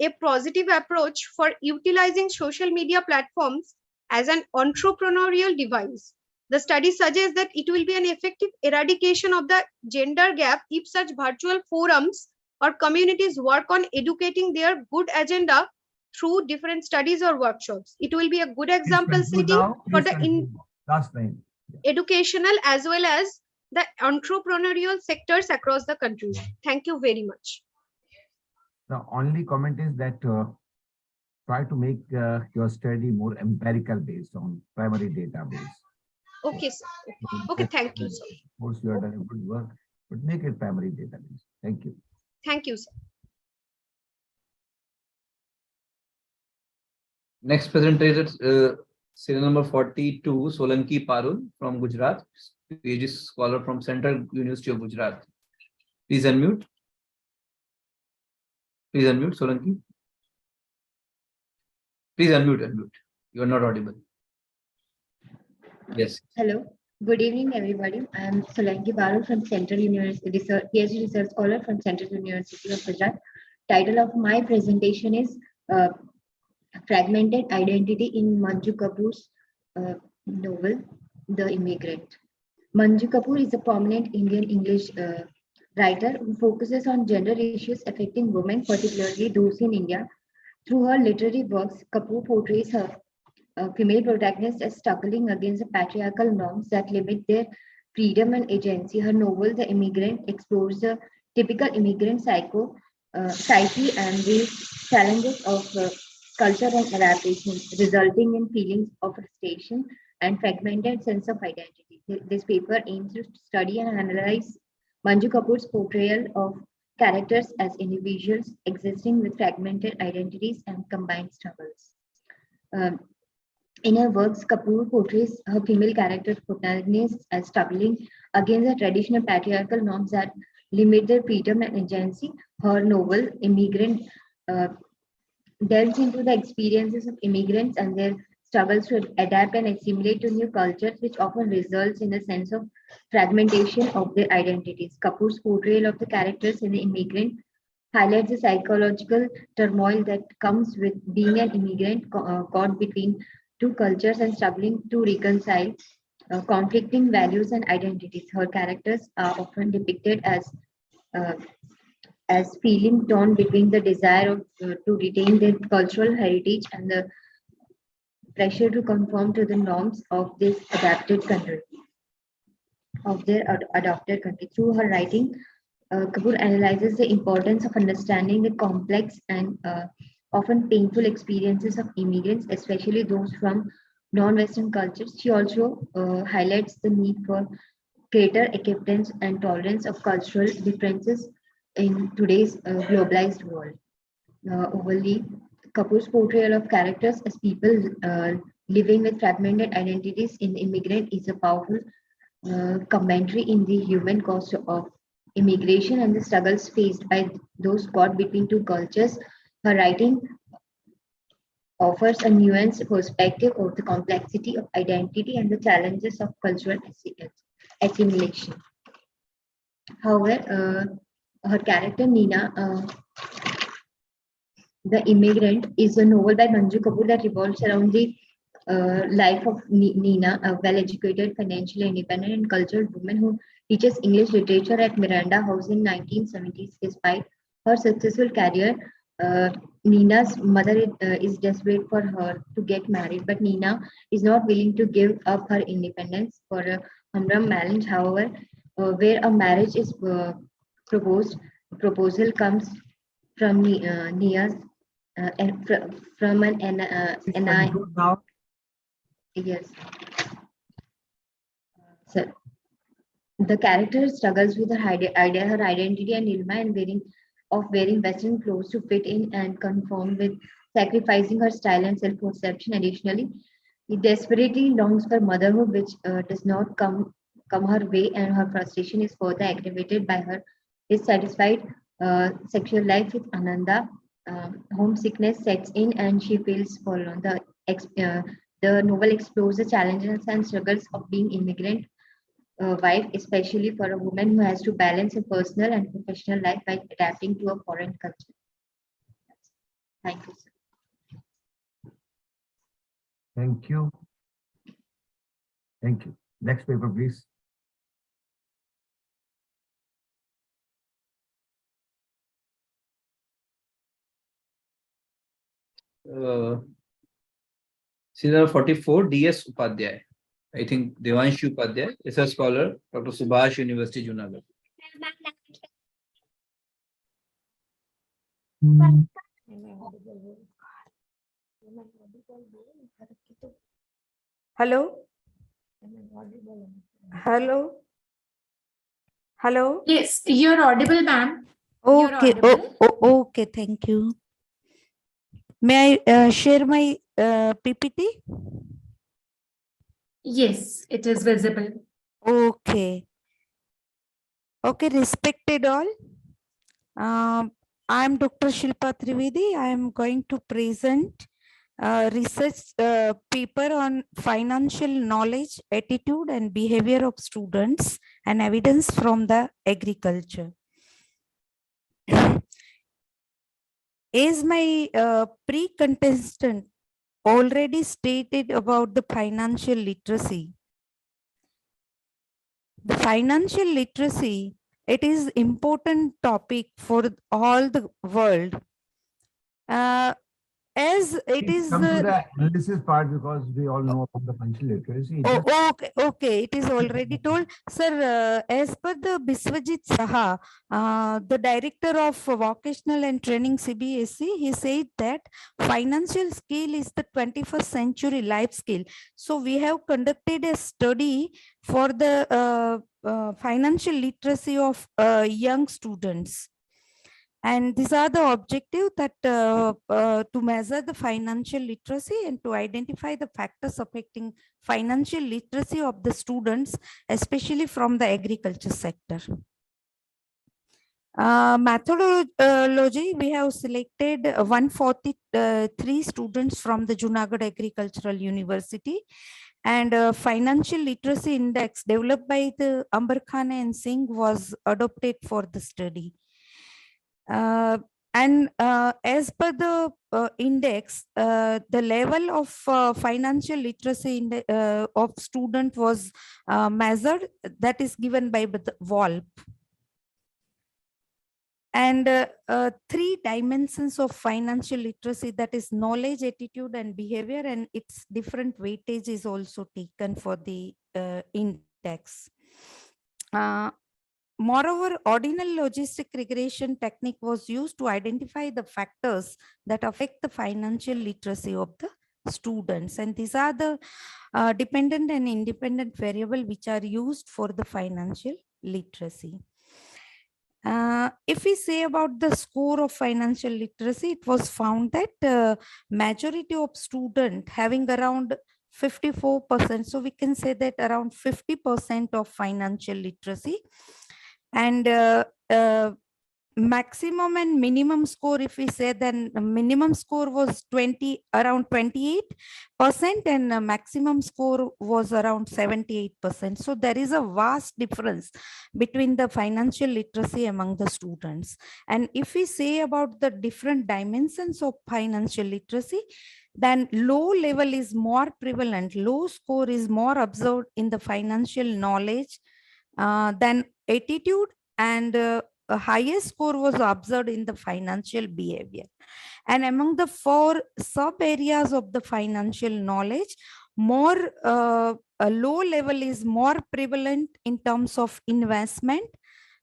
a positive approach for utilizing social media platforms as an entrepreneurial device. The study suggests that it will be an effective eradication of the gender gap if such virtual forums or communities work on educating their good agenda through different studies or workshops. It will be a good example setting for the Last time. educational as well as the entrepreneurial sectors across the country. Thank you very much. The only comment is that try to make your study more empirical based on primary database. Okay, sir. Okay, thank you, sir. Of course, you have done a good work, but make it primary database. Thank you. Thank you, sir. Next presenter, serial number 42, Solanki Parul from Gujarat, PhD scholar from Central University of Gujarat. Please unmute. Please unmute, Solanki. Please unmute. You are not audible. Yes. Hello. Good evening, everybody. I am Solanki Parul from Central University, PhD research scholar from Central University of Gujarat. Title of my presentation is Fragmented Identity in Manju Kapoor's novel, The Immigrant. Manju Kapoor is a prominent Indian English writer who focuses on gender issues affecting women, particularly those in India. Through her literary works, Kapoor portrays her female protagonists as struggling against the patriarchal norms that limit their freedom and agency. Her novel, The Immigrant, explores the typical immigrant psyche and the challenges of culture and adaptation, resulting in feelings of frustration and fragmented sense of identity. This paper aims to study and analyze Manju Kapoor's portrayal of characters as individuals existing with fragmented identities and combined struggles. In her works, Kapoor portrays her female character protagonists as struggling against the traditional patriarchal norms that limit their freedom and agency. Her novel, Immigrant, delves into the experiences of immigrants and their struggles to adapt and assimilate to new cultures, which often results in a sense of fragmentation of their identities. Kapoor's portrayal of the characters in The Immigrant highlights the psychological turmoil that comes with being an immigrant caught between two cultures and struggling to reconcile conflicting values and identities. Her characters are often depicted as feeling torn between the desire to retain their cultural heritage and the pressure to conform to the norms of this adopted country. Through her writing, Kapoor analyzes the importance of understanding the complex and often painful experiences of immigrants, especially those from non-Western cultures. She also highlights the need for greater acceptance and tolerance of cultural differences in today's globalized world. Overall, Kapoor's portrayal of characters as people living with fragmented identities in Immigrant is a powerful commentary in the human cost of immigration and the struggles faced by those caught between two cultures. Her writing offers a nuanced perspective of the complexity of identity and the challenges of cultural assimilation. However, her character Nina, The Immigrant, is a novel by Manju Kapoor that revolves around the life of Nina, a well-educated, financially independent and cultured woman who teaches English literature at Miranda House in 1970s. Despite her successful career, Nina's mother is desperate for her to get married, but Nina is not willing to give up her independence for a humdrum marriage. However, where a marriage is proposal comes from Nia's from an yes. So the character struggles with her identity and dilemma and wearing Western clothes to fit in and conform, with sacrificing her style and self-perception. Additionally, he desperately longs for motherhood, which does not come her way, and her frustration is further aggravated by her dissatisfied sexual life with Ananda. Homesickness sets in and she feels forlorn. The novel explores the challenges and struggles of being immigrant wife, especially for a woman who has to balance her personal and professional life by adapting to a foreign culture. Thank you, sir. Thank you. Thank you. Next paper, please. Serial 44, DS Upadhyay. I think Devanshu Upadhyay, research scholar, Dr. Subhash, University, Junagadh. Hello? Hello? Hello? Yes, you're audible, ma'am. You're Okay. audible. Okay. Thank you. May I share my PPT? Yes, it is visible. Okay. Okay, respected all. I'm Dr. Shilpa Trivedi. I am going to present a research paper on financial knowledge, attitude, and behavior of students and evidence from the agriculture. As my pre-contestant already stated about the financial literacy, the financial literacy, it is important topic for all the world. As it is Come to the analysis part, because we all know about the financial literacy. okay, it is already told. Sir, as per the Biswajit Saha, the director of vocational and training CBSE, he said that financial skill is the 21st century life skill. So we have conducted a study for the financial literacy of young students. And these are the objectives that to measure the financial literacy and to identify the factors affecting financial literacy of the students, especially from the agriculture sector. Methodology, we have selected 143 students from the Junagadh Agricultural University, and financial literacy index developed by the Ambar Khan and Singh was adopted for the study. As per the index, the level of financial literacy of student was measured, that is given by the VOLP. And three dimensions of financial literacy, that is knowledge, attitude, and behavior, and its different weightage is also taken for the index. Moreover, ordinal logistic regression technique was used to identify the factors that affect the financial literacy of the students. And these are the dependent and independent variables which are used for the financial literacy. If we say about the score of financial literacy, it was found that majority of students having around 54%. So we can say that around 50% of financial literacy. And maximum and minimum score, if we say, then minimum score was around 28%, and maximum score was around 78%. So there is a vast difference between the financial literacy among the students. And if we say about the different dimensions of financial literacy, then low level is more prevalent. Low score is more observed in the financial knowledge than attitude, and a highest score was observed in the financial behavior. And among the four sub areas of the financial knowledge, more a low level is more prevalent in terms of investment,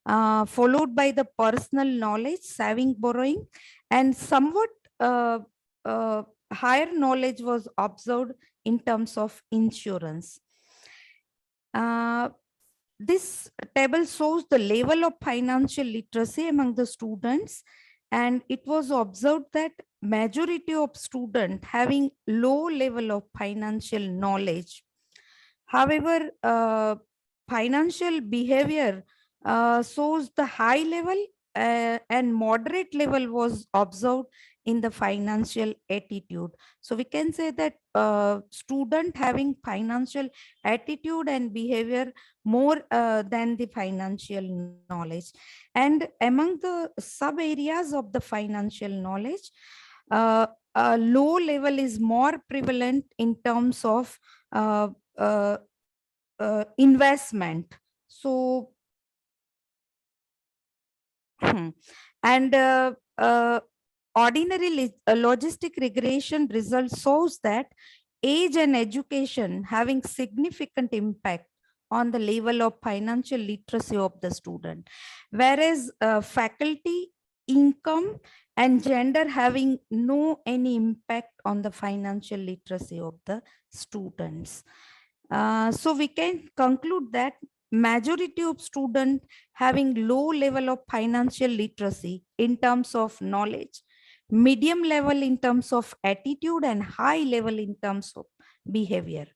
followed by the personal knowledge, saving, borrowing, and somewhat higher knowledge was observed in terms of insurance. This table shows the level of financial literacy among the students, and it was observed that majority of students having low level of financial knowledge. However, financial behavior shows the high level and moderate level was observed in the financial attitude. So we can say that student having financial attitude and behavior more than the financial knowledge. And among the sub areas of the financial knowledge, low level is more prevalent in terms of investment. So and ordinary logistic regression results shows that age and education having significant impact on the level of financial literacy of the student, whereas faculty, income, and gender having no any impact on the financial literacy of the students. So we can conclude that majority of students having low level of financial literacy in terms of knowledge, medium level in terms of attitude, and high level in terms of behavior.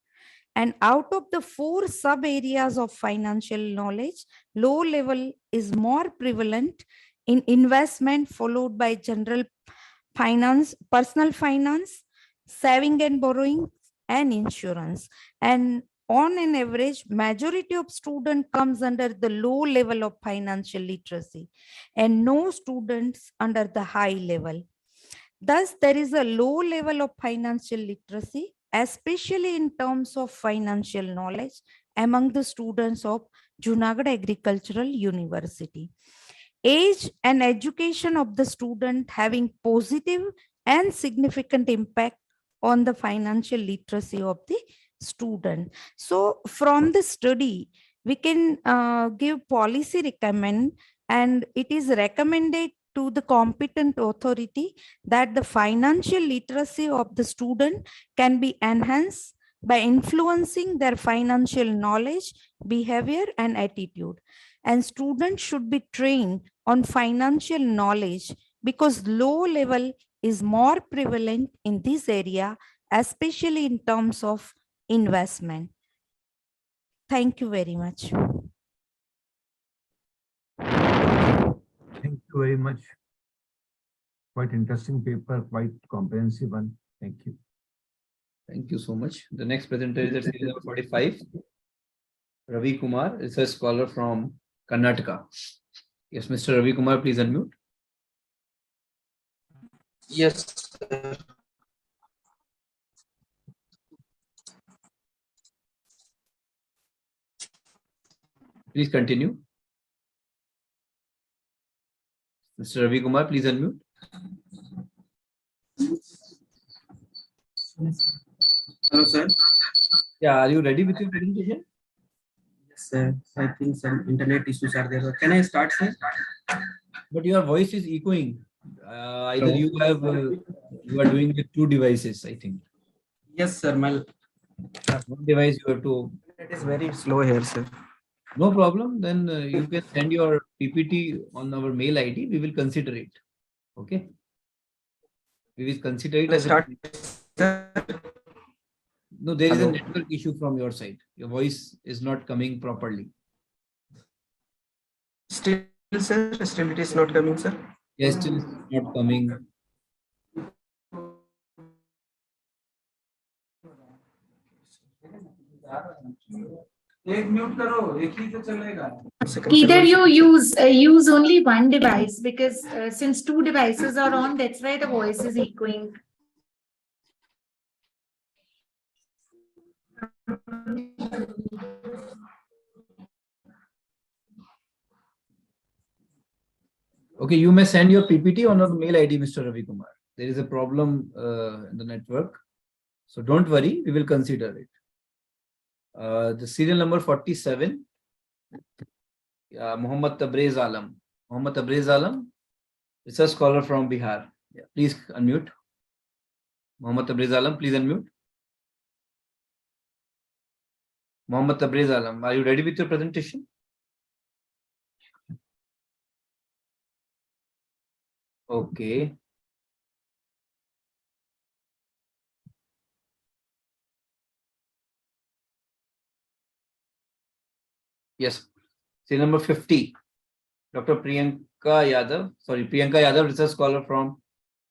And out of the 4 sub areas of financial knowledge, low level is more prevalent in investment, followed by general finance, personal finance, saving and borrowing, and insurance. And on an average, majority of student comes under the low level of financial literacy and no students under the high level. Thus, there is a low level of financial literacy, especially in terms of financial knowledge among the students of Junagadh Agricultural University. Age and education of the student having positive and significant impact on the financial literacy of the student. So from the study, we can give policy recommend, and it is recommended to the competent authority that the financial literacy of the student can be enhanced by influencing their financial knowledge, behavior, and attitude. And students should be trained on financial knowledge because low level is more prevalent in this area, especially in terms of investment. Thank you very much. Thank you very much. Quite interesting paper, quite comprehensive one. Thank you. Thank you so much. The next presenter is at series number 45. Ravi Kumar, research scholar from Karnataka. Yes, Mr. Ravi Kumar, please unmute. Yes. Please continue. Mr. Ravi Kumar, please unmute. Hello, sir. Yeah, are you ready with your presentation? Yes, sir. I think some internet issues are there. Can I start, sir? But your voice is echoing. Either you are doing with 2 devices, I think. Yes, sir. My one device you have to. It is very slow here, sir. No problem. Then you can send your PPT on our mail ID. We will consider it. Okay. We will consider it as a. No, there is a network issue from your side. Your voice is not coming properly. Still, sir, still it is not coming, sir. Yes, still it's not coming. Either you use only one device, because since 2 devices are on, that's why the voice is echoing. Okay, you may send your PPT on our mail ID, Mr. Ravi Kumar. There is a problem in the network. So don't worry, we will consider it. The serial number 47, Muhammad Tabrez Alam. Muhammad Tabrez Alam, research scholar from Bihar. Yeah, please unmute. Muhammad Tabrez Alam, please unmute. Muhammad Tabrez Alam, are you ready with your presentation? Okay. Yes. Serial number 50. Dr. Priyanka Yadav, research scholar from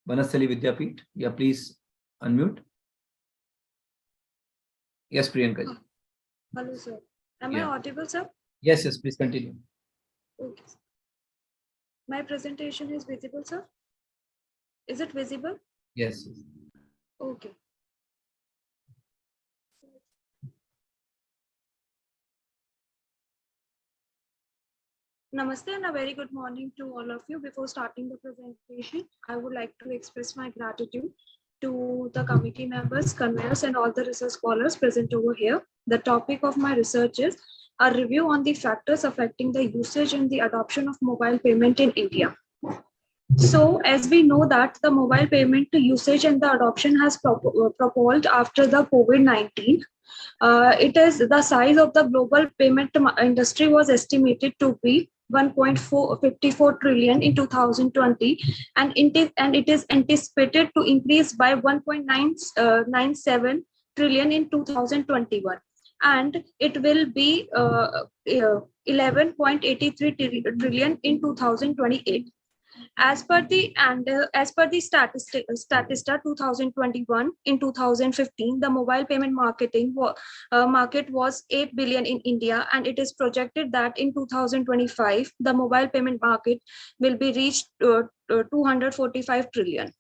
Banasali Vidyapeeth. Yeah, please unmute. Yes, Priyanka ji. Hello, sir. Am Yeah. I audible, sir? Yes, yes, please continue. Okay. My presentation is visible, sir? Is it visible? Yes. Okay. Namaste and a very good morning to all of you. Before starting the presentation, I would like to express my gratitude to the committee members, conveners, and all the research scholars present over here. The topic of my research is a review on the factors affecting the usage and the adoption of mobile payment in India. So, as we know that the mobile payment usage and the adoption has propelled after the COVID-19. It is the size of the global payment industry was estimated to be 1.54 trillion in 2020, and it is anticipated to increase by 1.97 trillion in 2021, and it will be 11.83 trillion in 2028. As per the Statista 2021, in 2015, the mobile payment market was 8 billion in India, and it is projected that in 2025 the mobile payment market will be reached 245 trillion.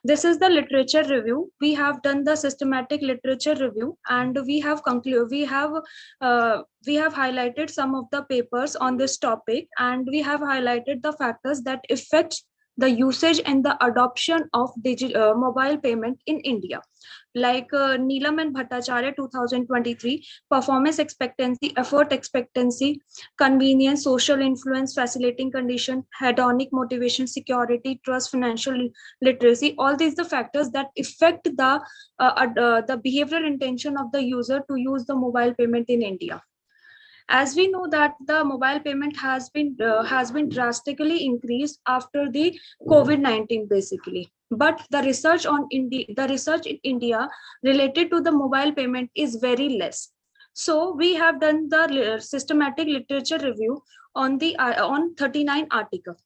This is the literature review. We have done the systematic literature review, and we have highlighted some of the papers on this topic, and we have highlighted the factors that affect the usage and the adoption of mobile payment in India. Like Neelam and Bhattacharya 2023, performance expectancy, effort expectancy, convenience, social influence, facilitating condition, hedonic motivation, security, trust, financial literacy. All these the factors that affect the behavioral intention of the user to use the mobile payment in India. As we know that the mobile payment has been drastically increased after the COVID-19 basically. But the research in India related to the mobile payment is very less. So we have done the systematic literature review on 39 articles.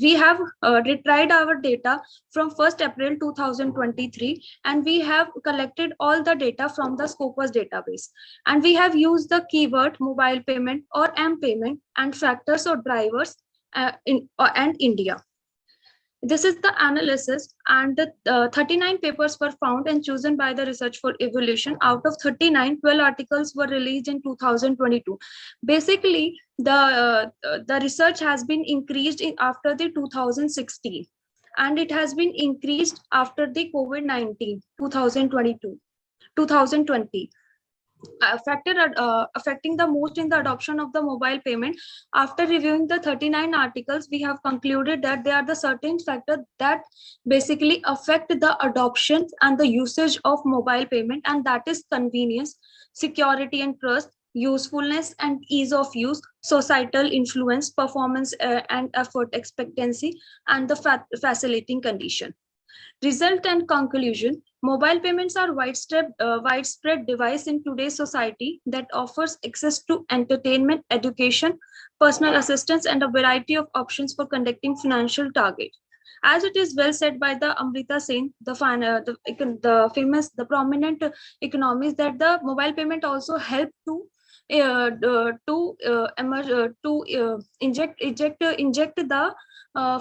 We have retried our data from 1st April 2023, and we have collected all the data from the Scopus database. And we have used the keyword mobile payment or M-payment and factors or drivers and India. This is the analysis, and the 39 papers were found and chosen by the Research for Evolution. Out of 39, 12 articles were released in 2022. Basically, the research has been increased after the 2016, and it has been increased after the COVID-19 2020. Affecting the most in the adoption of the mobile payment. After reviewing the 39 articles, we have concluded that there are the certain factors that basically affect the adoption and the usage of mobile payment, and that is convenience, security and trust, usefulness and ease of use, societal influence, performance and effort expectancy, and the facilitating condition. Result and conclusion: mobile payments are widespread device in today's society that offers access to entertainment, education, personal assistance, and a variety of options for conducting financial targets. As it is well said by the Amrita Sen, the prominent economist, that the mobile payment also help to inject the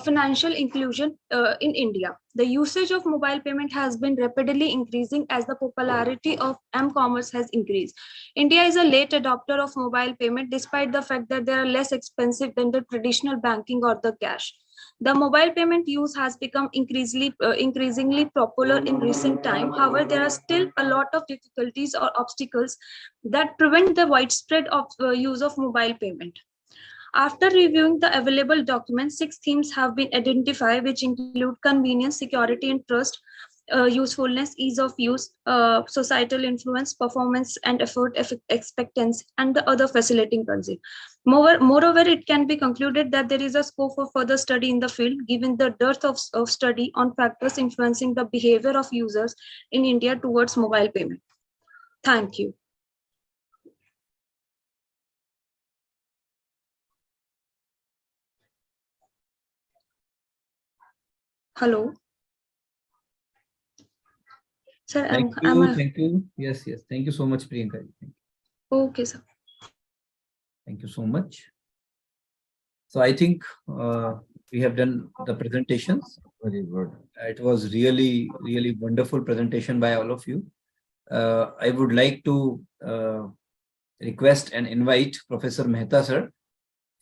financial inclusion in India. The usage of mobile payment has been rapidly increasing as the popularity of m-commerce has increased. India is a late adopter of mobile payment, despite the fact that they are less expensive than the traditional banking or the cash. The mobile payment use has become increasingly popular in recent time. However, there are still a lot of difficulties or obstacles that prevent the widespread use of mobile payment. After reviewing the available documents, 6 themes have been identified, which include convenience, security and trust, usefulness, ease of use, societal influence, performance and effort expectancy, and the other facilitating concept. Moreover, it can be concluded that there is a scope for further study in the field, given the dearth of study on factors influencing the behavior of users in India towards mobile payment. Thank you. Hello. Sir, Thank you. Thank you. Yes, yes. Thank you so much, Priyanka. Okay, sir. Thank you so much. So I think we have done the presentations. Very good. It was really, really wonderful presentation by all of you. I would like to request and invite Professor Mehta, sir,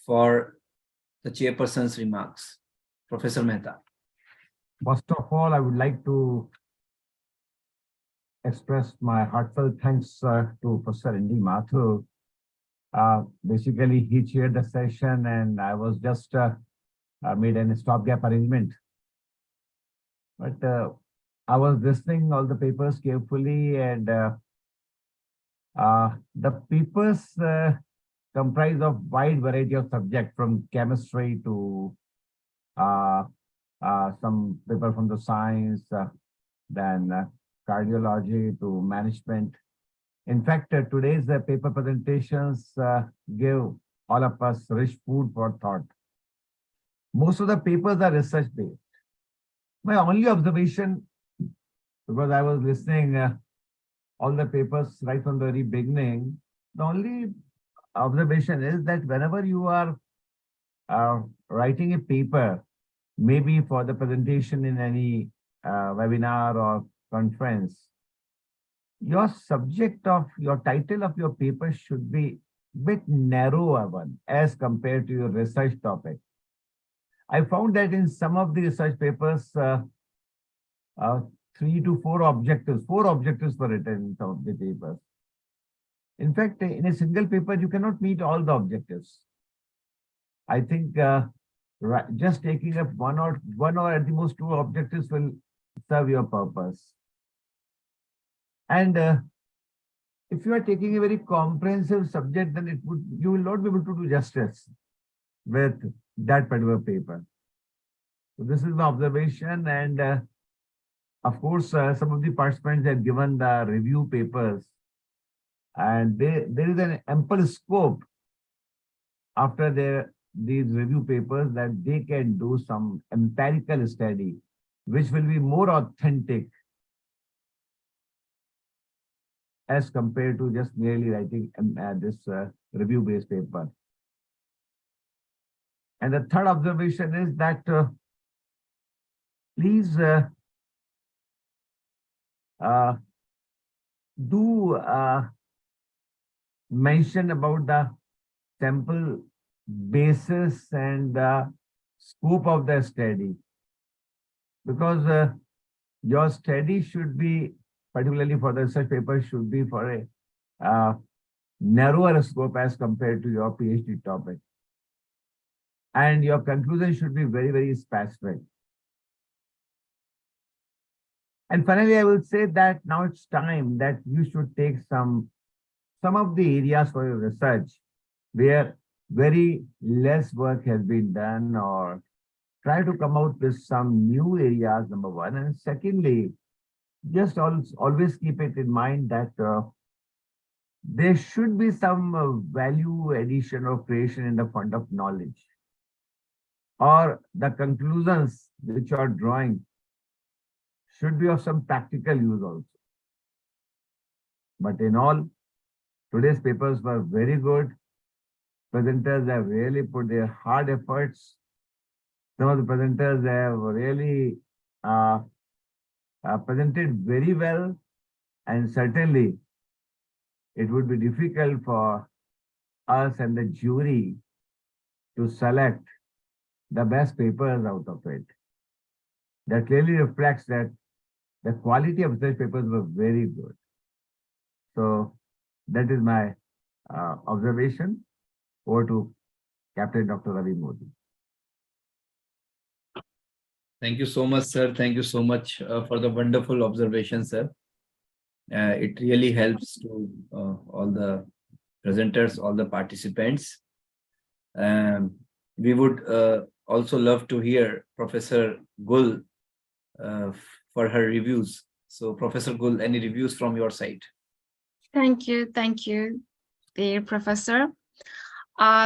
for the chairperson's remarks. Professor Mehta. First of all, I would like to express my heartfelt thanks to Professor N.D. Mathur. Basically, he chaired the session and I was just made a stopgap arrangement. But I was listening all the papers carefully, and the papers comprise of wide variety of subjects, from chemistry to some paper from the science, then cardiology to management. In fact, today's paper presentations give all of us rich food for thought. Most of the papers are research-based. My only observation, because I was listening all the papers right from the very beginning, the only observation is that whenever you are writing a paper, maybe for the presentation in any webinar or conference, your subject of your title of your paper should be a bit narrower one as compared to your research topic. I found that in some of the research papers, 3 to 4 objectives were written in some of the papers. In fact, in a single paper, you cannot meet all the objectives. I think just taking up one or at the most 2 objectives will serve your purpose. And if you are taking a very comprehensive subject, then you will not be able to do justice with that particular paper. So this is my observation, and of course, some of the participants have given the review papers, and there is an ample scope after these review papers that they can do some empirical study, which will be more authentic as compared to just merely writing this review-based paper. And the third observation is that please do mention about the sample basis and scope of the study, because your study should be, particularly for the research paper, should be for a narrower scope as compared to your PhD topic. And your conclusion should be very, very specific. And finally, I will say that now it's time that you should take some of the areas for your research where very less work has been done, or try to come out with some new areas, number one. And secondly, just always keep it in mind that there should be some value addition or creation in the fund of knowledge, or the conclusions which you are drawing should be of some practical use also. But in all, today's papers were very good. Presenters have really put their hard efforts. Some of the presenters have really presented very well, and certainly it would be difficult for us and the jury to select the best papers out of it. That clearly reflects that the quality of such papers were very good. So that is my observation. Over to Captain Dr. Ravi Modi. Thank you so much, sir. Thank you so much for the wonderful observation, sir. It really helps to all the presenters, all the participants. We would also love to hear Professor Gul for her reviews. So Professor Gul, any reviews from your side? Thank you, dear Professor.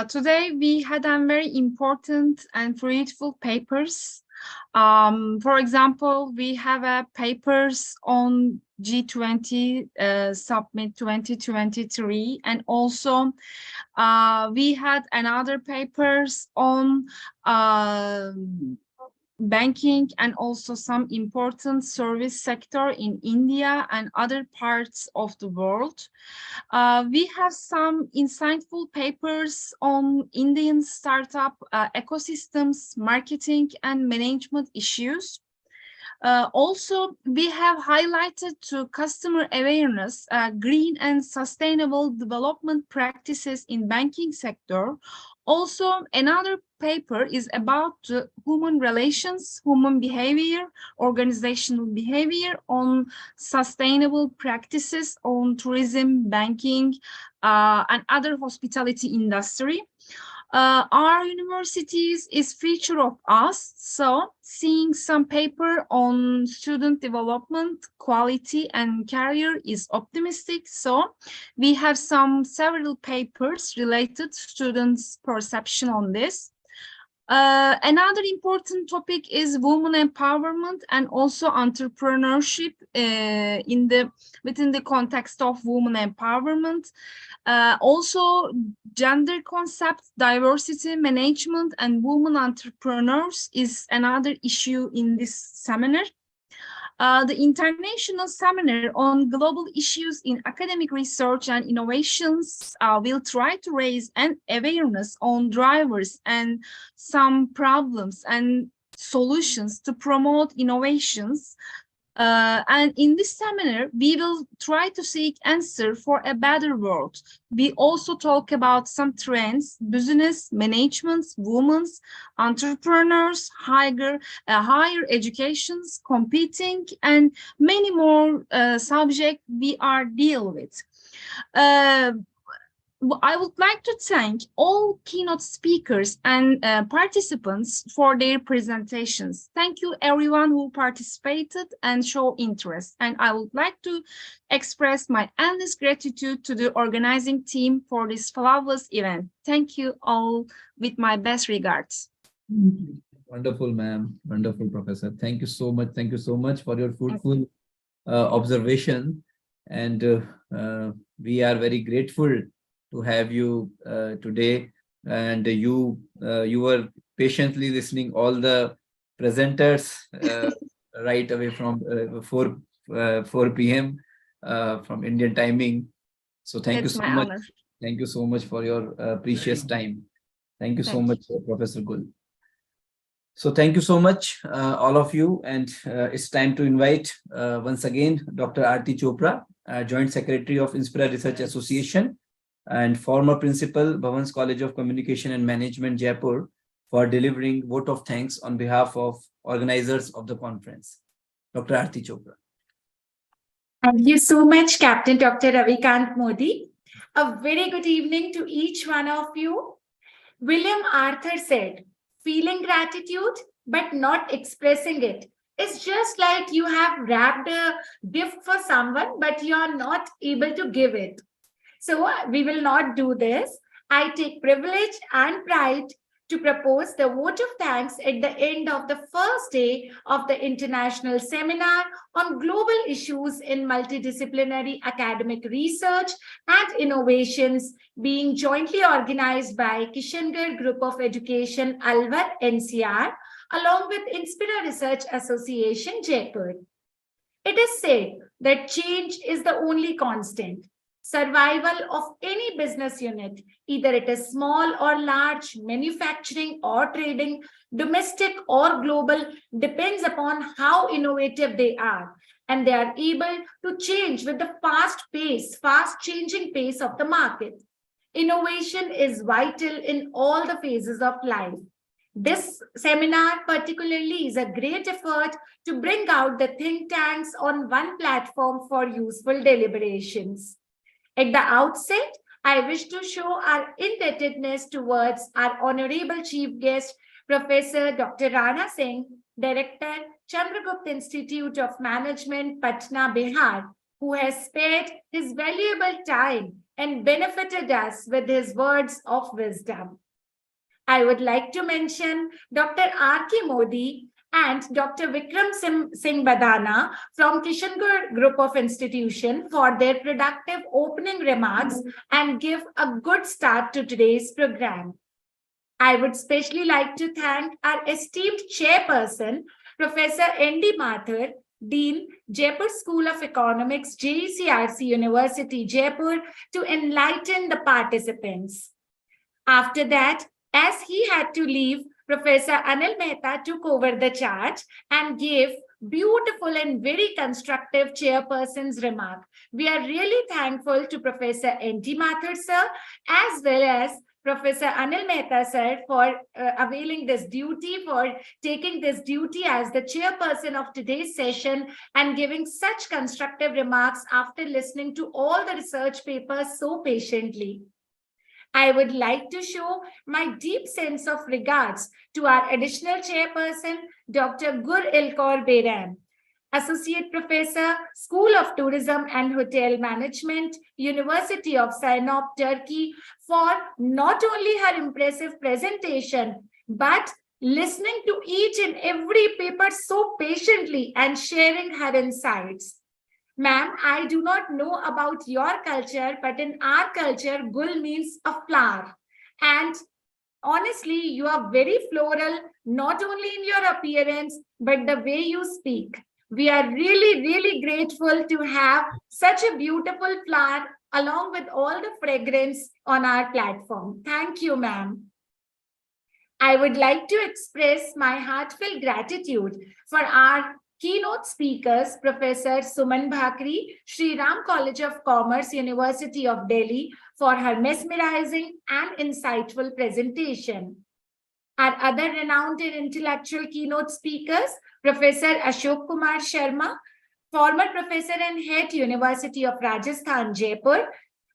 Today we had very important and fruitful papers For example, we have papers on G20 Summit 2023, and also we had another papers on banking and also some important service sector in India and other parts of the world. We have some insightful papers on Indian startup ecosystems, marketing and management issues. Also, we have highlighted to customer awareness, green and sustainable development practices in banking sector. Also, another paper is about human relations, human behavior, organizational behavior on sustainable practices on tourism, banking, and other hospitality industry. Our universities is feature of us, so seeing some paper on student development, quality and career is optimistic. So we have several papers related to students' perception on this. Another important topic is women empowerment and also entrepreneurship within the context of women empowerment. Also, gender concepts, diversity management, and women entrepreneurs is another issue in this seminar. The international seminar on global issues in academic research and innovations will try to raise an awareness on drivers and some problems and solutions to promote innovations. And in this seminar, we will try to seek answer for a better world. We also talk about some trends, business, management, women's, entrepreneurs, higher educations, competing, and many more subjects we are deal with. I would like to thank all keynote speakers and participants for their presentations. Thank you everyone who participated and showed interest. And I would like to express my endless gratitude to the organizing team for this flawless event. Thank you all with my best regards. Wonderful, ma'am. Wonderful, Professor. Thank you so much. Thank you so much for your fruitful observation. And we are very grateful to have you today, and you were patiently listening all the presenters right away from 4 p.m. From Indian timing. So thank you so much. Honor. Thank you so much for your precious time. Thank you so much, Professor Gul. So thank you so much, all of you. And it's time to invite once again Dr. Aarti Chopra, Joint Secretary of Inspira Research Association and former principal, Bhavan's College of Communication and Management, Jaipur, for delivering vote of thanks on behalf of organizers of the conference. Dr. Aarti Chopra. Thank you so much, Captain Dr. Ravikant Modi. A very good evening to each one of you. William Arthur said, feeling gratitude but not expressing it is just like you have wrapped a gift for someone, but you are not able to give it. So we will not do this. I take privilege and pride to propose the vote of thanks at the end of the first day of the International Seminar on Global Issues in Multidisciplinary Academic Research and Innovations, being jointly organized by Kishangarh Group of Education, Alwar, NCR, along with Inspira Research Association, Jaipur. It is said that change is the only constant. Survival of any business unit, either it is small or large, manufacturing or trading, domestic or global, depends upon how innovative they are. And they are able to change with the fast changing pace of the market. Innovation is vital in all the phases of life. This seminar particularly is a great effort to bring out the think tanks on one platform for useful deliberations. At the outset, I wish to show our indebtedness towards our honorable chief guest, Professor Dr. Rana Singh, Director, Chandragupta Institute of Management, Patna, Bihar, who has spared his valuable time and benefited us with his words of wisdom. I would like to mention Dr. R.K. Modi, and Dr. Vikram Singh Badana from Kishangarh Group of Institution for their productive opening remarks and give a good start to today's program. I would especially like to thank our esteemed chairperson, Professor N.D. Mathur, Dean, Jaipur School of Economics, JECRC University, Jaipur, to enlighten the participants. After that, as he had to leave, Professor Anil Mehta took over the charge and gave beautiful and very constructive chairperson's remark. We are really thankful to Professor N.T. Mathur sir, as well as Professor Anil Mehta sir for availing this duty, for taking this duty as the chairperson of today's session and giving such constructive remarks after listening to all the research papers so patiently. I would like to show my deep sense of regards to our additional chairperson, Dr. Gur Ilkor Beyran, Associate Professor, School of Tourism and Hotel Management, University of Sinop, Turkey, for not only her impressive presentation, but listening to each and every paper so patiently and sharing her insights. Ma'am, I do not know about your culture, but in our culture, gul means a flower. And honestly, you are very floral, not only in your appearance, but the way you speak. We are really, really grateful to have such a beautiful flower along with all the fragrance on our platform. Thank you, ma'am. I would like to express my heartfelt gratitude for our keynote speakers, Professor Suman Bhakri, Sri Ram College of Commerce, University of Delhi, for her mesmerizing and insightful presentation. Our other renowned and intellectual keynote speakers, Professor Ashok Kumar Sharma, former professor and head, University of Rajasthan, Jaipur,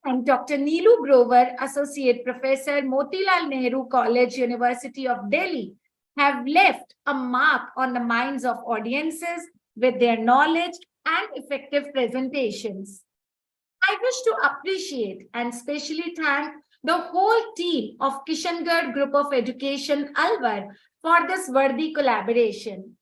and Dr. Neelu Grover, Associate Professor, Motilal Nehru College, University of Delhi, have left a mark on the minds of audiences with their knowledge and effective presentations. I wish to appreciate and specially thank the whole team of Kishangarh Group of Education, Alwar, for this worthy collaboration.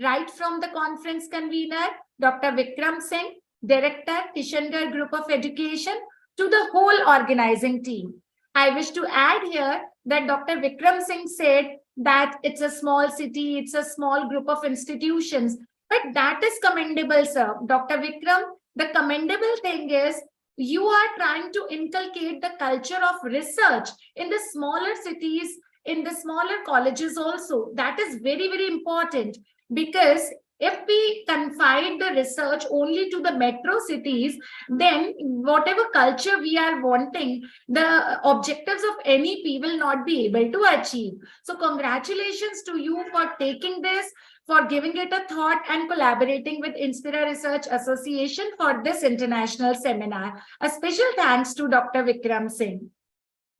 Right from the conference convener, Dr. Vikram Singh, Director, Kishangarh Group of Education, to the whole organizing team. I wish to add here that Dr. Vikram Singh said that it's a small city, it's a small group of institutions, but that is commendable, sir. Dr. Vikram, the commendable thing is you are trying to inculcate the culture of research in the smaller cities, in the smaller colleges also. That is very, very important, because if we confine the research only to the metro cities, then whatever culture we are wanting, the objectives of NEP will not be able to achieve. So congratulations to you for taking this, for giving it a thought and collaborating with Inspira Research Association for this international seminar. A special thanks to Dr. Vikram Singh.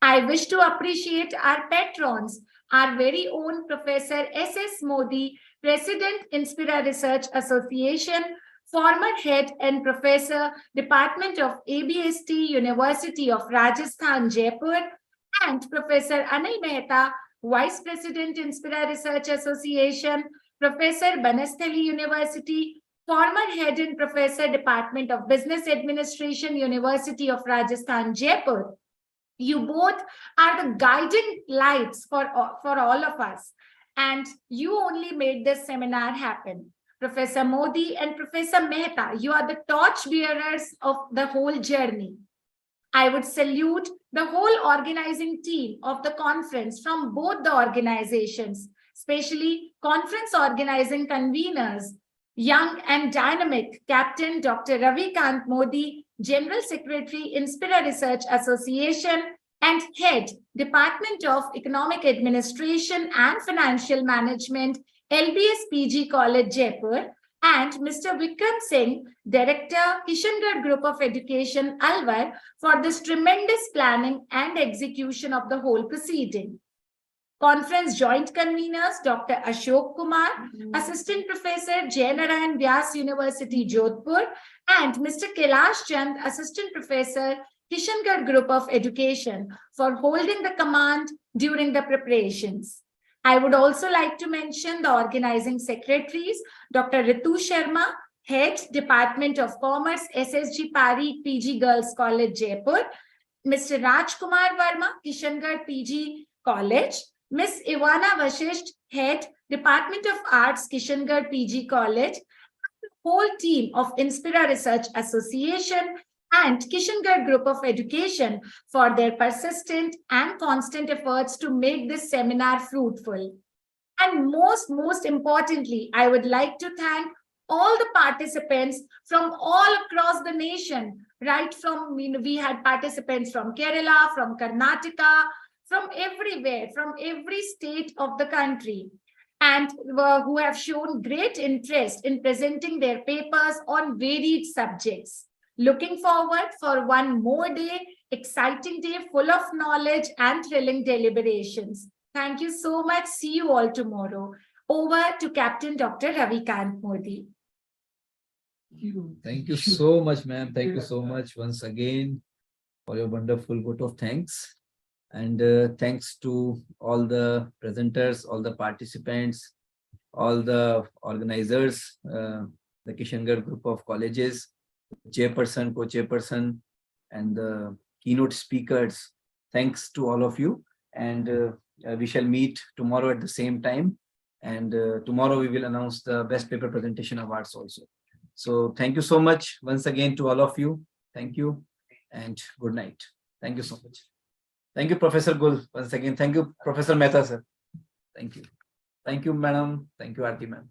I wish to appreciate our patrons, our very own Professor S.S. Modi, President, Inspira Research Association, former head and professor, Department of ABST, University of Rajasthan, Jaipur, and Professor Anil Mehta, Vice President, Inspira Research Association, Professor Banasthali University, former head and professor, Department of Business Administration, University of Rajasthan, Jaipur. You both are the guiding lights for all of us. And you only made this seminar happen. Professor Modi and Professor Mehta, you are the torch bearers of the whole journey. I would salute the whole organizing team of the conference from both the organizations, especially conference organizing conveners, young and dynamic Captain Dr. Ravikant Modi, General Secretary, Inspira Research Association, and Head, Department of Economic Administration and Financial Management, LBS PG College, Jaipur, and Mr. Vikram Singh, Director, Kishangarh Group of Education, Alwar, for this tremendous planning and execution of the whole proceeding. Conference joint conveners, Dr. Ashok Kumar, Assistant Professor, Jai Narayan Vyas University, Jodhpur, and Mr. Kailash Chand, Assistant Professor, Kishangarh Group of Education, for holding the command during the preparations. I would also like to mention the organizing secretaries, Dr. Ritu Sharma, Head, Department of Commerce, SSG Pari, PG Girls College, Jaipur, Mr. Rajkumar Verma, Kishangarh PG College, Miss Ivana Vashisht, Head, Department of Arts, Kishangarh PG College, the whole team of Inspira Research Association and Kishangarh Group of Education for their persistent and constant efforts to make this seminar fruitful. And most importantly, I would like to thank all the participants from all across the nation, right from, we had participants from Kerala, from Karnataka, from everywhere, from every state of the country, and who have shown great interest in presenting their papers on varied subjects. Looking forward for one more day, exciting day full of knowledge and thrilling deliberations. Thank you so much. See you all tomorrow. Over to Captain Dr. Ravikant Modi. Thank you so much, ma'am. Thank you so much once again for your wonderful vote of thanks. And thanks to all the presenters, all the participants, all the organizers, the Kishangarh Group of Colleges, chairperson, co-chairperson, and the keynote speakers. Thanks to all of you. And we shall meet tomorrow at the same time. And tomorrow we will announce the best paper presentation awards also. So thank you so much once again to all of you. Thank you and good night. Thank you so much. Thank you, Professor Gul. Once again, thank you, Professor Mehta, sir. Thank you. Thank you, madam. Thank you, Aarti, ma'am.